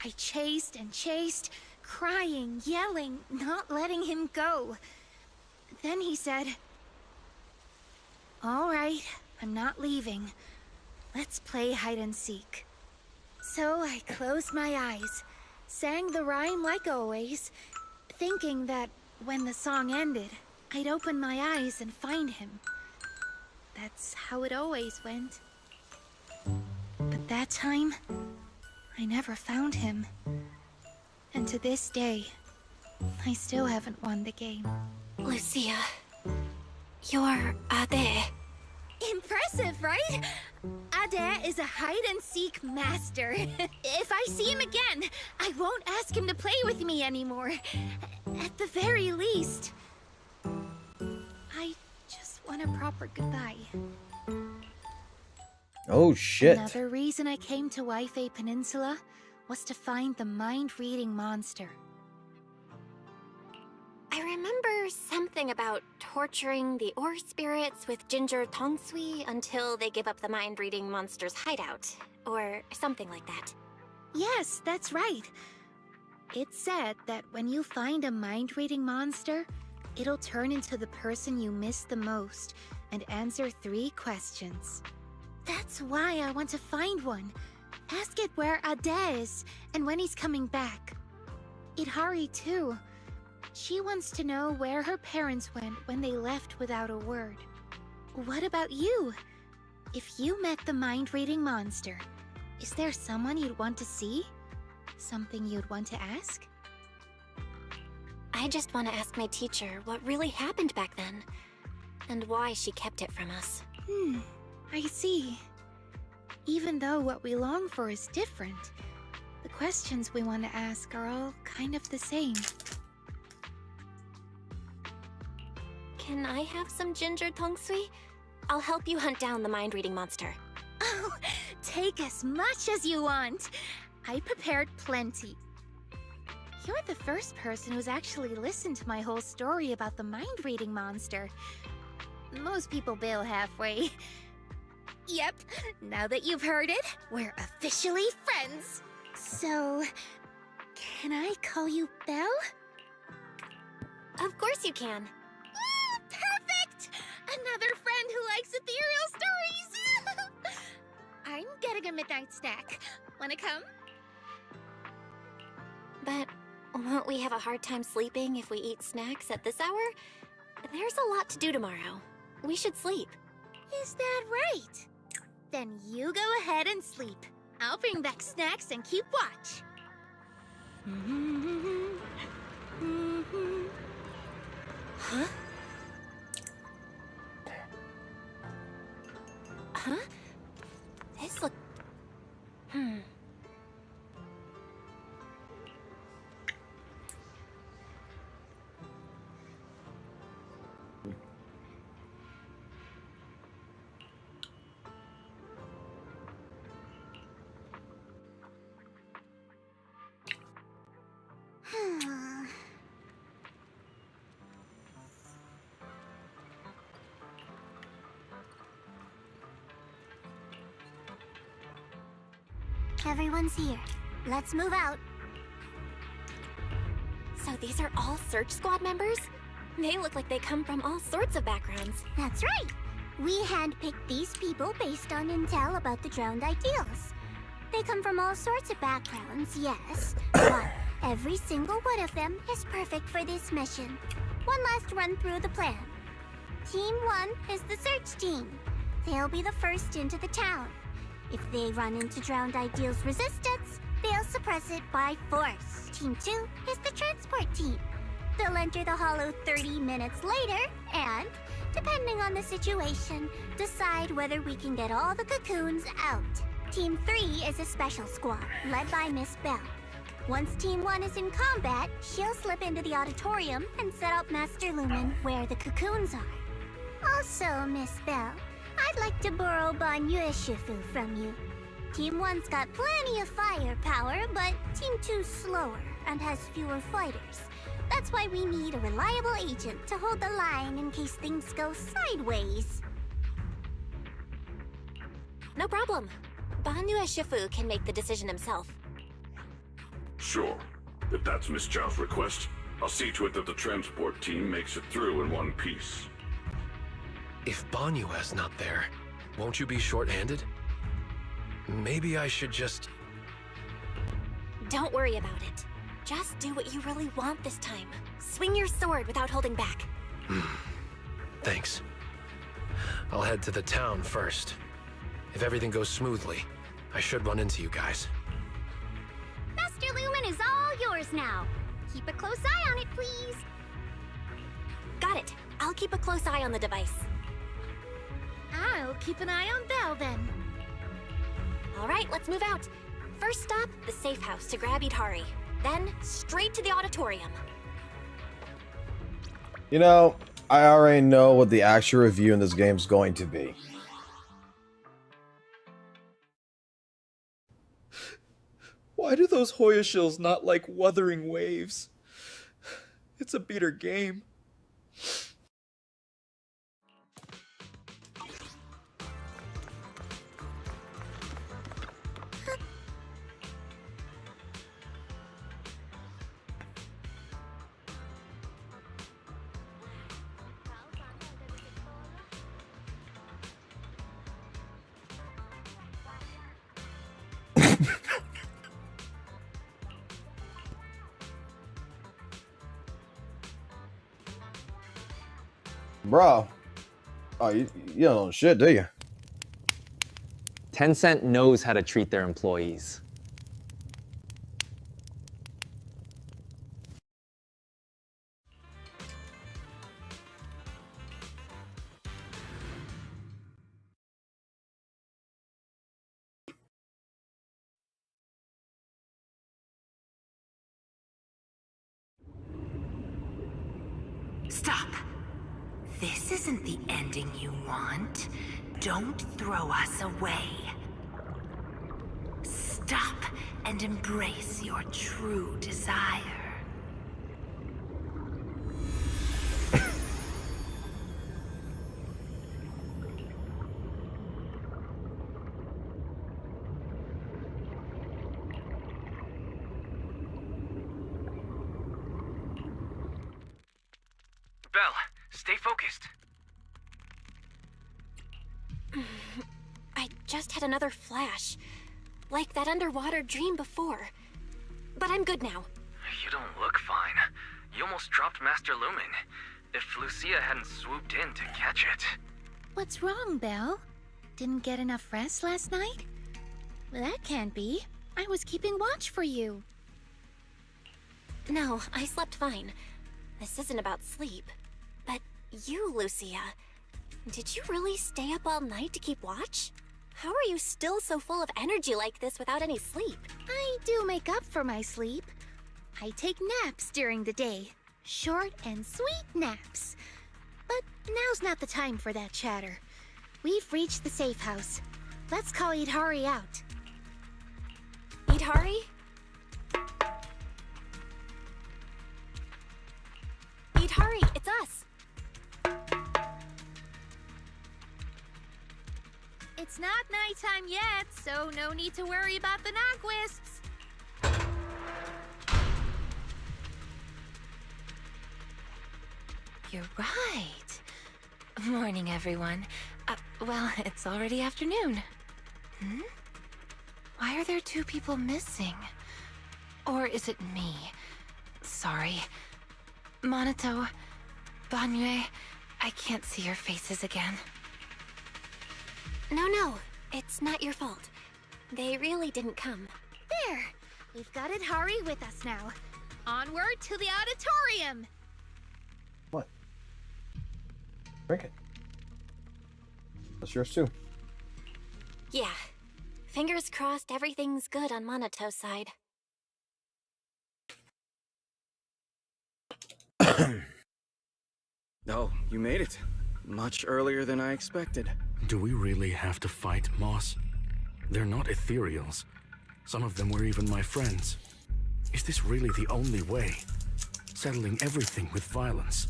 I chased and chased, crying, yelling, not letting him go. Then he said, Alright, I'm not leaving. Let's play hide and seek. So I closed my eyes, sang the rhyme like always, thinking that when the song ended, I'd open my eyes and find him. That's how it always went. But that time, I never found him. And to this day, I still haven't won the game. Lucia, you're Ade. Impressive, right? Ade is a hide-and-seek master. If I see him again, I won't ask him to play with me anymore. At the very least. I just want a proper goodbye. Oh shit. Another reason I came to Waifei Peninsula was to find the mind-reading monster. I remember something about torturing the ore spirits with ginger tongsui until they give up the mind-reading monster's hideout, or something like that. Yes, that's right. It's said that when you find a mind-reading monster, it'll turn into the person you miss the most and answer 3 questions. That's why I want to find one. Ask it where Ade is and when he's coming back. Idhari too. She wants to know where her parents went when they left without a word. What about you? If you met the mind-reading monster, is there someone you'd want to see? Something you'd want to ask? I just want to ask my teacher what really happened back then, and why she kept it from us. I see. Even though what we long for is different, the questions we want to ask are all kind of the same. Can I have some ginger tongsui? I'll help you hunt down the mind-reading monster. Oh, take as much as you want. I prepared plenty. You're the first person who's actually listened to my whole story about the mind-reading monster. Most people bail halfway. Yep, now that you've heard it, we're officially friends. So, can I call you Belle? Of course you can. Perfect! Another friend who likes ethereal stories! I'm getting a midnight snack. Wanna come? But won't we have a hard time sleeping if we eat snacks at this hour? There's a lot to do tomorrow. We should sleep. Is that right? Then you go ahead and sleep. I'll bring back snacks and keep watch. Huh? Huh? This look... Everyone's here. Let's move out. So these are all search squad members? They look like they come from all sorts of backgrounds. That's right. We handpicked these people based on intel about the drowned ideals. They come from all sorts of backgrounds, yes, but every single one of them is perfect for this mission. One last run through the plan. Team 1 is the search team. They'll be the first into the town. If they run into drowned ideals resistance, they'll suppress it by force. Team 2 is the transport team. They'll enter the hollow 30 minutes later and, depending on the situation, decide whether we can get all the cocoons out. Team 3 is a special squad, led by Miss Belle. Once Team 1 is in combat, she'll slip into the auditorium and set up Master Lumen where the cocoons are. Also, Miss Belle, I'd like to borrow Banyue Shifu from you. Team 1's got plenty of firepower, but Team 2's slower and has fewer fighters. That's why we need a reliable agent to hold the line in case things go sideways. No problem. Banyue Shifu can make the decision himself. Sure. If that's Miss Zhao's request, I'll see to it that the transport team makes it through in one piece. If Banyua's not there, won't you be short-handed? Maybe I should just... Don't worry about it. Just do what you really want this time. Swing your sword without holding back. Thanks. I'll head to the town first. If everything goes smoothly, I should run into you guys. Master Lumen is all yours now. Keep a close eye on it, please. Got it. I'll keep a close eye on the device. I'll keep an eye on Belle then. All right, let's move out. First stop, the safe house to grab Idhari. Then, straight to the auditorium. You know, I already know what the actual review in this game is going to be. Why do those Hoya shills not like Wuthering Waves? It's a beater game. Bro. Oh, you don't know shit, do you? Tencent knows how to treat their employees. Stop. This isn't the ending you want. Don't throw us away. Stop and embrace your true desire. Belle, stay focused. I just had another flash. Like that underwater dream before. But I'm good now. You don't look fine. You almost dropped Master Lumen. If Lucia hadn't swooped in to catch it. What's wrong, Belle? Didn't get enough rest last night? Well, that can't be. I was keeping watch for you. No, I slept fine. This isn't about sleep. But you, Lucia, did you really stay up all night to keep watch? How are you still so full of energy like this without any sleep? I do make up for my sleep. I take naps during the day. Short and sweet naps. But now's not the time for that chatter. We've reached the safe house. Let's call Idhari out. Idhari? Idhari, it's us. It's not nighttime yet, so no need to worry about the Nogwisps. You're right. Morning, everyone. Well, it's already afternoon. Why are there two people missing? Or is it me? Sorry. Monato, Banyue, I can't see your faces again. No, it's not your fault. They really didn't come. There! We've got Idhari with us now. Onward to the auditorium! What? Drink it. That's yours too. Yeah. Fingers crossed everything's good on Monato's side. Oh, you made it. Much earlier than I expected. Do we really have to fight, Moss? They're not ethereals. Some of them were even my friends. Is this really the only way? Settling everything with violence?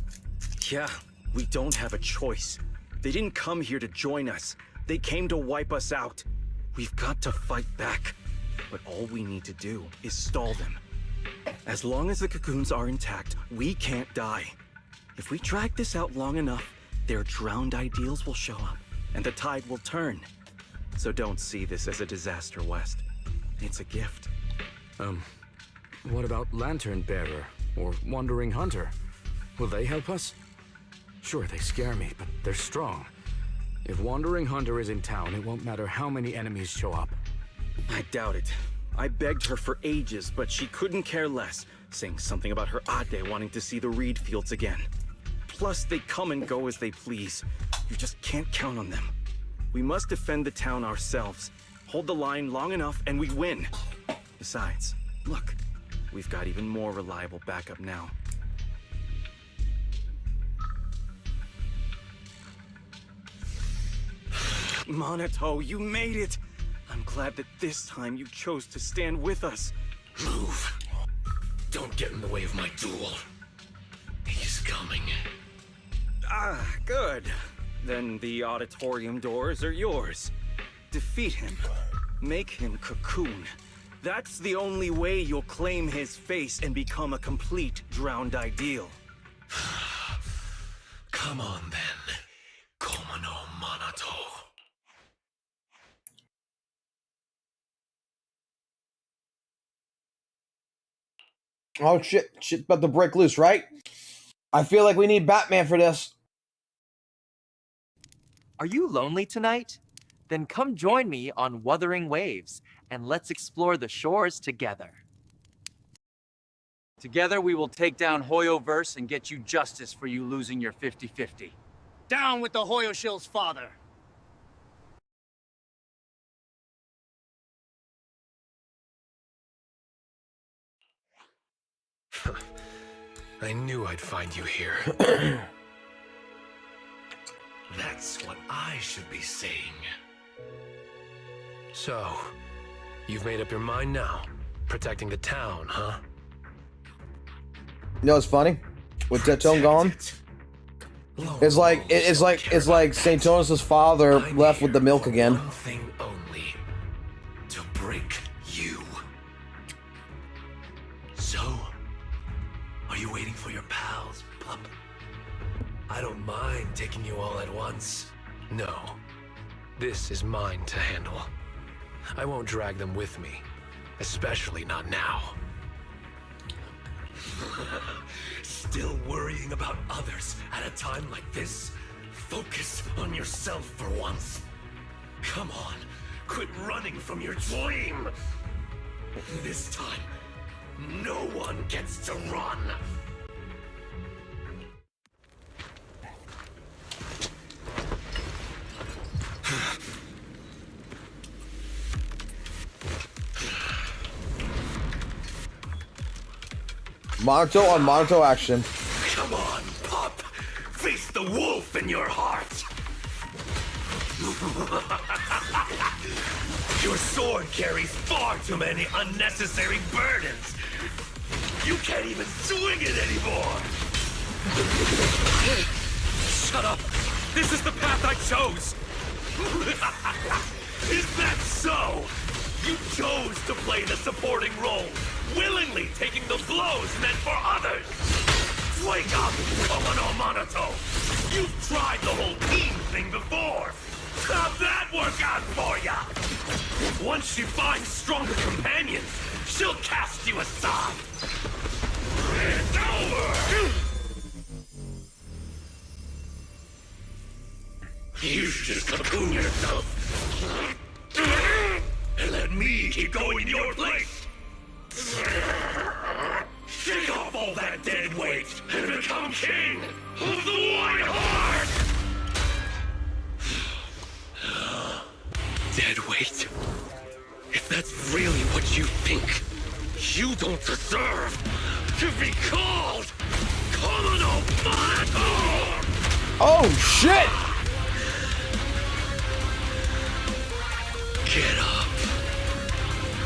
Yeah, we don't have a choice. They didn't come here to join us. They came to wipe us out. We've got to fight back. But all we need to do is stall them. As long as the cocoons are intact, we can't die. If we drag this out long enough, their drowned ideals will show up, and the tide will turn. So don't see this as a disaster, West. It's a gift. What about Lantern Bearer or Wandering Hunter? Will they help us? Sure, they scare me, but they're strong. If Wandering Hunter is in town, it won't matter how many enemies show up. I doubt it. I begged her for ages, but she couldn't care less, saying something about her Ade wanting to see the reed fields again. Plus, they come and go as they please. You just can't count on them. We must defend the town ourselves. Hold the line long enough and we win. Besides, look, we've got even more reliable backup now. Minato, you made it! I'm glad that this time you chose to stand with us. Move. Don't get in the way of my duel. He's coming. Ah, good. Then the auditorium doors are yours. Defeat him. Make him cocoon. That's the only way you'll claim his face and become a complete drowned ideal. Come on then, Komono Minato. Oh shit, shit's about to break loose, right? I feel like we need Batman for this. Are you lonely tonight? Then come join me on Wuthering Waves, and let's explore the shores together. Together we will take down Hoyoverse and get you justice for you losing your 50-50. Down with the Hoyoshill's father! I knew I'd find you here. That's what I should be saying. So, you've made up your mind now? Protecting the town, huh? You know what's funny? With Tetone gone, it's like St. Tonus' father left with the milk again. One thing only. To break you. So, are you waiting for your pals, pup? I don't mind taking you all at once. No. This is mine to handle. I won't drag them with me. Especially not now. Still worrying about others at a time like this? Focus on yourself for once. Come on, quit running from your dream. This time, no one gets to run. Minato on Minato action. Come on, pup. Face the wolf in your heart. Your sword carries far too many unnecessary burdens. You can't even swing it anymore. Shut up. This is the path I chose. Is that so? You chose to play the supporting role, willingly taking the blows meant for others. Wake up, Komono Minato. You've tried the whole team thing before. How'd that work out for ya? Once she finds stronger companions, she'll cast you aside. It's over! You should just cocoon yourself. And let me keep going in your place. Shake off all that dead weight and become king of the White Heart! Dead weight? If that's really what you think, you don't deserve to be called Komono Minato! Oh shit! Get up.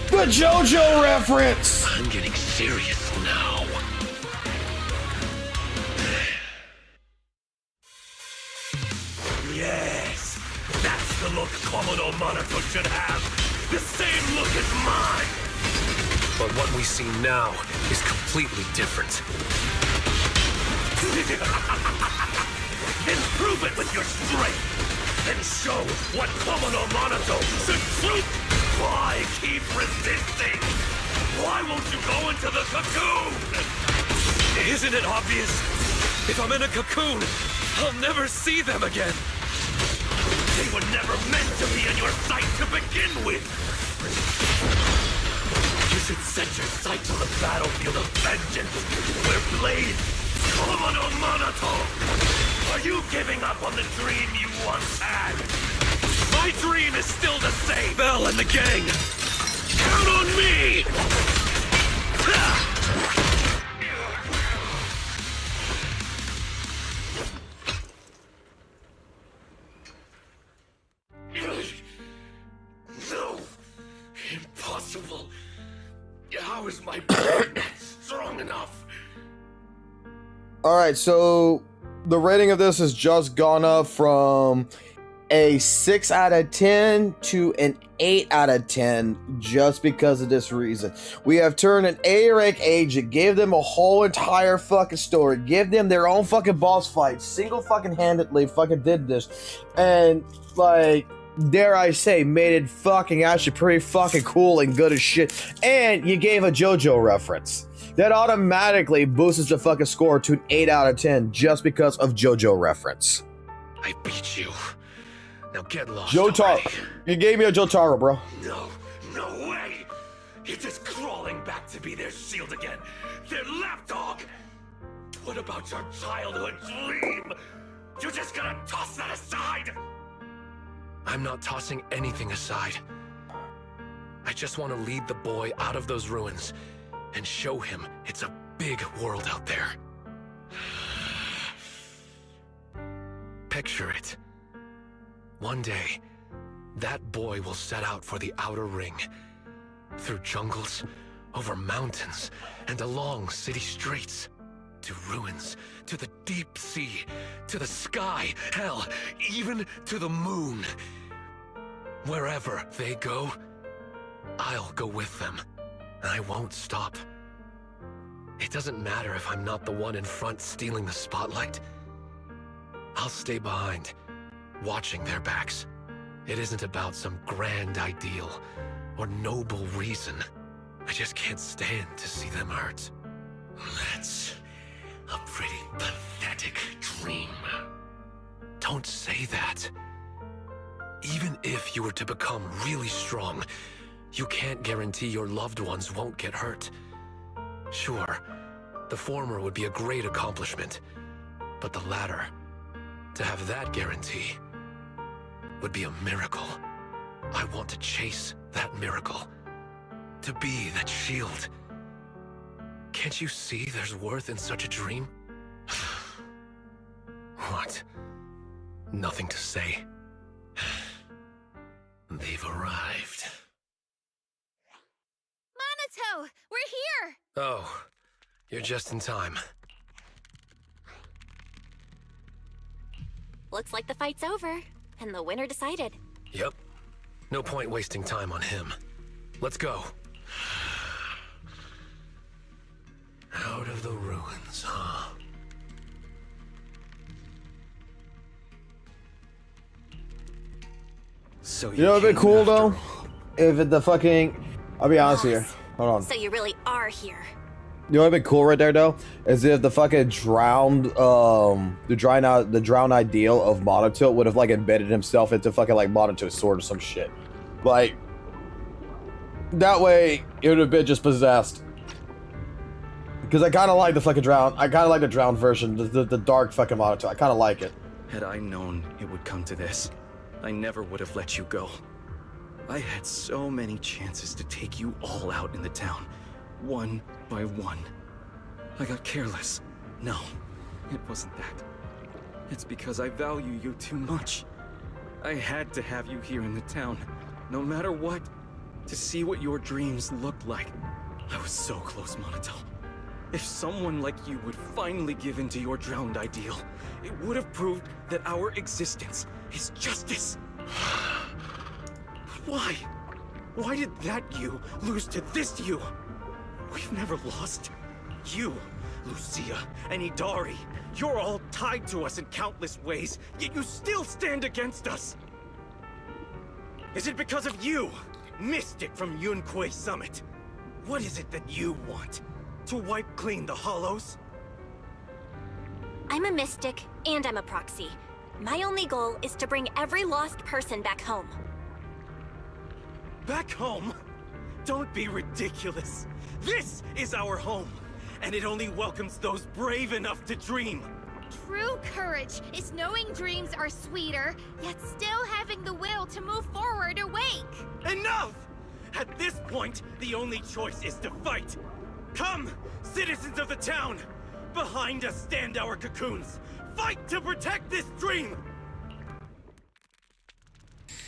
The JoJo reference! I'm getting serious now. Yes, that's the look Komodo Minato should have. The same look as mine. But what we see now is completely different. Then prove it with your strength! And show what Komono Monato should truth! Why keep resisting? Why won't you go into the cocoon? Isn't it obvious? If I'm in a cocoon, I'll never see them again. They were never meant to be in your sight to begin with. You should set your sights on the battlefield of vengeance, where blades Komono Monato. Are you giving up on the dream you once had? My dream is still the same. Bell and the gang, count on me! No! Impossible! How is my brain not strong enough? Alright, so the rating of this has just gone up from a 6 out of 10 to an 8 out of 10 just because of this reason. We have turned an A rank agent, gave them a whole entire fucking story, give them their own fucking boss fight, single fucking handedly fucking did this, and like, dare I say, made it fucking actually pretty fucking cool and good as shit. And you gave a JoJo reference. That automatically boosts the fucking score to an 8 out of 10 just because of JoJo reference. I beat you. Now get lost. Jotaro. You gave me a Jotaro, bro. No way! You're just crawling back to be their shield again. Their lapdog! What about your childhood dream? You're just gonna toss that aside? I'm not tossing anything aside. I just want to lead the boy out of those ruins and show him it's a big world out there. Picture it. One day, that boy will set out for the outer ring. Through jungles, over mountains, and along city streets. To ruins, to the deep sea, to the sky, hell, even to the moon. Wherever they go, I'll go with them. I won't stop. It doesn't matter if I'm not the one in front stealing the spotlight. I'll stay behind, watching their backs. It isn't about some grand ideal or noble reason. I just can't stand to see them hurt. That's a pretty pathetic dream. Don't say that. Even if you were to become really strong, you can't guarantee your loved ones won't get hurt. Sure, the former would be a great accomplishment, but the latter, to have that guarantee, would be a miracle. I want to chase that miracle, to be that shield. Can't you see there's worth in such a dream? What? Nothing to say. They've arrived. Monato, we're here! Oh, you're just in time. Looks like the fight's over, and the winner decided. Yep. No point wasting time on him. Let's go. Out of the ruins, huh? So you know what'd be cool though? If it, the fucking, I'll be honest here. Hold on. So you really are here. You know what'd be cool right there though? Is if the fucking drowned, the drowned ideal of Monotilt would have like embedded himself into fucking like Monotilt's sword or some shit. Like, that way it would have been just possessed. Because I kind of like the fucking drowned, I kind of like the drowned version, the dark fucking Monotilt. I kind of like it. Had I known it would come to this, I never would have let you go. I had so many chances to take you all out in the town, one by one. I got careless. No, it wasn't that. It's because I value you too much. I had to have you here in the town, no matter what, to see what your dreams looked like. I was so close, Monato. If someone like you would finally give in to your drowned ideal, it would have proved that our existence is justice. Why? Why did that you lose to this you? We've never lost. You, Lucia, and Idari, You're all tied to us in countless ways, yet you still stand against us. Is it because of you, Mystic from Yunquei Summit? What is it that you want? To wipe clean the Hollows? I'm a mystic, and I'm a proxy. My only goal is to bring every lost person back home. Back home? Don't be ridiculous. This is our home, and it only welcomes those brave enough to dream. True courage is knowing dreams are sweeter, yet still having the will to move forward awake. Enough! At this point, the only choice is to fight. Come, citizens of the town! Behind us stand our cocoons. Fight to protect this dream!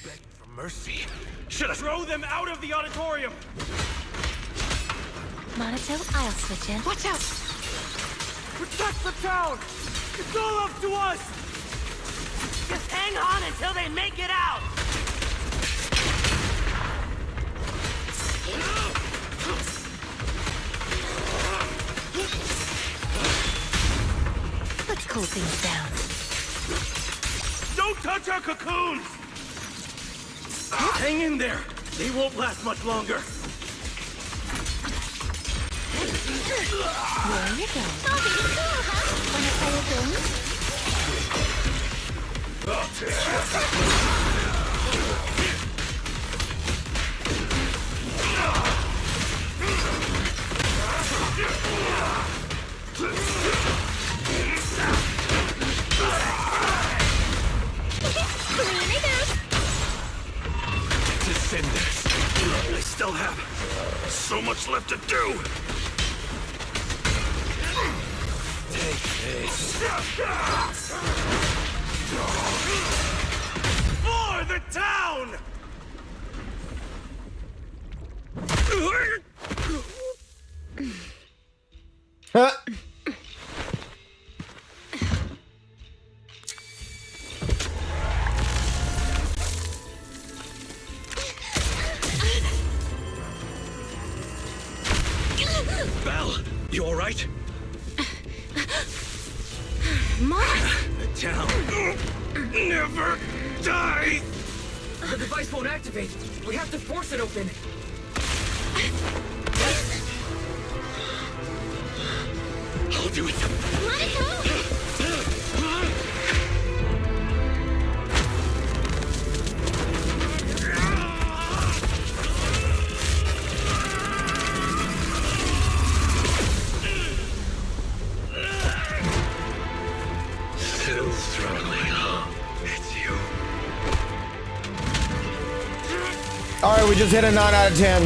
Beg for mercy. Should I throw them out of the auditorium? Monato, I'll switch in. Watch out! Protect the town! It's all up to us! Just hang on until they make it out! Let's cool things down. Don't touch our cocoons! Hang in there! They won't last much longer. There you go. Oh, pretty cool, huh? Wanna play a game? Descendants. I still have so much left to do. Take this. For the town! Huh? Belle, you all right? Moss! The town never dies! The device won't activate. We have to force it open. I'll do it. Still struggling, huh? It's you. Alright, we just hit a 9 out of 10.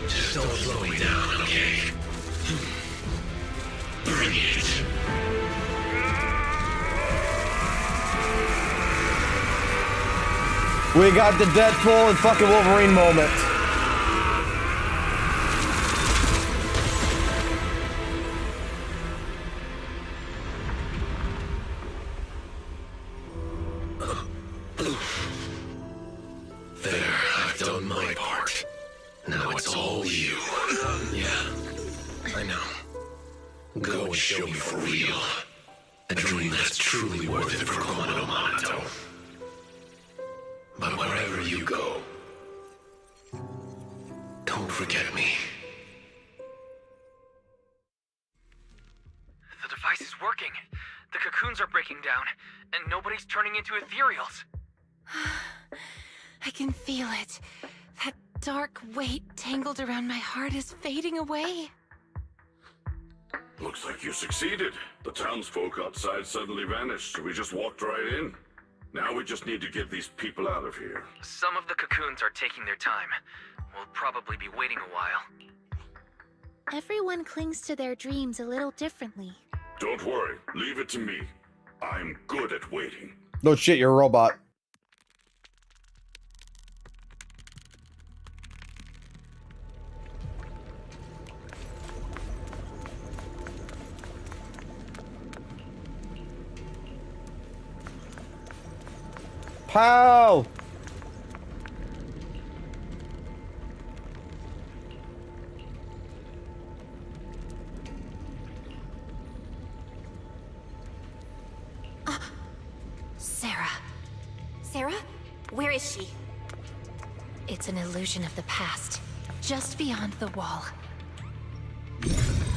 Just don't slow me down, okay? Bring it. We got the Deadpool and fucking Wolverine moment. There, I've done my part. Now it's all you. Yeah, I know. Go and show me for real. A dream that's truly worth it for Komodo Monato. But wherever you go, don't forget me. The device is working. The cocoons are breaking down, and nobody's turning into ethereals. I can feel it. That dark weight tangled around my heart is fading away. Looks like you succeeded. The townsfolk outside suddenly vanished, so we just walked right in. Now we just need to get these people out of here. Some of the cocoons are taking their time. We'll probably be waiting a while. Everyone clings to their dreams a little differently. Don't worry, leave it to me. I'm good at waiting. No shit, you're a robot. Pow! Sarah? Where is she? It's an illusion of the past, just beyond the wall.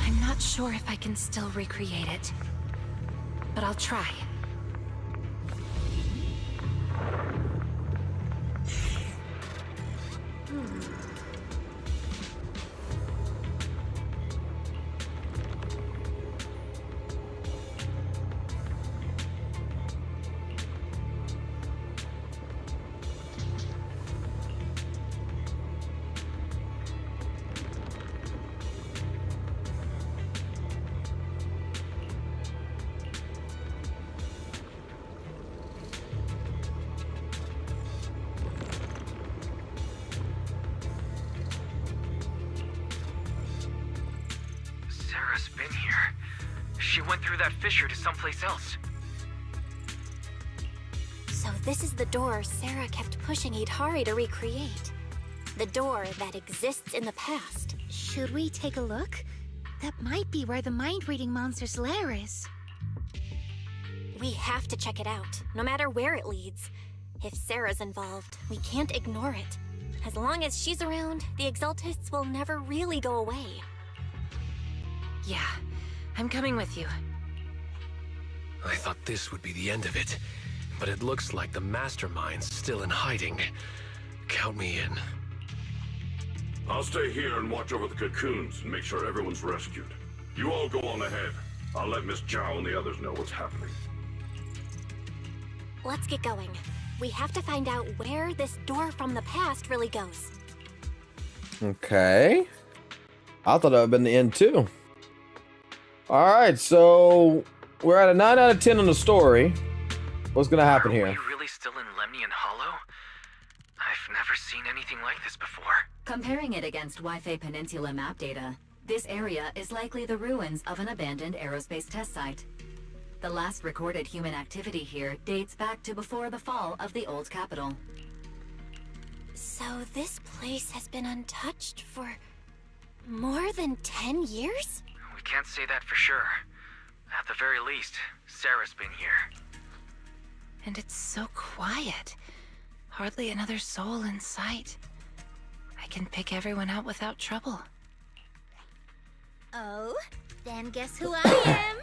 I'm not sure if I can still recreate it, but I'll try. Sarah's been here. She went through that fissure to someplace else. So this is the door Sarah kept pushing Idhari to recreate. The door that exists in the past. Should we take a look? That might be where the mind-reading monster's lair is. We have to check it out, no matter where it leads. If Sarah's involved, we can't ignore it. As long as she's around, the Exaltists will never really go away. Yeah, I'm coming with you. I thought this would be the end of it, but it looks like the mastermind's still in hiding. Count me in. I'll stay here and watch over the cocoons and make sure everyone's rescued. You all go on ahead. I'll let Miss Zhao and the others know what's happening. Let's get going. We have to find out where this door from the past really goes. Okay. I thought that would have been the end too. Alright, so we're at a 9 out of 10 on the story. What's gonna happen here? Are we really still in Lemnian Hollow? I've never seen anything like this before. Comparing it against Wi-Fi Peninsula map data, this area is likely the ruins of an abandoned aerospace test site. The last recorded human activity here dates back to before the fall of the old capital. So this place has been untouched for more than 10 years? We can't say that for sure. At the very least, Sarah's been here. And it's so quiet. Hardly another soul in sight. I can pick everyone out without trouble. Oh, then guess who I am?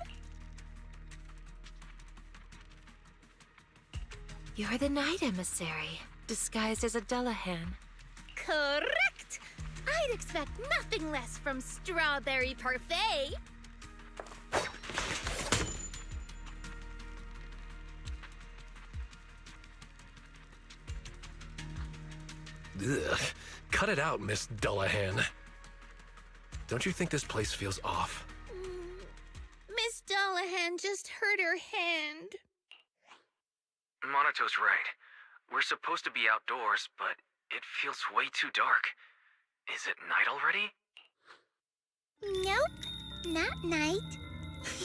You're the Night Emissary, disguised as a Dullahan. Correct! I'd expect nothing less from Strawberry Parfait. Ugh. Cut it out, Miss Dullahan. Don't you think this place feels off? Miss Dullahan just hurt her hand. Monato's right. We're supposed to be outdoors, but it feels way too dark. Is it night already? Nope, not night.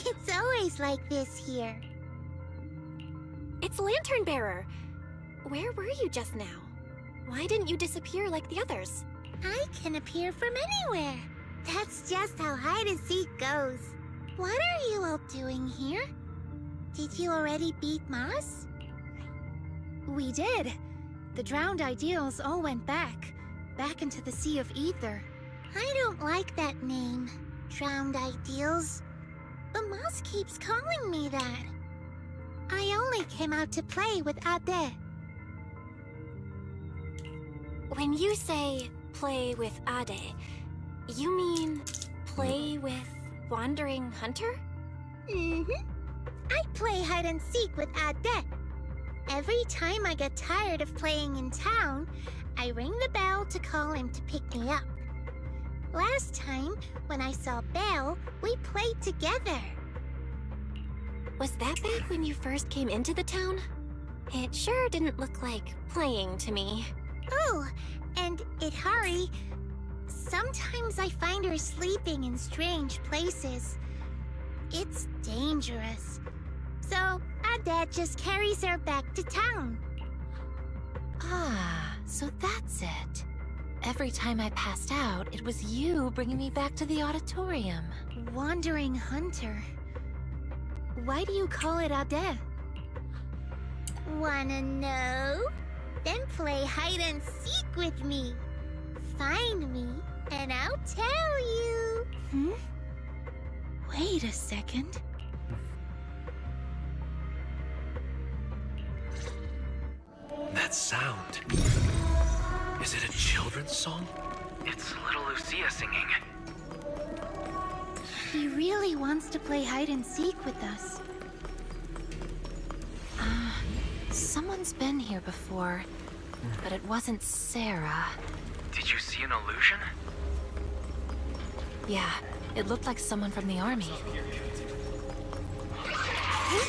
It's always like this here. It's Lantern Bearer. Where were you just now? Why didn't you disappear like the others? I can appear from anywhere. That's just how hide and seek goes. What are you all doing here? Did you already beat Moss? We did. The drowned ideals all went back into the Sea of Ether. I don't like that name, Drowned Ideals. But Moss keeps calling me that. I only came out to play with Ade. When you say play with Ade, you mean play with Wandering Hunter? Mm-hmm. I play hide and seek with Ade. Every time I get tired of playing in town, I ring the bell to call him to pick me up. Last time, when I saw Belle, we played together. Was that back when you first came into the town? It sure didn't look like playing to me. Oh, and Idhari. Sometimes I find her sleeping in strange places. It's dangerous. So, Dad just carries her back to town. Ah, so that's it. Every time I passed out, it was you bringing me back to the auditorium. Wandering Hunter. Why do you call it Ade? Wanna know? Then play hide and seek with me. Find me, and I'll tell you. Wait a second. That sound. Is it a children's song? It's little Lucia singing. She really wants to play hide and seek with us. Someone's been here before, but it wasn't Sarah. Did you see an illusion? Yeah, it looked like someone from the army.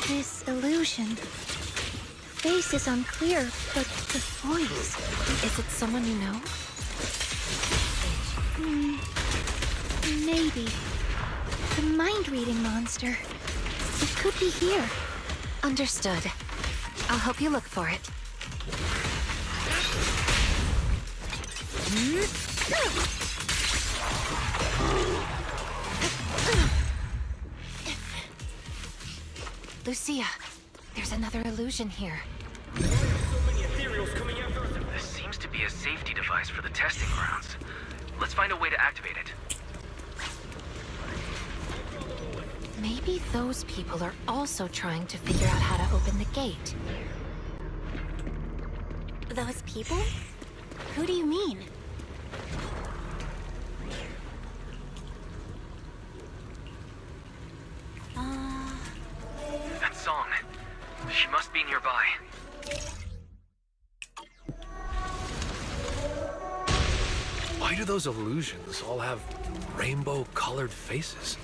This illusion. The face is unclear, but the voice. Is it someone you know? Maybe. The mind-reading monster. It could be here. Understood. I'll help you look for it. Lucia, there's another illusion here. This seems to be a safety device for the testing grounds. Let's find a way to activate it. Maybe those people are also trying to figure out how to open the gate. Those people? Who do you mean? That song. She must be nearby. Why do those illusions all have rainbow-colored faces?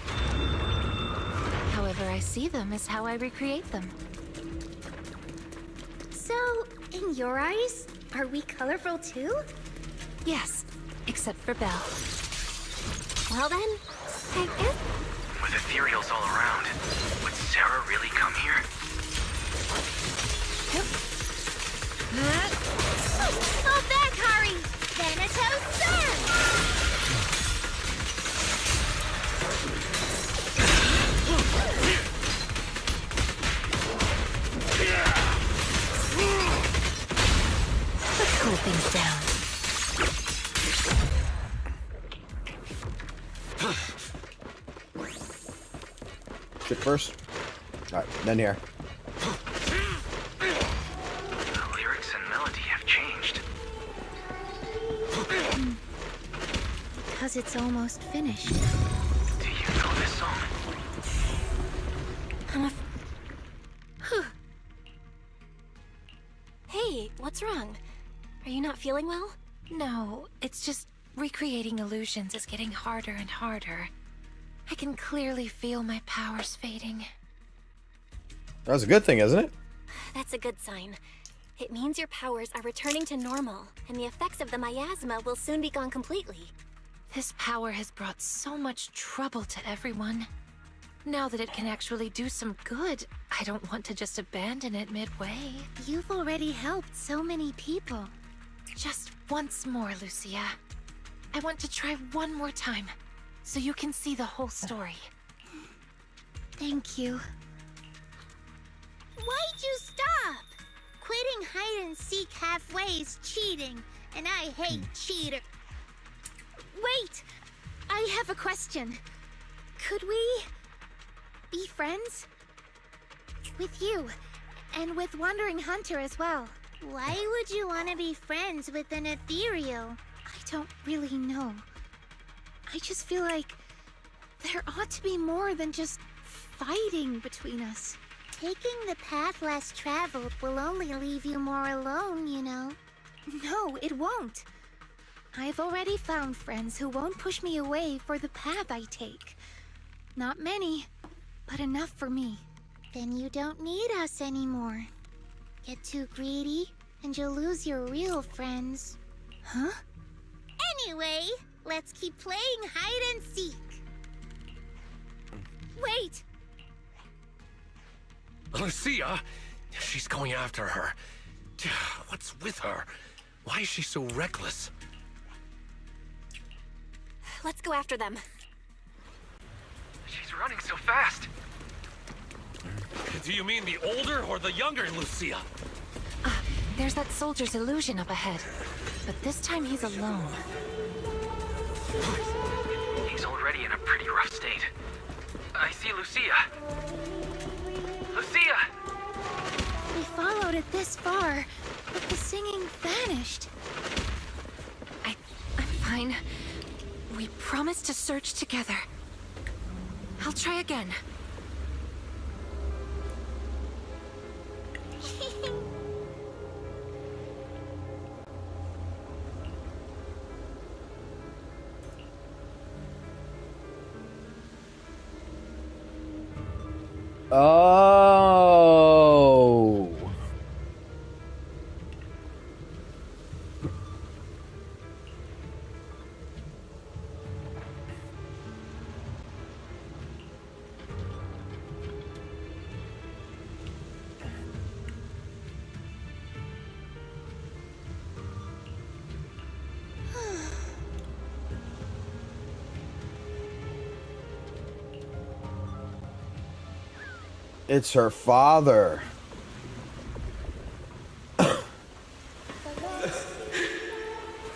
However I see them is how I recreate them. So, in your eyes, are we colorful too? Yes, except for Belle. Well then, I guess... With ethereals all around, would Sarah really come here? Fall back, Hari! Thanatos Sun! Let's cool things down. Shit first. Alright, then here. The lyrics and melody have changed. Because it's almost finished. Do you know this song? Hey, what's wrong? Are you not feeling well? No, it's just recreating illusions is getting harder and harder. I can clearly feel my powers fading. That's a good thing, isn't it? That's a good sign. It means your powers are returning to normal, and the effects of the miasma will soon be gone completely. This power has brought so much trouble to everyone. Now that it can actually do some good, I don't want to just abandon it midway. You've already helped so many people. Just once more, Lucia. I want to try one more time, so you can see the whole story. Thank you. Why'd you stop? Quitting hide and seek halfway is cheating, and I hate cheater. Wait! I have a question. Could we be friends? With you, and with Wandering Hunter as well. Why would you want to be friends with an ethereal? I don't really know. I just feel like there ought to be more than just fighting between us. Taking the path less traveled will only leave you more alone, you know. No, it won't. I've already found friends who won't push me away for the path I take. Not many, but enough for me. Then you don't need us anymore. Get too greedy, and you'll lose your real friends. Huh? Anyway, let's keep playing hide and seek. Wait! Lucia! She's going after her. What's with her? Why is she so reckless? Let's go after them. She's running so fast. Do you mean the older or the younger Lucia? There's that soldier's illusion up ahead, but this time he's alone. He's already in a pretty rough state. I see Lucia. Lucia! We followed it this far, but the singing vanished. I'm fine. We promised to search together. I'll try again. Oh. It's her father.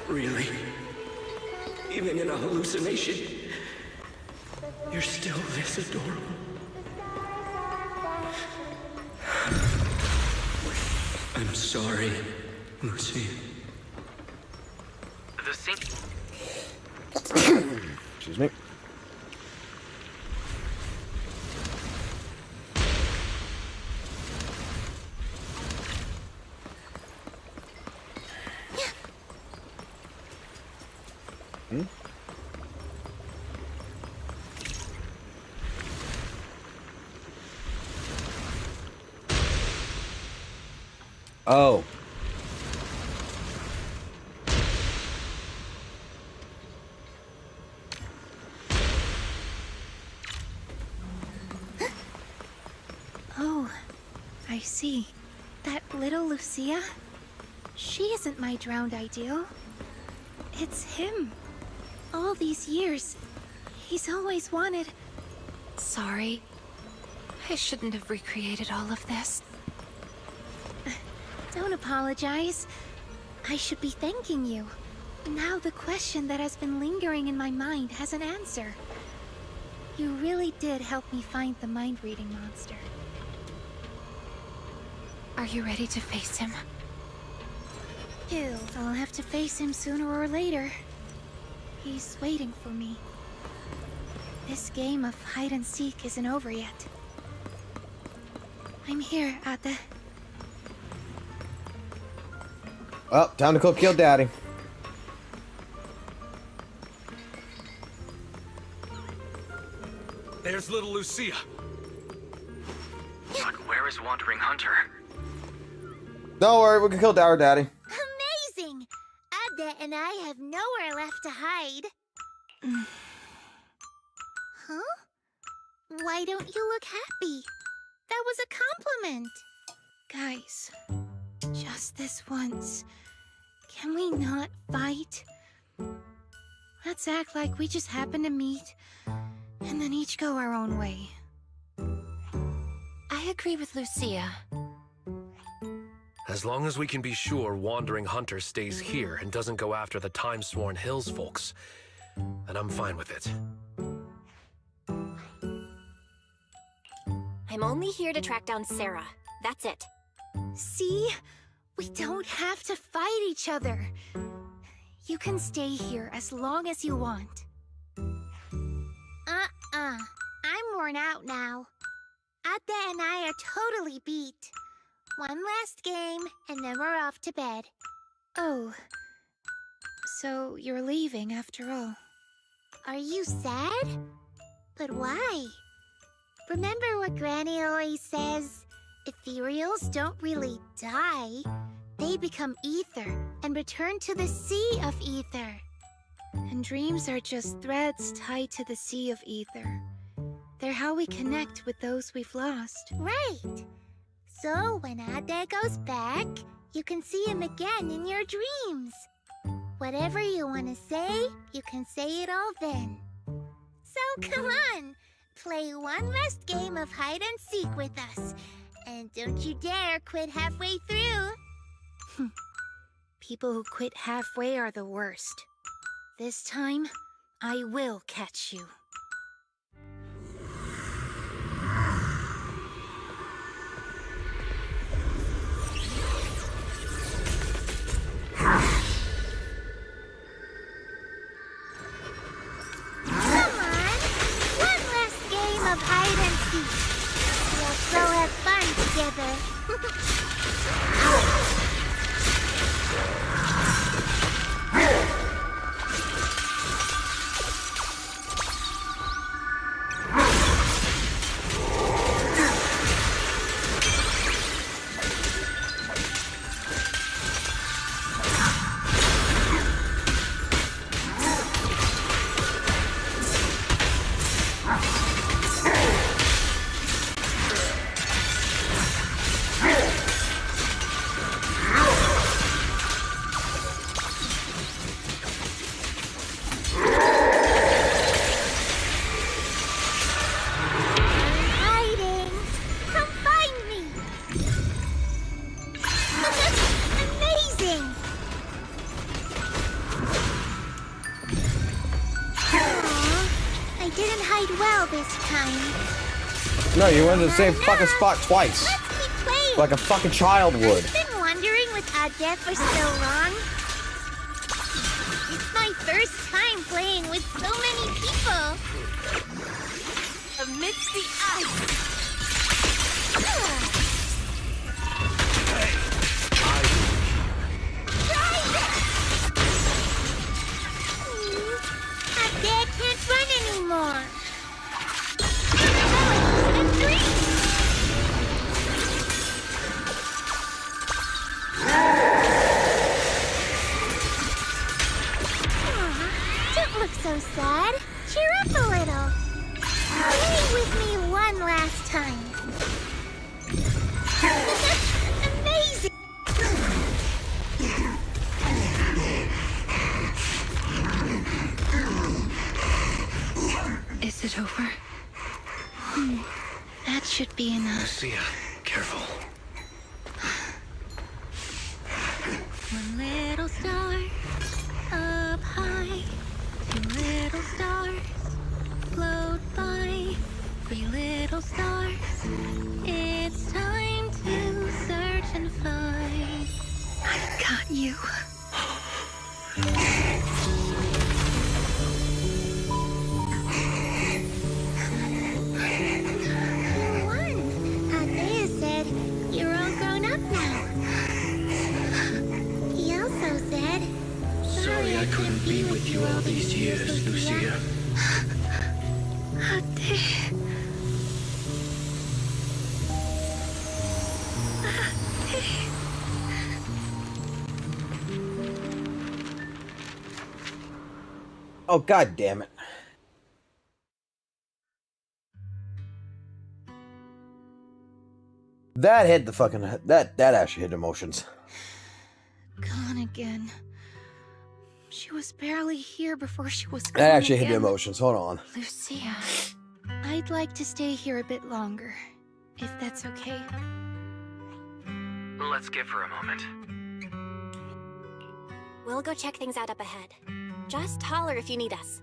Really? Even in a hallucination, you're still this adorable. I'm sorry, Lucy. The sing... Excuse me. Oh. Oh, I see. That little Lucia? She isn't my drowned ideal. It's him. All these years, he's always wanted... Sorry. I shouldn't have recreated all of this. Don't apologize. I should be thanking you. Now the question that has been lingering in my mind has an answer. You really did help me find the mind-reading monster. Are you ready to face him? Ew, I'll have to face him sooner or later. He's waiting for me. This game of hide-and-seek isn't over yet. I'm here, Ate. Well, time to go kill Daddy. There's little Lucia. But where is Wandering Hunter? Don't worry, we can kill our Daddy. Amazing! Ade and I have nowhere left to hide. Huh? Why don't you look happy? That was a compliment. Guys, just this once. Can we not fight? Let's act like we just happened to meet, and then each go our own way. I agree with Lucia. As long as we can be sure Wandering Hunter stays here and doesn't go after the Time-Sworn Hills folks, then I'm fine with it. I'm only here to track down Sarah. That's it. See? We don't have to fight each other. You can stay here as long as you want. I'm worn out now. Ate and I are totally beat. One last game, and then we're off to bed. Oh. So you're leaving after all. Are you sad? But why? Remember what Granny always says? Ethereals don't really die. They become ether and return to the sea of ether. And dreams are just threads tied to the sea of ether. They're how we connect with those we've lost. Right. So when Ade goes back, you can see him again in your dreams. Whatever you want to say, you can say it all then. So come on, play one last game of hide and seek with us. And don't you dare quit halfway through. People who quit halfway are the worst. This time, I will catch you. Of hide and seek. Let's go have fun together. No, you went to the same fucking spot twice. Like a fucking child would. I've been wondering with how death was so wrong. It's my first time playing with so many people. Amidst the ice. Our dad can't run anymore. Don't look so sad. Cheer up a little. Play with me one last time. Amazing! Is it over? That should be enough. Lucia, careful. One little star up high, two little stars float by, three little stars. It's time to search and find. I've got you. You're all grown up now. He also said, Sorry I couldn't be with you all these years, Lucia. Oh, god damn it. That hit the fucking that actually hit emotions. Gone again. She was barely here before she was gone That actually hit the again. emotions. Hold on. Lucia, I'd like to stay here a bit longer, if that's okay. Let's give her a moment. We'll go check things out up ahead. Just holler if you need us.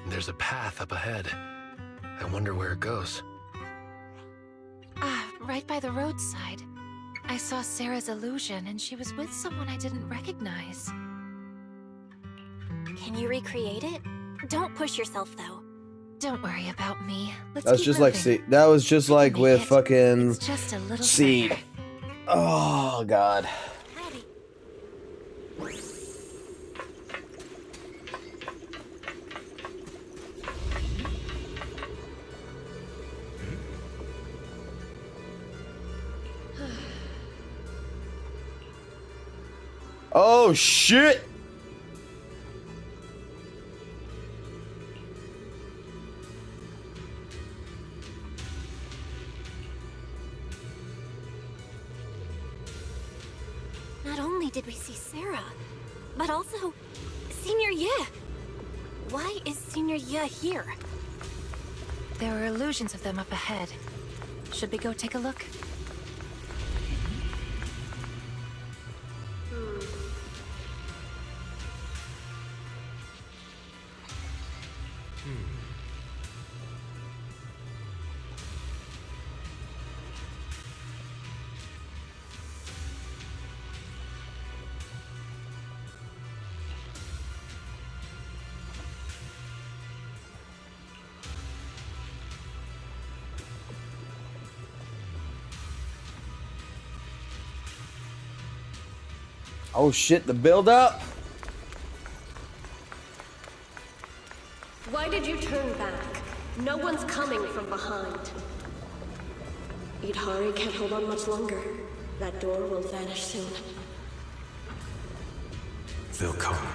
There's a path up ahead. I wonder where it goes. Right by the roadside. I saw Sarah's illusion, and she was with someone I didn't recognize. Can you recreate it? Don't push yourself, though. Don't worry about me. Let's That was keep just moving. like see. That was just like with fucking It's just a little Seed. further. Oh god. Oh shit! Not only did we see Sarah, but also Senior Ye. Why is Senior Ye here? There are illusions of them up ahead. Should we go take a look? Oh shit, the build up. Why did you turn back? No one's coming from behind. Idhari can't hold on much longer. That door will vanish soon. They'll come.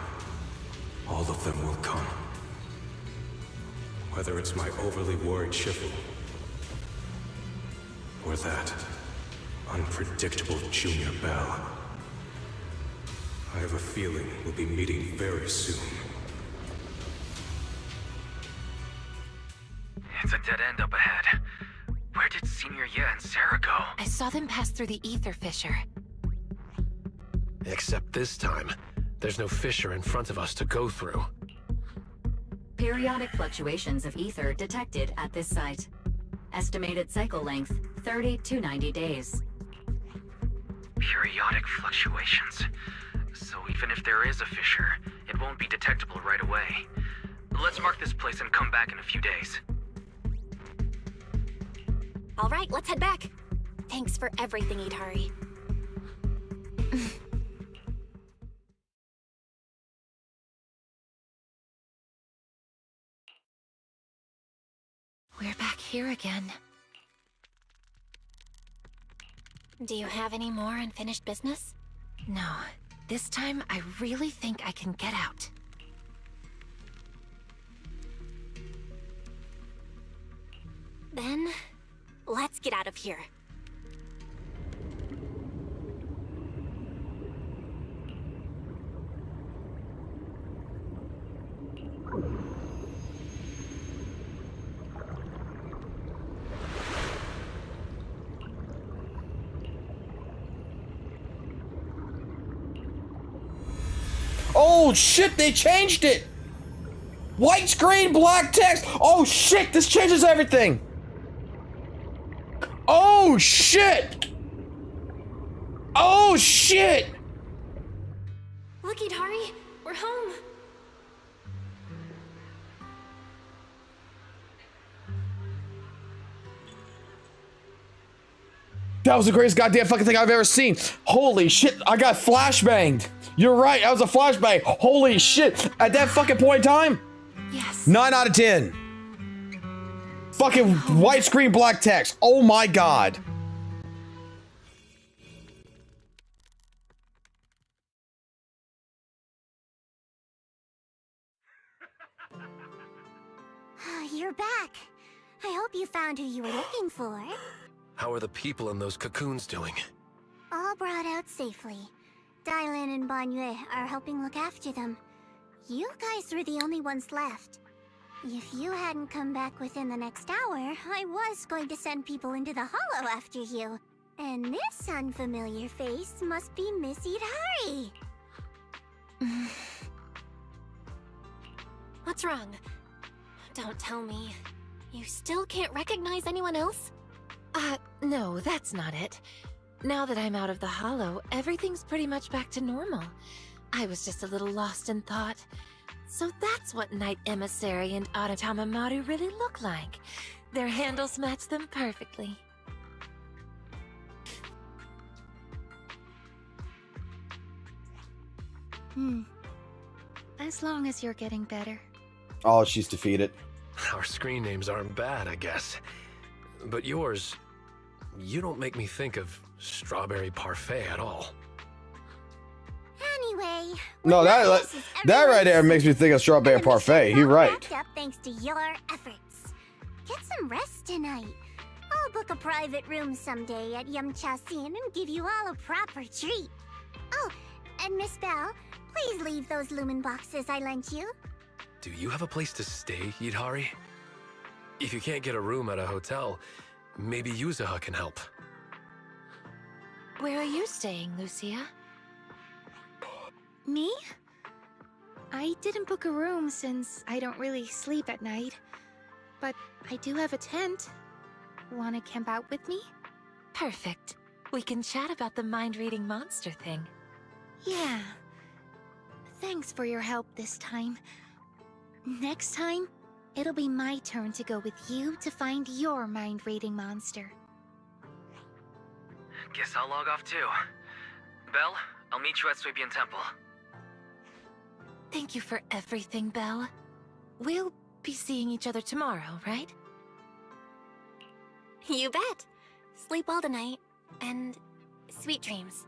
All of them will come. Whether it's my overly worried Shifu, or that unpredictable Junior Belle. I have a feeling we'll be meeting very soon. It's a dead end up ahead. Where did Senior Ye and Sarah go? I saw them pass through the ether fissure. Except this time, there's no fissure in front of us to go through. Periodic fluctuations of ether detected at this site. Estimated cycle length, 30 to 90 days. Periodic fluctuations. So even if there is a fissure, it won't be detectable right away. Let's mark this place and come back in a few days. All right, let's head back. Thanks for everything, Idhari. We're back here again. Do you have any more unfinished business? No. This time, I really think I can get out. Then, let's get out of here. Oh shit, they changed it! White screen, black text! Oh shit, this changes everything! Oh shit! Oh shit! Look, Idhari, we're home. That was the greatest goddamn fucking thing I've ever seen. Holy shit, I got flashbanged. You're right, that was a flashbang. Holy shit, at that fucking point in time? Yes. 9 out of 10. Fucking white screen, black text. Oh my god. You're back. I hope you found who you were looking for. How are the people in those cocoons doing? All brought out safely. Dylan and Banyue are helping look after them. You guys were the only ones left. If you hadn't come back within the next hour, I was going to send people into the hollow after you. And this unfamiliar face must be Miss Idhari. What's wrong? Don't tell me. You still can't recognize anyone else? No, that's not it. Now that I'm out of the hollow, everything's pretty much back to normal. I was just a little lost in thought. So that's what Knight Emissary and Aratama Maru really look like. Their handles match them perfectly. As long as you're getting better. Oh, she's defeated. Our screen names aren't bad, I guess. But yours, you don't make me think of strawberry parfait at all. Anyway, No, that right there makes me think of strawberry parfait. You're right. wrapped up thanks to your efforts. Get some rest tonight. I'll book a private room someday at Yamcha-sin and give you all a proper treat. Oh, and Miss Belle, please leave those lumen boxes I lent you. Do you have a place to stay, Idhari? If you can't get a room at a hotel, maybe Yuzuha can help. Where are you staying, Lucia? Me? I didn't book a room since I don't really sleep at night. But I do have a tent. Wanna camp out with me? Perfect. We can chat about the mind-reading monster thing. Yeah. Thanks for your help this time. Next time, it'll be my turn to go with you to find your mind-reading monster. Guess I'll log off too. Belle, I'll meet you at Suibian Temple. Thank you for everything, Belle. We'll be seeing each other tomorrow, right? You bet. Sleep well tonight, and sweet dreams.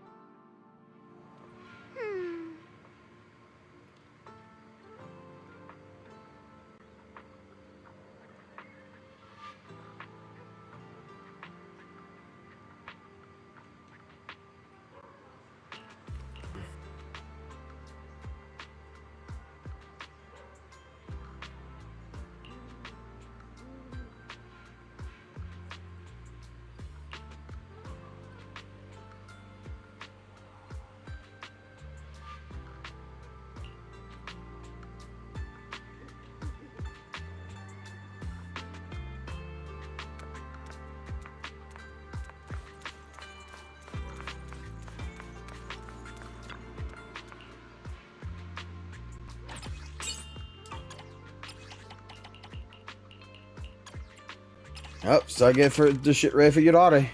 Oh, so I get for the shit ready for your daughter.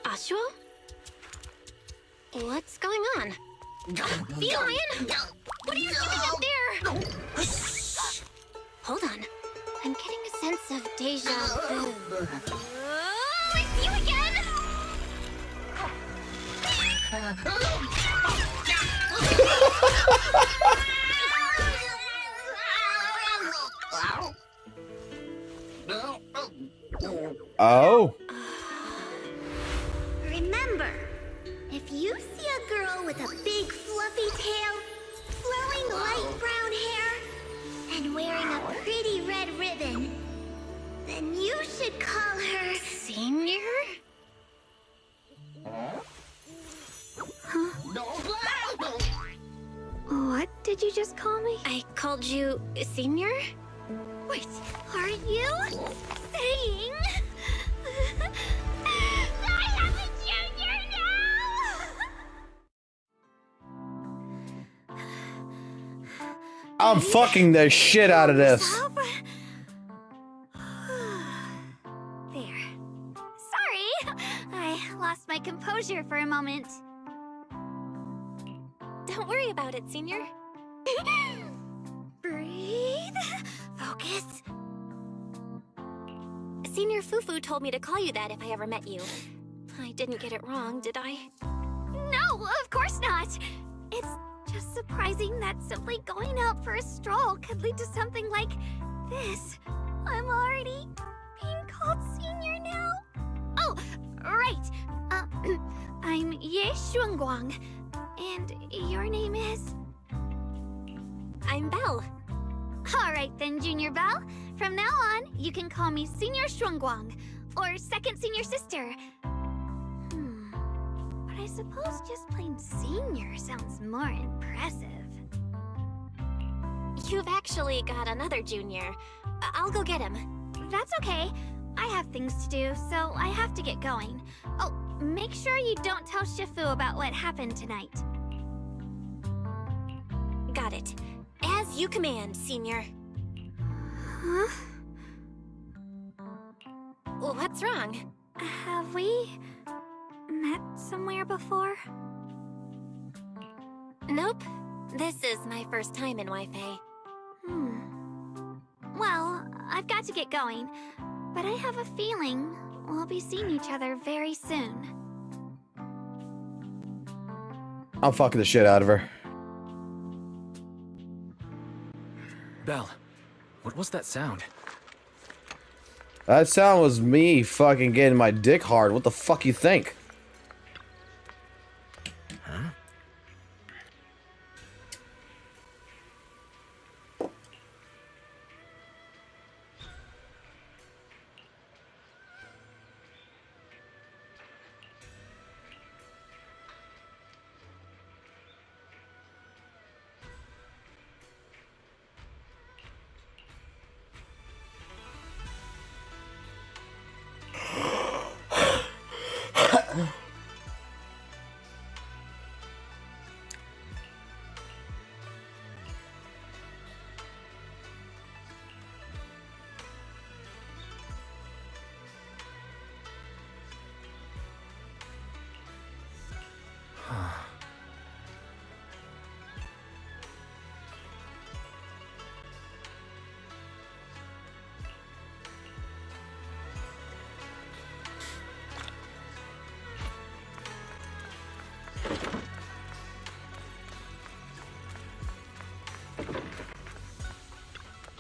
Ashua? What's going on? Feline! What are you doing up there? Hold on. I'm getting a sense of deja vu. It's you again! Oh. Remember, if you see a girl with a big fluffy tail, flowing light brown hair, and wearing a pretty red ribbon, then you should call her Senior? What did you just call me? I called you Senior? Wait, are you saying I have a junior now? I'm fucking the shit out of this. There. Sorry, I lost my composure for a moment. Don't worry about it, Senior. Breathe. Focus. Senior Fufu told me to call you that if I ever met you. I didn't get it wrong, did I? No, of course not. It's just surprising that simply going out for a stroll could lead to something like this. I'm already being called Senior now. Oh, right. I'm Ye Xuanguang. And your name is? I'm Belle. All right then, Junior Belle. From now on, you can call me Senior Xuanguang, or Second Senior Sister. But I suppose just plain Senior sounds more impressive. You've actually got another junior. I'll go get him. That's okay. I have things to do, so I have to get going. Oh, make sure you don't tell Shifu about what happened tonight. Got it. As you command, Senior. Huh? What's wrong? Have we met somewhere before? Nope. This is my first time in Wi-Fi. Well, I've got to get going, but I have a feeling we'll be seeing each other very soon. I'm fucking the shit out of her. Belle, what was that sound? That sound was me fucking getting my dick hard. What the fuck you think? Huh?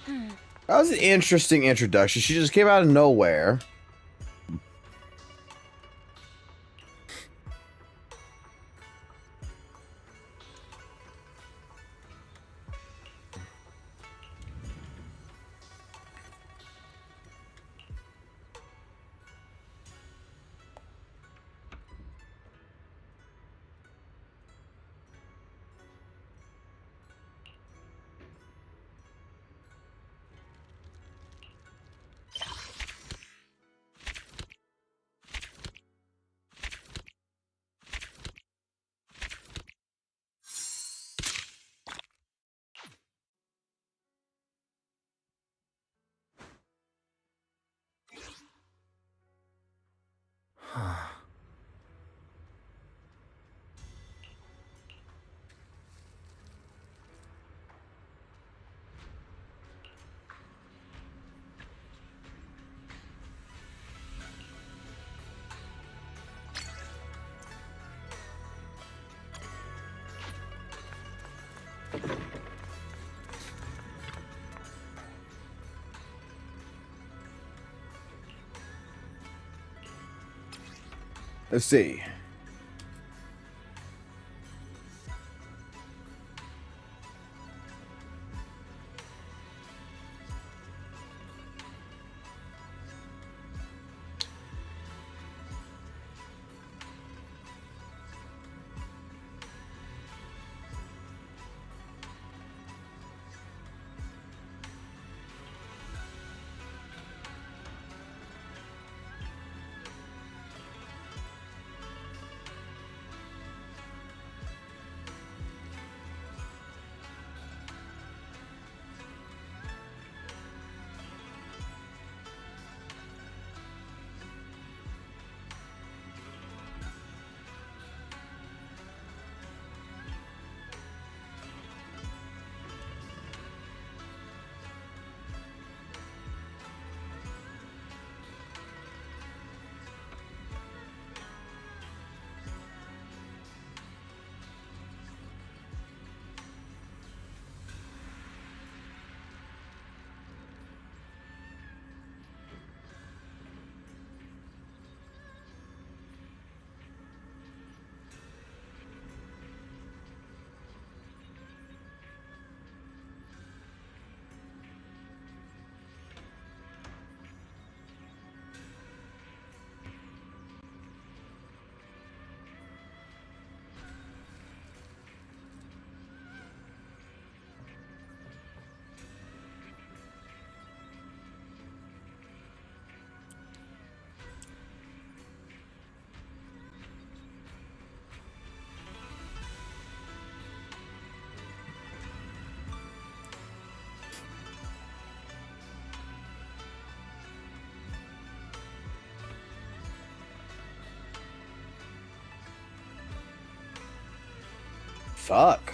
That was an interesting introduction. She just came out of nowhere. Let's see. Fuck.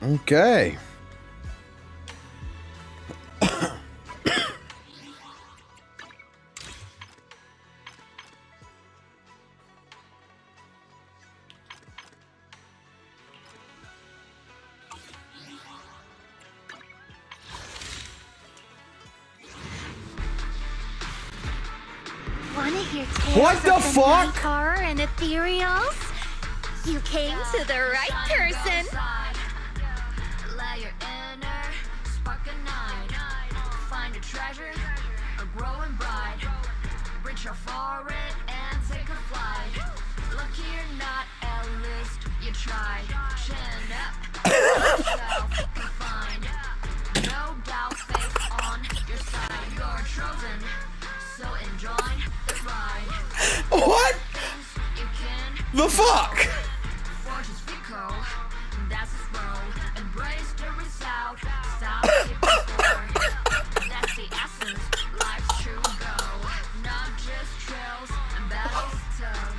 Okay. Wanna hear tales What the of fuck? night horror and ethereals? You came to the right person. Let your inner spark ignite. Find a treasure, a growing bright. Reach out for it and take a flight. Lucky or not, at least you tried. Chin up, yourself confined. No doubt, face on your side. You're chosen, so enjoy the ride. What? You can The fuck? Fortune's fickle, that's its role. Embrace the result, stop keeping score. That's the essence, life's true goal. Not just trails and battles tough.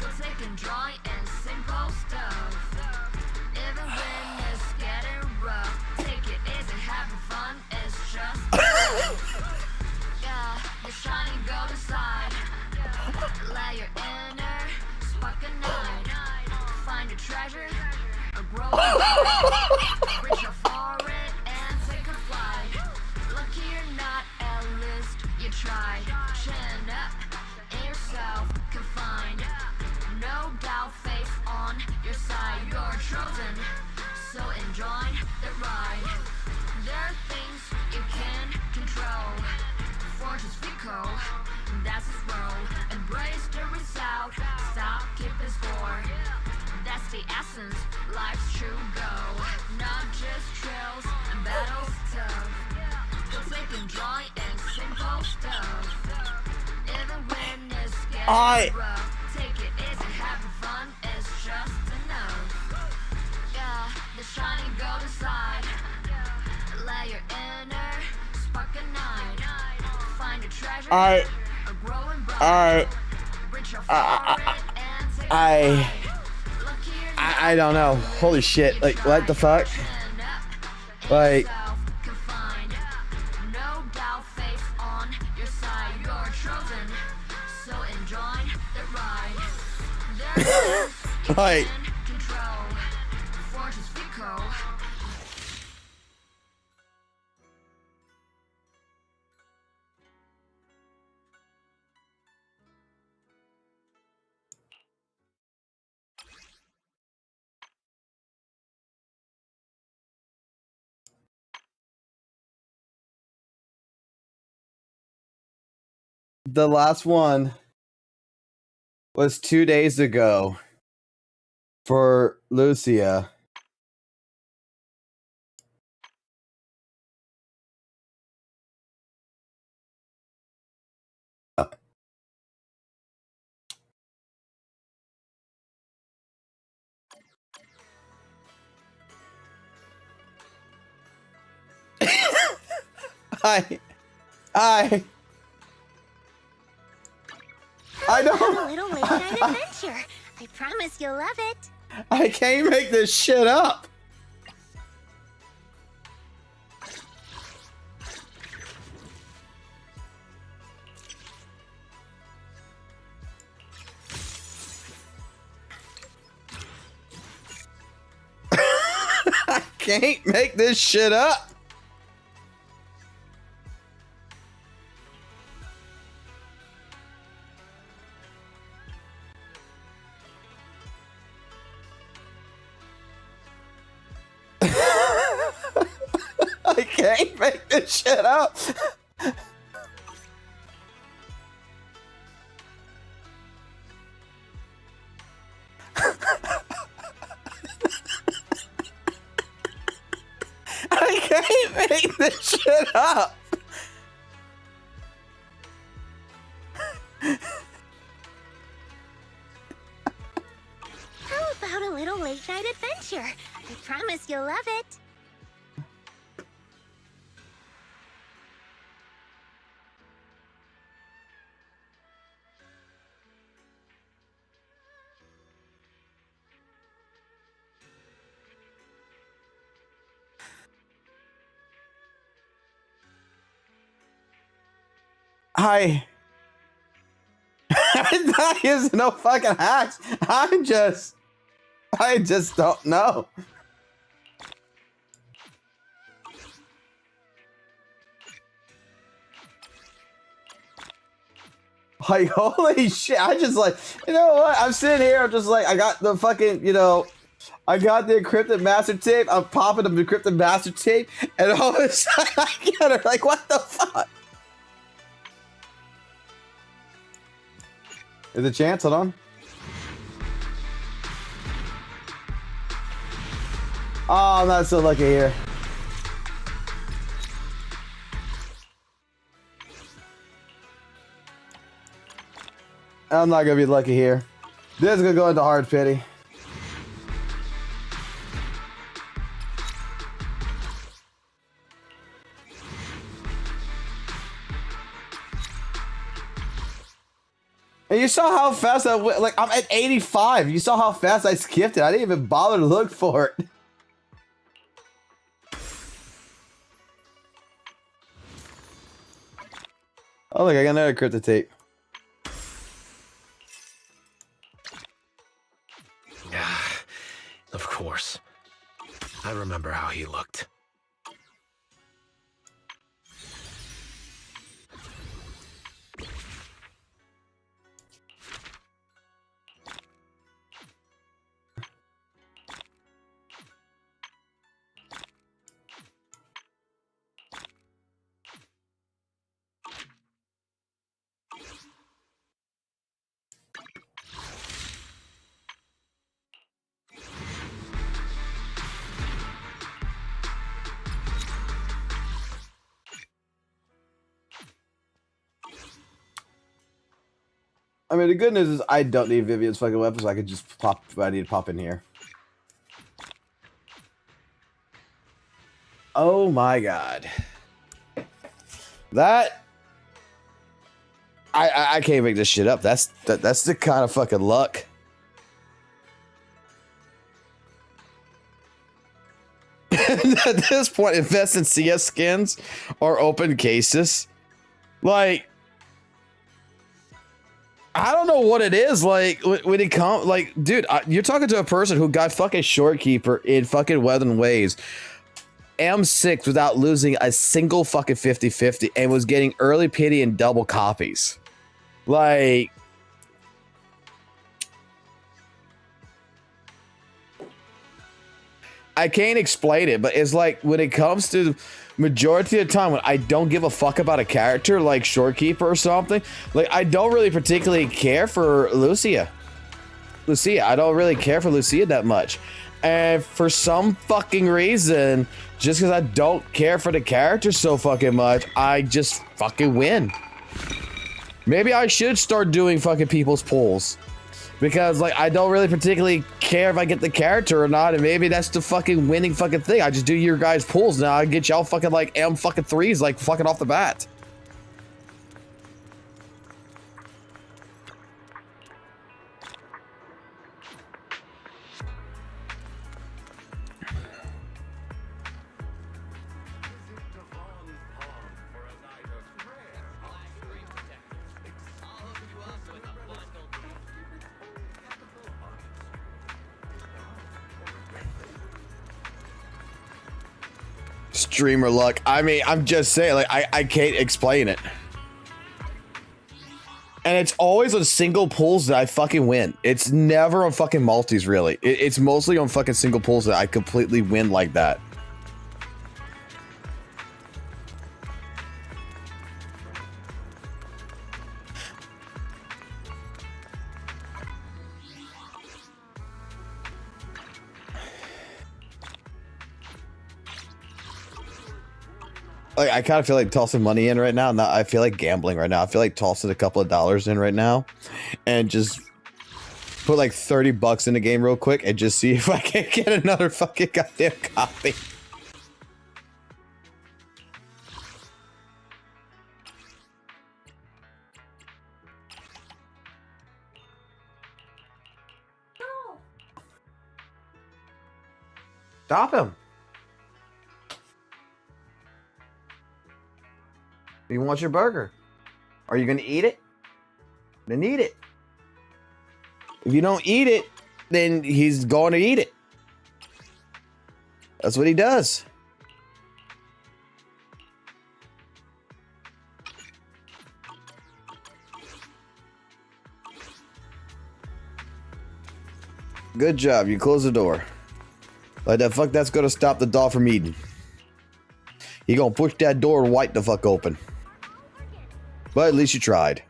Go take and joy in simple stuff. Even when it's getting rough, take it easy, having fun is just yeah, the shining golden side. Let your inner spark ignite. Find a treasure, a growing bright. Reach out for it and take a flight. Lucky or not, at least you tried. Chin up, in yourself confined. No doubt, face on your side. You're chosen, so enjoy the ride. There are things you can control. Fortune's fickle, that's its role. Embrace the result, stop keeping score. That's the essence, life's true goal. Not just trails and battles tough. Go take and joy in simple stuff. Even when it's getting rough, take it easy, having fun is just enough. Yeah, the shining golden side. Let your inner spark ignite. Find a treasure, a growing bright. Reach out for it and take a flight. I don't know. Holy shit. Like, what the fuck? Like, No doubt, face on your side. You're chosen, so enjoy the ride. There's things you like, can control. Fortune's fickle. the last one was 2 days ago for Lucia. I don't. A little late night adventure. I promise you'll love it. I can't make this shit up. I can't make this shit up. I can't make this shit up. I can't make this shit up. How about a little late night adventure? I promise you'll love it. I'm not using no fucking hacks. I just don't know. Like, holy shit, I just like, you know what? I'm sitting here, I'm just like, I got the fucking, you know, I got the encrypted master tape, I'm popping the encrypted master tape, and all of a sudden I get her, like, what the fuck? There's a chance, hold on. Oh, I'm not so lucky here. I'm not gonna be lucky here. This is gonna go into hard pity. And you saw how fast I went. Like, I'm at 85. You saw how fast I skipped it. I didn't even bother to look for it. Oh, look, I got another crypto tape. Yeah, of course. I remember how he looked. I mean, the good news is I don't need Vivian's fucking weapon, so I could just pop. I need to pop in here. Oh my god, that I can't make this shit up. That's the kind of fucking luck. At this point, invest in CS skins or open cases. Like, I don't know what it is. Like, when it comes, like, dude, you're talking to a person who got fucking Shorekeeper in fucking Weathering Waves, M6 without losing a single fucking 50-50 and was getting early pity and double copies. Like, I can't explain it, but it's like when it comes to majority of the time when I don't give a fuck about a character like Shorekeeper or something, like I don't really particularly care for Lucia. I don't really care for Lucia that much. And for some fucking reason, just because I don't care for the character so fucking much, I just fucking win. Maybe I should start doing fucking people's polls. Because, like, I don't really particularly care if I get the character or not, and maybe that's the fucking winning fucking thing. I just do your guys' pulls now. I get y'all fucking, like, M fucking threes, like, fucking off the bat. Streamer luck. I mean, I'm just saying, like, I can't explain it. And it's always on single pulls that I fucking win. It's never on fucking multis, really. It's mostly on fucking single pulls that I completely win like that. Like, I kind of feel like tossing money in right now. Now I feel like gambling right now. I feel like tossing a couple of dollars in right now and just put like 30 bucks in the game real quick and just see if I can get another fucking goddamn copy. Stop him. You want your burger? Are you gonna eat it? Then eat it. If you don't eat it, then he's going to eat it. That's what he does. Good job. You close the door. Like the fuck that's gonna stop the dog from eating. He gonna push that door right the fuck open. But at least you tried.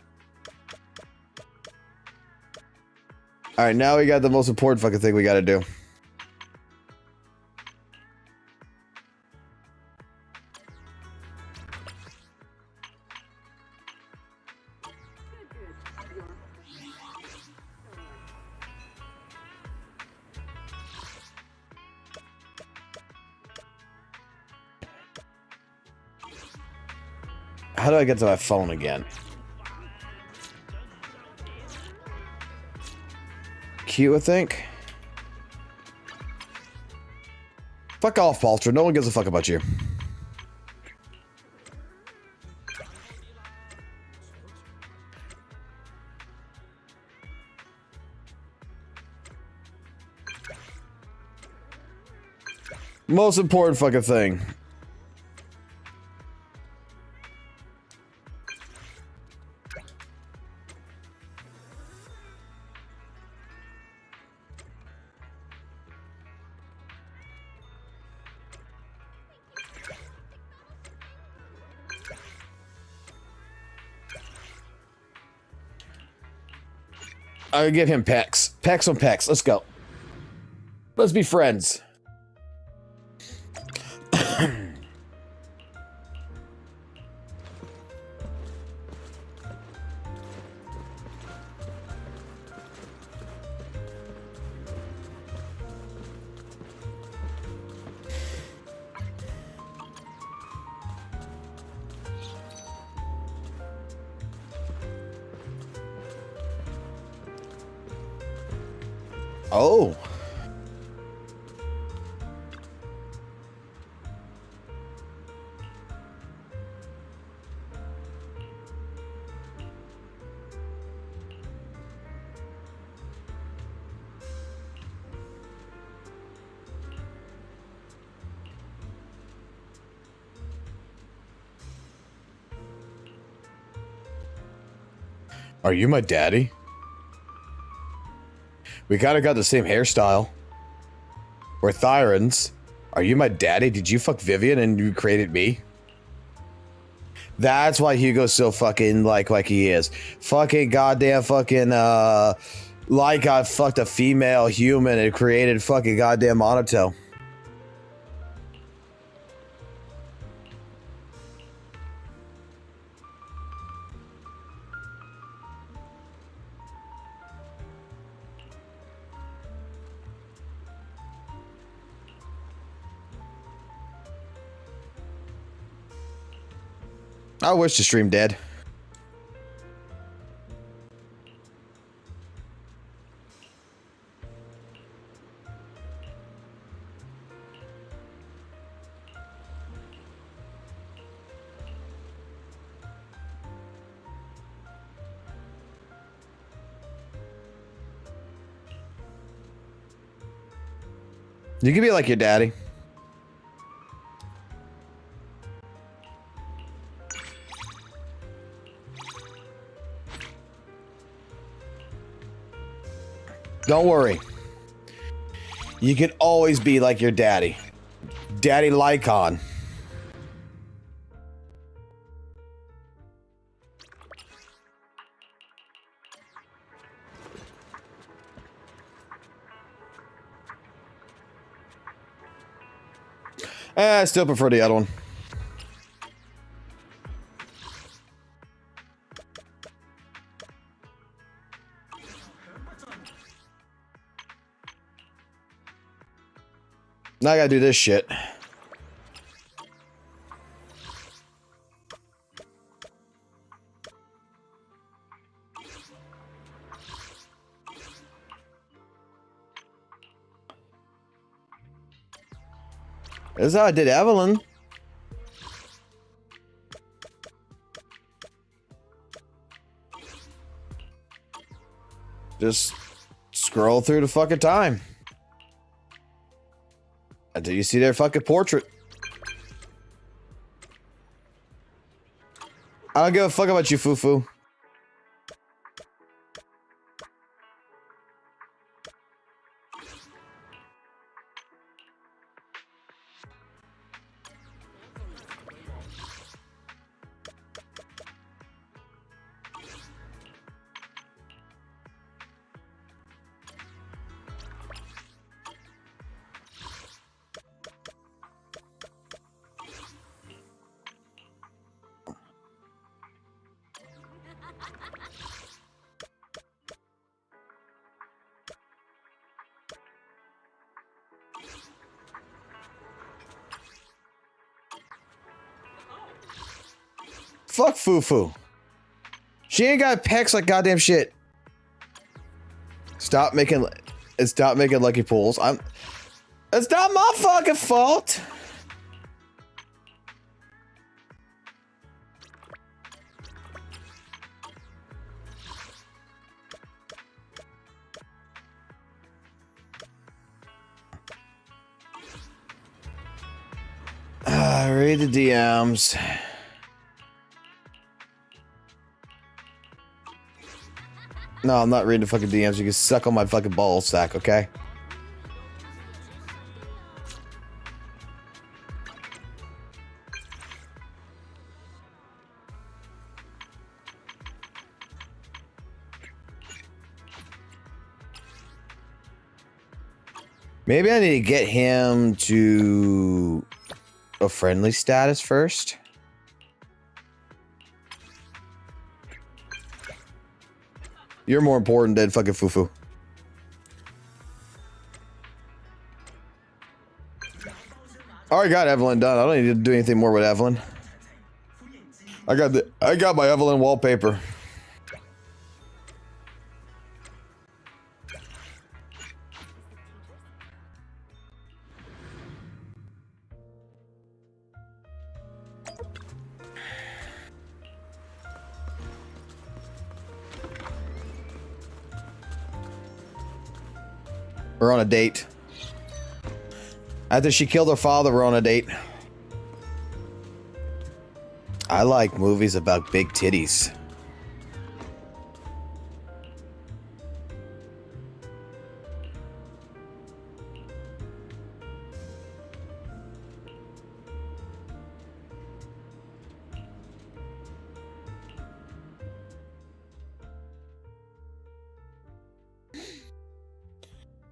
Alright, now we got the most important fucking thing we gotta do. How do I get to my phone again? Q, I think. Fuck off, Palter. No one gives a fuck about you. Most important fucking thing. I'll give him pecs. Pecs on pecs. Let's go. Let's be friends. Oh. Are you my daddy? We kind of got the same hairstyle. We're Thyrans. Are you my daddy? Did you fuck Vivian and you created me? That's why Hugo's so fucking like he is. Fucking goddamn fucking like I fucked a female human and created fucking goddamn Monato. I wish the stream dead. You can be like your daddy. Don't worry. You can always be like your daddy. Daddy Lycon. I still prefer the other one. Now I gotta do this shit. This is how I did Evelyn. Just scroll through the fucking time until you see their fucking portrait. I don't give a fuck about you, Fufu. Fuck Fufu. She ain't got pecs like goddamn shit. Stop making lucky pulls. It's not my fucking fault. Read the DMs. No, I'm not reading the fucking DMs. You can suck on my fucking ball sack, okay? Maybe I need to get him to a friendly status first. You're more important than fucking Fufu. Already got Evelyn done. I don't need to do anything more with Evelyn. I got my Evelyn wallpaper. We're on a date. After she killed her father, we're on a date. I like movies about big titties.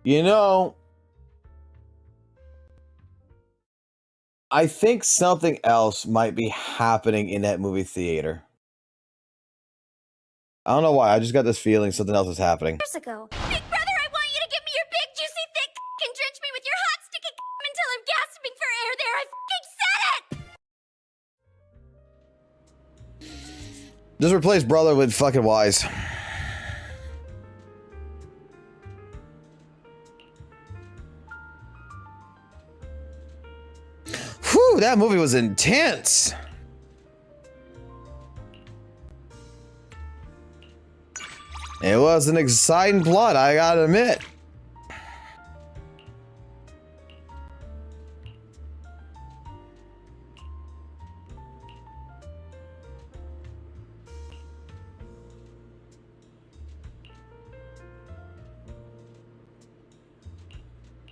You know, I think something else might be happening in that movie theater. I don't know why. I just got this feeling something else is happening. Years ago. Big brother, I want you to give me your big, juicy, thick and drench me with your hot, sticky until I'm gasping for air there. I fucking said it! Just replace brother with fucking wise. Whew, that movie was intense. It was an exciting plot, I gotta admit.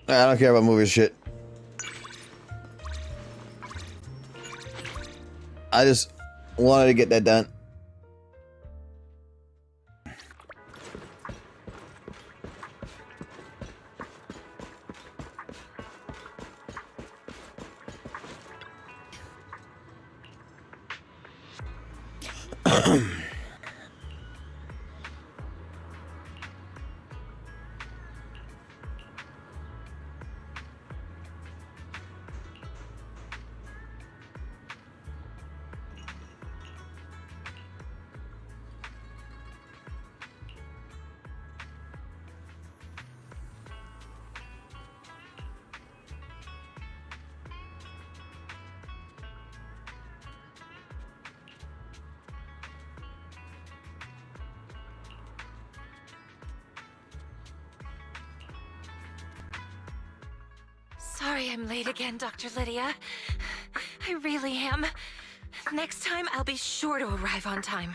I don't care about movie shit. I just wanted to get that done. Sorry I'm late again, Dr. Lydia. I really am. Next time, I'll be sure to arrive on time.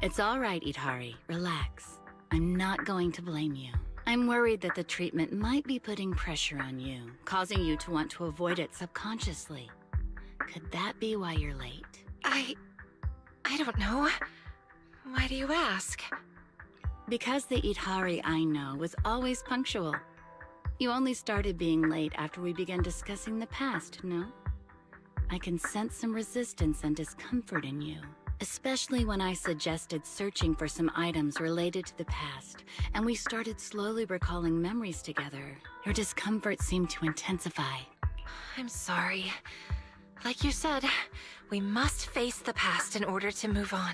It's all right, Idhari. Relax. I'm not going to blame you. I'm worried that the treatment might be putting pressure on you, causing you to want to avoid it subconsciously. Could that be why you're late? I don't know. Why do you ask? Because the Idhari I know was always punctual. You only started being late after we began discussing the past, no? I can sense some resistance and discomfort in you. Especially when I suggested searching for some items related to the past, and we started slowly recalling memories together. Your discomfort seemed to intensify. I'm sorry. Like you said, we must face the past in order to move on.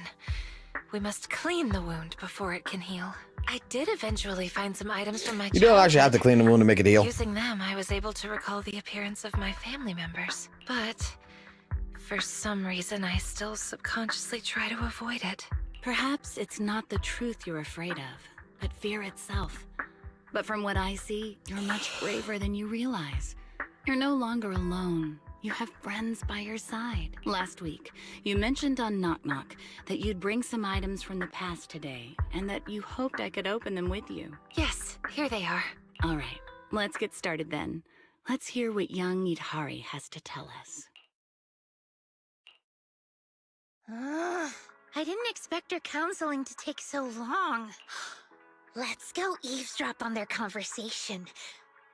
We must clean the wound before it can heal. I did eventually find some items from my You don't actually have to clean the wound to make it heal. Using them, I was able to recall the appearance of my family members. But for some reason, I still subconsciously try to avoid it. Perhaps it's not the truth you're afraid of, but fear itself. But from what I see, you're much braver than you realize. You're no longer alone. You have friends by your side. Last week, you mentioned on Knock Knock that you'd bring some items from the past today, and that you hoped I could open them with you. Yes, here they are. All right, let's get started then. Let's hear what young Idhari has to tell us. I didn't expect our counseling to take so long. Let's go eavesdrop on their conversation.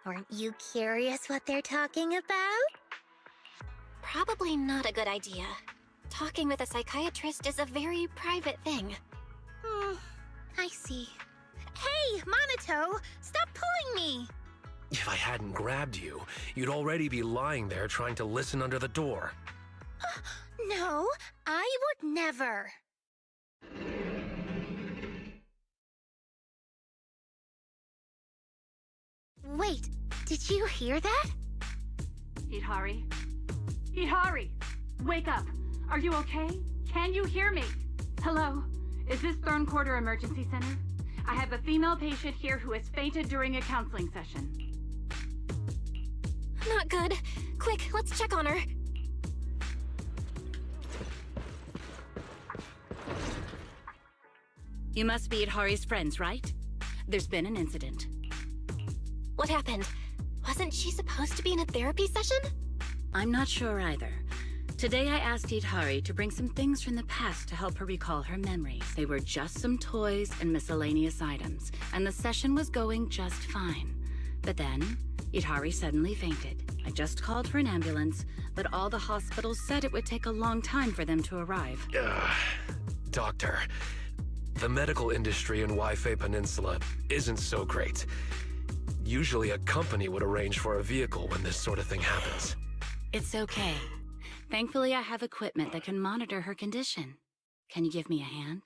Aren't you curious what they're talking about? Probably not a good idea. Talking with a psychiatrist is a very private thing. I see. Hey, Monato! Stop pulling me! If I hadn't grabbed you, you'd already be lying there trying to listen under the door. No, I would never. Wait, did you hear that? Idhari? Idhari! Wake up! Are you okay? Can you hear me? Hello? Is this Thorn Quarter Emergency Center? I have a female patient here who has fainted during a counseling session. Not good. Quick, let's check on her. You must be Idhari's friends, right? There's been an incident. What happened? Wasn't she supposed to be in a therapy session? I'm not sure either. Today I asked Idhari to bring some things from the past to help her recall her memories. They were just some toys and miscellaneous items, and the session was going just fine. But then, Idhari suddenly fainted. I just called for an ambulance, but all the hospitals said it would take a long time for them to arrive. Doctor, the medical industry in Waifei Peninsula isn't so great. Usually a company would arrange for a vehicle when this sort of thing happens. It's okay. Thankfully, I have equipment that can monitor her condition. Can you give me a hand?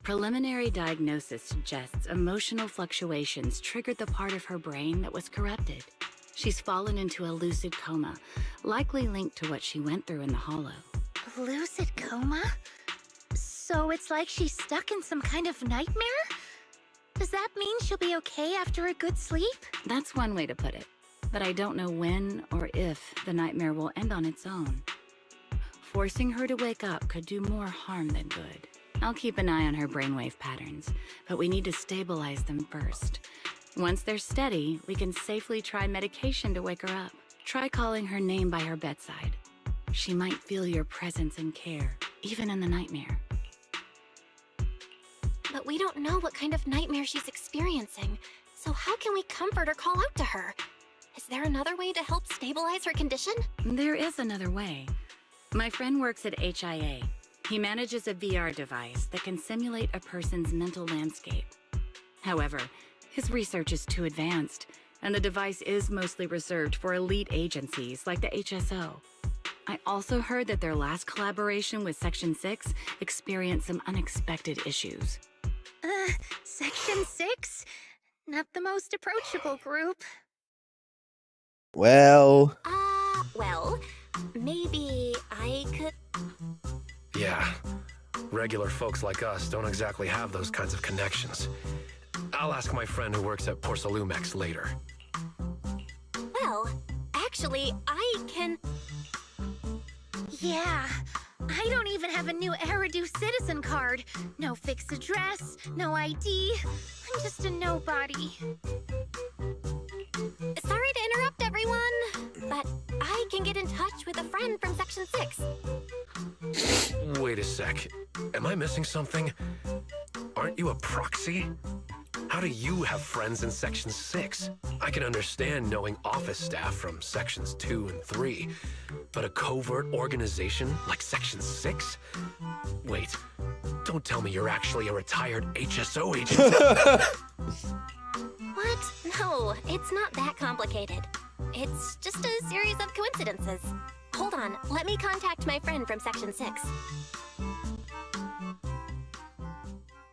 Preliminary diagnosis suggests emotional fluctuations triggered the part of her brain that was corrupted. She's fallen into a lucid coma, likely linked to what she went through in the Hollow. A lucid coma? So it's like she's stuck in some kind of nightmare? Does that mean she'll be okay after a good sleep? That's one way to put it, but I don't know when or if the nightmare will end on its own. Forcing her to wake up could do more harm than good. I'll keep an eye on her brainwave patterns, but we need to stabilize them first. Once they're steady, we can safely try medication to wake her up. Try calling her name by her bedside. She might feel your presence and care, even in the nightmare. But we don't know what kind of nightmare she's experiencing, so how can we comfort or call out to her? Is there another way to help stabilize her condition? There is another way. My friend works at HIA. He manages a VR device that can simulate a person's mental landscape. However, his research is too advanced, and the device is mostly reserved for elite agencies like the HSO. I also heard that their last collaboration with Section 6 experienced some unexpected issues. Section 6? Not the most approachable group. Well, maybe I could... Yeah, regular folks like us don't exactly have those kinds of connections. I'll ask my friend who works at Porcelumex later. Well, actually, I can... Yeah, I don't even have a new Eridu citizen card. No fixed address, no ID. I'm just a nobody. Sorry to interrupt, everyone, but I can get in touch with a friend from Section 6. Wait a sec. Am I missing something? Aren't you a proxy? How do you have friends in Section 6? I can understand knowing office staff from Sections 2 and 3, but a covert organization like Section 6? Wait, don't tell me you're actually a retired HSO agent. What? No, it's not that complicated. It's just a series of coincidences. Hold on, let me contact my friend from Section 6.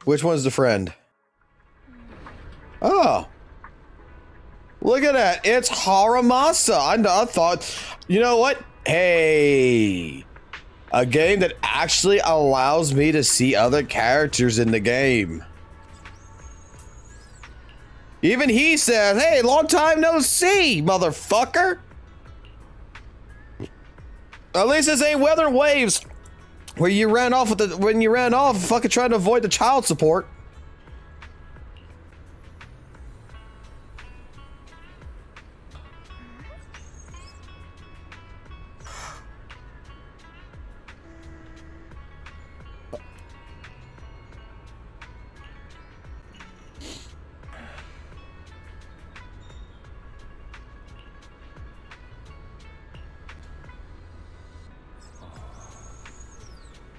Which one's the friend? Oh. Look at that. It's Haramasa. I thought, you know what? Hey. A game that actually allows me to see other characters in the game. Even he says, hey, long time no see, motherfucker. At least this ain't Weather Waves where you ran off with when you ran off fucking trying to avoid the child support.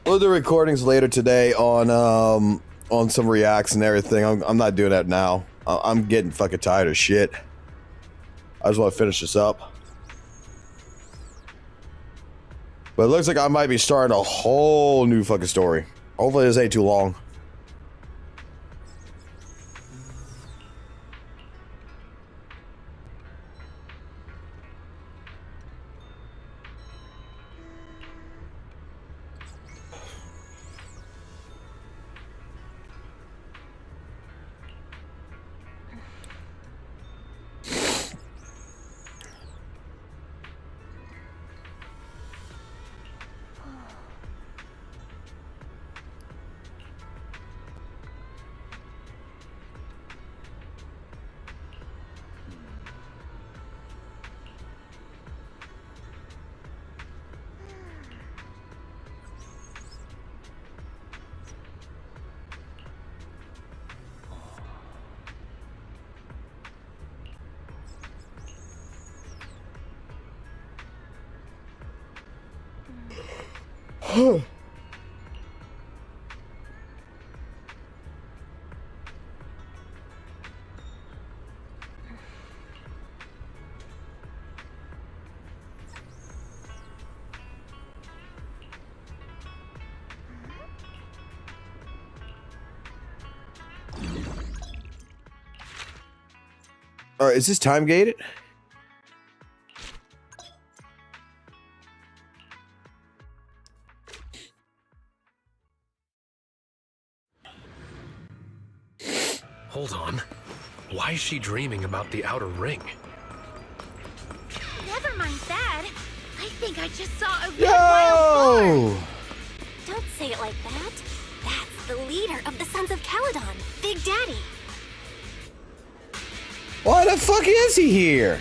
We'll do recordings later today on some reacts and everything. I'm not doing that now. I'm getting fucking tired of shit. I just want to finish this up. But it looks like I might be starting a whole new fucking story. Hopefully this ain't too long. All right, is this time gated? Hold on. Why is she dreaming about the outer ring? Never mind that. I think I just saw a red wild boar. Don't say it like that. That's the leader of the Sons of Caledon, Big Daddy. Why the fuck is he here?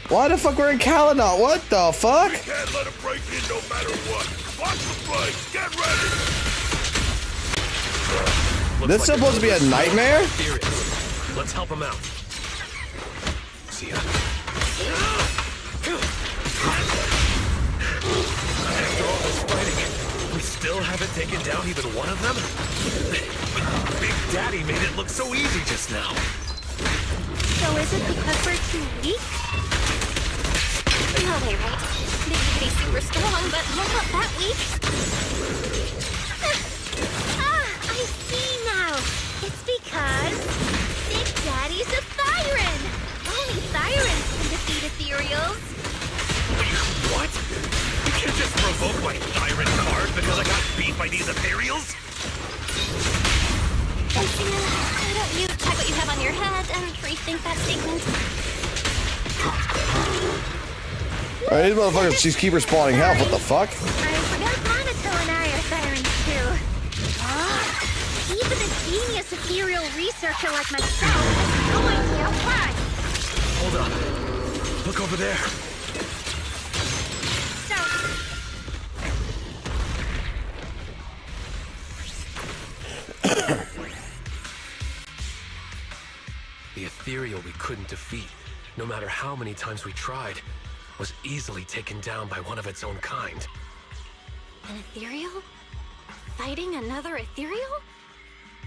Why the fuck we're in Caledon? What the fuck? You can't let him break in no matter what. Watch the flames. Get ready. This supposed to be a nightmare? Let's help him out. See ya. After all this fighting, we still haven't taken down even one of them? Big Daddy made it look so easy just now. So is it because we're too weak? No, they're right. Big Daddy's super strong, but we're not that weak. I see now. It's because Big Daddy's a Thyran. Only Thyrans can defeat ethereals. What? You can't just provoke my Thyran card because I got beat by these ethereals? Why don't you check what you have on your head and rethink that statement? Alright, these motherfuckers just keep respawning health. What the fuck? I forgot Monato and I are sirens too. Even a genius ethereal researcher like myself has no idea why. Hold up. Look over there. The ethereal we couldn't defeat, no matter how many times we tried, was easily taken down by one of its own kind. An ethereal? Fighting another ethereal?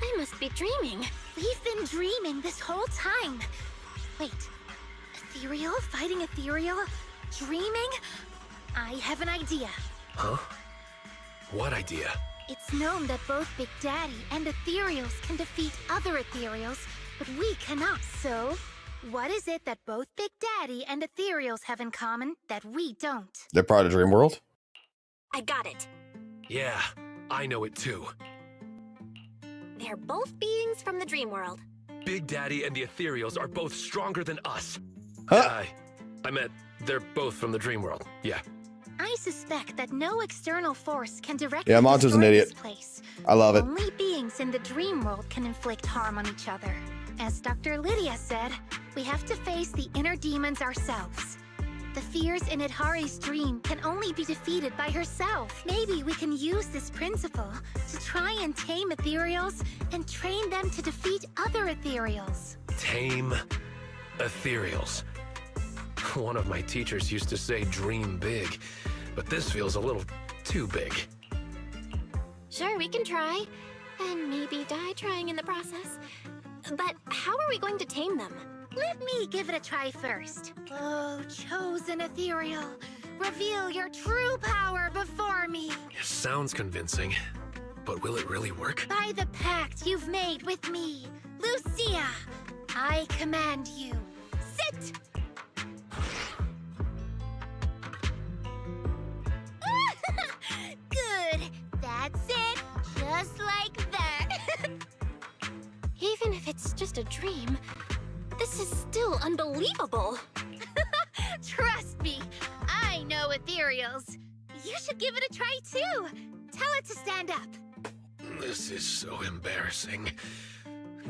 I must be dreaming. We've been dreaming this whole time. Wait, ethereal fighting ethereal? Dreaming? I have an idea. Huh? What idea? It's known that both Big Daddy and ethereals can defeat other ethereals, but we cannot. So, what is it that both Big Daddy and ethereals have in common that we don't? They're part of Dream World? I got it. Yeah, I know it too. They're both beings from the dream world. Big Daddy and the ethereals are both stronger than us. Huh? I meant they're both from the dream world. Yeah. I suspect that no external force can directly Yeah, Monto's an destroy idiot. this place. I love it. Only beings in the dream world can inflict harm on each other. As Dr. Lydia said, we have to face the inner demons ourselves. The fears in Idhari's dream can only be defeated by herself. Maybe we can use this principle to try and tame ethereals and train them to defeat other ethereals. Tame ethereals. One of my teachers used to say dream big, but this feels a little too big. Sure, we can try. And maybe die trying in the process. But how are we going to tame them? Let me give it a try first. Oh, chosen ethereal, reveal your true power before me. Sounds convincing, but will it really work? By the pact you've made with me, Lucia, I command you. Sit! Good. That's it. Just like that. Even if it's just a dream, this is still unbelievable. Trust me, I know ethereals. You should give it a try too. Tell it to stand up. This is so embarrassing.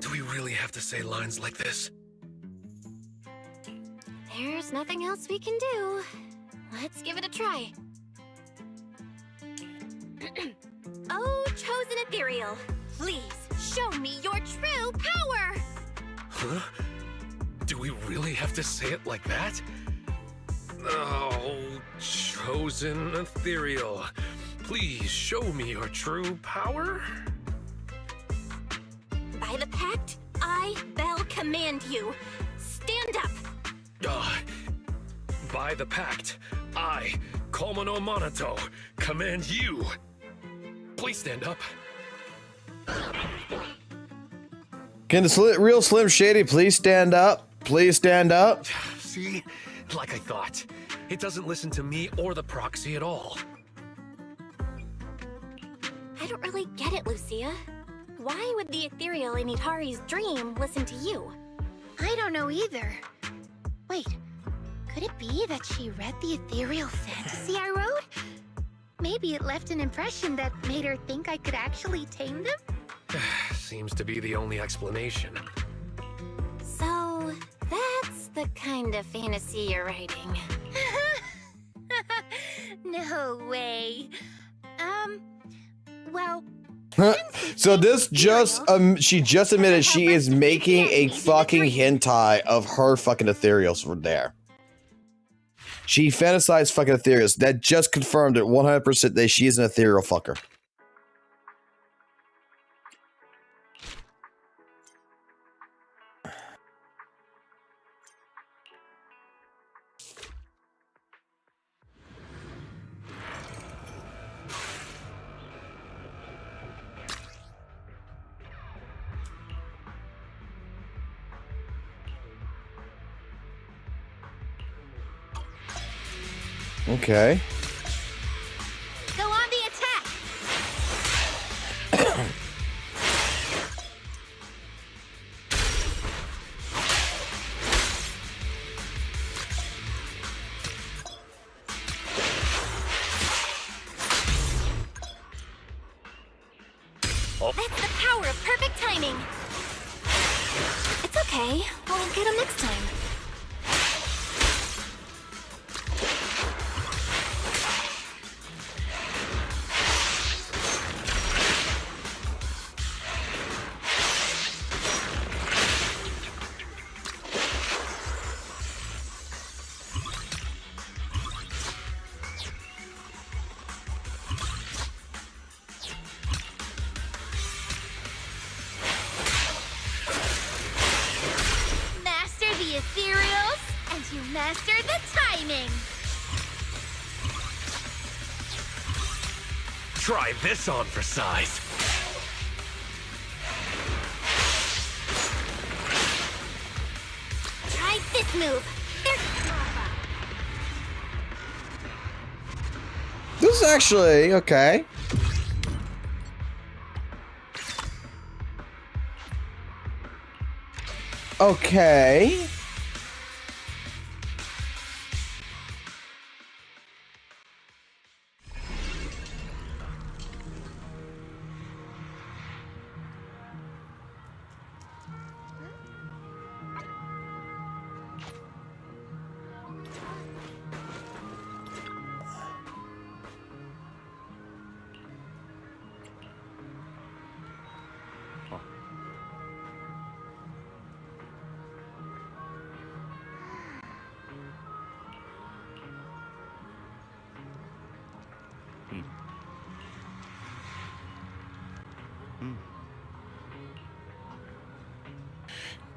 Do we really have to say lines like this? There's nothing else we can do. Let's give it a try. Oh, chosen ethereal, please show me your true power! Huh? Do we really have to say it like that? Oh, chosen ethereal, please show me your true power? By the pact, I, Bell, command you. Stand up! By the pact, I, Komono Monato, command you. Please stand up. Can the real Slim Shady please stand up? Please stand up. See? Like I thought. It doesn't listen to me or the proxy at all. I don't really get it, Lucia. Why would the ethereal in Idhari's dream listen to you? I don't know either. Wait, could it be that she read the ethereal fantasy I wrote? Maybe it left an impression that made her think I could actually tame them? Seems to be the only explanation. So, that's the kind of fantasy you're writing. No way. Well... So this just, she just admitted she is making a fucking hentai of her fucking ethereals from there. She fantasized fucking ethereals. That just confirmed it 100% that she is an ethereal fucker. Okay. Go on the attack! power of perfect timing. It's okay. I'll get him next time. Master the timing! Try this on for size. Try this move. This is actually okay. Okay.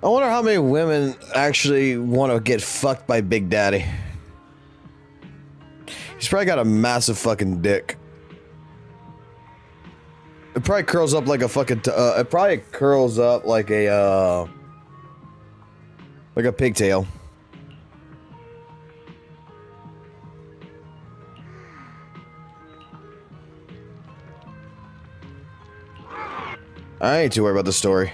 I wonder how many women actually want to get fucked by Big Daddy. He's probably got a massive fucking dick. It probably curls up like a fucking. It probably curls up like a pigtail. I ain't too worried about the story.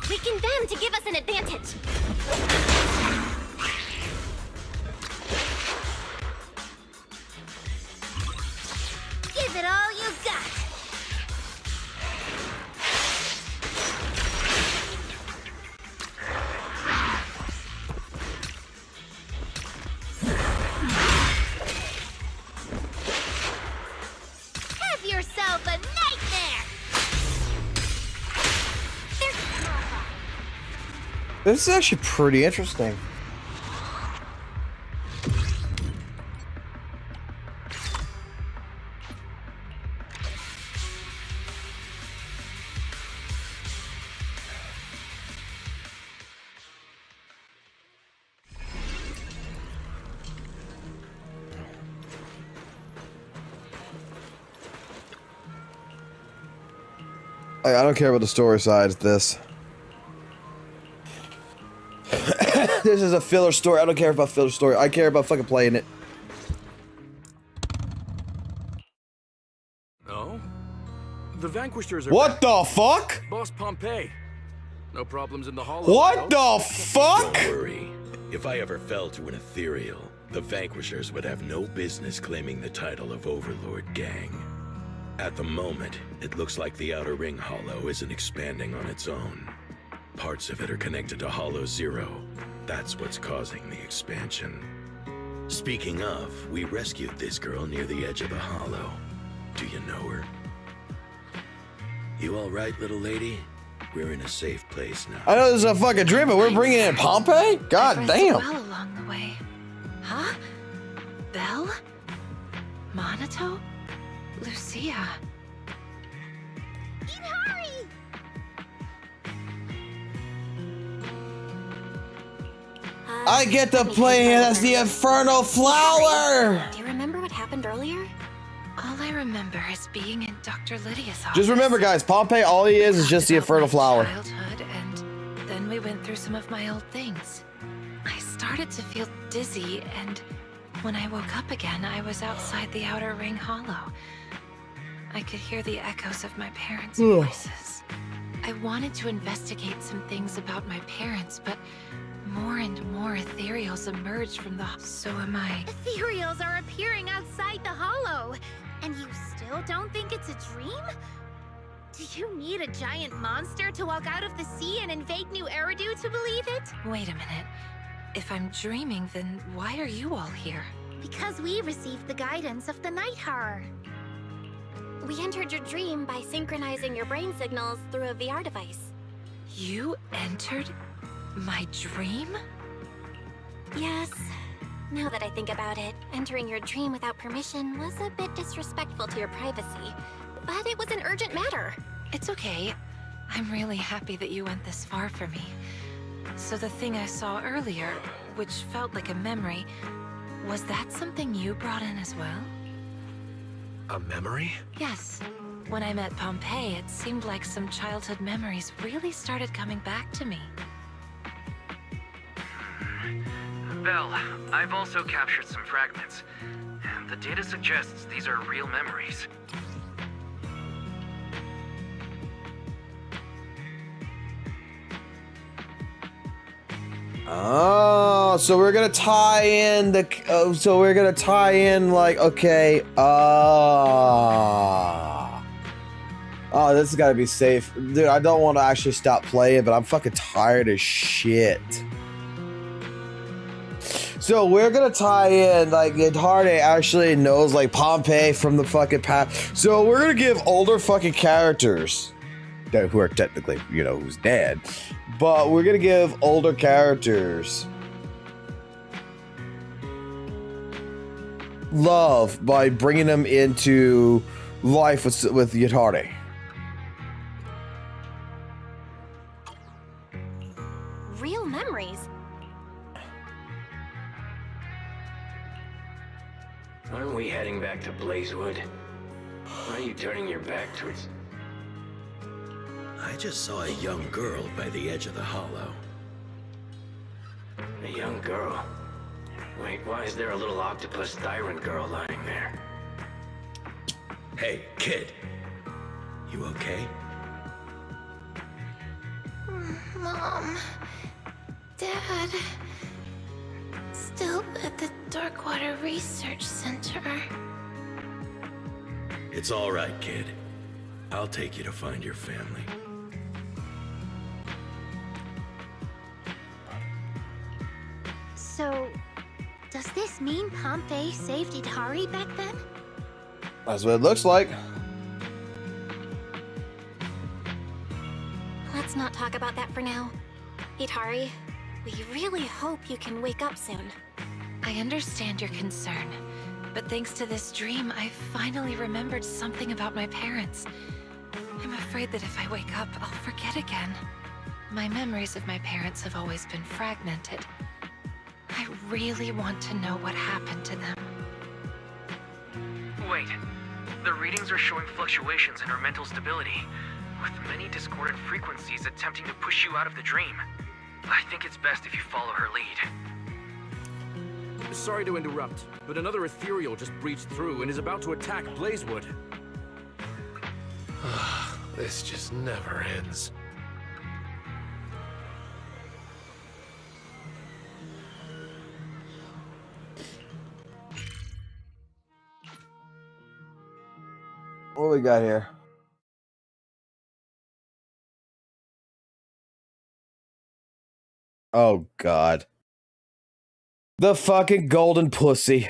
Weaken them to give us an advantage. Give it all you got. Have yourself a nightmare. This is actually pretty interesting. I don't care about the story side of this. This is a filler story. I don't care about filler story. I care about fucking playing it. Oh? The Vanquishers are What back. the fuck? Boss Pompeii. No problems in the Hollow. What the fuck? Don't worry. If I ever fell to an ethereal, the Vanquishers would have no business claiming the title of Overlord Gang. At the moment, it looks like the Outer Ring Hollow isn't expanding on its own. Parts of it are connected to Hollow Zero. That's what's causing the expansion. Speaking of, we rescued this girl near the edge of the Hollow. Do you know her? You all right, little lady? we're in a safe place now. I know this is a fucking dream, but we're bringing in Pompeii? God I've damn. rested well along the way. Huh? Belle? Monato? Lucia? I get to play as the Infernal Flower! Do you remember what happened earlier? All I remember is being in Dr. Lydia's office. Just remember, guys, Pompeii, all he is just the Infernal Flower. Childhood, and then we went through some of my old things. I started to feel dizzy, and when I woke up again, I was outside the Outer Ring Hollow. I could hear the echoes of my parents' Ugh. voices. I wanted to investigate some things about my parents, but more and more ethereals emerged from the... So am I. Ethereals are appearing outside the hollow, and you still don't think it's a dream? Do you need a giant monster to walk out of the sea and invade New Eridu to believe it? Wait a minute. If I'm dreaming, then why are you all here? Because we received the guidance of the night horror. We entered your dream by synchronizing your brain signals through a VR device. You entered my dream? Yes. Now that I think about it, entering your dream without permission was a bit disrespectful to your privacy. But it was an urgent matter. It's okay. I'm really happy that you went this far for me. So the thing I saw earlier, which felt like a memory, was that something you brought in as well? A memory? Yes. When I met Pompeii, it seemed like some childhood memories really started coming back to me. Belle, I've also captured some fragments. The data suggests these are real memories. Oh, so we're gonna tie in the. So we're gonna tie in like okay. Oh, this has got to be safe, dude. I don't want to actually stop playing, but I'm fucking tired as shit. So we're gonna tie in like Hidehari actually knows like Pompeii from the fucking past. So we're gonna give older fucking characters that who are technically, you know, who's dead. But we're gonna give older characters love by bringing them into life with Hidehari. Real memories? Aren't we heading back to Blazewood? Why are you turning your back towards... I just saw a young girl by the edge of the hollow. A young girl? Wait, why is there a little octopus tyrant girl lying there? Hey, kid. You okay? Mom. Dad. Still at the Darkwater Research Center. It's all right, kid. I'll take you to find your family. So, does this mean Pompeii saved Hidehari back then? That's what it looks like. Let's not talk about that for now. Hidehari, we really hope you can wake up soon. I understand your concern, but thanks to this dream, I finally remembered something about my parents. I'm afraid that if I wake up, I'll forget again. My memories of my parents have always been fragmented. I really want to know what happened to them. Wait, the readings are showing fluctuations in her mental stability, with many discordant frequencies attempting to push you out of the dream. I think it's best if you follow her lead. Sorry to interrupt, but another ethereal just breached through and is about to attack Blazewood. This just never ends. What we got here? Oh God. The fucking golden pussy.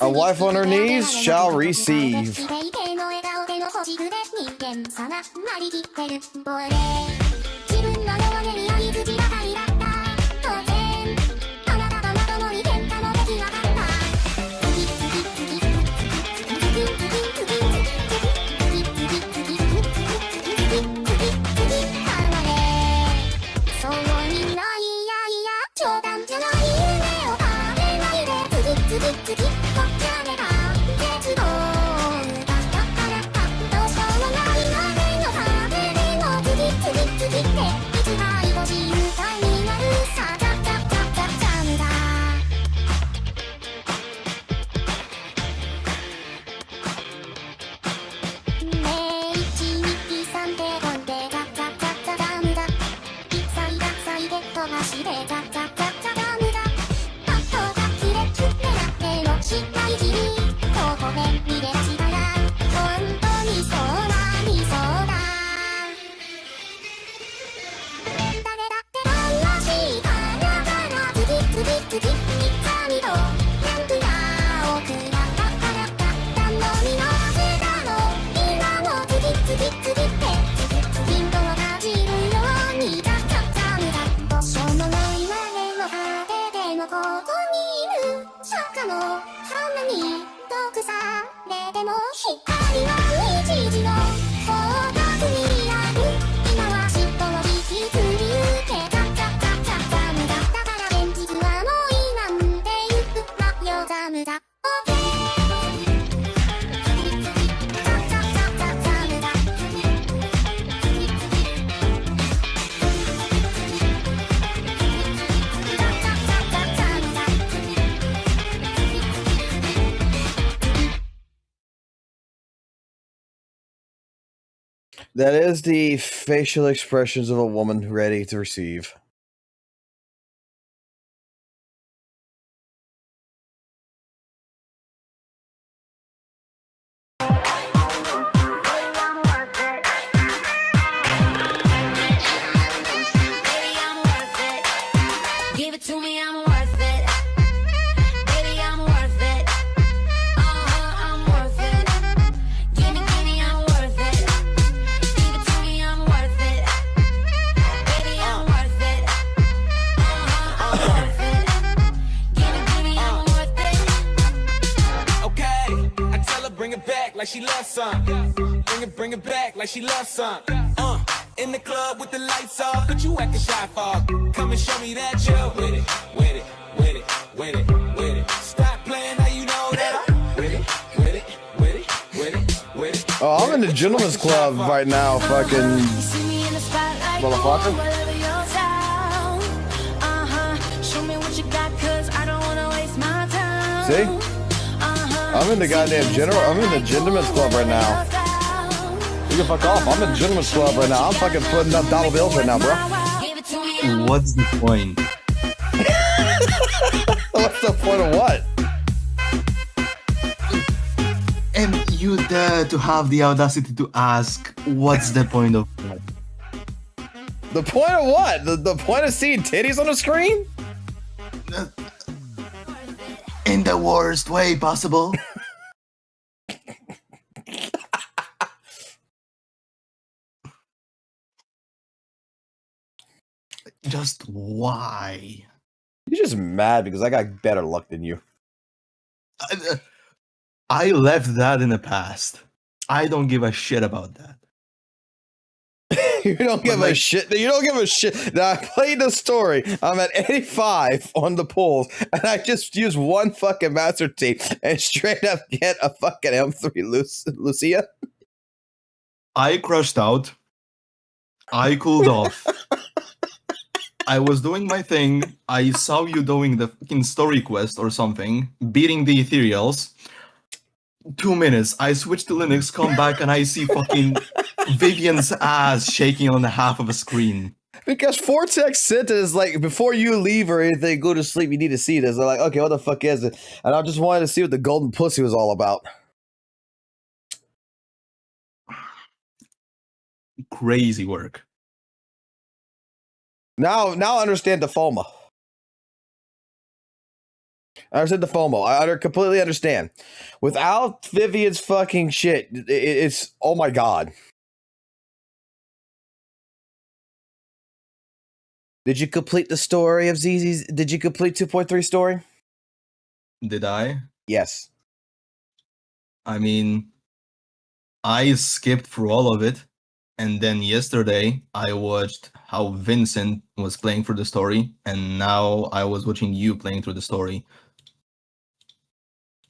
A wife on her knees shall receive. That is the facial expressions of a woman ready to receive. Give it to me, I'm worth it. Baby, I'm worth it. I'm worth it. Give me, I'm worth it. Give it to me, I'm worth it. Baby, I'm worth it. I'm worth it. Give me, I'm worth it. Okay, I tell her bring it back like she loves some. Bring it back like she loves some. In the club with the lights off, but you acting shy for. Come and show me that you're with it, with it, with it, with it, with it. Stop playing, now you know that I'm with it, with it, with it, with it, with it. Oh, I'm in the gentleman's club right now, fucking motherfucker. See? I'm in the goddamn I'm in the gentleman's club right now. You can fuck off. I'm in the gentleman's club right now. I'm fucking putting up dollar bills right now, bro. What's the point? What's the point of what? And you dare to have the audacity to ask, what's the point of what? The point of what? The point of seeing titties on the screen? In the worst way possible. Just why? You're just mad because I got better luck than you. I left that in the past. I don't give a shit about that. You don't give a shit. You don't give a shit. Now I played the story. I'm at 85 on the pulls, and I just used one fucking master tape and straight up get a fucking M3 Lucia. I crushed out. I cooled off. I was doing my thing. I saw you doing the fucking story quest or something, beating the ethereals. 2 minutes. I switch to Linux, come back, and I see fucking Vivian's ass shaking on the half of a screen. Because Vortex sent it as like, before you leave or anything, go to sleep, you need to see this. They're like, okay, what the fuck is it? And I just wanted to see what the golden pussy was all about. crazy work. Now I understand the FOMO. I understand the FOMO. I completely understand. Without Vivian's fucking shit, it's oh my god. Did you complete the story of ZZZ? Did you complete 2.3 story? Did I? Yes. I mean, I skipped through all of it, and then yesterday I watched how Vincent was playing through the story, and now I was watching you playing through the story.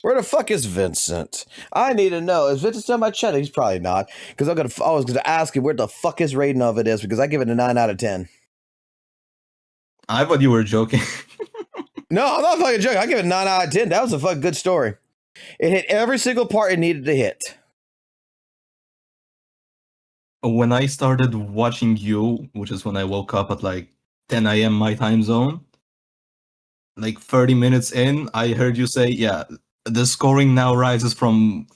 Where the fuck is Vincent? I need to know. Is Vincent still in my chat? He's probably not. Because I was gonna ask him where the fuck his rating of it is, because I give it a 9 out of 10. I thought you were joking. No, I'm not fucking joking. I give it a 9 out of 10. That was a fucking good story. It hit every single part it needed to hit. When I started watching you, which is when I woke up at like 10 a.m. my time zone, like 30 minutes in, I heard you say, yeah, the scoring now rises from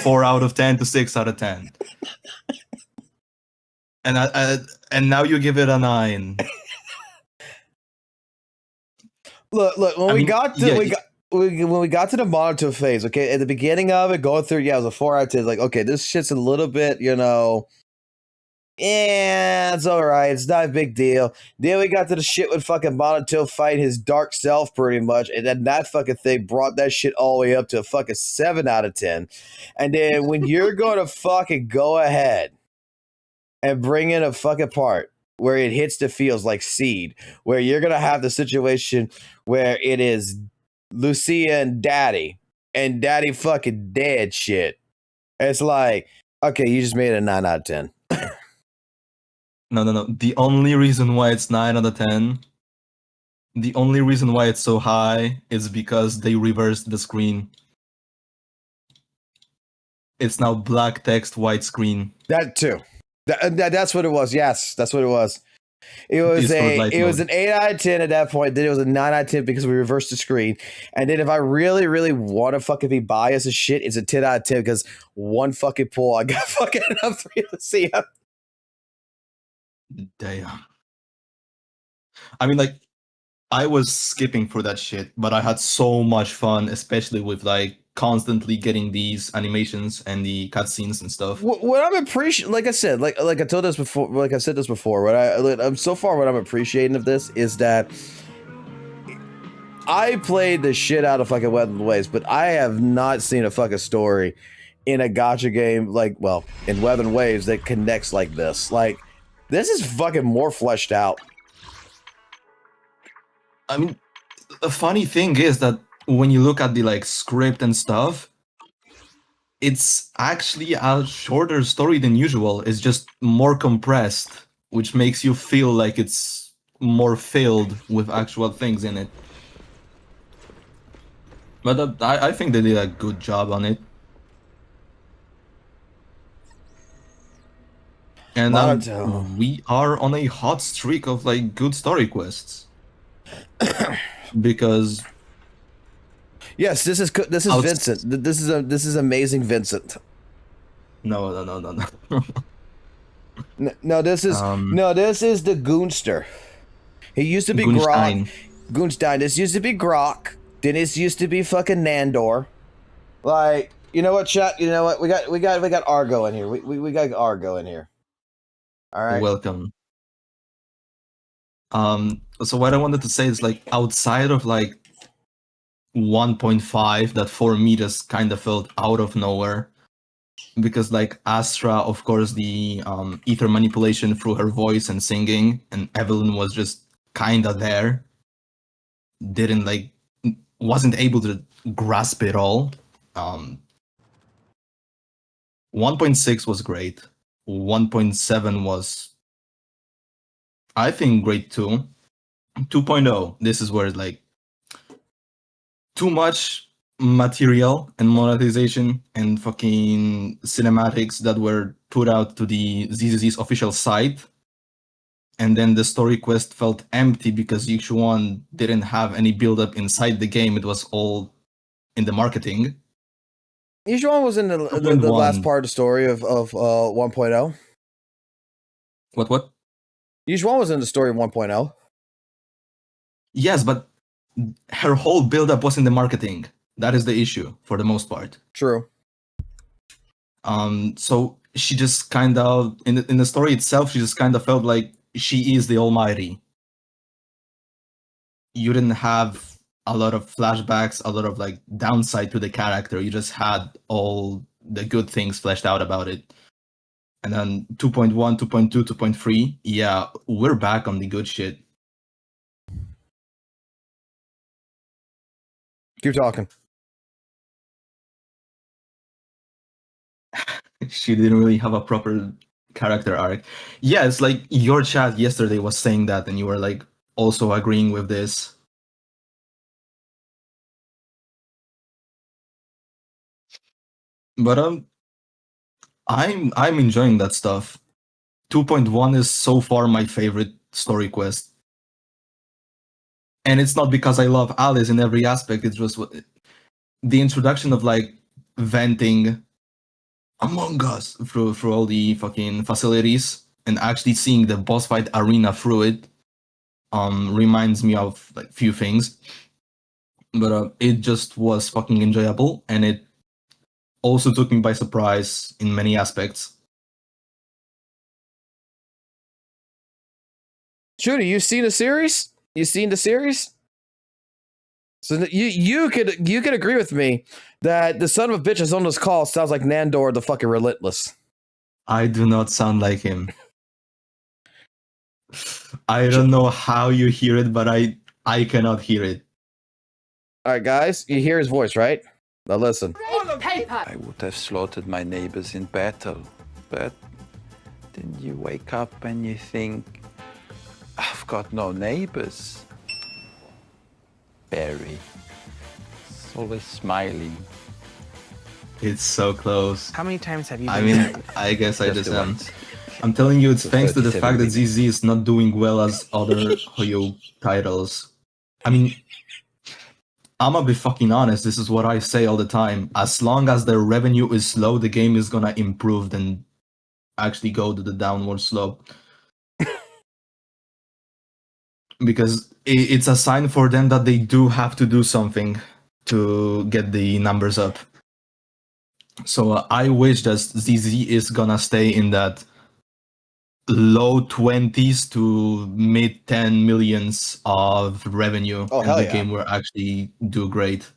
4 out of 10 to 6 out of 10. And now you give it a 9. Look. When we got to the monitor phase, okay, at the beginning of it, going through, it was a 4 out of 10. Like, okay, this shit's a little bit, yeah, it's all right. It's not a big deal. Then we got to the shit with fucking Monato fighting his dark self, pretty much, and then that fucking thing brought that shit all the way up to a fucking 7 out of 10. And then when you're going to fucking go ahead and bring in a fucking part where it hits the feels like Seed, where you're gonna have the situation where it is Lucia and Daddy fucking dead shit. It's like, okay, you just made it a 9 out of 10. No. The only reason why it's 9 out of 10, the only reason why it's so high is because they reversed the screen. It's now black text, white screen. That too. That's what it was. Yes, that's what it was. It was an 8 out of 10 at that point. Then it was a 9 out of 10 because we reversed the screen. And then if I really, really want to fucking be biased as shit, it's a 10 out of 10 because one fucking pull, I got fucking enough 3 to see him. Damn. I mean, like, I was skipping through that shit, but I had so much fun, especially with like constantly getting these animations and the cutscenes and stuff. What I'm appreciating, like I said, like I told this before, like I said this before. What I'm appreciating of this is that I played the shit out of fucking Weapon Waves, but I have not seen a fucking story in a gacha game in Weapon Waves that connects like this. Like, this is fucking more fleshed out. I mean, the funny thing is that when you look at the like script and stuff, it's actually a shorter story than usual. It's just more compressed, which makes you feel like it's more filled with actual things in it. But I think they did a good job on it. And we are on a hot streak of like good story quests. Because yes, this is Vincent. This is amazing Vincent. No. No, this is the Goonster. He used to be Grok. Goonstein. This used to be Grok. Then this used to be fucking Nandor. Like, you know what, chat? You know what? We got Argo in here. We got Argo in here. All right. Welcome. So what I wanted to say is, like, outside of like 1.5, that for me just kind of felt out of nowhere, because like Astra, of course, the ether manipulation through her voice and singing, and Evelyn was just kind of there, wasn't able to grasp it all. 1.6 was great. 1.7 was, I think, great too. 2.0, this is where it's like too much material and monetization and fucking cinematics that were put out to the ZZZ's official site, and then the story quest felt empty because each one didn't have any build-up inside the game. It was all in the marketing. Each one was in the last part of the story of 1.0. What? Each one was in the story 1.0. Yes, but her whole build-up was in the marketing. That is the issue for the most part. True. So she just kind of in the story itself, she just kind of felt like she is the Almighty. You didn't have a lot of flashbacks, a lot of like downside to the character. You just had all the good things fleshed out about it. And then 2.1, 2.2, 2.3, yeah, we're back on the good shit. Keep talking. She didn't really have a proper character arc. Yeah, it's like your chat yesterday was saying that, and you were like also agreeing with this. But I'm enjoying that stuff. 2.1 is so far my favorite story quest. And it's not because I love Alice in every aspect, it's just the introduction of like venting Among Us through all the fucking facilities and actually seeing the boss fight arena through it reminds me of like few things. But it just was fucking enjoyable, and it also took me by surprise in many aspects. Shooter, you seen the series? You seen the series? So you could agree with me that the son of a bitch is on this call sounds like Nandor the fucking Relentless. I do not sound like him. I don't know how you hear it, but I cannot hear it. All right, guys, you hear his voice, right? Now listen. I would have slaughtered my neighbors in battle, but then you wake up and you think, I've got no neighbors. Barry. It's always smiling. It's so close. How many times have you I been mean, married? I guess I just am. once. I'm telling you, it's thanks to the 37 fact that minutes. ZZ is not doing well as other Hoyo titles. I mean, I'm gonna be fucking honest, this is what I say all the time. As long as their revenue is low, the game is gonna improve and actually go to the downward slope. Because it's a sign for them that they do have to do something to get the numbers up. So I wish that ZZ is gonna stay in that low 20s to mid 10 millions of revenue, Oh, and hell the yeah. game will actually do great.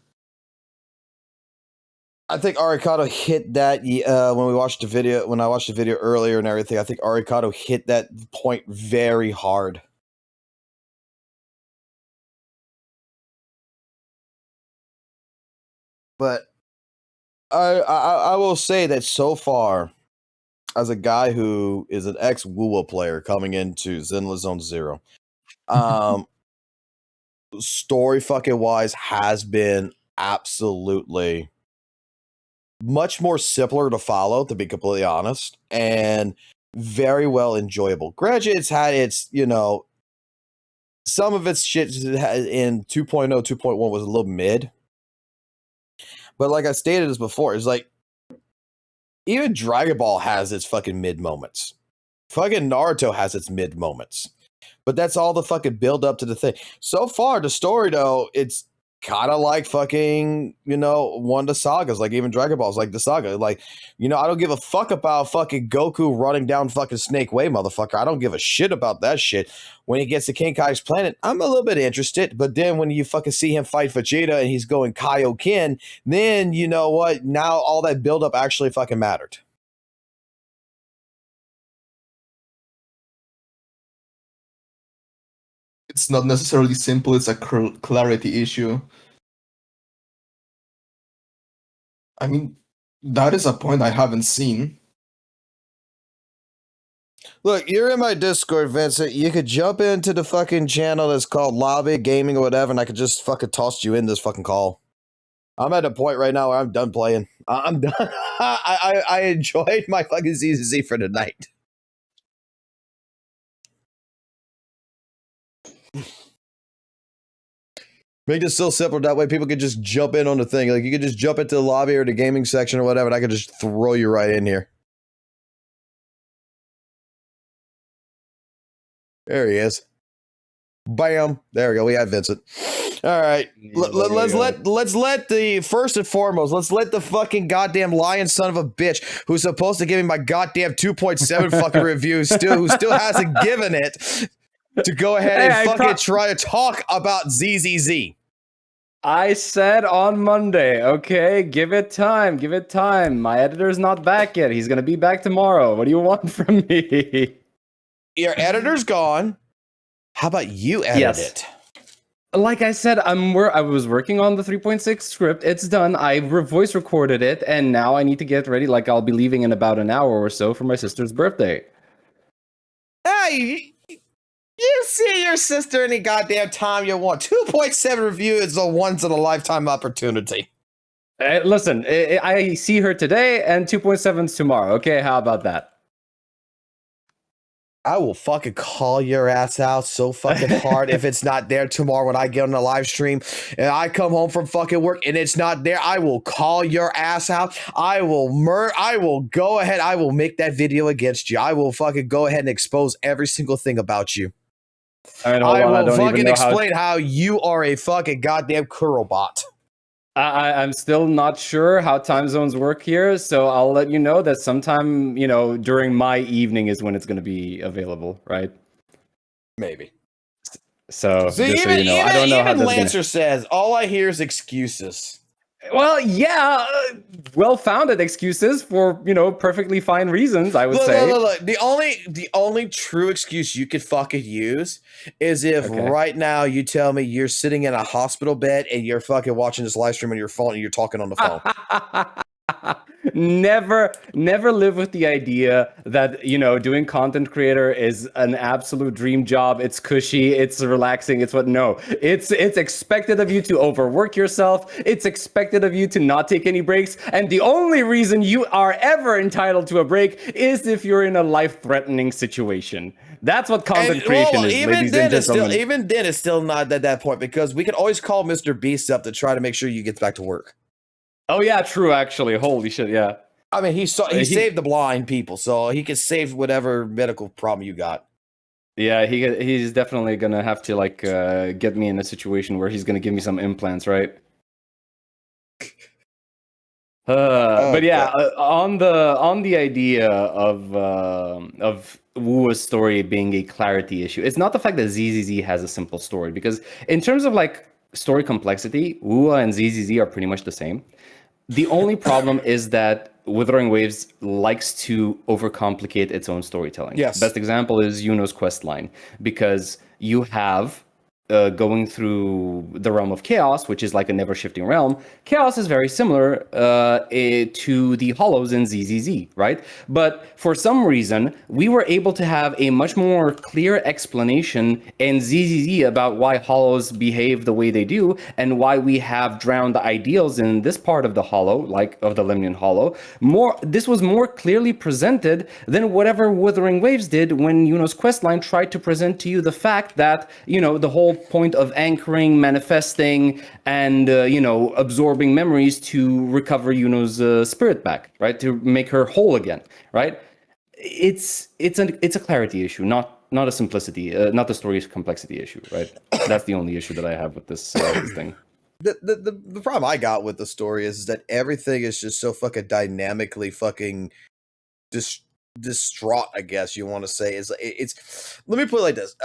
I think Arikado hit that when we watched the video. When I watched the video earlier and everything, I think Arikado hit that point very hard. But I will say that so far, as a guy who is an ex-WUWA player coming into Zenless Zone Zero, story fucking wise has been absolutely much more simpler to follow, to be completely honest, and very well enjoyable. Granted, it's had its, some of its shit in 2.0, 2.1 was a little mid. But like I stated this before, it's like even Dragon Ball has its fucking mid moments. Fucking Naruto has its mid moments. But that's all the fucking build up to the thing. So far, the story though, it's kind of like fucking, one of the sagas, like even Dragon Ball's like the saga. Like, I don't give a fuck about fucking Goku running down fucking Snake Way, motherfucker. I don't give a shit about that shit. When he gets to King Kai's planet, I'm a little bit interested. But then when you fucking see him fight Vegeta and he's going Kaioken, then you know what? Now all that build up actually fucking mattered. It's not necessarily simple, it's a clarity issue. I mean, that is a point I haven't seen. Look, you're in my Discord, Vincent. You could jump into the fucking channel that's called Lobby Gaming or whatever, and I could just fucking toss you in this fucking call. I'm at a point right now where I'm done playing. I'm done. I enjoyed my fucking ZZZ for tonight. Make this so simple, that way people could just jump in on the thing. Like, you could just jump into the lobby or the gaming section or whatever, and I could just throw you right in here. There he is. Bam. There we go. We had Vincent. All right. Let's let the first and foremost, let's let the fucking goddamn lion son of a bitch who's supposed to give me my goddamn 2.7 fucking review who still hasn't given it to go ahead and fucking try to talk about ZZZ. I said on Monday, okay, give it time, give it time. My editor's not back yet. He's gonna be back tomorrow. What do you want from me? Your editor's gone. How about you edit it? Like I said, I was working on the 3.6 script. It's done. I voice recorded it, and now I need to get ready. Like I'll be leaving in about an hour or so for my sister's birthday. Hey, you see your sister any goddamn time you want. 2.7 review is a once in a lifetime opportunity. Listen, I see her today, and 2.7's tomorrow. Okay, how about that? I will fucking call your ass out so fucking hard if it's not there tomorrow when I get on the live stream and I come home from fucking work and it's not there. I will call your ass out. I will go ahead. I will make that video against you. I will fucking go ahead and expose every single thing about you. All right, hold on. I will fucking explain how you are a fucking goddamn Kurobot. I'm still not sure how time zones work here, so I'll let you know that sometime, during my evening is when it's going to be available, right? Maybe. So even, I don't know how that's Lancer says, all I hear is excuses. Well, yeah, well-founded excuses for, perfectly fine reasons, I would say. Look. The only true excuse you could fucking use is if right now you tell me you're sitting in a hospital bed and you're fucking watching this live stream on your phone and you're talking on the phone. Never live with the idea that, doing content creator is an absolute dream job. It's cushy, it's relaxing, it's expected of you to overwork yourself. It's expected of you to not take any breaks. And the only reason you are ever entitled to a break is if you're in a life-threatening situation. That's what content creation is, ladies and gentlemen. Even then, it's still not at that point because we can always call Mr. Beast up to try to make sure you get back to work. Oh yeah, true. Actually, holy shit, yeah. I mean, he saved the blind people, so he can save whatever medical problem you got. Yeah, he's definitely gonna have to get me in a situation where he's gonna give me some implants, right? But yeah, on the idea of WUWA's story being a clarity issue, it's not the fact that ZZZ has a simple story, because in terms of story complexity, WUWA and ZZZ are pretty much the same. The only problem is that Wuthering Waves likes to overcomplicate its own storytelling. Yes. Best example is Yuno's quest line, because you have going through the realm of chaos, which is like a never-shifting realm. Chaos is very similar to the hollows in ZZZ, right? But for some reason, we were able to have a much more clear explanation in ZZZ about why hollows behave the way they do, and why we have drowned ideals in this part of the hollow, like of the Lemnian hollow. This was more clearly presented than whatever Wuthering Waves did when Yuno's questline tried to present to you the fact that, the whole point of anchoring, manifesting, and absorbing memories to recover Yuno's spirit back, right? To make her whole again, right? It's a clarity issue, not a simplicity, not the story's complexity issue, right? That's the only issue that I have with this thing. The problem I got with the story is that everything is just so fucking dynamically fucking distraught, I guess you want to say. It's let me put it like this.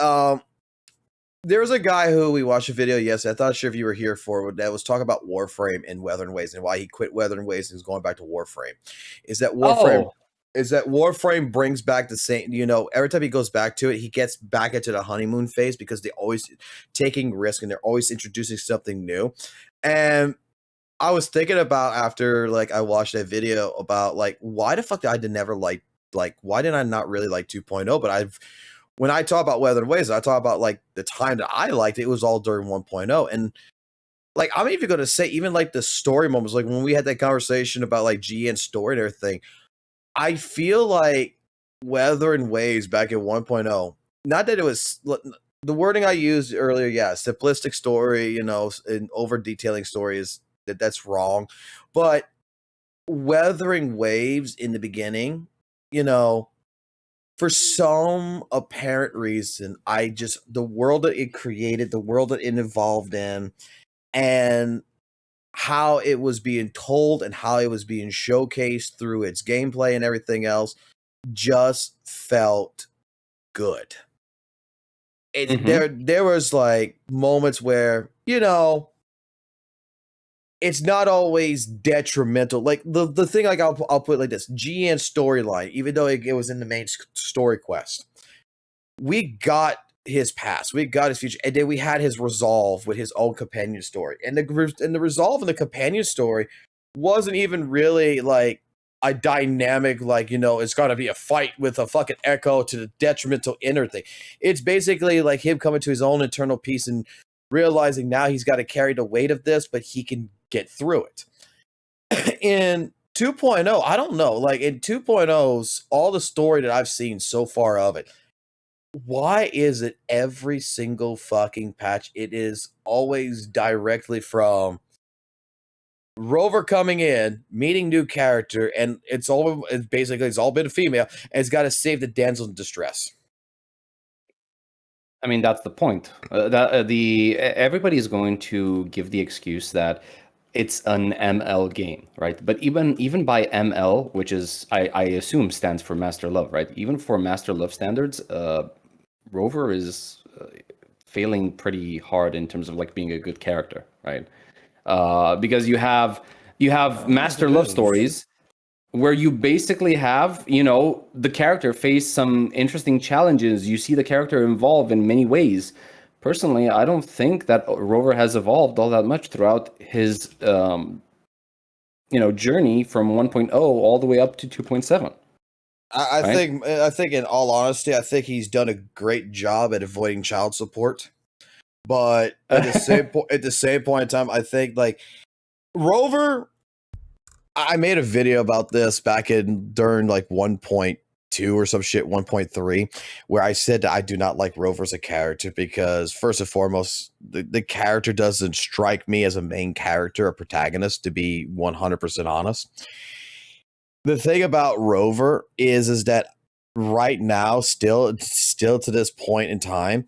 There was a guy who we watched a video yesterday. I'm not sure if you were here for it, that was talking about Warframe and Wuthering Waves and why he quit Wuthering Waves and is going back to Warframe. Is that Warframe brings back the same, every time he goes back to it, he gets back into the honeymoon phase because they're always taking risk and they're always introducing something new. And I was thinking about after I watched that video about why the fuck did I never why did I not really like 2.0? But when I talk about Wuthering Waves, I talk about the time that I liked it. It was all during 1.0, and I'm even going to say even the story moments, when we had that conversation about GN's story and everything. I feel like Wuthering Waves back in 1.0. Not that it was the wording I used earlier. Yeah, simplistic story, and over detailing story that's wrong, but Wuthering Waves in the beginning, for some apparent reason, the world that it created, the world that it evolved in, and how it was being told and how it was being showcased through its gameplay and everything else just felt good. There was like moments where, you know, it's not always detrimental. Like the thing, like I'll put it like this: GN's storyline, even though it was in the main story quest, we got his past, we got his future, and then we had his resolve with his own companion story. And the resolve in the companion story wasn't even really like a dynamic, like, you know, it's got to be a fight with a fucking Echo to the detrimental inner thing. It's basically like him coming to his own internal peace and realizing now he's got to carry the weight of this, but he can get through it. In 2.0, I don't know, like in 2.0's, all the story that I've seen so far of it, why is it every single fucking patch it is always directly from Rover coming in, meeting new character, and it's all been a female, and it's got to save the damsel in distress. I mean, that's the point. Everybody is going to give the excuse that it's an ML game, right? But even by ML, which is I assume stands for Master Love, right? Even for Master Love standards, Rover is failing pretty hard in terms of like being a good character, right? Because you have Master Love stories where you basically have, you know, the character face some interesting challenges. You see the character evolve in many ways. Personally, I don't think that Rover has evolved all that much throughout his, journey from 1.0 all the way up to 2.7. I think in all honesty, I think he's done a great job at avoiding child support. But at the same point in time, I think like Rover, I made a video about this back during like 1.2 or some shit, 1.3, where I said that I do not like Rover as a character because first and foremost, the character doesn't strike me as a main character, a protagonist, to be 100% honest. The thing about Rover is that right now, still to this point in time,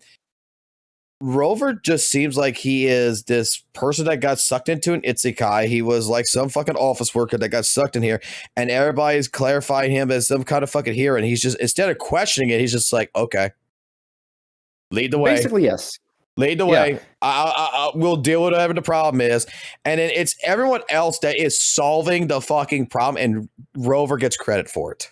Rover just seems like he is this person that got sucked into an isekai. He was like some fucking office worker that got sucked in here, and everybody's clarifying him as some kind of fucking hero. And he's just, instead of questioning it, he's just like, okay, lead the way. Basically, yes. Lead the way. I we'll deal with whatever the problem is. And then it's everyone else that is solving the fucking problem, and Rover gets credit for it.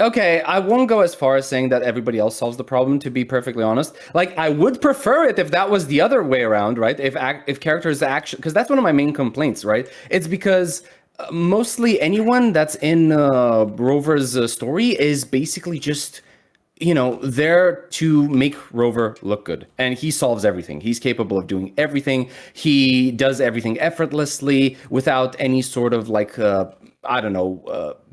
Okay, I won't go as far as saying that everybody else solves the problem, to be perfectly honest. Like, I would prefer it if that was the other way around, right? If characters actually, because that's one of my main complaints, right? It's because mostly anyone that's in Rover's story is basically just, you know, there to make Rover look good. And he solves everything. He's capable of doing everything. He does everything effortlessly without any sort of like,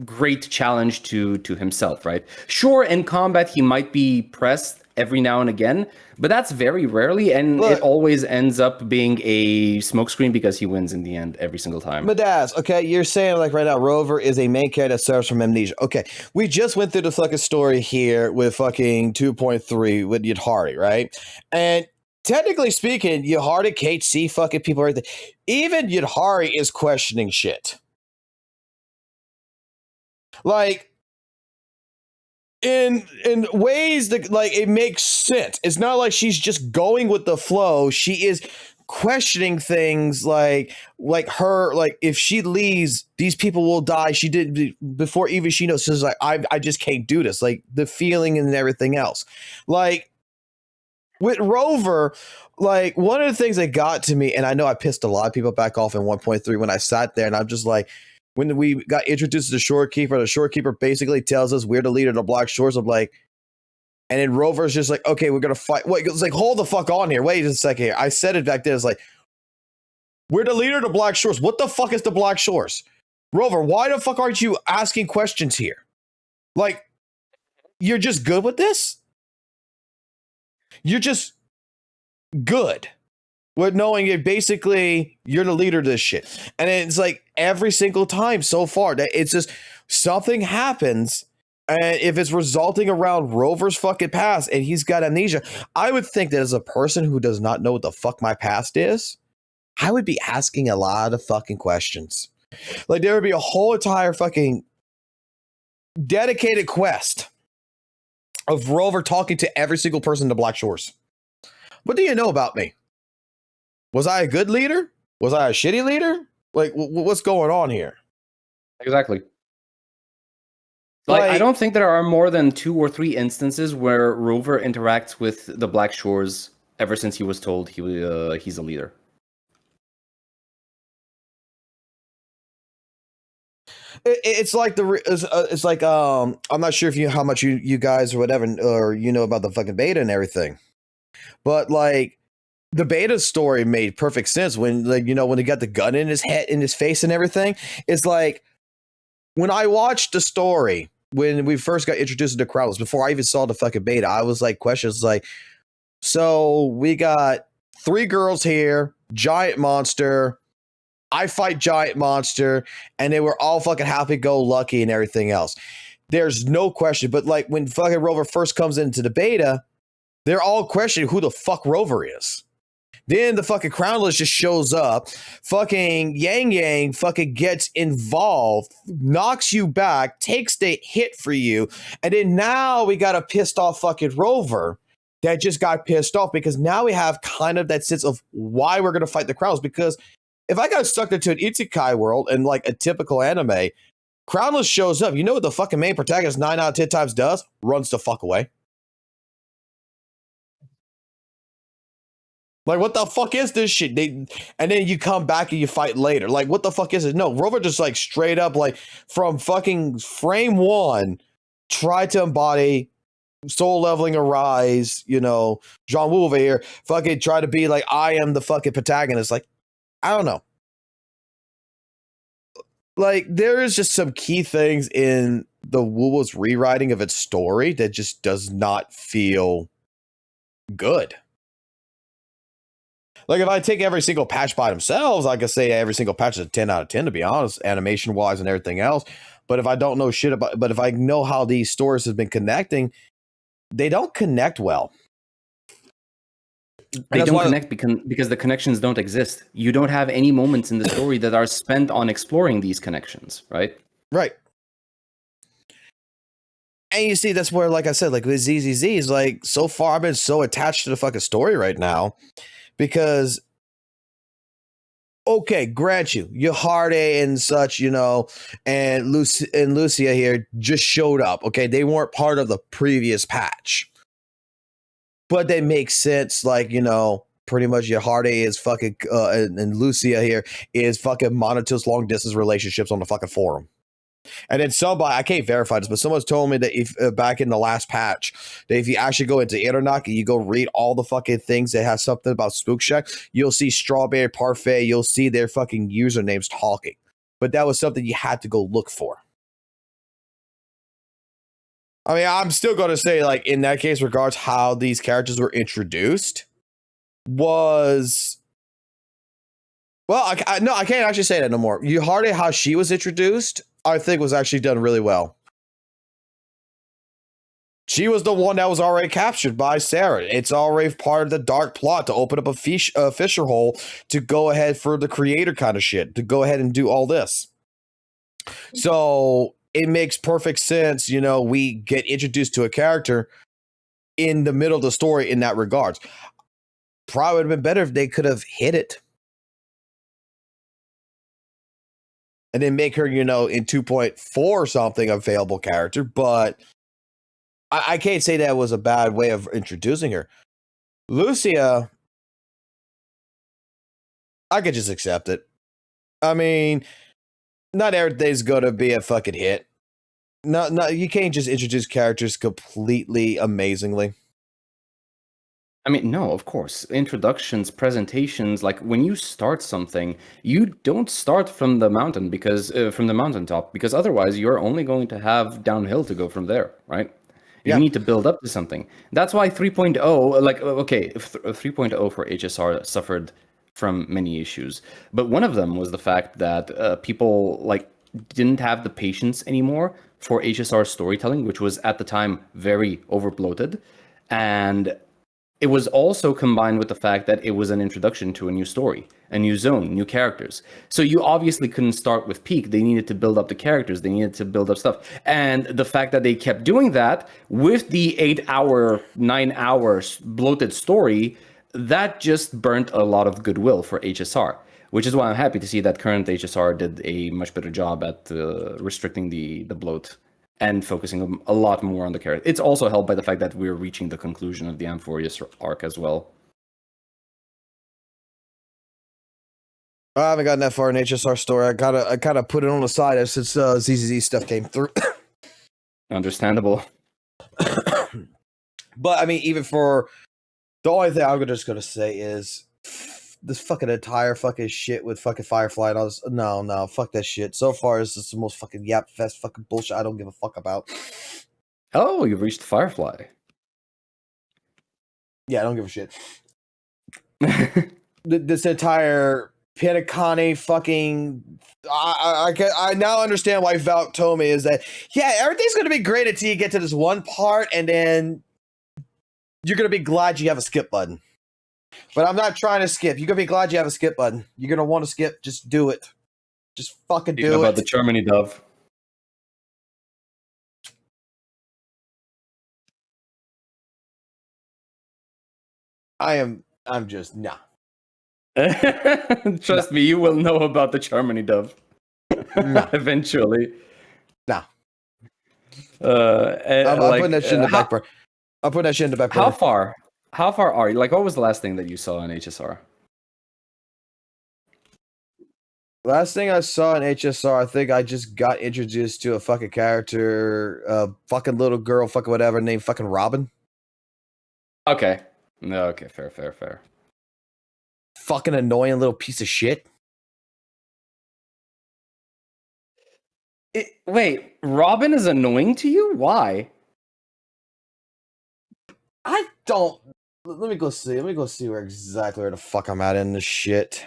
great challenge to himself, right? Sure, in combat, he might be pressed every now and again, but that's very rarely, and it always ends up being a smokescreen because he wins in the end every single time. Madaz, okay, you're saying like right now, Rover is a main character that suffers from amnesia. Okay, we just went through the fucking story here with fucking 2.3 with Yudhari, right? And technically speaking, Yudhari can't see fucking people or anything. Even Yudhari is questioning shit. Like, in ways that like it makes sense. It's not like she's just going with the flow. She is questioning things like her, like if she leaves, these people will die. She did before even she knows. She's like, I just can't do this. Like the feeling and everything else. Like with Rover, like one of the things that got to me, and I know I pissed a lot of people back off in 1.3 when I sat there and I'm just like, when we got introduced to the shorekeeper basically tells us we're the leader of the Black Shores. I'm like, and then Rover's just like, okay, we're gonna fight. Wait, it's like, hold the fuck on here. Wait a second here. I said it back then. It's like, we're the leader of the Black Shores. What the fuck is the Black Shores? Rover, why the fuck aren't you asking questions here? Like, you're just good with this? You're just good with knowing it. Basically, you're the leader of this shit. And it's like every single time so far that it's just something happens, and if it's resulting around Rover's fucking past and he's got amnesia, I would think that as a person who does not know what the fuck my past is, I would be asking a lot of fucking questions. Like, there would be a whole entire fucking dedicated quest of Rover talking to every single person in the Black Shores. What do you know about me? Was I a good leader? Was I a shitty leader? Like, what's going on here? Exactly. Like, I don't think there are more than 2 or 3 instances where Rover interacts with the Black Shores ever since he was told he's a leader. It's like I'm not sure if how much you guys or whatever or you know about the fucking beta and everything, but like the beta story made perfect sense when when he got the gun in his head, in his face and everything. It's like when I watched the story when we first got introduced to Crowdless, before I even saw the fucking beta, I was like questions like, so we got 3 girls here, giant monster. I fight giant monster, and they were all fucking happy-go-lucky and everything else. There's no question. But like when fucking Rover first comes into the beta, they're all questioning who the fuck Rover is. Then the fucking Crownless just shows up. Fucking Yang fucking gets involved, knocks you back, takes the hit for you, and then now we got a pissed off fucking Rover that just got pissed off because now we have kind of that sense of why we're gonna fight the Crownless. Because if I got stuck into an isekai world and like a typical anime, Crownless shows up. You know what the fucking main protagonist 9 out of 10 times does? Runs the fuck away. Like, what the fuck is this shit? And then you come back and you fight later. Like, what the fuck is it? No, Rover just like straight up, like from fucking frame 1, tried to embody soul leveling Arise, John WUWA here, fucking try to be like, I am the fucking protagonist. Like, I don't know. Like, there is just some key things in the WUWA's rewriting of its story that just does not feel good. Like, if I take every single patch by themselves, I could say every single patch is a 10 out of 10, to be honest, animation-wise and everything else. But if I don't know shit about, but if I know how these stories have been connecting, they don't connect well. They don't connect because the connections don't exist. You don't have any moments in the story that are spent on exploring these connections, right? Right. And you see, that's where, like I said, like with ZZZ, is like, so far I've been so attached to the fucking story right now because, okay, grant you, Yaharte and such, and Lucia here just showed up. Okay, they weren't part of the previous patch. But they make sense, like, pretty much Yaharte is fucking, and Lucia here is fucking Monotous long distance relationships on the fucking forum. And then somebody, I can't verify this, but someone's told me that if back in the last patch, that if you actually go into Internock and you go read all the fucking things that have something about Spook Shack, you'll see Strawberry Parfait, you'll see their fucking usernames talking. But that was something you had to go look for. I mean, I'm still going to say, like, in that case, regards how these characters were introduced was... Well, I can't actually say that no more. Yaharte, how she was introduced, I think was actually done really well. She was the one that was already captured by Sarah. It's already part of the dark plot to open up a fissure hole to go ahead for the creator kind of shit, to go ahead and do all this. So... it makes perfect sense, we get introduced to a character in the middle of the story in that regards. Probably would have been better if they could have hit it. And then make her, in 2.4 something available character, but I can't say that was a bad way of introducing her. Lucia, I could just accept it. I mean, not everything's gonna be a fucking hit. No, you can't just introduce characters completely amazingly. I mean, no, of course. Introductions, presentations, like when you start something, you don't start from the mountain from the mountaintop, because otherwise you're only going to have downhill to go from there, right? You need to build up to something. That's why 3.0, like, okay, 3.0 for HSR suffered from many issues, but one of them was the fact that people, like, didn't have the patience anymore for HSR storytelling, which was at the time very overbloated. And it was also combined with the fact that it was an introduction to a new story, a new zone, new characters. So you obviously couldn't start with peak. They needed to build up the characters. They needed to build up stuff. And the fact that they kept doing that with the 8-hour, 9 hours bloated story, that just burnt a lot of goodwill for HSR, which is why I'm happy to see that current HSR did a much better job at restricting the bloat and focusing a lot more on the character. It's also helped by the fact that we're reaching the conclusion of the Amphorius arc as well. I haven't gotten that far in HSR story. I kind of put it on the side since ZZZ stuff came through. Understandable. But I mean, even for the only thing I'm just gonna say is this fucking entire fucking shit with fucking Firefly and all this. No, fuck that shit. So far, it's just the most fucking yap fest fucking bullshit I don't give a fuck about. Oh, you've reached Firefly. Yeah, I don't give a shit. This entire Penacony fucking. I now understand why Valk told me is that, yeah, everything's going to be great until you get to this one part, and then you're going to be glad you have a skip button. But I'm not trying to skip. You're going to be glad you have a skip button. You're going to want to skip. Just do it. Just fucking do it. About the Germany dove. I'm just, nah. Trust me, you will know about the Germany dove. Eventually. Nah. I'm putting that shit in the back burner. I'll put that shit in the back burner. How far are you? Like, what was the last thing that you saw in HSR? Last thing I saw in HSR, I think I just got introduced to a fucking character, fucking little girl, fucking whatever, named fucking Robin. Okay. No, okay, fair. Fucking annoying little piece of shit. Wait, Robin is annoying to you? Why? I don't. Let me go see. Let me go see exactly where the fuck I'm at in this shit.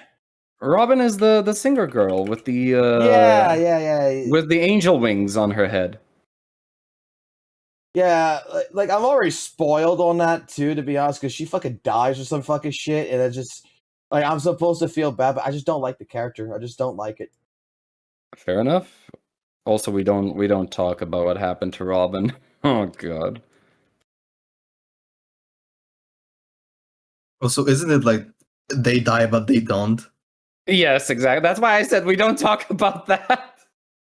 Robin is the singer girl with the yeah, with the angel wings on her head. Yeah, like I'm already spoiled on that too, to be honest, because she fucking dies or some fucking shit, and it just like I'm supposed to feel bad, but I just don't like the character. I just don't like it. Fair enough. Also, we don't talk about what happened to Robin. Oh god. Also, isn't it like they die but they don't? Yes, exactly. That's why I said we don't talk about that.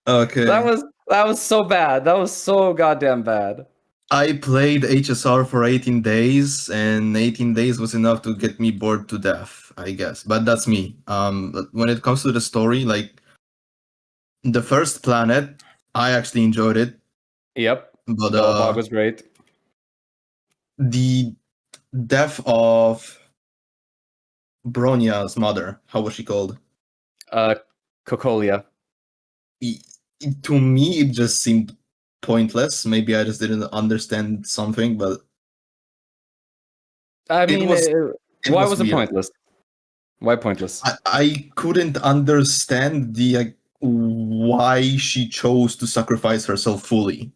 Okay. That was so bad. That was so goddamn bad. I played HSR for 18 days, and 18 days was enough to get me bored to death, I guess. But that's me. When it comes to the story, like the first planet, I actually enjoyed it. Yep. But Bog was great. The death of Bronia's mother, how was she called? Cocolia. To me, it just seemed pointless. Maybe I just didn't understand something, but I mean, why was it weird. pointless? Why pointless? I couldn't understand the why she chose to sacrifice herself fully.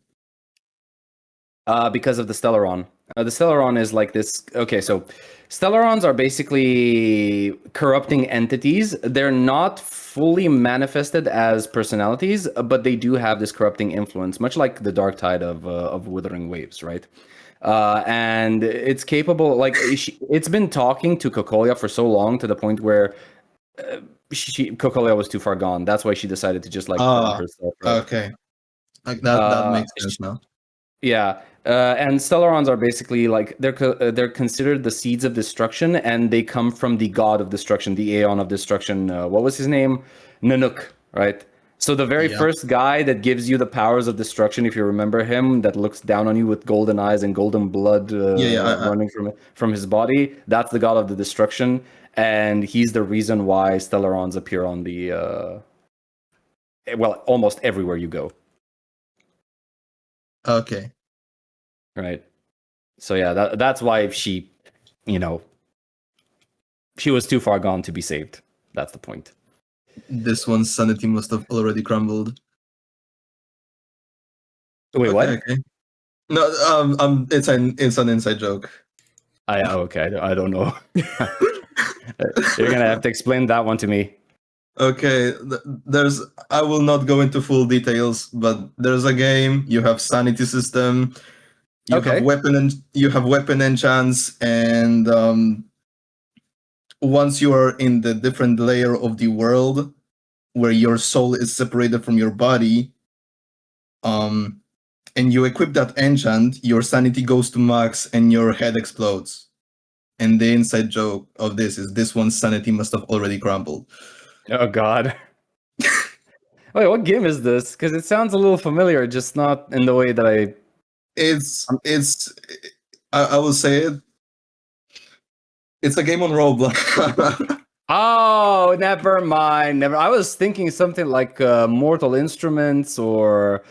Because of the Stellaron. The Stellaron is like this. Okay, so Stellarons are basically corrupting entities. They're not fully manifested as personalities, but they do have this corrupting influence, much like the dark tide of Withering Waves, right? And it's capable, like, it's been talking to Cocolia for so long to the point where Cocolia was too far gone. That's why she decided to just, like, burn herself. Right? Okay. Like that makes sense now. Yeah, and Stellarons are basically like they're considered the seeds of destruction, and they come from the god of destruction, the Aeon of destruction. What was his name? Nanook, right? So the very first guy that gives you the powers of destruction, if you remember him, that looks down on you with golden eyes and golden blood running from his body, that's the god of the destruction, and he's the reason why Stellarons appear on the almost everywhere you go. Okay. Right. So yeah, that's why she was too far gone to be saved. That's the point. This one's sanity must have already crumbled. Wait, what? Okay. No, it's an inside joke. Okay, I don't know. You're gonna have to explain that one to me. Okay, I will not go into full details, but there's a game. You have sanity system. You have weapon enchants, and once you are in the different layer of the world, where your soul is separated from your body, and you equip that enchant, your sanity goes to max, and your head explodes. And the inside joke of this one's sanity must have already crumbled. Oh God. Wait, what game is this? Because it sounds a little familiar, just not in the way that I. I will say it. It's a game on Roblox. Oh, never mind. Never. I was thinking something like Mortal Instruments or.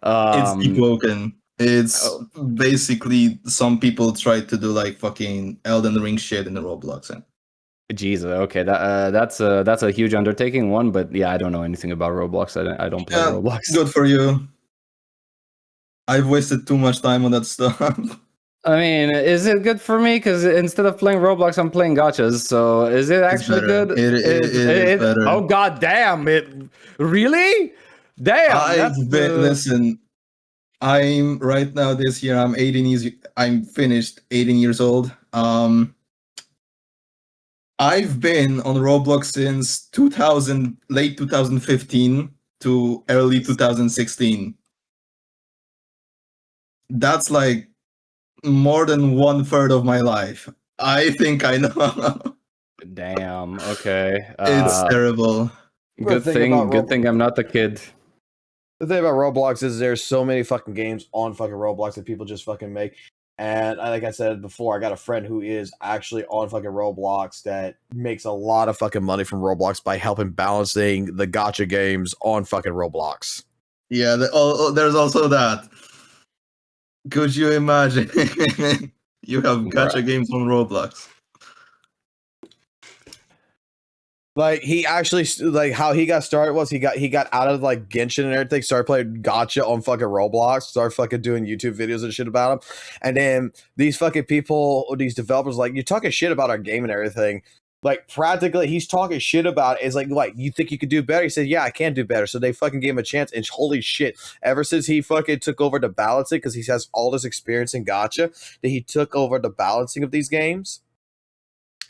It's Evoken. It's basically some people try to do like fucking Elden Ring shit in the Roblox. Jesus. Okay, that's a huge undertaking one, but yeah, I don't know anything about Roblox. I don't play Roblox. Good for you. I've wasted too much time on that stuff. I mean, is it good for me? Because instead of playing Roblox, I'm playing gachas. So is it actually good? It is better. Oh God damn it! Really? Damn. Listen. I'm right now this year. I'm finished 18 years old. I've been on Roblox since late 2015 to early 2016. That's like more than 1/3 of my life. I think I know. Damn. Okay. It's terrible. Good thing I'm not the kid. The thing about Roblox is there's so many fucking games on fucking Roblox that people just fucking make. And like I said before, I got a friend who is actually on fucking Roblox that makes a lot of fucking money from Roblox by helping balancing the gacha games on fucking Roblox. Yeah, there's also that. Could you imagine? You have gacha games on Roblox. Like he actually like how he got started was he got out of like Genshin and everything, started playing gacha on fucking Roblox, started fucking doing YouTube videos and shit about him, and then these fucking people, these developers, like, you're talking shit about our game and everything. Like practically, he's talking shit about it. It's like, you think you could do better? He said, yeah, I can do better. So they fucking gave him a chance, and holy shit! Ever since he fucking took over the balancing, because he has all this experience in gacha, that he took over the balancing of these games.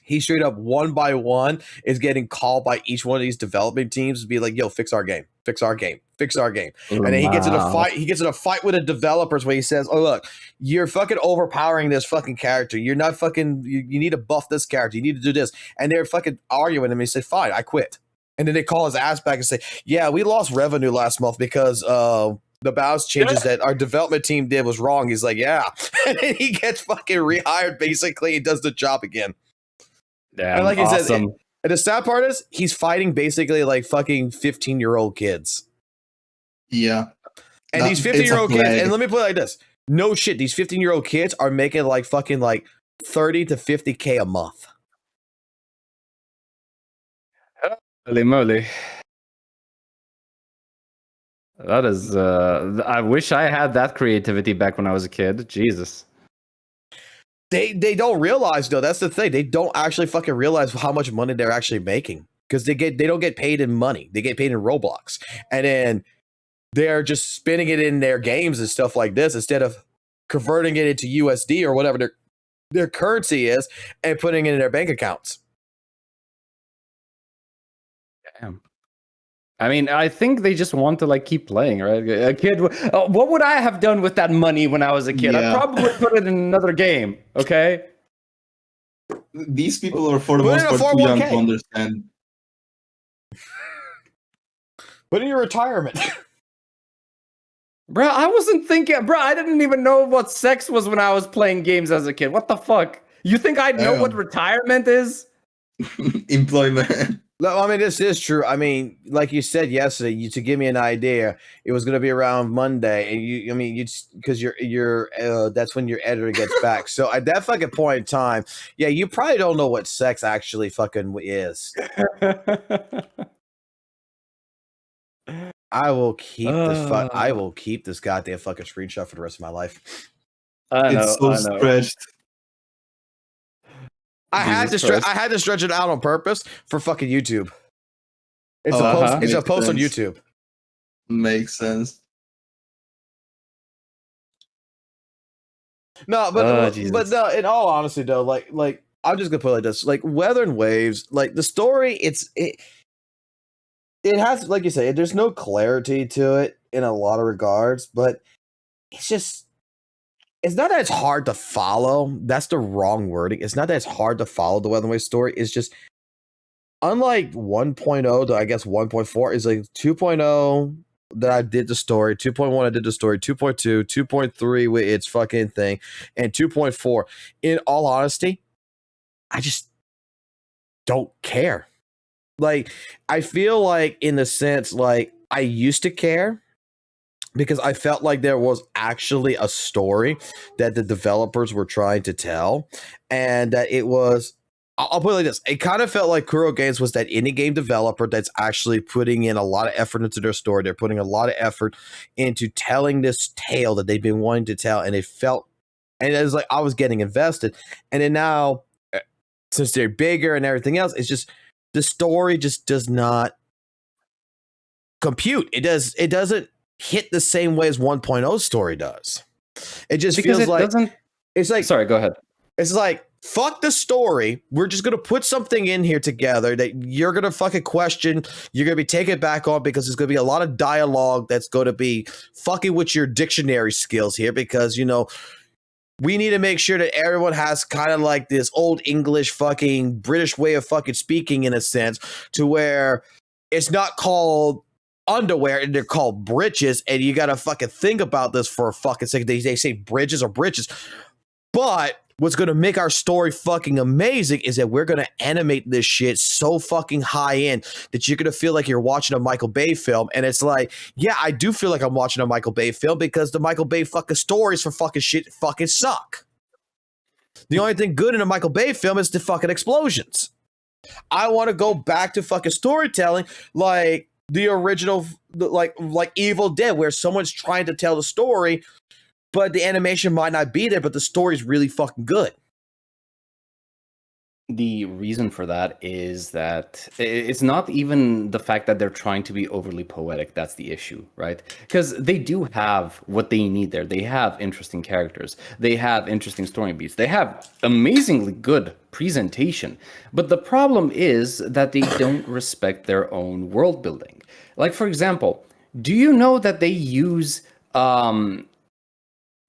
He straight up one by one is getting called by each one of these development teams to be like, yo, fix our game, fix our game, fix our game. And then he gets in a fight. He gets in a fight with the developers where he says, oh, look, you're fucking overpowering this fucking character. You're not fucking, you need to buff this character. You need to do this. And they're fucking arguing him. He said, fine, I quit. And then they call his ass back and say, yeah, we lost revenue last month because the balance changes that our development team did was wrong. He's like, yeah. And then he gets fucking rehired basically and does the job again. Damn, and like he said, awesome. and the sad part is he's fighting basically like fucking 15-year-old kids. Yeah. And these 15-year-old kids, and let me put it like this. No shit, these 15-year-old kids are making like fucking like 30 to 50K a month. Holy moly. That is I wish I had that creativity back when I was a kid. Jesus. They don't realize though. That's the thing. They don't actually fucking realize how much money they're actually making, because they don't get paid in money. They get paid in Roblox, and then they're just spending it in their games and stuff like this instead of converting it into USD or whatever their currency is and putting it in their bank accounts. Damn. I mean, I think they just want to like keep playing, right? A kid, what would I have done with that money when I was a kid? Yeah. I'd probably put it in another game, okay? These people are for the most part too young to understand. Put in your retirement. Bro, I wasn't thinking, bro, I didn't even know what sex was when I was playing games as a kid. What the fuck? You think I'd know what retirement is? Employment. No, I mean, this is true. I mean, like you said yesterday, to give me an idea, it was going to be around Monday, and because that's when your editor gets back. So at that fucking point in time, yeah, you probably don't know what sex actually fucking is. I will keep I will keep this goddamn fucking screenshot for the rest of my life. It's so stretched. I had to stretch it out on purpose for fucking YouTube. It's a post on YouTube. Makes sense. No, but no. In all honesty, though, like I'm just gonna put it like this: like Weather and Waves, like the story, it has, like you say, there's no clarity to it in a lot of regards, but it's not that it's hard to follow. That's the wrong wording. It's not that it's hard to follow the Weather and Waves story. It's just unlike 1.0 to I guess 1.4 is like 2.0. That I did the story, 2.1 I did the story, 2.2, 2.3 with its fucking thing, and 2.4. In all honesty, I just don't care. Like, I feel like in the sense, like, I used to care because I felt like there was actually a story that the developers were trying to tell, and that it was, I'll put it like this. It kind of felt like Kuro Games was that indie game developer that's actually putting in a lot of effort into their story. They're putting a lot of effort into telling this tale that they've been wanting to tell. And it was like I was getting invested. And then now, since they're bigger and everything else, it's just the story just does not compute. It doesn't hit the same way as 1.0 story does. It just feels like it's like, sorry, go ahead. It's like, fuck the story. We're just going to put something in here together that you're going to fucking question. You're going to be taken back on because there's going to be a lot of dialogue that's going to be fucking with your dictionary skills here because, you know, we need to make sure that everyone has kind of like this old English fucking British way of fucking speaking in a sense to where it's not called underwear and they're called britches and you got to fucking think about this for a fucking second. They say bridges or britches. But what's going to make our story fucking amazing is that we're going to animate this shit so fucking high end that you're going to feel like you're watching a Michael Bay film. And it's like, yeah, I do feel like I'm watching a Michael Bay film because the Michael Bay fucking stories for fucking shit fucking suck. The only thing good in a Michael Bay film is the fucking explosions. I want to go back to fucking storytelling like the original, like Evil Dead, where someone's trying to tell the story but the animation might not be there, but the story's really fucking good. The reason for that is that it's not even the fact that they're trying to be overly poetic. That's the issue, right? Because they do have what they need there. They have interesting characters. They have interesting story beats. They have amazingly good presentation. But the problem is that they don't respect their own world building. Like, for example, do you know that they use...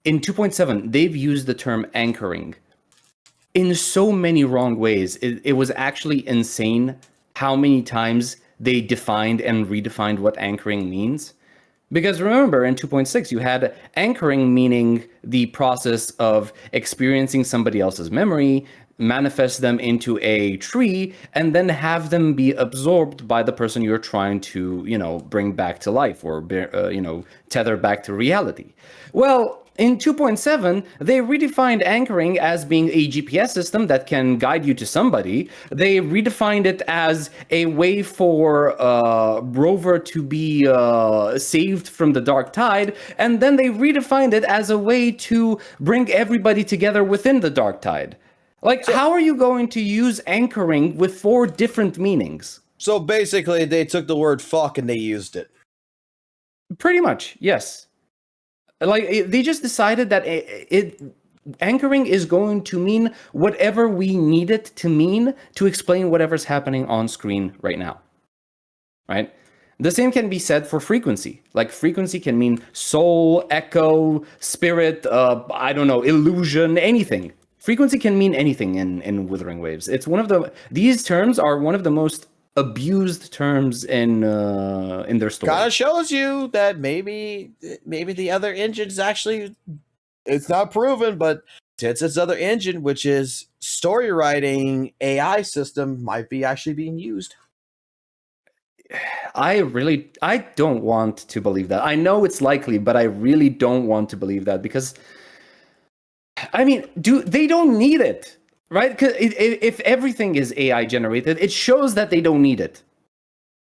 in 2.7, they've used the term anchoring in so many wrong ways. It was actually insane how many times they defined and redefined what anchoring means. Because remember, in 2.6, you had anchoring meaning the process of experiencing somebody else's memory, manifest them into a tree, and then have them be absorbed by the person you're trying to, you know, bring back to life or, you know, tether back to reality. Well, in 2.7, they redefined anchoring as being a GPS system that can guide you to somebody. They redefined it as a way for Rover to be saved from the dark tide. And then they redefined it as a way to bring everybody together within the dark tide. Like, how are you going to use anchoring with 4 different meanings? So basically, they took the word fuck and they used it. Pretty much, yes. Like, they just decided that anchoring is going to mean whatever we need it to mean to explain whatever's happening on screen right now, right? The same can be said for frequency. Like, frequency can mean soul, echo, spirit, I don't know, illusion, anything. Frequency can mean anything in Wuthering Waves. It's one of these terms are one of the most abused terms in their story. Kind of shows you that maybe the other engine's actually, it's not proven, but since its other engine, which is story writing AI system, might be actually being used. I don't want to believe that. I know it's likely, but I really don't want to believe that because, I mean, they don't need it. Right? Because if everything is AI generated, it shows that they don't need it.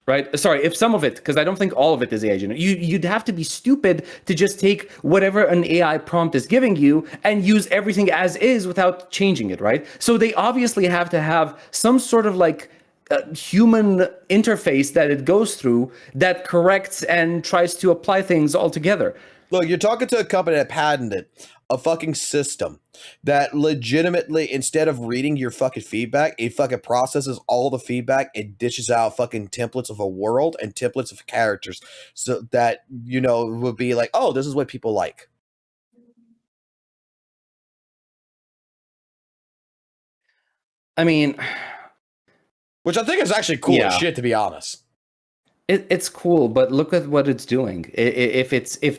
right? Sorry, if some of it, because I don't think all of it is AI generated. You'd have to be stupid to just take whatever an AI prompt is giving you and use everything as is without changing it, right? So they obviously have to have some sort of like human interface that it goes through that corrects and tries to apply things all together. Look, you're talking to a company that patented a fucking system that legitimately, instead of reading your fucking feedback, it fucking processes all the feedback and dishes out fucking templates of a world and templates of characters so that, you know, would be like, oh, this is what people like. I mean, which I think is actually cool as shit, to be honest. It's cool, but look at what it's doing. If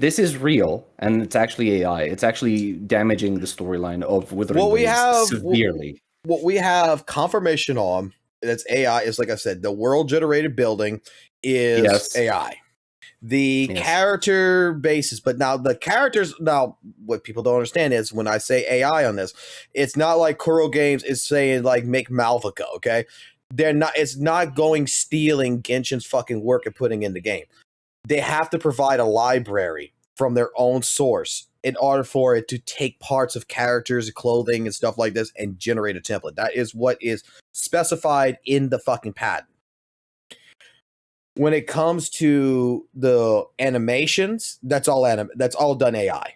this is real and it's actually AI, it's actually damaging the storyline of Wuthering Waves severely. What we have confirmation on that's AI is, like I said, the world generated building is AI. The character basis, but now the characters, what people don't understand is when I say AI on this, it's not like Kuro Games is saying like make Malvika, okay? It's not going stealing Genshin's fucking work and putting in the game. They have to provide a library from their own source in order for it to take parts of characters, clothing, and stuff like this and generate a template. That is what is specified in the fucking patent. When it comes to the animations, that's all done AI.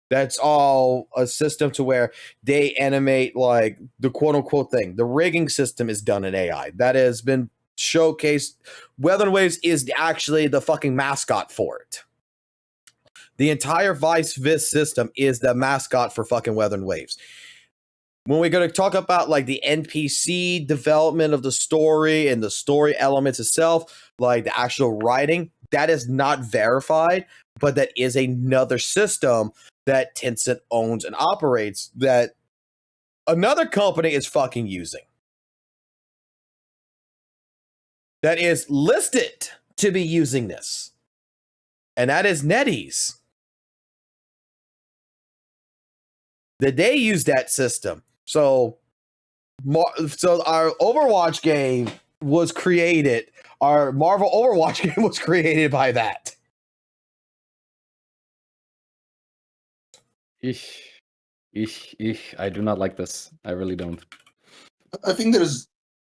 That's all a system to where they animate like the quote unquote thing. The rigging system is done in AI. That has been showcased. Wuthering Waves is actually the fucking mascot for it. The entire Vice system is the mascot for fucking Wuthering Waves. When we're going to talk about like the NPC development of the story and the story elements itself, like the actual writing, that is not verified, but that is another system that Tencent owns and operates that another company is fucking using. That is listed to be using this. And that is NetEase. That they use that system. So our Overwatch game was created, our Marvel Overwatch game was created by that. I do not like this. I really don't. I think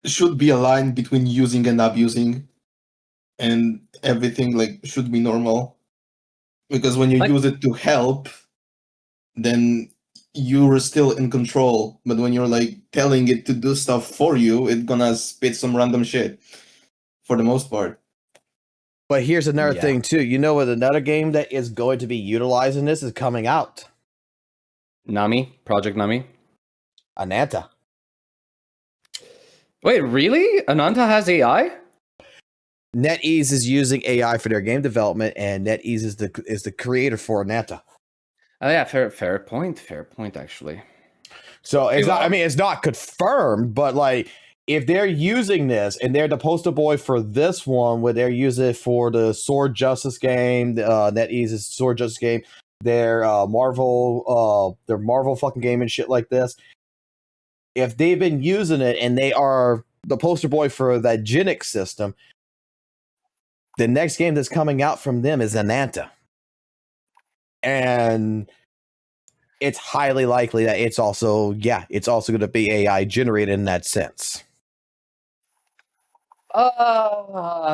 should be a line between using and abusing, and everything like should be normal. Because when you use it to help, then you are still in control. But when you're like telling it to do stuff for you, it's gonna spit some random shit for the most part. But here's another thing too. You know what? Another game that is going to be utilizing this is coming out. Project Nami? Ananta. Wait, really? Ananta has AI? NetEase is using AI for their game development, and NetEase is the creator for Ananta. Oh yeah, fair point, actually. So it's not. I mean, it's not confirmed, but like if they're using this and they're the poster boy for this one, where they're using it for the Sword Justice game, NetEase's Sword Justice game, their Marvel fucking game and shit like this. If they've been using it and they are the poster boy for that Genix system, the next game that's coming out from them is Ananta. And it's highly likely that it's also going to be AI generated in that sense.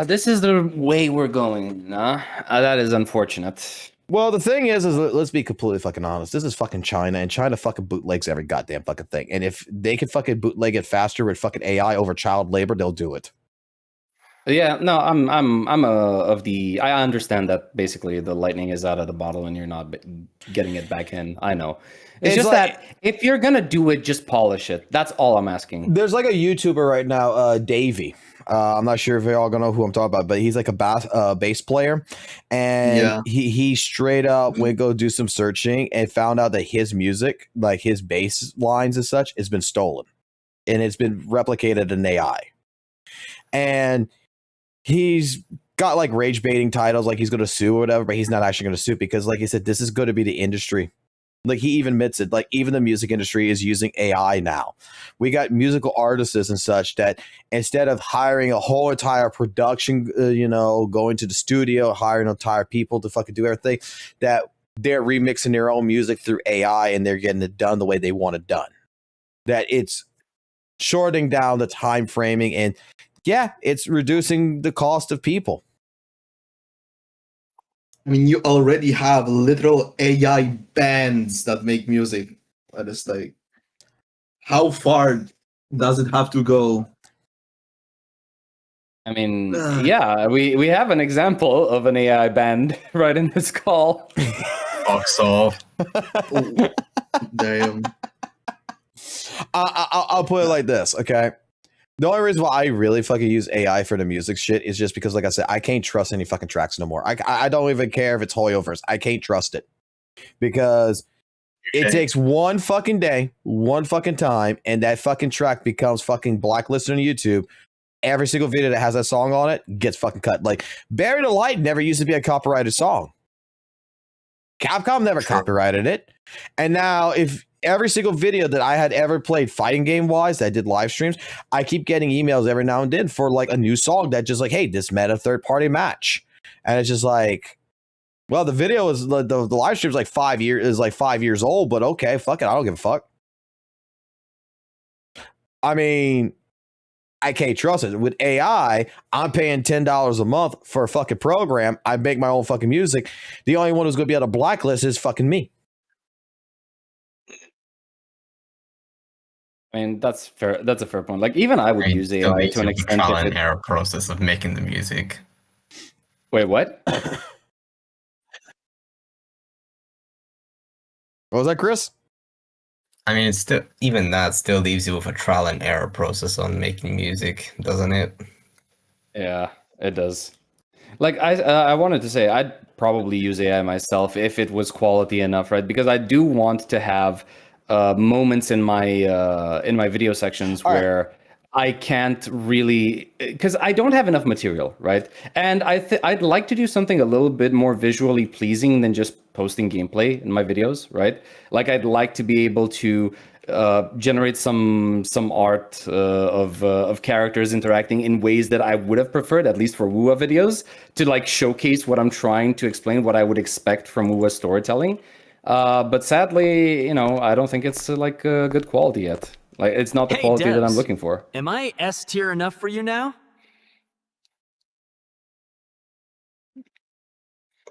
This is the way we're going. That is unfortunate. Well, the thing is let's be completely fucking honest. This is fucking China, and China fucking bootlegs every goddamn fucking thing. And if they can fucking bootleg it faster with fucking AI over child labor, they'll do it. Yeah, no, I understand that basically the lightning is out of the bottle and you're not getting it back in. I know. It's just like, that if you're gonna do it, just polish it. That's all I'm asking. There's like a YouTuber right now, Davey. I'm not sure if you're all gonna know who I'm talking about, but he's like a bass player, and he straight up went go do some searching and found out that his music, like his bass lines and such, has been stolen, and it's been replicated in AI, and he's got like rage baiting titles, like he's going to sue or whatever, but he's not actually going to sue because, like he said, this is going to be the industry Like he even admits it. Like even the music industry is using AI now. We got musical artists and such that instead of hiring a whole entire production, going to the studio, hiring entire people to fucking do everything, that they're remixing their own music through AI and they're getting it done the way they want it done. That it's shortening down the time framing and yeah, it's reducing the cost of people. I mean, you already have literal AI bands that make music. That is like, how far does it have to go? I mean, yeah, we have an example of an AI band right in this call. FOXSOL. Damn. I'll put it like this, okay? The only reason why I really fucking use AI for the music shit is just because, like I said, I can't trust any fucking tracks no more. I don't even care if it's Hoyoverse. I can't trust it because it takes one fucking day, one fucking time, and that fucking track becomes fucking blacklisted on YouTube. Every single video that has that song on it gets fucking cut. Like Buried Alive never used to be a copyrighted song. Capcom never copyrighted it. And now if every single video that I had ever played fighting game wise that I did live streams, I keep getting emails every now and then for like a new song that just like, hey, this met a third party match. And it's just like, well, the video is the live stream is like 5 years old, but okay, fuck it. I don't give a fuck. I mean, I can't trust it. With AI, I'm paying $10 a month for a fucking program. I make my own fucking music. The only one who's going to be able to blacklist is fucking me. I mean, that's fair. That's a fair point. Like, even I would use AI to an extent. Trial and error process of making the music. Wait, what? What was that, Chris? I mean, it's still, even that still leaves you with a trial and error process on making music, doesn't it? Yeah, it does. Like I wanted to say, I'd probably use AI myself if it was quality enough, right? Because I do want to have moments in my video sections where I can't really, because I don't have enough material, right? And I'd like to do something a little bit more visually pleasing than just posting gameplay in my videos, right? Like I'd like to be able to generate some art of characters interacting in ways that I would have preferred, at least for WUWA videos, to like showcase what I'm trying to explain, what I would expect from WUWA storytelling. But sadly, I don't think it's like good quality yet. Like it's not the quality that I'm looking for. Am I S tier enough for you now?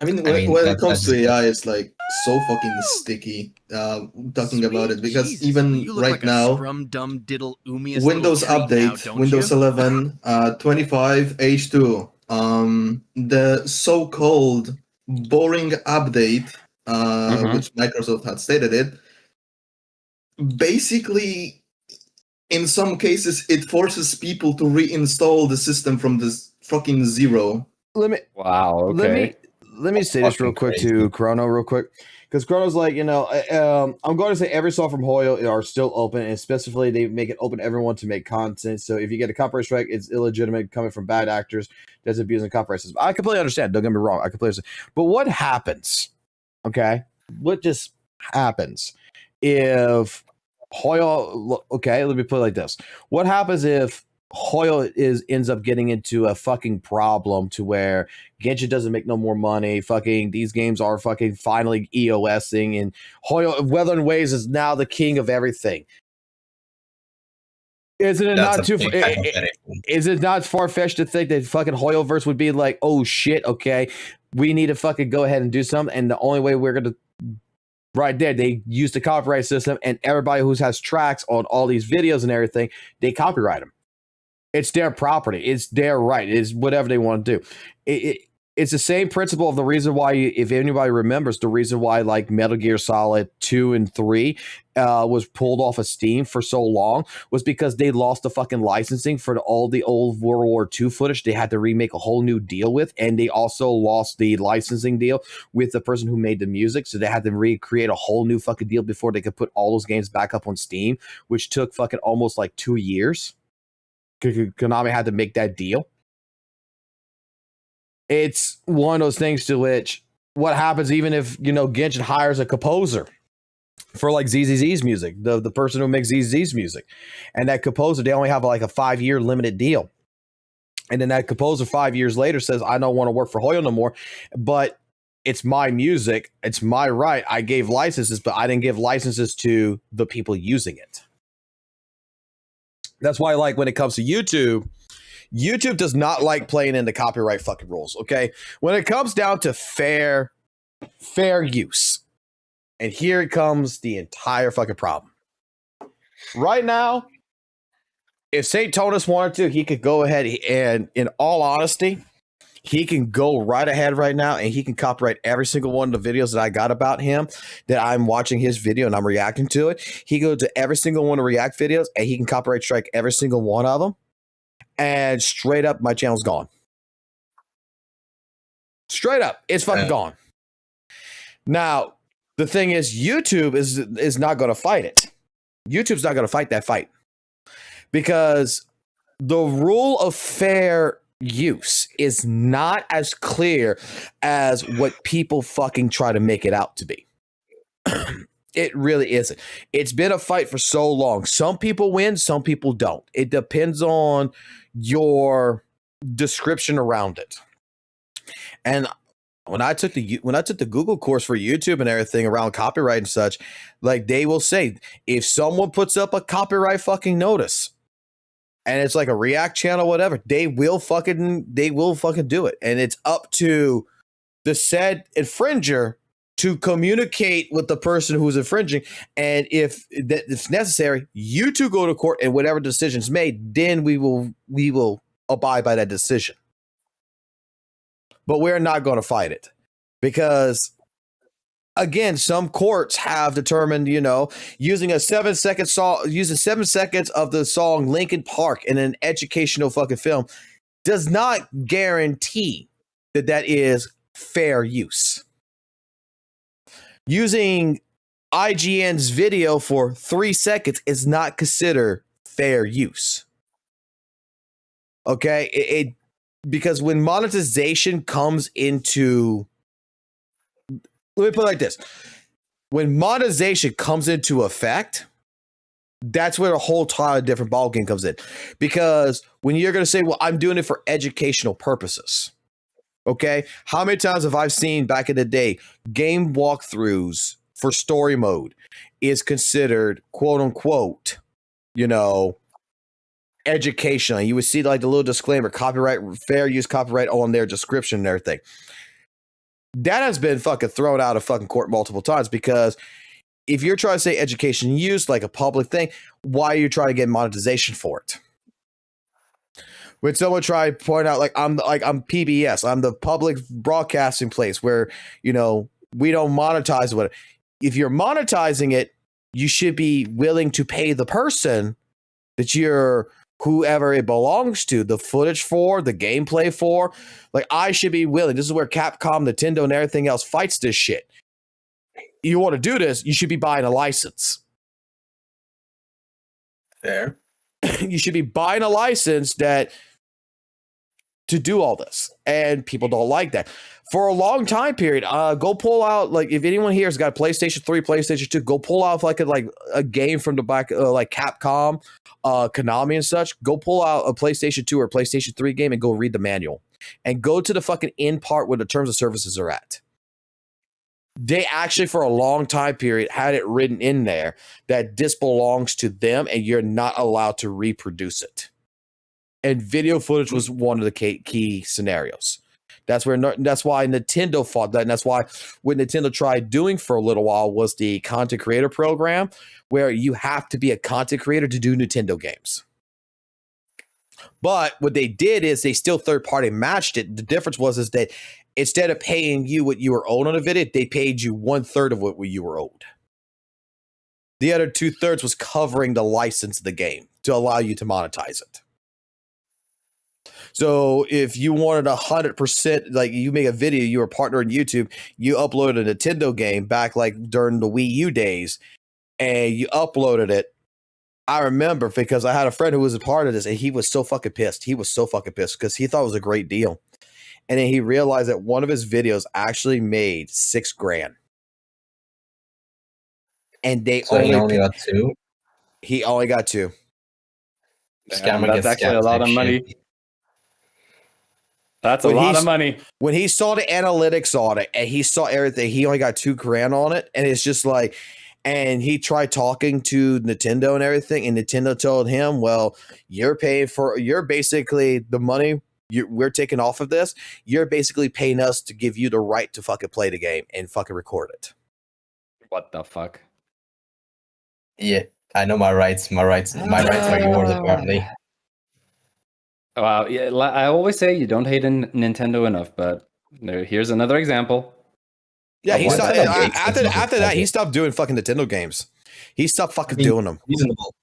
I mean, when it comes to AI, it's like so fucking sticky talking about it because even right like now, Windows update, Windows 11, 25, H2, the so-called boring update, which Microsoft had stated it, basically, in some cases, it forces people to reinstall the system from this fucking zero. Wow. Okay. Let me say this real quick to Chrono, real quick, because Chrono's like, I'm going to say every song from Hoyo are still open, and specifically they make it open to everyone to make content. So if you get a copyright strike, it's illegitimate coming from bad actors that's abusing copyright system. I completely understand. Don't get me wrong. I completely understand. But what happens? Okay, what just happens if Hoyo? Okay, let me put it like this: what happens if Hoyo ends up getting into a fucking problem to where Genshin doesn't make no more money? Fucking these games are fucking finally EOSing, and Hoyo Wuthering Waves is now the king of everything. Isn't it not too? Is it not far fetched to think that fucking Hoyoverse would be like, oh shit, okay, we need to fucking go ahead and do something, and the only way we're gonna right there, they use the copyright system, and everybody who has tracks on all these videos and everything, they copyright them. It's their property. It's their right. It's whatever they want to do. It's the same principle of the reason why, if anybody remembers, the reason why like Metal Gear Solid 2 and 3 was pulled off of Steam for so long was because they lost the fucking licensing for all the old World War II footage. They had to remake a whole new deal with, and they also lost the licensing deal with the person who made the music. So they had to recreate a whole new fucking deal before they could put all those games back up on Steam, which took fucking almost like 2 years. Konami had to make that deal. It's one of those things to which what happens even if Genshin hires a composer for like ZZZ's music, the person who makes ZZZ's music. And that composer, they only have like a 5-year limited deal. And then that composer 5 years later says, I don't want to work for Hoyo no more, but it's my music. It's my right. I gave licenses, but I didn't give licenses to the people using it. That's why, like, when it comes to YouTube, YouTube does not like playing into copyright fucking rules, okay? When it comes down to fair use, and here comes the entire fucking problem. Right now, if St. Tonus wanted to, he could go ahead and, in all honesty, he can go right ahead right now and he can copyright every single one of the videos that I got about him, that I'm watching his video and I'm reacting to it. He go to every single one of React videos and he can copyright strike every single one of them. And straight up, my channel's gone. Straight up, it's fucking gone. Now, the thing is, YouTube is not going to fight it. YouTube's not going to fight that fight. Because the rule of fair use is not as clear as what people fucking try to make it out to be. It really isn't. It's been a fight for so long. Some people win, some people don't. It depends on your description around it. And when I took the Google course for YouTube and everything around copyright and such, like, they will say, if someone puts up a copyright fucking notice and it's like a React channel, whatever, they will fucking do it. And it's up to the said infringer to communicate with the person who's infringing. And if it's necessary, you two go to court and whatever decision's made, then we will abide by that decision. But we're not going to fight it because, again, some courts have determined, using a 7-second song, using 7 seconds of the song Linkin Park in an educational fucking film does not guarantee that is fair use. Using IGN's video for 3 seconds is not considered fair use. Okay? Because when monetization comes into... Let me put it like this. When monetization comes into effect, that's where a whole entirely different ballgame comes in. Because when you're going to say, well, I'm doing it for educational purposes. Okay? How many times have I seen back in the day game walkthroughs for story mode is considered, quote unquote, educational? You would see like the little disclaimer, copyright, fair use copyright on their description and everything. That has been fucking thrown out of fucking court multiple times, because if you're trying to say education use, like a public thing, why are you trying to get monetization for it? When someone try to point out, I'm PBS, I'm the public broadcasting place where, we don't monetize it. If you're monetizing it, you should be willing to pay the person that you're, whoever it belongs to, the footage for, the gameplay for. Like, I should be willing. This is where Capcom, Nintendo, and everything else fights this shit. You want to do this, you should be buying a license. Fair. You should be buying a license to do all this, and people don't like that. For a long time period, go pull out, like, if anyone here has got a PlayStation 3, PlayStation 2, go pull out like a game from the back, like Capcom, Konami and such. Go pull out a PlayStation 2 or PlayStation 3 game and go read the manual, and go to the fucking end part where the terms of services are at. They actually, for a long time period, had it written in there that this belongs to them and you're not allowed to reproduce it. And video footage was one of the key scenarios. That's why Nintendo fought that. And that's why what Nintendo tried doing for a little while was the content creator program, where you have to be a content creator to do Nintendo games. But what they did is they still third-party matched it. The difference was that instead of paying you what you were owed on a video, they paid you 1/3 of what you were owed. The other 2/3 was covering the license of the game to allow you to monetize it. So if you wanted 100%, like you make a video, you were a partner in YouTube, you uploaded a Nintendo game back like during the Wii U days, and you uploaded it. I remember because I had a friend who was a part of this, and he was so fucking pissed. He was so fucking pissed because he thought it was a great deal. And then he realized that one of his videos actually made $6,000. and they So he only got 2? He only got 2. Scammer That's gets actually a scammed lot like of money. shit. That's a lot of money. When he saw the analytics on it and he saw everything, he only got $2,000 on it, and it's just like, and he tried talking to Nintendo and everything, and Nintendo told him, "Well, you're basically the money we're taking off of this. You're basically paying us to give you the right to fucking play the game and fucking record it." What the fuck? Yeah, I know my rights. My rights are yours, apparently. Wow, yeah, I always say you don't hate Nintendo enough, but here's another example. Yeah, he Of stopped what- after that. He stopped doing fucking Nintendo games. He stopped fucking doing them. Reasonable.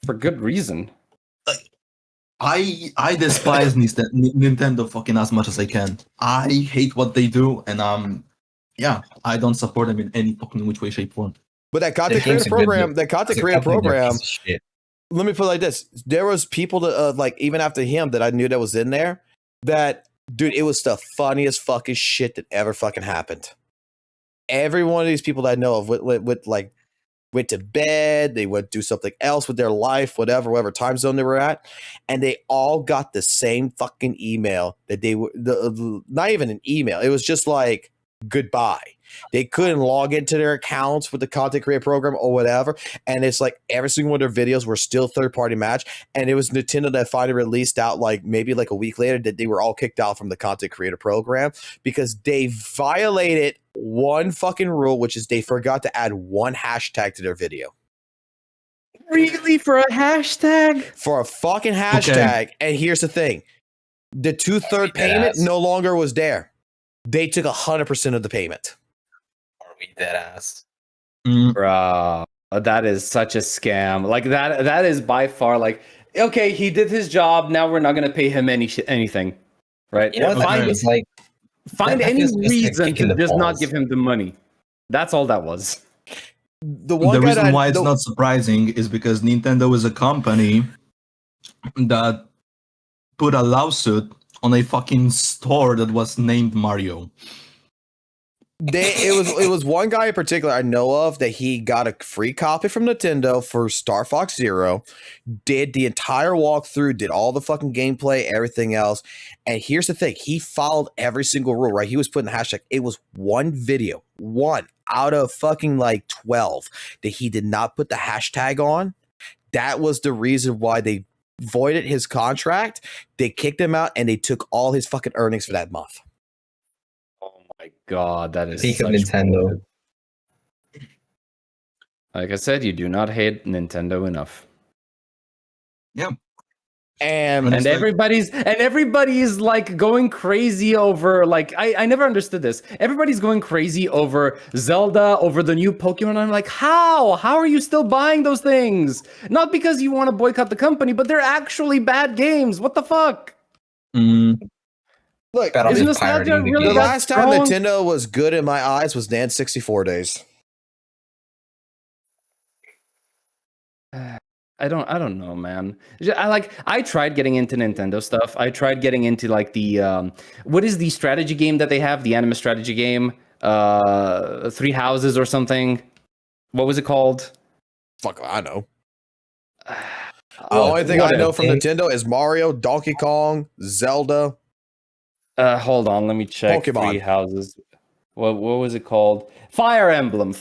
For good reason. I despise Nintendo fucking as much as I can. I hate what they do, and yeah, I don't support them in any fucking which way, shape, form. But that content creator program, let me put it like this: there was people that like even after him that I knew that was in there. That dude, it was the funniest fucking shit that ever fucking happened. Every one of these people that I know of went to bed, they would do something else with their life, whatever time zone they were at, and they all got the same fucking email that they were not even an email. It was just like goodbye. They couldn't log into their accounts with the content creator program or whatever, and it's like every single one of their videos were still third-party match, and it was Nintendo that finally released out like maybe like a week later that they were all kicked out from the content creator program because they violated one fucking rule, which is they forgot to add one hashtag to their video. Really? For a hashtag? For a fucking hashtag. Okay. And here's the thing. The 2/3 payment no longer was there. They took 100% of the payment. Are we dead ass? Bro, that is such a scam. Like that is by far like, okay, he did his job. Now we're not going to pay him anything. Right? You know, Find any reason to just not give him the money. That's all that was. The reason why it's not surprising is because Nintendo is a company that put a lawsuit on a fucking store that was named Mario. It was one guy in particular I know of that he got a free copy from Nintendo for Star Fox Zero, did the entire walkthrough, did all the fucking gameplay, everything else. And here's the thing, he followed every single rule, right? He was putting the hashtag. It was one video, one out of fucking like 12 that he did not put the hashtag on. That was the reason why they voided his contract. They kicked him out and they took all his fucking earnings for that month. My God, that is Peak of Nintendo. Like I said, you do not hate Nintendo enough. Yeah. And everybody's like going crazy over like I never understood this. Everybody's going crazy over Zelda, over the new Pokemon. I'm like, how are you still buying those things? Not because you want to boycott the company, but they're actually bad games. What the fuck? Look, is nostalgia really the last time strong? Nintendo was good in my eyes was NAND 64 days. I don't know, man. I tried getting into Nintendo stuff. I tried getting into like the what is the strategy game that they have? The anime strategy game, Three Houses or something. What was it called? Fuck, I know. The only thing I know from Nintendo is Mario, Donkey Kong, Zelda. Hold on, let me check. Pokemon. 3 Houses. What was it called? Fire Emblem,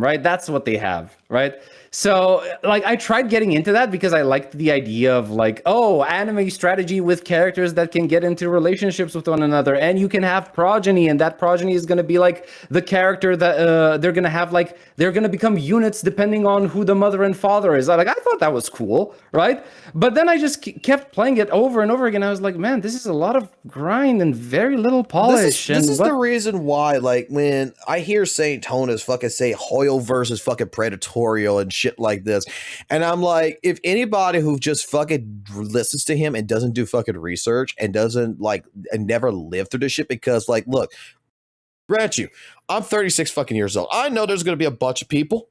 right? That's what they have, right? So, like, I tried getting into that because I liked the idea of, like, oh, anime strategy with characters that can get into relationships with one another, and you can have progeny, and that progeny is going to be, like, the character that they're going to have, like, they're going to become units depending on who the mother and father is. I thought that was cool, right? But then I just kept playing it over and over again. I was like, man, this is a lot of grind and very little polish. This is the reason why, like, when I hear St. Tonas fucking say Hoyo versus fucking Predatorial and shit like this, and I'm like, if anybody who just fucking listens to him and doesn't do fucking research and doesn't like and never live through this shit, because like, look, grant you, I'm 36 fucking years old. I know there's gonna be a bunch of people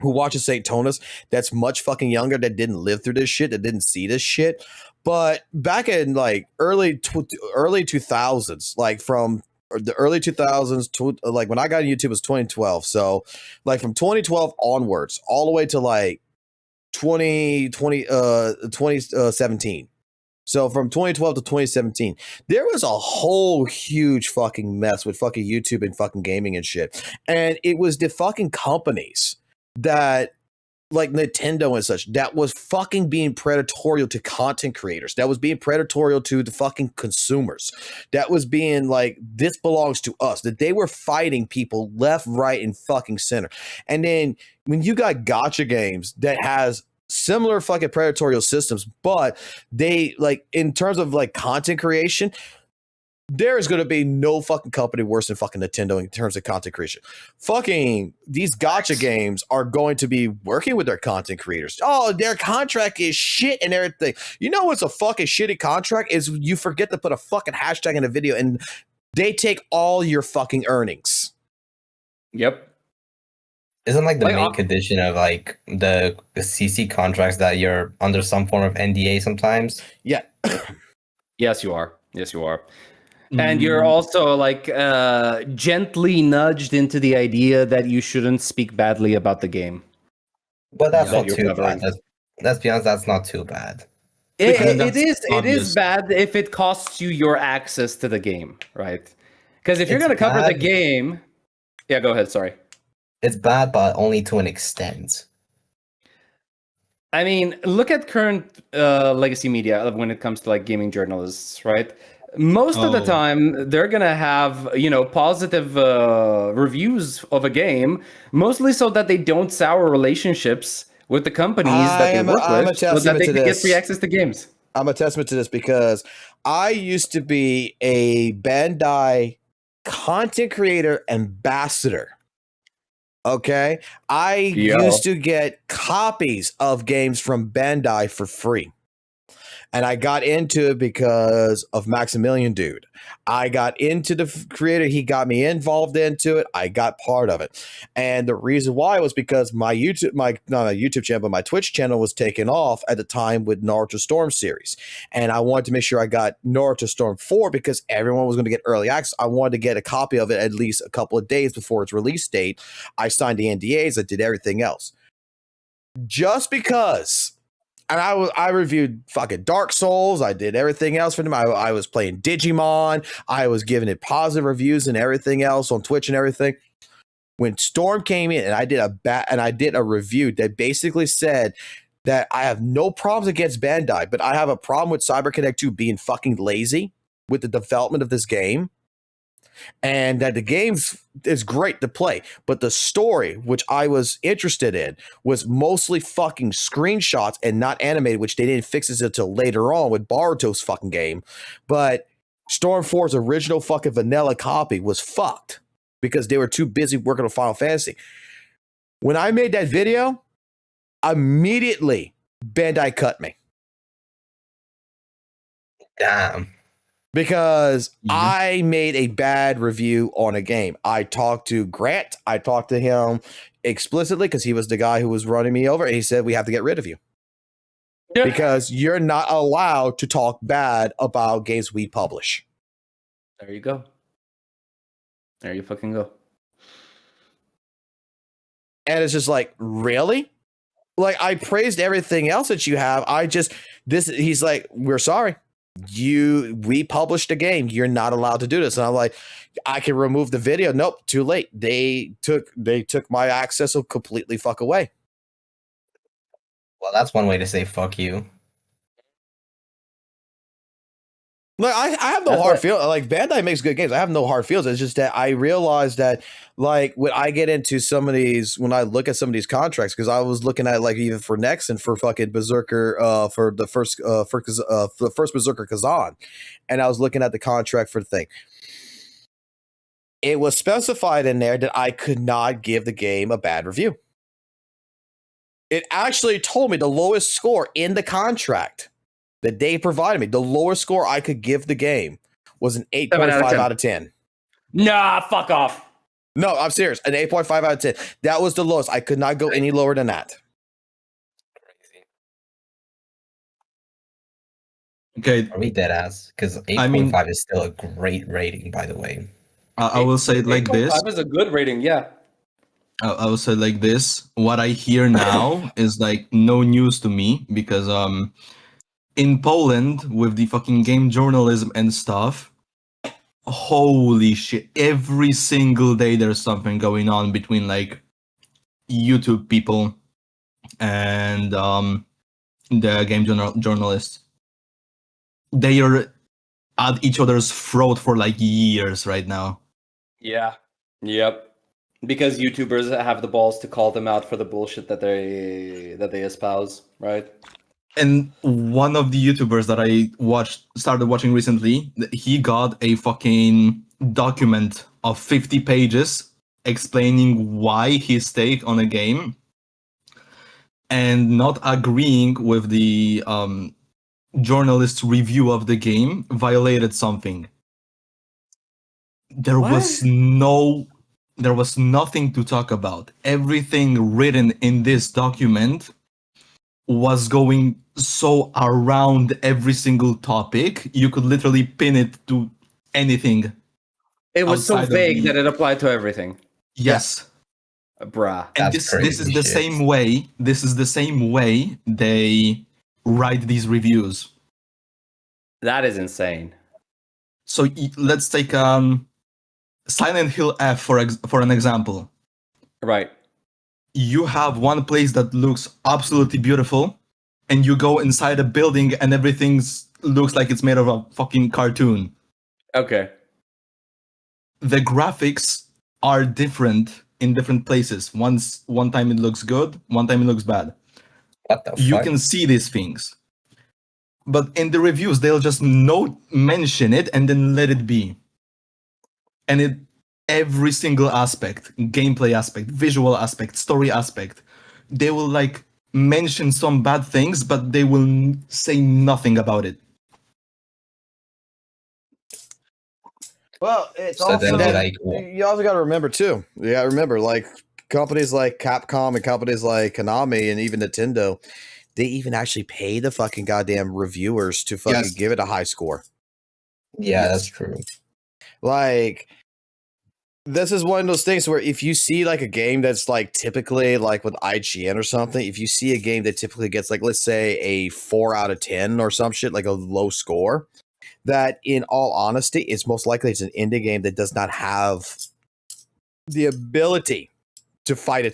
who watches St. Tonas that's much fucking younger, that didn't live through this shit, that didn't see this shit. But back in like early 2000s, like from the early 2000s to like when I got on YouTube was 2012. So like from 2012 onwards, all the way to like 2017. So from 2012 to 2017, there was a whole huge fucking mess with fucking YouTube and fucking gaming and shit. And it was the fucking companies that like Nintendo and such that was fucking being predatorial to content creators, that was being predatorial to the fucking consumers, that was being like, this belongs to us, that they were fighting people left, right, and fucking center. And then when you got gacha games that has similar fucking predatorial systems, but they like in terms of like content creation, there is going to be no fucking company worse than fucking Nintendo in terms of content creation. Fucking these gacha games are going to be working with their content creators. Oh, their contract is shit and everything. You know what's a fucking shitty contract is you forget to put a fucking hashtag in a video and they take all your fucking earnings. Yep. Isn't like the main condition of like the CC contracts that you're under some form of NDA sometimes? Yeah. Yes, you are. Yes, you are. And you're also like gently nudged into the idea that you shouldn't speak badly about the game. But that's not too bad. Let's be honest, that's not too bad. It is bad if it costs you your access to the game, right? Because if you're going to cover the game, yeah, go ahead. Sorry. It's bad, but only to an extent. I mean, look at current legacy media when it comes to like gaming journalists, right? Most of the time, they're gonna have positive reviews of a game, mostly so that they don't sour relationships with the companies that they work with, so that they can get free access to games. I'm a testament to this because I used to be a Bandai content creator ambassador. Okay, I used to get copies of games from Bandai for free. And I got into it because of Maximilian Dude. I got into the creator. He got me involved into it. I got part of it. And the reason why was because my YouTube, not a YouTube channel, but my Twitch channel was taken off at the time with Naruto Storm series. And I wanted to make sure I got Naruto Storm 4 because everyone was going to get early access. I wanted to get a copy of it at least a couple of days before its release date. I signed the NDAs. I did everything else. Just because... And I reviewed fucking Dark Souls. I did everything else for them. I was playing Digimon. I was giving it positive reviews and everything else on Twitch and everything. When Storm came in and I did a review that basically said that I have no problems against Bandai, but I have a problem with CyberConnect 2 being fucking lazy with the development of this game. And that the game is great to play, but the story, which I was interested in, was mostly fucking screenshots and not animated, which they didn't fix it until later on with Boruto's fucking game. But Storm 4's original fucking vanilla copy was fucked because they were too busy working on Final Fantasy. When I made that video, immediately Bandai cut me. Damn. Because I made a bad review on a game. I talked to Grant. I talked to him explicitly because he was the guy who was running me over. And he said, we have to get rid of you. Yeah. Because you're not allowed to talk bad about games we publish. There you go. There you fucking go. And it's just like, really? Like, I praised everything else that you have. He's like, we're sorry. We published a game. You're not allowed to do this. And I'm like, I can remove the video. Nope, too late. They took my access so completely fuck away. Well, that's one way to say fuck you. Like I have no hard feelings. Like Bandai makes good games. I have no hard feelings. It's just that I realized that like when I get into some of these, when I look at some of these contracts, because I was looking at like even for Next and for fucking Berserker, for the first Berserker Kazan, and I was looking at the contract for the thing. It was specified in there that I could not give the game a bad review. It actually told me the lowest score in the contract that they provided me, the lowest score I could give the game was an 8.5 out of 10. Nah, fuck off. No, I'm serious. An 8.5 out of 10. That was the lowest. I could not go any lower than that. Okay. Are we dead ass? Because 8.5 is still a great rating, by the way. I will say it like this. 8.5 is a good rating, yeah. I will say it like this. What I hear now is like no news to me because in Poland with the fucking game journalism and stuff, holy shit, every single day there's something going on between like YouTube people and the game journalists. They are at each other's throat for like years right now. Yeah. Yep. Because YouTubers have the balls to call them out for the bullshit that they espouse, right? And one of the YouTubers that I started watching recently, he got a fucking document of 50 pages explaining why his take on a game and not agreeing with the journalist's review of the game violated something. There was nothing to talk about. Everything written in this document was going so around every single topic, you could literally pin it to anything. It was so vague that it applied to everything. Yes. Bruh. And this is the same way. This is the same way they write these reviews. That is insane. So let's take Silent Hill F for an example. Right. You have one place that looks absolutely beautiful, and you go inside a building and everything looks like it's made of a fucking cartoon. Okay. The graphics are different in different places. One time it looks good, one time it looks bad. What the You fuck? can see these things. But in the reviews, they'll just mention it and then let it be. And every single aspect, gameplay aspect, visual aspect, story aspect, they will like mention some bad things, but they will say nothing about it. Well, it's So also then like, you also got to remember too. You got to remember, like companies like Capcom and companies like Konami and even Nintendo, they even actually pay the fucking goddamn reviewers to fucking give it a high score. Yeah, that's true. Like, this is one of those things where if you see like a game that's like typically like with IGN or something, if you see a game that typically gets like, let's say a 4 out of 10 or some shit, like a low score, that in all honesty, it's most likely it's an indie game that does not have the ability to fight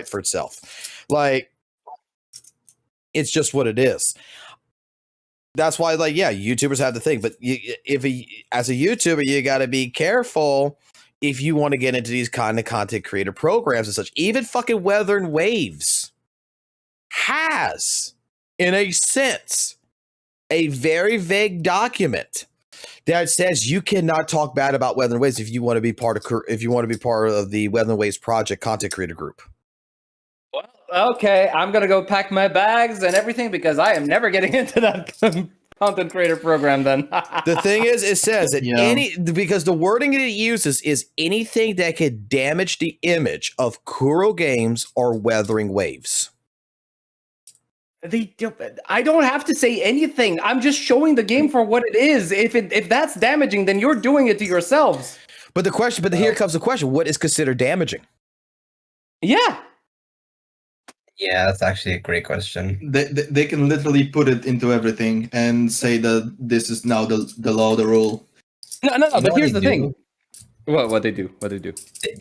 for itself. Like, it's just what it is. That's why, like, yeah, YouTubers have the thing, but as a YouTuber, you got to be careful if you want to get into these kind of content creator programs and such. Even fucking Weather and Waves has, in a sense, a very vague document that says you cannot talk bad about Weather and Waves if you want to be part of the Weather and Waves project content creator group. Okay, I'm gonna go pack my bags and everything because I am never getting into that content creator program then. The thing is, it says that because the wording it uses is anything that could damage the image of Kuro Games or Weathering Waves. I don't have to say anything. I'm just showing the game for what it is. If that's damaging, then you're doing it to yourselves. But here comes the question: what is considered damaging? Yeah. Yeah, that's actually a great question. They can literally put it into everything and say that this is now the law, the rule. No, but here's the thing. What they do?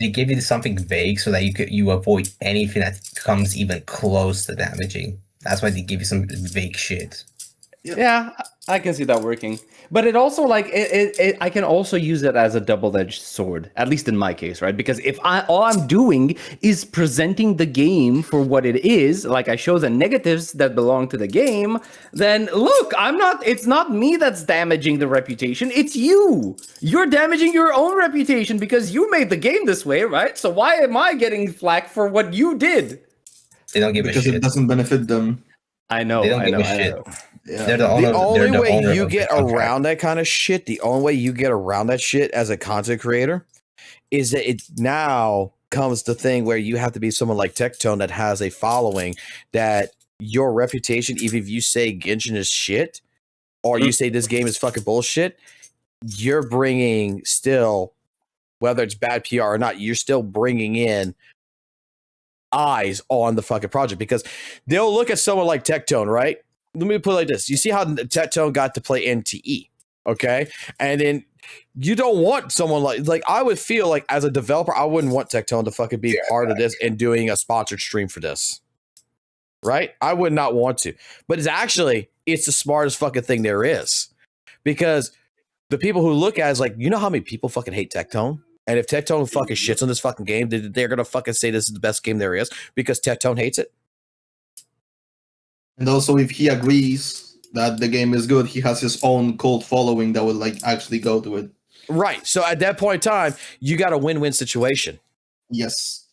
They give you something vague so that you avoid anything that comes even close to damaging. That's why they give you some vague shit. Yeah, I can see that working. But it also I can also use it as a double-edged sword, at least in my case, right? Because if all I'm doing is presenting the game for what it is, like I show the negatives that belong to the game, then look, it's not me that's damaging the reputation, it's you. You're damaging your own reputation because you made the game this way, right? So why am I getting flack for what you did? They don't give a shit. Because it doesn't benefit them. I know. They don't give a shit. Yeah. They're the owner. The only way you of get the contract. around that kind of shit, the only way you get around that shit as a content creator is that it now comes the thing where you have to be someone like Tectone that has a following that your reputation, even if you say Genshin is shit or you say this game is fucking bullshit, you're bringing still whether it's bad PR or not, you're still bringing in eyes on the fucking project because they'll look at someone like Tectone, right? Let me put it like this. You see how Tectone got to play NTE, okay? And then you don't want someone like I would feel like as a developer, I wouldn't want Tectone to fucking be part of this and doing a sponsored stream for this. Right? I would not want to. But it's the smartest fucking thing there is. Because the people who look at it is like, you know how many people fucking hate Tectone? And if Tectone fucking shits on this fucking game, they're gonna fucking say this is the best game there is because Tectone hates it. And also, if he agrees that the game is good, he has his own cult following that will like actually go to it. Right. So at that point in time, you got a win-win situation. Yes.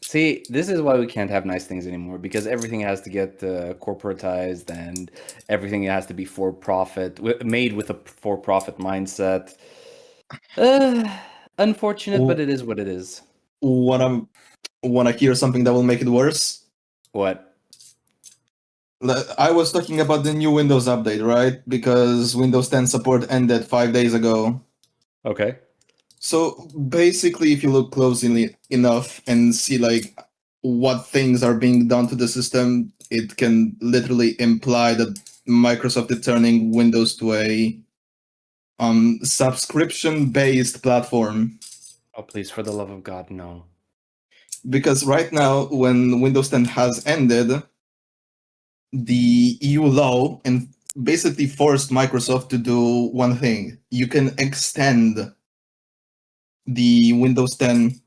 See, this is why we can't have nice things anymore because everything has to get corporatized and everything has to be for profit, made with a for profit mindset. Unfortunate, but it is what it is. Wanna hear something that will make it worse? What? I was talking about the new Windows update, right? Because Windows 10 support ended 5 days ago. Okay. So basically, if you look closely enough and see like what things are being done to the system, it can literally imply that Microsoft is turning Windows to a subscription-based platform. Oh, please, for the love of God, no. Because right now, when Windows 10 has ended, the EU law and basically forced Microsoft to do one thing. You can extend the Windows 10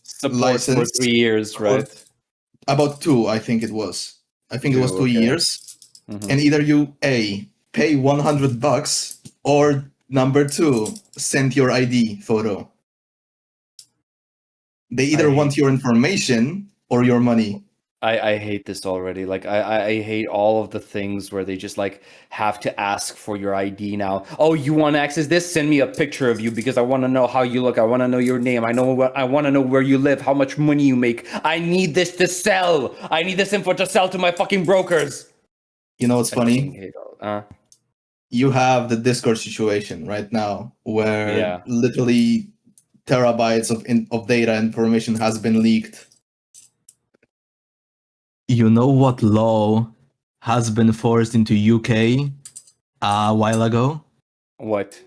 support license for 3 years, right? About 2, I think it was. I think it was 2 years. Mm-hmm. And either you pay $100 or number 2, send your ID photo. They either want your information or your money. I hate this already. Like I hate all of the things where they just like have to ask for your ID now. Oh, you want to access this? Send me a picture of you because I want to know how you look. I want to know your name. I want to know where you live, how much money you make. I need this to sell. I need this info to sell to my fucking brokers. You know what's funny? You have the Discord situation right now where literally terabytes of data information has been leaked. You know what law has been forced into UK a while ago? What?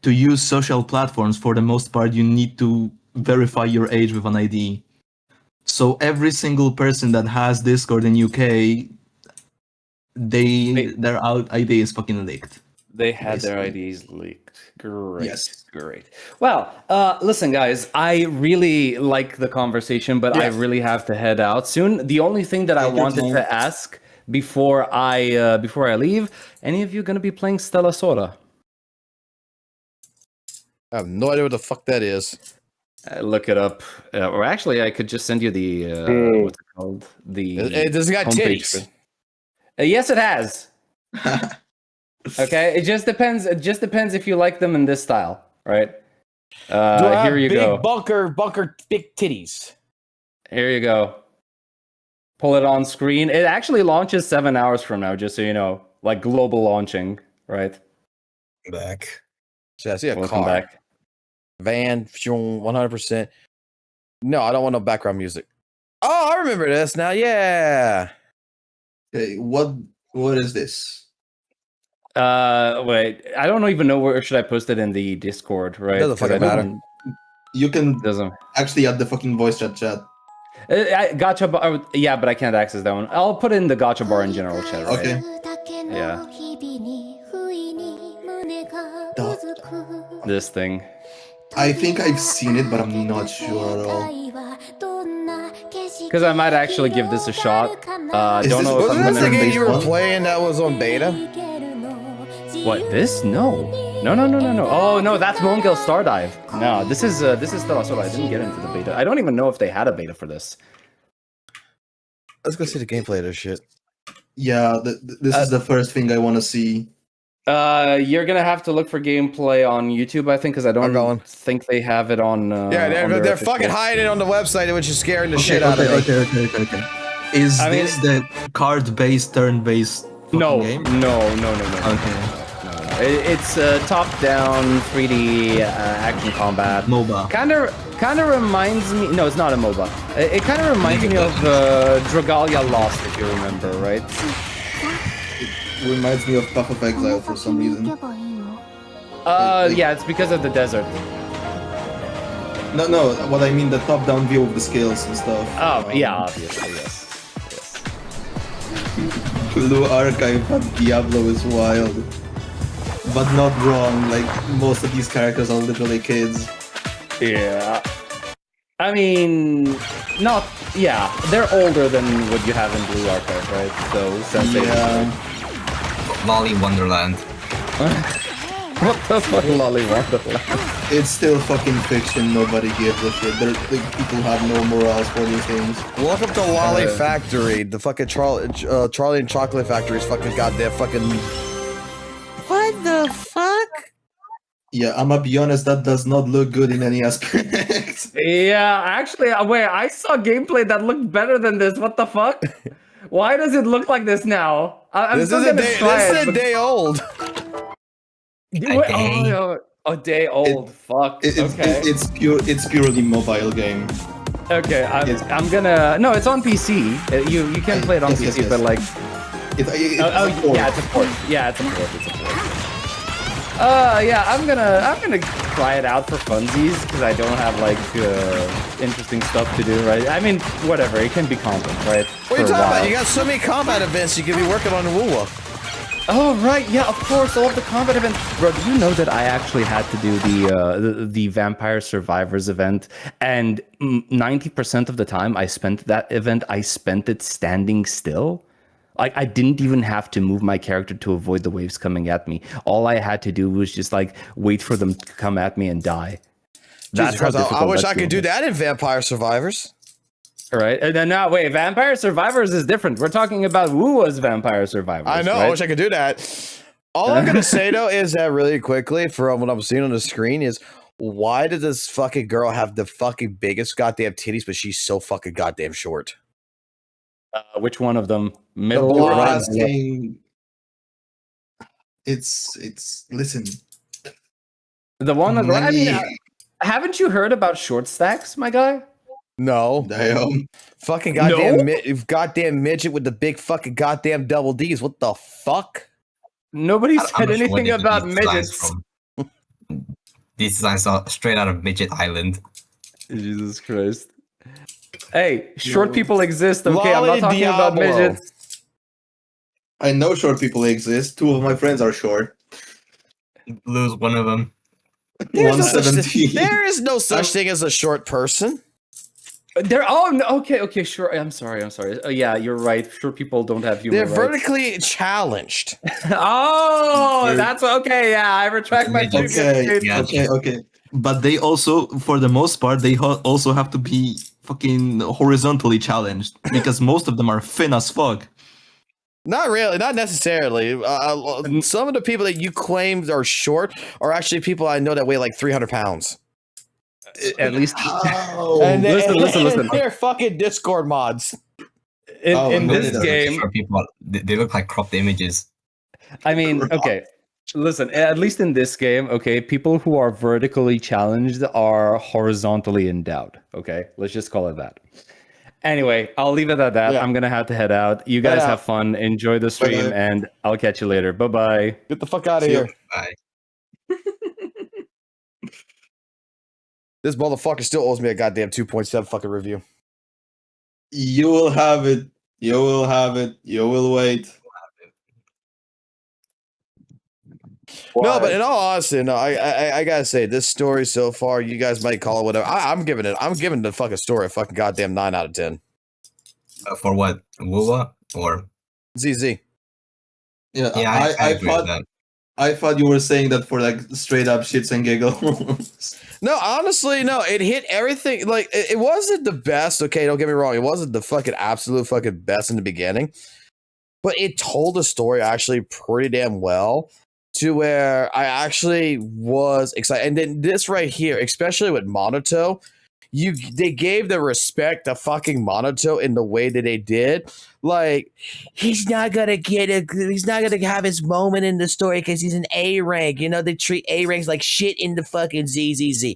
To use social platforms, for the most part, you need to verify your age with an ID. So every single person that has Discord in UK, their ID is fucking leaked. They had their IDs leaked. Great. Yes. Great. Well, listen, guys, I really like the conversation, but I really have to head out soon. The only thing that I wanted to ask before I leave, any of you going to be playing Stella Sola? I have no idea what the fuck that is. Look it up. Or actually, I could just send you the, what's it called? Does it got titties? Yes, it has. Okay, it just depends. It just depends if you like them in this style, right? Here you go. Bunker, big titties. Here you go. Pull it on screen. It actually launches 7 hours from now, just so you know, like global launching, right? Back. So I see a Welcome car. back. Van, 100%. No, I don't want no background music. Oh, I remember this now. Yeah. Okay, what is this? Wait, I don't even know where should I post it in the Discord, right? Doesn't fucking matter. You can Doesn't actually add the fucking voice chat. Gotcha bar, yeah, but I can't access that one. I'll put it in the gotcha bar in general chat, right? Okay. Yeah. This thing. I think I've seen it, but I'm not sure at all. Because I might actually give this a shot. Don't know if I'm Wasn't this the gonna. game you were playing that was on beta? What, this? No. No. Oh no, that's Moangale Stardive. No, this is Stella Sola. I didn't get into the beta. I don't even know if they had a beta for this. Let's go see the gameplay of this shit. Yeah, this is the first thing I want to see. You're gonna have to look for gameplay on YouTube, I think, because I don't think they have it on. Yeah, they're fucking hiding it on the website, which is scaring the shit out of me. Okay. Is this the card-based, turn-based No, game? no. Okay. It's top-down 3D action combat. MOBA. Kind of reminds me. No, it's not a MOBA. It kind of reminds me of Dragalia Lost, if you remember, right? It reminds me of Path of Exile for some reason. Yeah, it's because of the desert. No. What I mean, the top-down view of the skills and stuff. Oh, yeah, obviously, yes. Blue Archive, but Diablo is wild. But not wrong, like, most of these characters are literally kids. Yeah. I mean, not... Yeah, they're older than what you have in Blue Archive, right? So, Sensei... Yeah. Lolly Wonderland. What the fuck, Lolly Wonderland? It's still fucking fiction, nobody gives a shit. People have no morals for these things. Welcome to Lolly Factory, the fucking Charlie and Chocolate Factory's fucking goddamn fucking... What the fuck? Yeah, I'm gonna be honest, that does not look good in any aspect. Yeah, actually, wait, I saw gameplay that looked better than this. What the fuck? Why does it look like this now? I'm This still is a gonna day. try This it, is a but- day old. A day old. Fuck. Okay. It's purely mobile game. Okay, I'm gonna. No, it's on PC. You can play it on PC, but like. It's yeah, it's a port. Yeah, it's a port. Yeah, I'm gonna try it out for funsies because I don't have like interesting stuff to do, right? I mean, whatever. It can be content, right? What are you talking about? You got so many combat events you could be working on in WUWA. Oh right, yeah, of course, all of the combat events. Bro, do you know that I actually had to do the Vampire Survivors event, and 90% of the time I spent that event, I spent it standing still. Like I didn't even have to move my character to avoid the waves coming at me. All I had to do was just like wait for them to come at me and die. Jesus Christ, I wish I could do that in Vampire Survivors. All right, and then now wait, Vampire Survivors is different. We're talking about WUWA's Vampire Survivors. I know. Right? I wish I could do that. All I'm gonna say though is that really quickly, from what I'm seeing on the screen, is why does this fucking girl have the fucking biggest goddamn titties, but she's so fucking goddamn short? Which one of them? Middle You're or asking. It's listen. The one on the right. I mean, haven't you heard about short stacks, my guy? No. Damn. Fucking goddamn goddamn midget with the big fucking goddamn double D's. What the fuck? Nobody said anything about midgets. These designs are straight out of Midget Island. Jesus Christ. Hey, short people exist, okay? I'm not talking about midgets. I know short people exist. 2 of my friends are short. Blue's one of them. There is no such thing as a short person. Okay, sure. I'm sorry. Yeah, you're right. Sure, people don't have humor. They're rights. vertically challenged. That's okay. Yeah, I retract my previous statement. Okay. But they also, for the most part, they also have to be fucking horizontally challenged because most of them are thin as fuck. Not really, not necessarily. Some of the people that you claim are short are actually people I know that weigh like 300 pounds. At least. And Listen. They're fucking Discord mods. In this game, people, they look like cropped images. I mean, okay. Listen, at least in this game, okay, people who are vertically challenged are horizontally endowed. Okay, let's just call it that. Anyway, I'll leave it at that. Yeah. I'm gonna have to head out. You guys have fun. Enjoy the stream, and I'll catch you later. Bye-bye. Get the fuck out of here. Bye. This motherfucker still owes me a goddamn 2.7 fucking review. You will have it. You will have it. You will wait. No, but in all honesty, no, I gotta say, this story so far, you guys might call it whatever. I'm giving the fucking story a fucking goddamn 9 out of 10. For what? WUWA or ZZ? Yeah, I agree with that. I thought you were saying that for like straight up shits and giggles. No, honestly, no. It hit everything. Like it wasn't the best. Okay, don't get me wrong. It wasn't the fucking absolute fucking best in the beginning, but it told the story actually pretty damn well. To where I actually was excited. And then this right here, especially with Monato, they gave the respect to fucking Minato in the way that they did. Like, he's not gonna have his moment in the story because he's an A rank. You know, they treat A ranks like shit in the fucking ZZZ.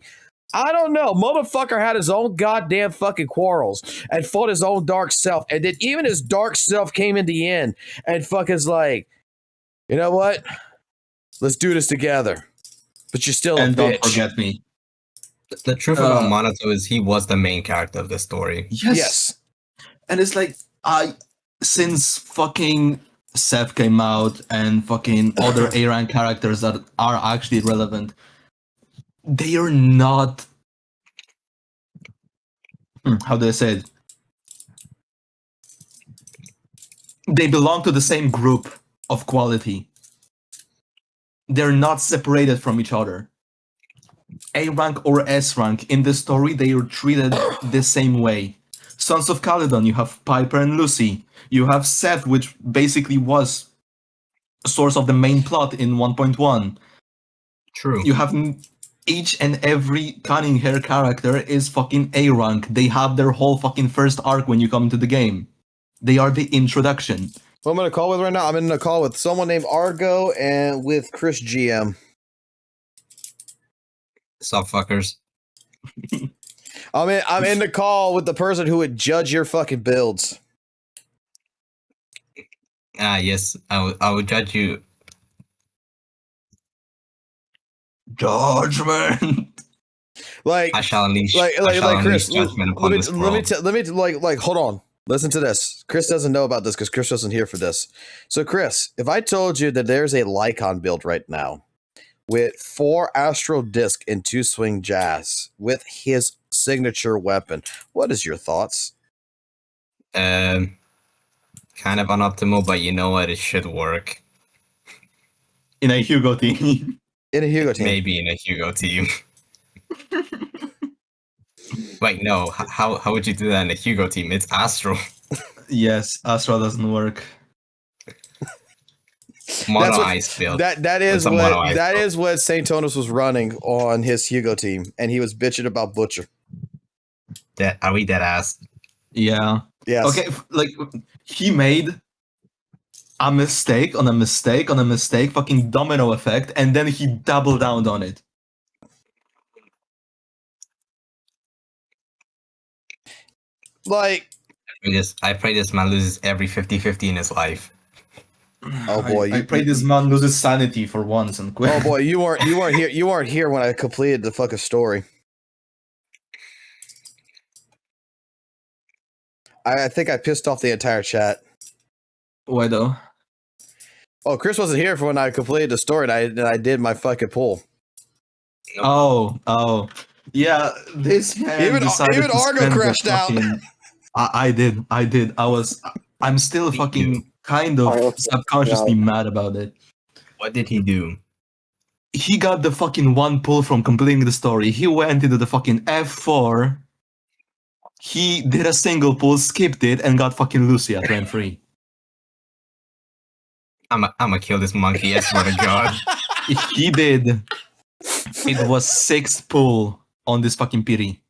I don't know. Motherfucker had his own goddamn fucking quarrels and fought his own dark self. And then even his dark self came in the end and fucking's like, you know what? Let's do this together. But you're still and a bitch. don't forget me. The truth about Minato is he was the main character of the story. Yes. And it's like, since fucking Seth came out and fucking other A rank characters that are actually relevant, they are not. How do I say it? They belong to the same group of quality. They're not separated from each other. A rank or S rank, in the story, they are treated the same way. Sons of Caledon, you have Piper and Lucy. You have Seth, which basically was a source of the main plot in 1.1. True. You have each and every cunning hair character is fucking A rank. They have their whole fucking first arc when you come into the game. They are the introduction. Who I'm in a call with right now? I'm in a call with someone named Argo and with Chris GM. Sup, fuckers. I'm in the call with the person who would judge your fucking builds. Yes, I would judge you. Judgment. Like I shall unleash. Like Chris. Judgment upon this world. Let me hold on. Listen to this. Chris doesn't know about this because Chris wasn't here for this. So, Chris, if I told you that there's a Lycon build right now with 4 Astral Disc and 2 Swing Jazz with his signature weapon, what is your thoughts? Kind of unoptimal, but you know what? It should work. In a Hugo team. In a Hugo team. Maybe in a Hugo team. Wait, no. How would you do that in a Hugo team? It's Astral. Yes, Astral doesn't work. Mono ice build. That is what Saint Tonus was running on his Hugo team, and he was bitching about Butcher. Are we dead ass? Yeah. Yes. Okay, like he made a mistake on a mistake on a mistake, fucking domino effect, and then he doubled down on it. Like, I pray this man loses every 50-50 in his life. Oh boy! I pray this man loses sanity for once and quit. Oh boy, you weren't here when I completed the fucking story. I think I pissed off the entire chat. Why though? Oh, Chris wasn't here for when I completed the story and I did my fucking pull. Oh, yeah. This man even Argo crashed out. I did. I'm still fucking kind of subconsciously mad about it. What did he do? He got the fucking 1 pull from completing the story. He went into the fucking F4. He did a single pull, skipped it, and got fucking Lucy at turn 3. I'ma kill this monkey, I swear to God. He did. It was 6th pull on this fucking pity.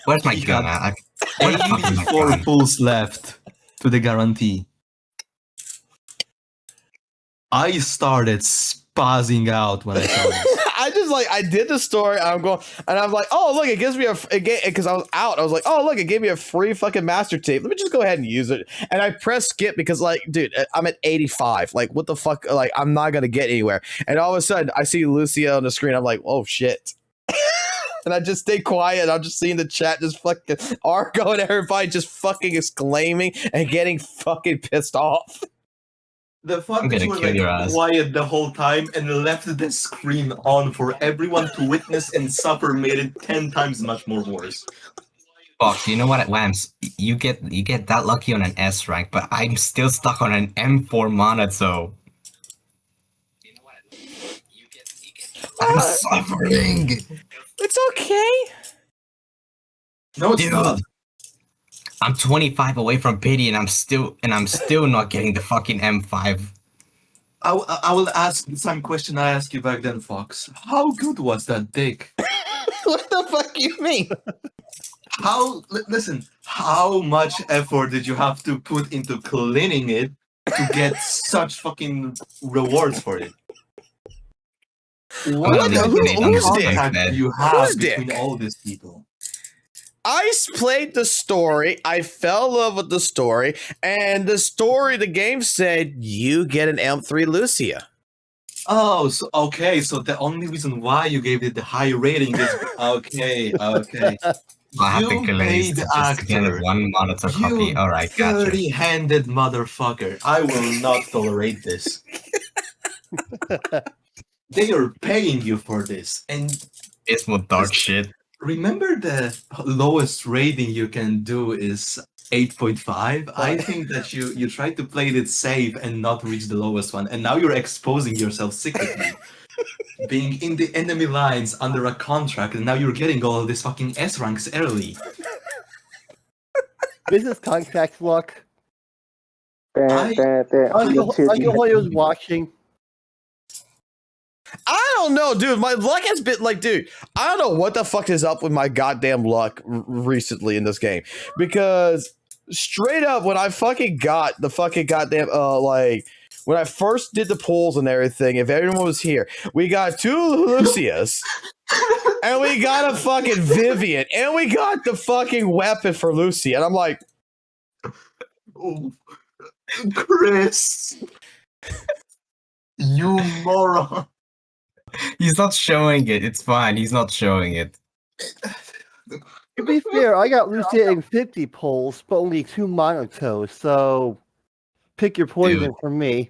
Where's my gun? 84 pulls left to the guarantee. I started spazzing out when I saw this. I did the story. I'm like, oh look, it gives me because I was out. I was like, oh look, it gave me a free fucking master tape. Let me just go ahead and use it. And I pressed skip because like, dude, I'm at 85. Like, what the fuck? Like, I'm not gonna get anywhere. And all of a sudden, I see Lucia on the screen. I'm like, oh shit. And I just stay quiet. I'm just seeing the chat just fucking Argo and everybody just fucking exclaiming and getting fucking pissed off. The fact that you were like quiet the whole time and left the screen on for everyone to witness and suffer made it 10 times much more worse. Fox, you know what, Whams? You get that lucky on an S rank, but I'm still stuck on an M4 Minato. I'm suffering. It's okay. No, it's not. I'm 25 away from pity, and I'm still not getting the fucking M5. I will ask the same question I asked you back then, Fox. How good was that dick? What the fuck you mean? Listen, how much effort did you have to put into cleaning it to get such fucking rewards for it? What Who's dick? contact do you have Who's between dick? all these people? I played the story. I fell in love with the story, and the game said you get an M3 Lucia. Oh, so okay. So the only reason why you gave it the high rating is okay. I have to You kill paid it just to get actor. one monitor copy. You All right, gotcha. dirty-handed motherfucker. I will not tolerate this. They are paying you for this, and It's more dog shit. remember the lowest rating you can do is 8.5. I think that you tried to play it safe and not reach the lowest one, and now you're exposing yourself secretly. Being in the enemy lines under a contract, and now you're getting all of these fucking S ranks early. Business contract luck. I- Uncle was watching. I don't know, dude. My luck has been like, dude, I don't know what the fuck is up with my goddamn luck recently in this game. Because straight up, when I fucking got the fucking goddamn, when I first did the polls and everything, if everyone was here, we got 2 Lucias, and we got a fucking Vivian, and we got the fucking weapon for Lucy. And I'm like, oh, Chris, you moron. He's not showing it. It's fine. He's not showing it. To be fair, I got Lucia in 50 polls, but only 2 monotos, so pick your poison Dude. for me.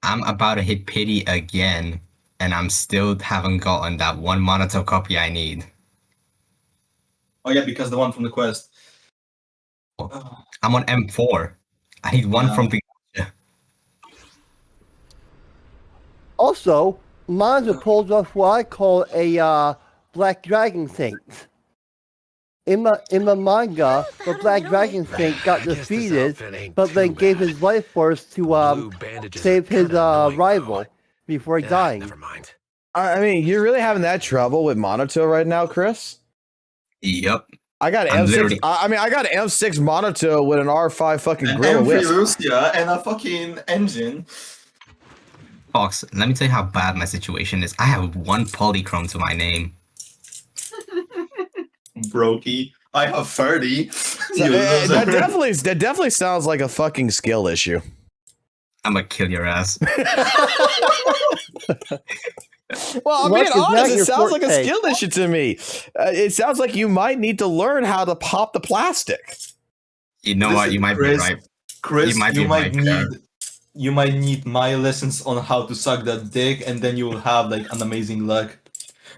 I'm about to hit pity again, and I'm still haven't gotten that one monitor copy I need. Oh yeah, because the one from the quest. I'm on M4. I need one Yeah. from the. Also, Monza pulls off what I call a Black Dragon Saint. In the manga, the Black Dragon Saint got defeated, but then gave his life force to save his rival before dying. I mean, you're really having that trouble with Monoto right now, Chris? Yep. I got I'm M6. literally- I got an M6 Monoto with an R5 fucking An Gorilla M3 Wisp. Lucia and a fucking engine. Fox, let me tell you how bad my situation is. I have 1 polychrome to my name. Brokey. I have 30. That definitely sounds like a fucking skill issue. I'm gonna kill your ass. Well, I'm Luck being is not honest, it your sounds like a forte. skill issue to me. It sounds like you might need to learn how to pop the plastic. You know what? Listen, You might Chris, be right. Chris, You might be right there. you might need my lessons on how to suck that dick, and then you will have like an amazing luck.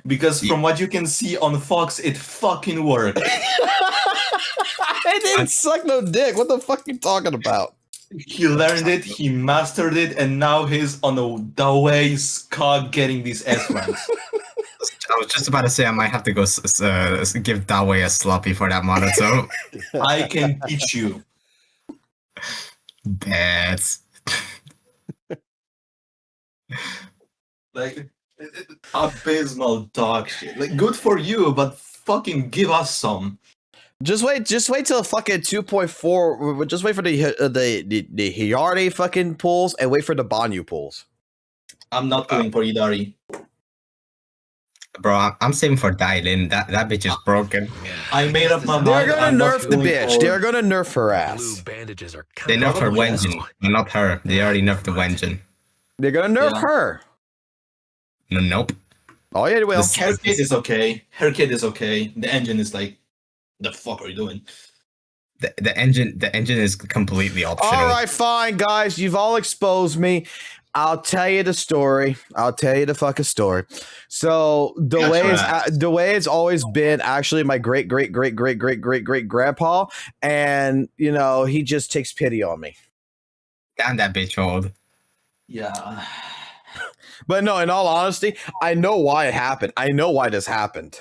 Because from what you can see on Fox, it fucking worked. I didn't suck no dick. What the fuck are you talking about? He learned it, he mastered it, and now he's on the way Scott getting these S ranks. I was just about to say I might have to go give Dawei a sloppy for that monitor. I can teach you. Bad. Like abysmal dog shit. Like good for you, but fucking give us some. Just wait till fucking 2.4. Just wait for the Hiyari fucking pulls and wait for the Banyu pulls. I'm not going for Idari. Bro, I'm saving for Dailin. That bitch is broken. I made up my mind. They're gonna I'm not nerf the going bitch. for- They're gonna nerf her ass. Bandages are They nerfed her Wenjin, but not her. They already nerfed the Wenjin. They're gonna nerf Yeah. her. No, nope. Oh yeah, well, Her kit is okay. Her kit is okay. The engine is like, the fuck are you doing? The engine is completely optional. all right, fine, guys. You've all exposed me. I'll tell you the story. I'll tell you the fucking story. So the way it's always been actually my great grandpa, and you know he just takes pity on me. Damn that bitch old. Yeah. But no, in all honesty, I know why it happened. I know why this happened.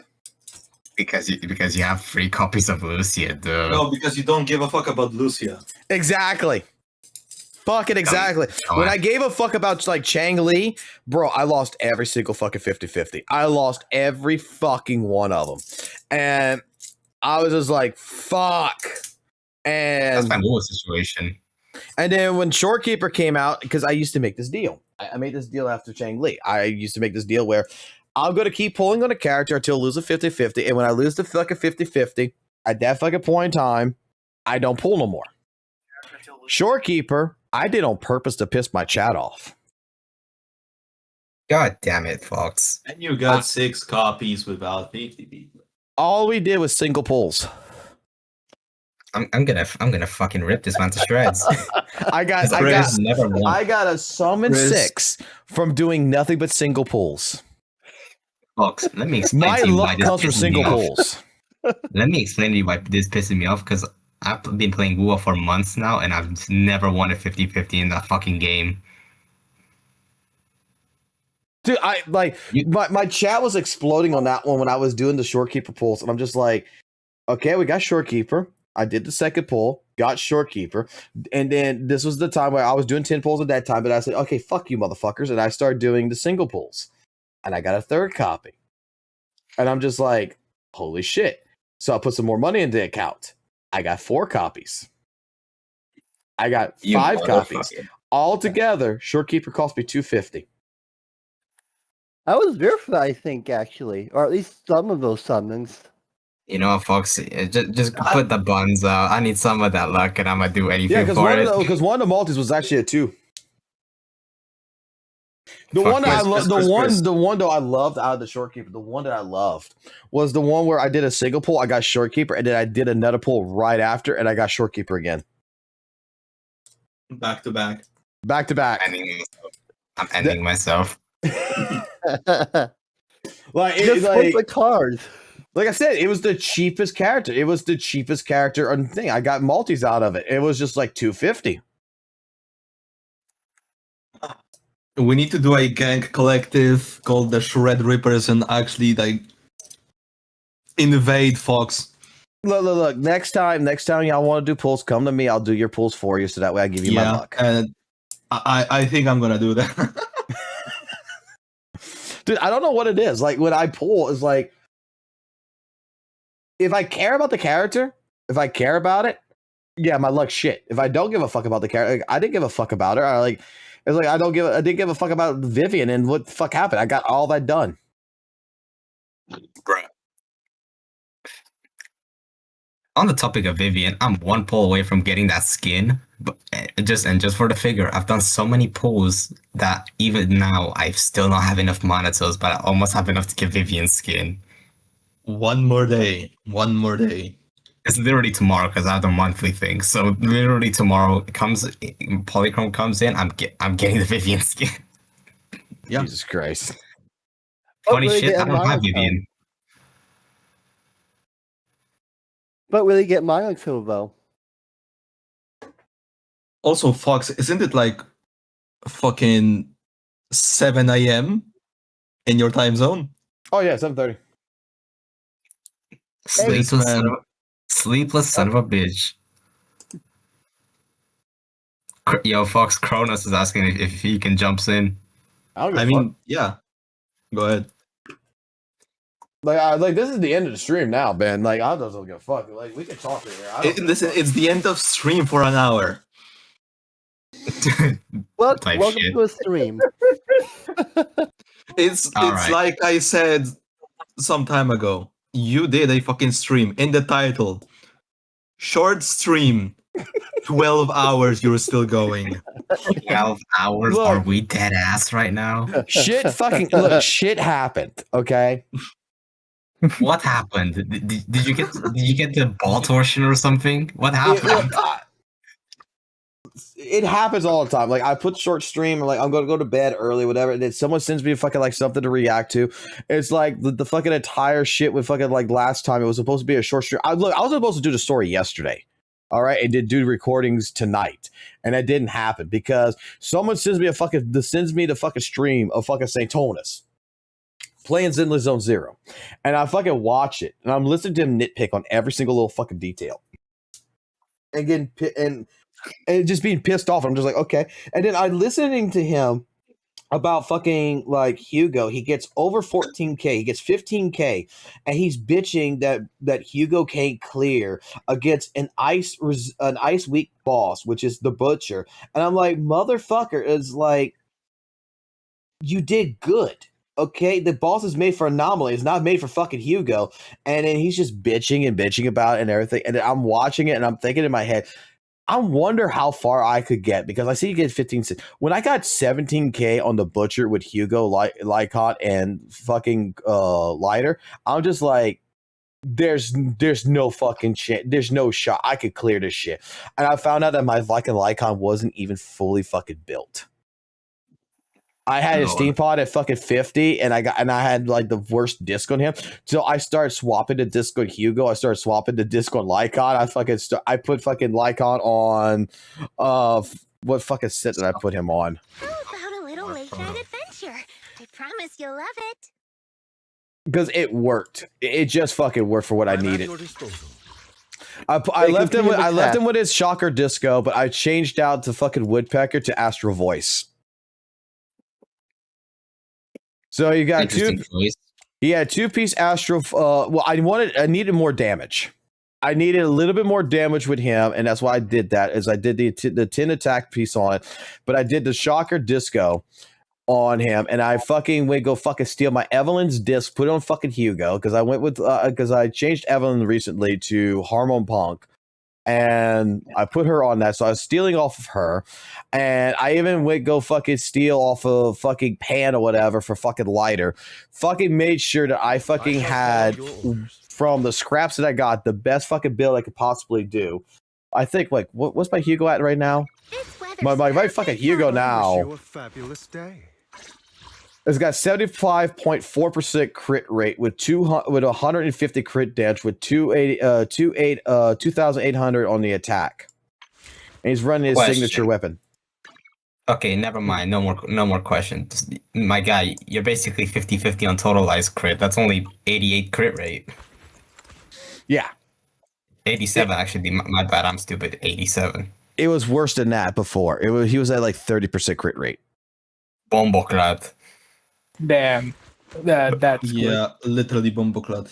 Because you have 3 copies of Lucia, dude. No, because you don't give a fuck about Lucia. Exactly. Fucking exactly. Come When on. I gave a fuck about like Chang Li, bro, I lost every single fucking 50-50. I lost every fucking one of them. And I was just like, fuck. And That's my WUWA situation. And then when Shorekeeper came out, because I used to make this deal. I made this deal after Chang Li. I used to make this deal where I'm going to keep pulling on a character until I lose a 50-50. And when I lose the fucking 50-50, at that fucking point in time, I don't pull no more. Shorekeeper, I did on purpose to piss my chat off. God damn it, Fox. And you got 6 copies without 50 people. All we did was single pulls. I'm gonna fucking rip this man to shreds. I got a summon 6 from doing nothing but single pulls. Fox, let me explain My to you why luck this comes from pisses me single off. pulls. Let me explain to you why this pisses me off, because I've been playing WUWA for months now, and I've never won a 50-50 in that fucking game. Dude, I like my chat was exploding on that one when I was doing the Shorekeeper pulls, and I'm just like, okay, we got Shorekeeper. I did the second pull, got Shorekeeper, and then this was the time where I was doing 10 pulls at that time, but I said, okay, fuck you motherfuckers, and I started doing the single pulls, and I got a third copy, and I'm just like, holy shit. So I put some more money into the account. I got 4 copies. I got 5 copies. Altogether, Shorekeeper cost me $250. I was there for that, I think, actually, or at least some of those summons. You know what, Fox? Just put the buns out. I need some of that luck, and I'm gonna do anything Yeah, for it. because one of the multis was actually a 2. The Fuck one that I Chris, loved, Chris. the one though I loved out of the Shorekeeper, the one that I loved was the one where I did a single pull, I got Shorekeeper, and then I did another pull right after, and I got Shorekeeper again. Back to back. Back to back. I'm ending myself. Like, Just flip the cards. Like I said, it was the cheapest character. It was the cheapest character on the thing. I got multis out of it. It was just like $250. We need to do a gang collective called the Shred Rippers and actually like invade Fox. Look. Next time y'all want to do pulls, come to me. I'll do your pulls for you, so that way I give you my luck. And I think I'm gonna do that. Dude, I don't know what it is. Like when I pull, it's like if I care about the character, if I care about it, yeah, my luck's shit. If I don't give a fuck about the character, like, I didn't give a fuck about her. It's like I didn't give a fuck about Vivian, and what the fuck happened? I got all that done. Bruh. On the topic of Vivian, I'm 1 pull away from getting that skin. But just for the figure, I've done so many pulls that even now I still not have enough monetos, but I almost have enough to get Vivian's skin. One more day. It's literally tomorrow because I have the monthly thing. So literally tomorrow Polychrome comes in. I'm getting the Vivian skin. Yeah. Jesus Christ. Funny shit, I don't have Vivian. But will he get Monaco though? Also, Fox, isn't it like fucking 7 a.m. in your time zone? Oh yeah, 7:30. Sleepless son of a bitch. Yo, Fox Kronos is asking if he can jump in. I mean, yeah. Go ahead. Like this is the end of the stream now, Ben. Like I don't give a fuck. Like we can talk in here. Listen, it's the end of stream for an hour. Welcome to a stream. It's right. like I said some time ago. You did a fucking stream in the title. Short stream. 12 hours you're still going. 12 hours? Look. Are we dead ass right now? Shit happened, okay? What happened? Did you get the ball torsion or something? What happened? It happens all the time. Like I put short stream, like I'm gonna go to bed early, whatever. And then someone sends me fucking like something to react to. It's like the fucking entire shit with fucking like last time. It was supposed to be a short stream. I was supposed to do the story yesterday. All right, and did do recordings tonight, and that didn't happen because someone sends me the fucking stream of fucking St. Tonus playing Zenless Zone Zero, and I fucking watch it, and I'm listening to him nitpick on every single little fucking detail, and and just being pissed off. I'm just like, okay. And then I'm listening to him about fucking like Hugo. He gets over 14K. He gets 15K, and he's bitching that Hugo can't clear against an ice weak boss, which is the Butcher. And I'm like, motherfucker, is like, you did good. Okay, the boss is made for Anomaly. It's not made for fucking Hugo. And then he's just bitching about it and everything. And then I'm watching it and I'm thinking in my head, I wonder how far I could get, because I see you get 15. When I got 17K on the Butcher with Hugo, Lycott, and fucking Lighter, I'm just like, there's no fucking chance. There's no shot I could clear this shit. And I found out that my fucking Lycon wasn't even fully fucking built. I had a Steam pod at fucking 50, and I had like the worst disc on him. So I started swapping the disc on Hugo. I started swapping the disc on Lycon. I put fucking Lycon on what fucking set did I put him on? How about a little late night adventure? I promise you'll love it. Because it worked. It just fucking worked for what I needed. I left him with his Shocker Disco, but I changed out the fucking Woodpecker to Astral Voice. So you got he had 2-piece Astral. Well, I needed more damage. I needed a little bit more damage with him, and that's why I did that. Is I did the 10 attack piece on it, but I did the Shocker Disco on him, and I fucking went go fucking steal my Evelyn's disc, put it on fucking Hugo, because I went with because I changed Evelyn recently to Hormone Punk. And I put her on that, so I was stealing off of her, and I even went go fucking steal off of fucking Pan or whatever for fucking Lighter. Fucking made sure that I fucking had from the scraps that I got the best fucking build I could possibly do. I think like what's my Hugo at right now? My fucking Hugo now. It's got 75.4% crit rate with 150 crit damage with 2,800 on the attack. And he's running his signature weapon. Okay, never mind. No more questions. My guy, you're basically 50-50 on totalized crit. That's only 88 crit rate. Yeah. 87 actually. My bad. I'm stupid. 87. It was worse than that before. He was at like 30% crit rate. Bomboclat. Damn. That's yeah, good. Literally bomboclat.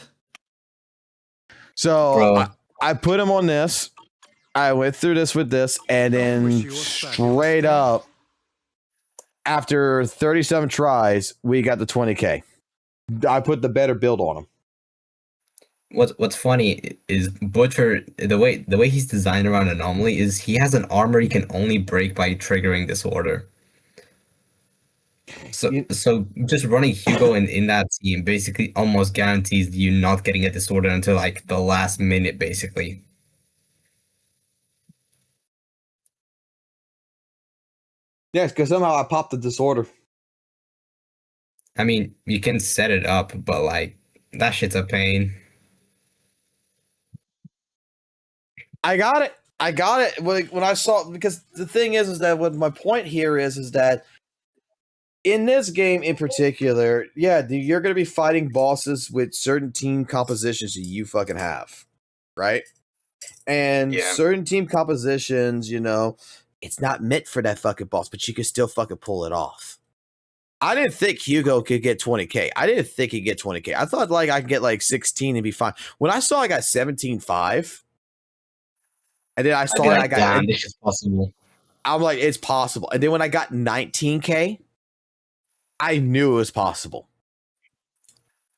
So I put him on this. I went through this with this, and then straight up, after 37 tries, we got the 20K. I put the better build on him. What's funny is Butcher, the way he's designed around Anomaly is he has an armor he can only break by triggering Disorder. So just running Hugo in that team basically almost guarantees you not getting a Disorder until like the last minute, basically. Yes, because somehow I popped the Disorder. I mean, you can set it up, but like that shit's a pain. I got it. When I saw, because the thing is that what my point here is that in this game in particular, yeah, you're going to be fighting bosses with certain team compositions that you fucking have, right? And certain team compositions, you know, it's not meant for that fucking boss, but you can still fucking pull it off. I didn't think Hugo could get 20K. I didn't think he'd get 20K. I thought like I could get like 16 and be fine. When I saw I got 17.5, and then I saw that I got, damn, this is possible. I'm like, it's possible. And then when I got 19K, I knew it was possible.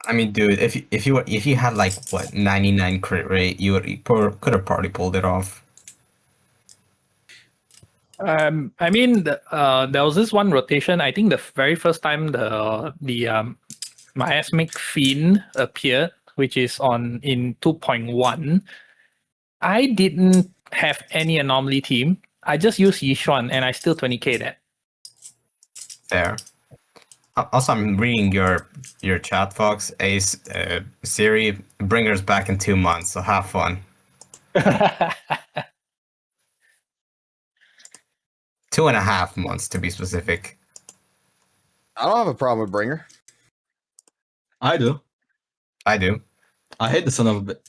I mean, dude, if you had like what 99 crit rate, you could have probably pulled it off. I mean, there was this one rotation. I think the very first time the Miasmic Fiend appeared, which is in 2.1, I didn't have any anomaly team. I just used Yishuan, and I still 20K that. Fair. Also, I'm reading your chat, Fox. Ace, Siri, bringers back in 2 months, so have fun. 2.5 months to be specific. I don't have a problem with Bringer. I do. I hate the son of a bit.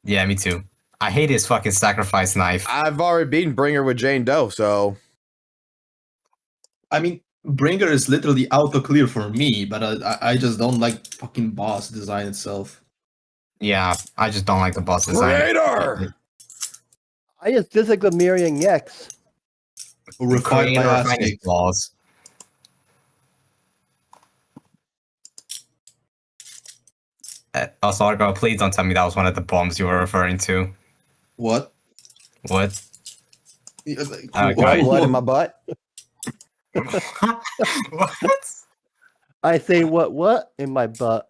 Yeah, me too. I hate his fucking sacrifice knife. I've already beaten Bringer with Jane Doe, so. I mean, Bringer is literally auto clear for me, but I just don't like fucking boss design itself. Yeah, I just don't like the boss design. Creator! I just dislike the Myrian X. Refine my ass his cake. flaws. Also, Argo, please don't tell me that was one of the bombs you were referring to. What? What? Blood in my butt? What? I say what in my butt.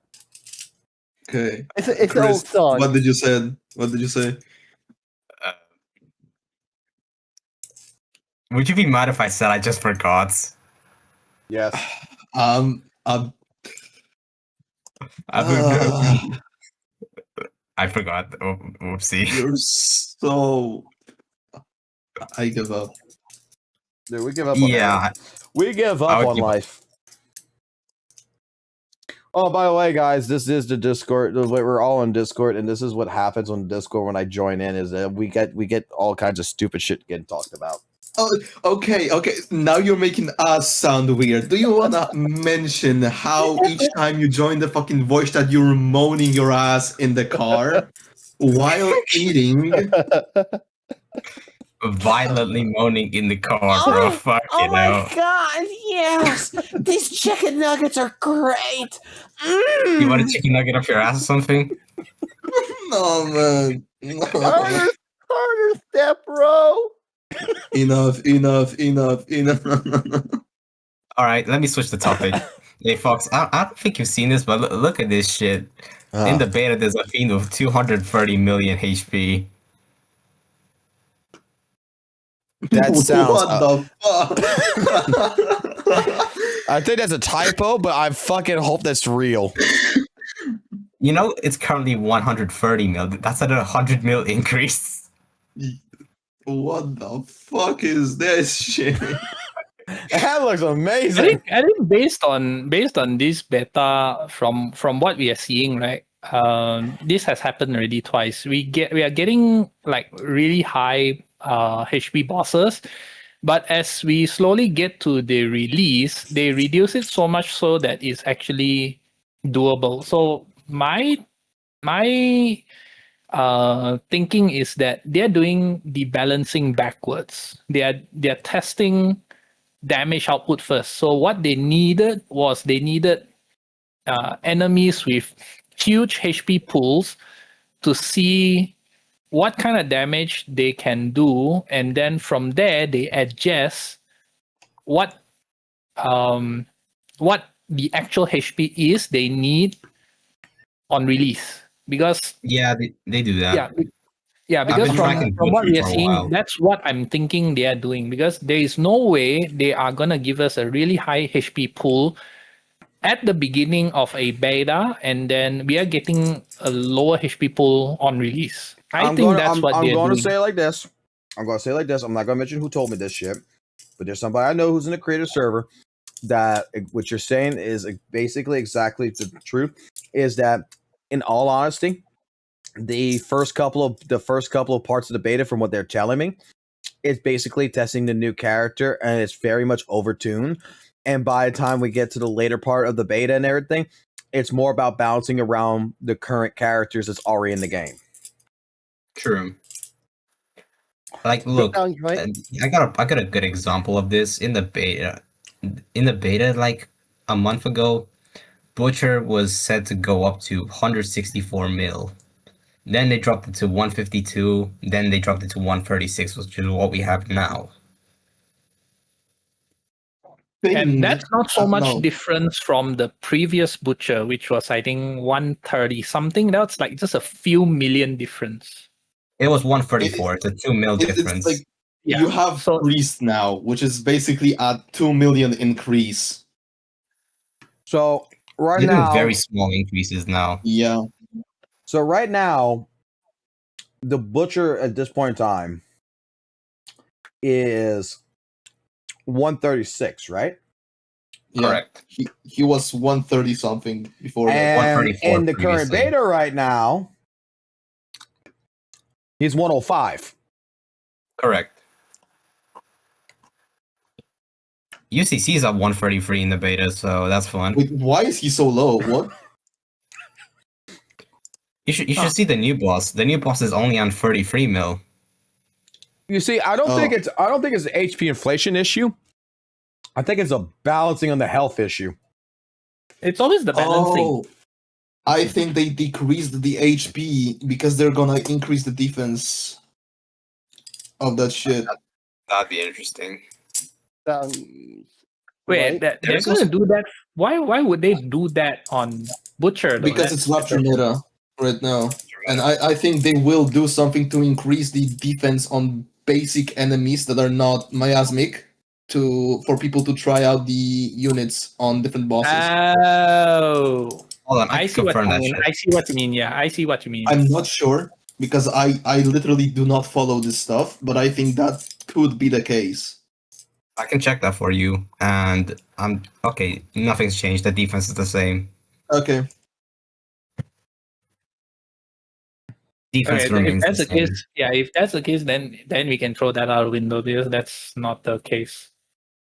Okay. It's an Chris, old song. What did you say? What did you say? Would you be mad if I said I just forgot? Yes. I forgot. Oh, oopsie. You're so. I give up. Dude, we give up on Yeah. life. We give up on life. Oh, by the way, guys, this is the Discord. We're all on Discord, and this is what happens on Discord when I join in. Is that we get all kinds of stupid shit getting talked about. Oh, okay. Now you're making us sound weird. Do you wanna mention how each time you join the fucking voice chat, you're moaning your ass in the car while eating? Violently moaning in the car, bro. Fuck you know. God, yes! These chicken nuggets are great! You want a chicken nugget up your ass or something? No, man. No. Harder step, bro. Enough. All right, let me switch the topic. Hey, Fox, I don't think you've seen this, but look at this shit. In the beta, there's a fiend with 230 million HP. That sounds. What the fuck? I think that's a typo, but I fucking hope that's real. You know, it's currently 130 mil. That's at a 100 mil increase. What the fuck is this shit? That looks amazing. I think based on this beta, from what we are seeing, right? This has happened already twice. We are getting like really high HP bosses, but as we slowly get to the release, they reduce it so much so that it's actually doable. So my thinking is that they're doing the balancing backwards. They're testing damage output first. So what they needed was enemies with huge HP pools to see what kind of damage they can do, and then from there they adjust what the actual HP is they need on release. Because yeah, they do that. Yeah, because from what we are seeing, that's what I'm thinking they are doing. Because there is no way they are gonna give us a really high HP pool at the beginning of a beta, and then we are getting a lower HP pool on release. I'm going to say it like this. I'm going to say it like this. I'm not going to mention who told me this shit, but there's somebody I know who's in the creative server that what you're saying is basically exactly the truth. Is that, in all honesty, the first couple of parts of the beta, from what they're telling me, is basically testing the new character, and it's very much overtuned. And by the time we get to the later part of the beta and everything, it's more about bouncing around the current characters that's already in the game. True. Like, look, I got a good example of this in the beta. In the beta, like a month ago, Butcher was said to go up to 164 mil. Then they dropped it to 152. Then they dropped it to 136, which is what we have now. And that's not so much difference from the previous Butcher, which was, I think, 130 something. That's like just a few million difference. It was 134. It's a 2 mil difference. It's like you have Priest now, which is basically a 2 million increase. So right They're doing now, very small increases now. Yeah. So right now, the Butcher at this point in time is 136, right? Yeah. Correct. He was 130 something before. And in the current beta right now, He's 105. Correct. UCC is at 133 in the beta, so that's fun. Wait, why is he so low? What? You should see the new boss. The new boss is only on 33 mil. You see, I don't think it's an HP inflation issue. I think it's a balancing on the health issue. It's always the balancing. Oh, I think they decreased the HP because they're gonna increase the defense of that shit. That'd be interesting. Wait, they're going to do that? Why would they do that on Butcher? Though? Because it's Rapture meta right now. And I think they will do something to increase the defense on basic enemies that are not miasmic for people to try out the units on different bosses. Oh. Hold on, I see what you mean. I see what you mean. Yeah, I see what you mean. I'm not sure because I literally do not follow this stuff, but I think that could be the case. I can check that for you, and I'm okay. Nothing's changed. The defense is the same. Okay. Defense remains if that's the the same. case, yeah, if that's the case, then we can throw that out of window because that's not the case.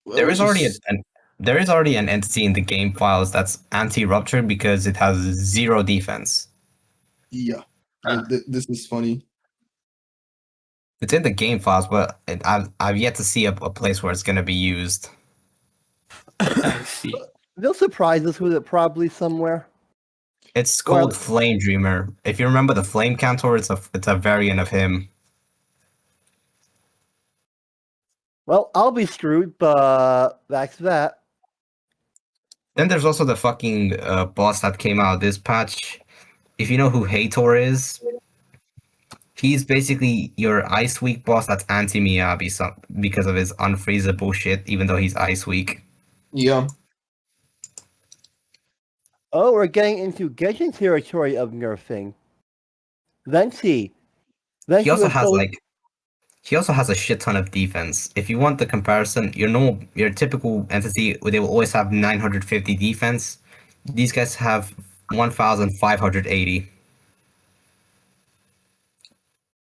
There is already an entity in the game files that's anti-rupture because it has 0 defense. Yeah, this is funny. It's in the game files, but I've yet to see a place where it's going to be used. I see. They'll surprise us with it probably somewhere. It's called Flame Dreamer. If you remember the Flame Cantor, it's a variant of him. Well, I'll be screwed, but that's that. Then there's also the fucking boss that came out this patch. If you know who Hator is, he's basically your Ice Weak boss that's anti-Miyabi because of his unfreezable shit, even though he's Ice Weak. Yeah. Oh, we're getting into Genshin territory of nerfing. Venti. He also has a shit ton of defense. If you want the comparison, your typical entity, they will always have 950 defense. These guys have 1,580.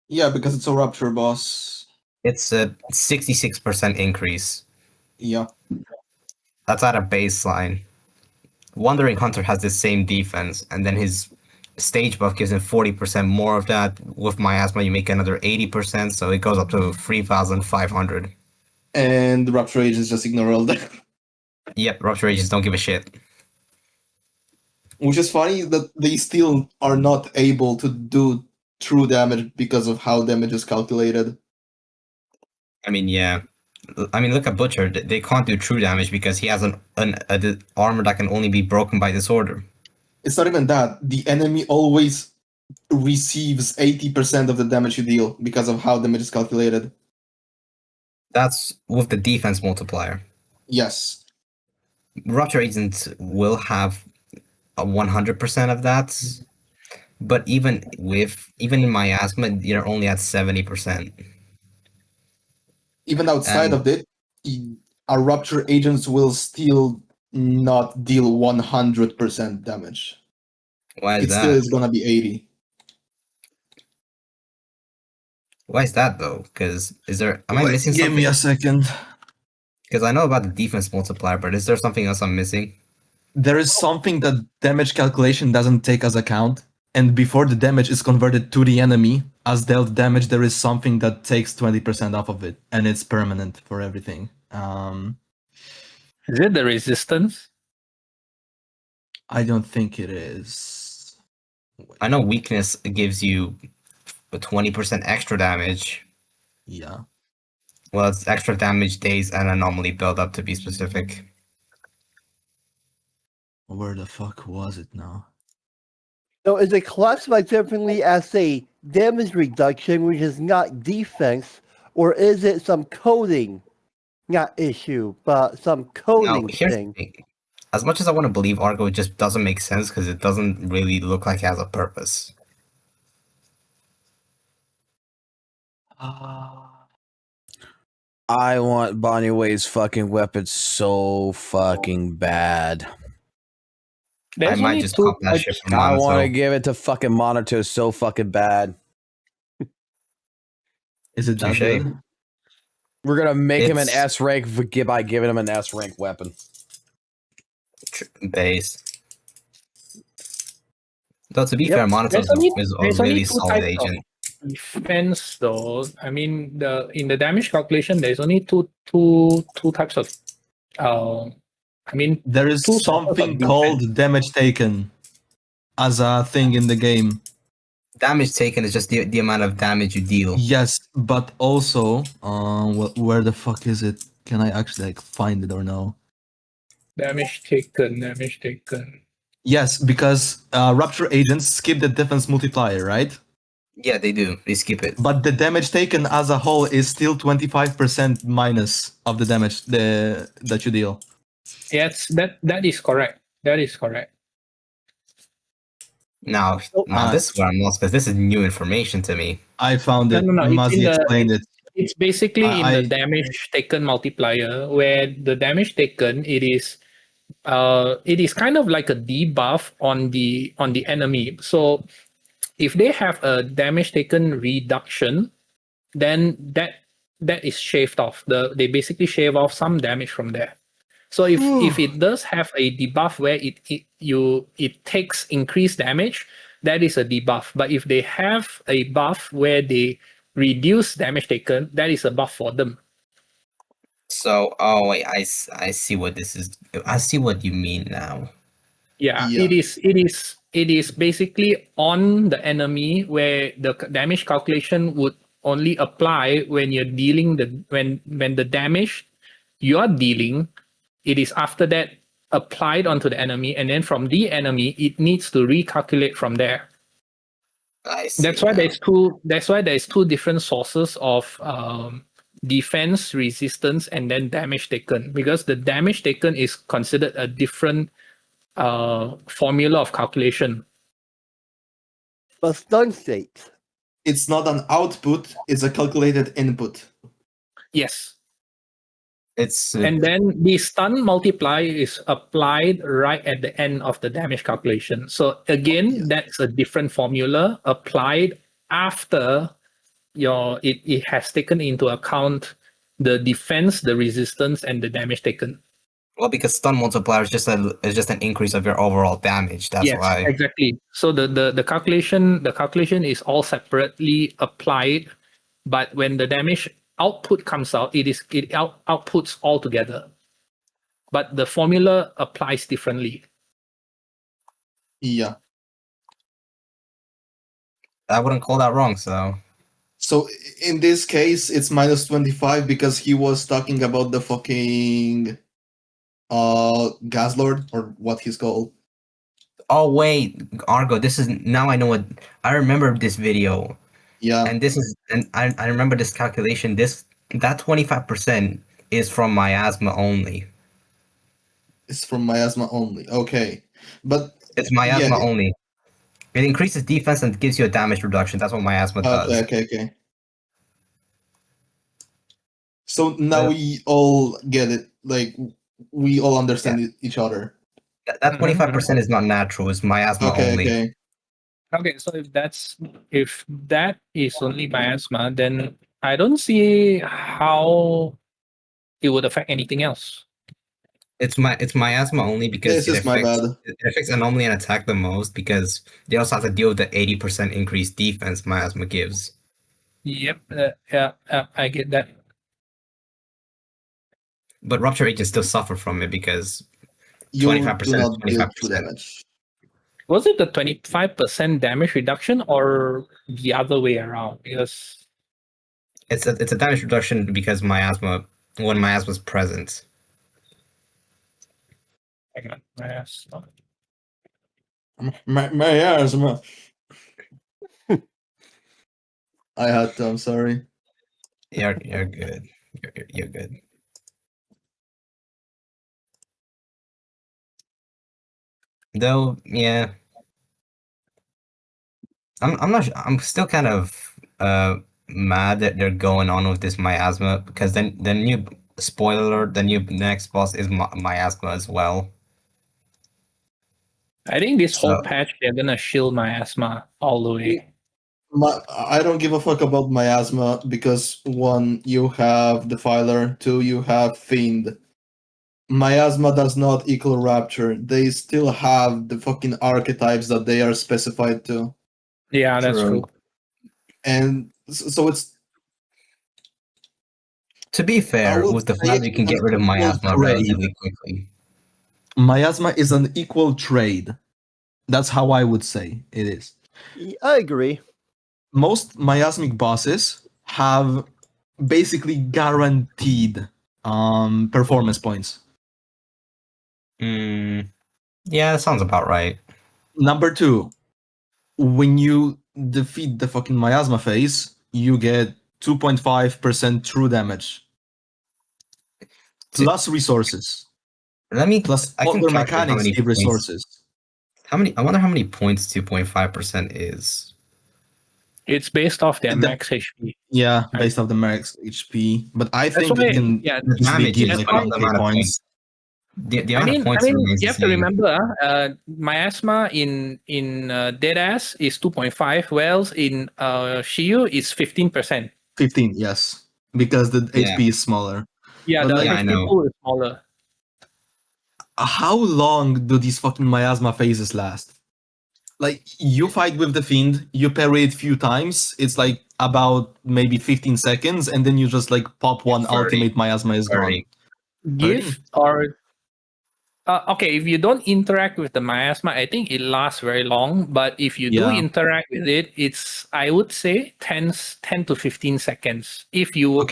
Yeah, because it's a Rupture boss. It's a 66% increase. Yeah. That's at a baseline. Wandering Hunter has the same defense, and then his stage buff gives him 40% more of that. With Miasma, you make another 80%, so it goes up to 3,500. And the Rupture Agents just ignore all that. Yep, Rupture Agents don't give a shit. Which is funny that they still are not able to do true damage because of how damage is calculated. I mean, yeah. I mean, look at Butcher. They can't do true damage because he has an armor that can only be broken by disorder. It's not even that. The enemy always receives 80% of the damage you deal because of how damage is calculated. That's with the defense multiplier. Yes. Rupture Agents will have a 100% of that, but even in Miasma, you're only at 70%. Even outside of it, our Rupture Agents will still not deal 100% damage. Why is that? It still is gonna be 80. Why is that though? Because am I missing something? Give me a second. Because I know about the defense multiplier, but is there something else I'm missing? There is something that damage calculation doesn't take as account, and before the damage is converted to the enemy as dealt damage, there is something that takes 20% off of it, and it's permanent for everything. Is it the resistance? I don't think it is. I know weakness gives you a 20% extra damage. Yeah. Well, it's extra damage days and anomaly build up to be specific. Where the fuck was it now? So is it classified differently as a damage reduction, which is not defense, or is it some coding, not issue, but some coding Here's the thing? thing. As much as I want to believe Argo, it just doesn't make sense because it doesn't really look like it has a purpose. I want Bonnie Way's fucking weapon so fucking bad. I might just cop that shit from I Monaco. want to give it to fucking Monato so fucking bad. Is it that Touche. good? We're gonna make him an It's- S rank by giving him an S rank weapon. Base. Though to be Yep. fair, Monotone There's only- is a there's only really two solid types of agent. defense, though. I mean, in the damage calculation, there's only two types of. I mean, There is two sources of something defense. called damage taken as a thing in the game. Damage taken is just the amount of damage you deal. Yes, but also, where the fuck is it? Can I actually like find it or no? Damage taken. Yes, because Rapture agents skip the defense multiplier, right? Yeah, they do. They skip it. But the damage taken as a whole is still 25% minus of the damage that you deal. Yes, that is correct. That is correct. Now this is where I'm lost because this is new information to me. I found it. No. Muzzy explained it. It's basically in I- the damage taken multiplier, where the damage taken it is kind of like a debuff on the enemy. So if they have a damage taken reduction, then that is shaved off. They basically shave off some damage from there. So if it does have a debuff where it takes increased damage, that is a debuff. But if they have a buff where they reduce damage taken, that is a buff for them. So, wait, I see what this is. I see what you mean now. Yeah. It is basically on the enemy where the damage calculation would only apply when you're dealing when the damage you're dealing, it is after that applied onto the enemy, and then from the enemy it needs to recalculate from there. I see. That's why there's two different sources of defense, resistance, and then damage taken, because the damage taken is considered a different formula of calculation. But stun state. It's not an output, it's a calculated input. Yes. It's And then the stun multiplier is applied right at the end of the damage calculation. So again, that's a different formula applied after it has taken into account the defense, the resistance, and the damage taken. well, because stun multiplier is just an increase of your overall damage. That's Yes, why. exactly. So the calculation is all separately applied, but when the damage output comes out, it outputs all together. But the formula applies differently. Yeah. I wouldn't call that wrong. So in this case, it's minus 25 because he was talking about the fucking gas lord, or what he's called. Oh wait, Argo. This is now I know what I remember this video. Yeah. And this is I remember this calculation. That 25% is from miasma only. It's from miasma only. Okay, but It's miasma yeah. only. It increases defense and gives you a damage reduction. That's what miasma does. Okay. So now we all get it. Like we all understand each other. That 25% is not natural. It's miasma only. Okay, so if that is only miasma, then I don't see how it would affect anything else. It's miasma only because This is my bad. it affects anomaly and attack the most because they also have to deal with the 80% increased defense miasma gives. Yep. I get that. But rupture agents still suffer from it because You 25% do is not deal 25%. damage. Was it the 25% damage reduction or the other way around? Because It's a damage reduction because miasma when miasma is present. hang on, miasma. Miasma. I had to. I'm sorry. You're good. You're good. Though, yeah. I'm not. I'm still kind of mad that they're going on with this miasma because then the new spoiler alert, the new next boss is miasma as well. I think this whole So- patch they're gonna shield miasma all the way. I don't give a fuck about miasma because 1, you have Defiler, 2, you have Fiend. Miasma does not equal Rapture. They still have the fucking archetypes that they are specified to. Yeah, that's true. And so it's. To be fair, with the fact you can get rid of miasma relatively quickly. Miasma is an equal trade. That's how I would say it is. I agree. Most miasmic bosses have basically guaranteed performance points. Yeah, that sounds about right. Number 2, when you defeat the fucking miasma phase, you get 2.5% true damage. Plus resources. Plus I can other calculate how mechanics many give points. resources. I wonder how many points 2.5% is. It's based off their max HP. Yeah, based off the max HP. But I That's think why- it can yeah, easily give that's like why- 1k points. The I amount mean, of points remains you the have to same. remember, miasma in Deadass is 2.5, whereas in Shiyu is 15%. 15, yes. Because the HP is smaller. Yeah, But the like, HP pool is smaller. how long do these fucking miasma phases last? Like, you fight with the Fiend, you parry it few times, it's like about maybe 15 seconds, and then you just like pop one 30. ultimate miasma is 30. gone. Give or okay, if you don't interact with the miasma, I think it lasts very long. But if you do Yeah. interact with it, it's, I would say 10 to 15 seconds. If you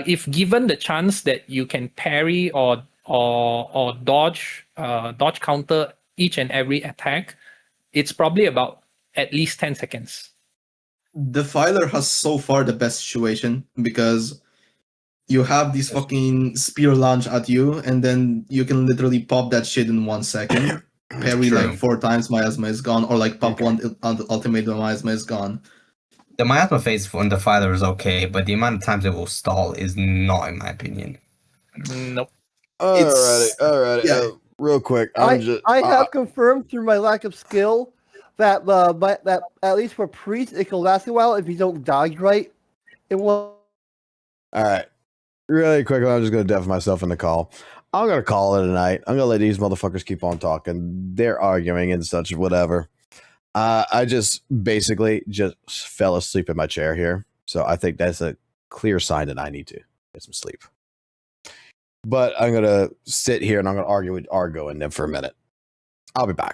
if given the chance that you can parry or dodge counter each and every attack, it's probably about at least 10 seconds. Defiler has so far the best situation because you have this fucking spear launch at you, and then you can literally pop that shit in 1 second. Parry True. like 4 times, miasma is gone, or like pop one ultimate, miasma is gone. The miasma phase on the Defiler is okay, but the amount of times it will stall is not, in my opinion. Nope. Alrighty. Yeah. Real quick, I have confirmed through my lack of skill that that at least for Priest it can last a while if you don't dodge right. It will. All right. Really quickly, I'm just going to deaf myself in the call. I'm going to call it a night. I'm going to let these motherfuckers keep on talking. They're arguing and such, whatever. I just basically just fell asleep in my chair here. So I think that's a clear sign that I need to get some sleep. But I'm going to sit here and I'm going to argue with Argo and them for a minute. I'll be back.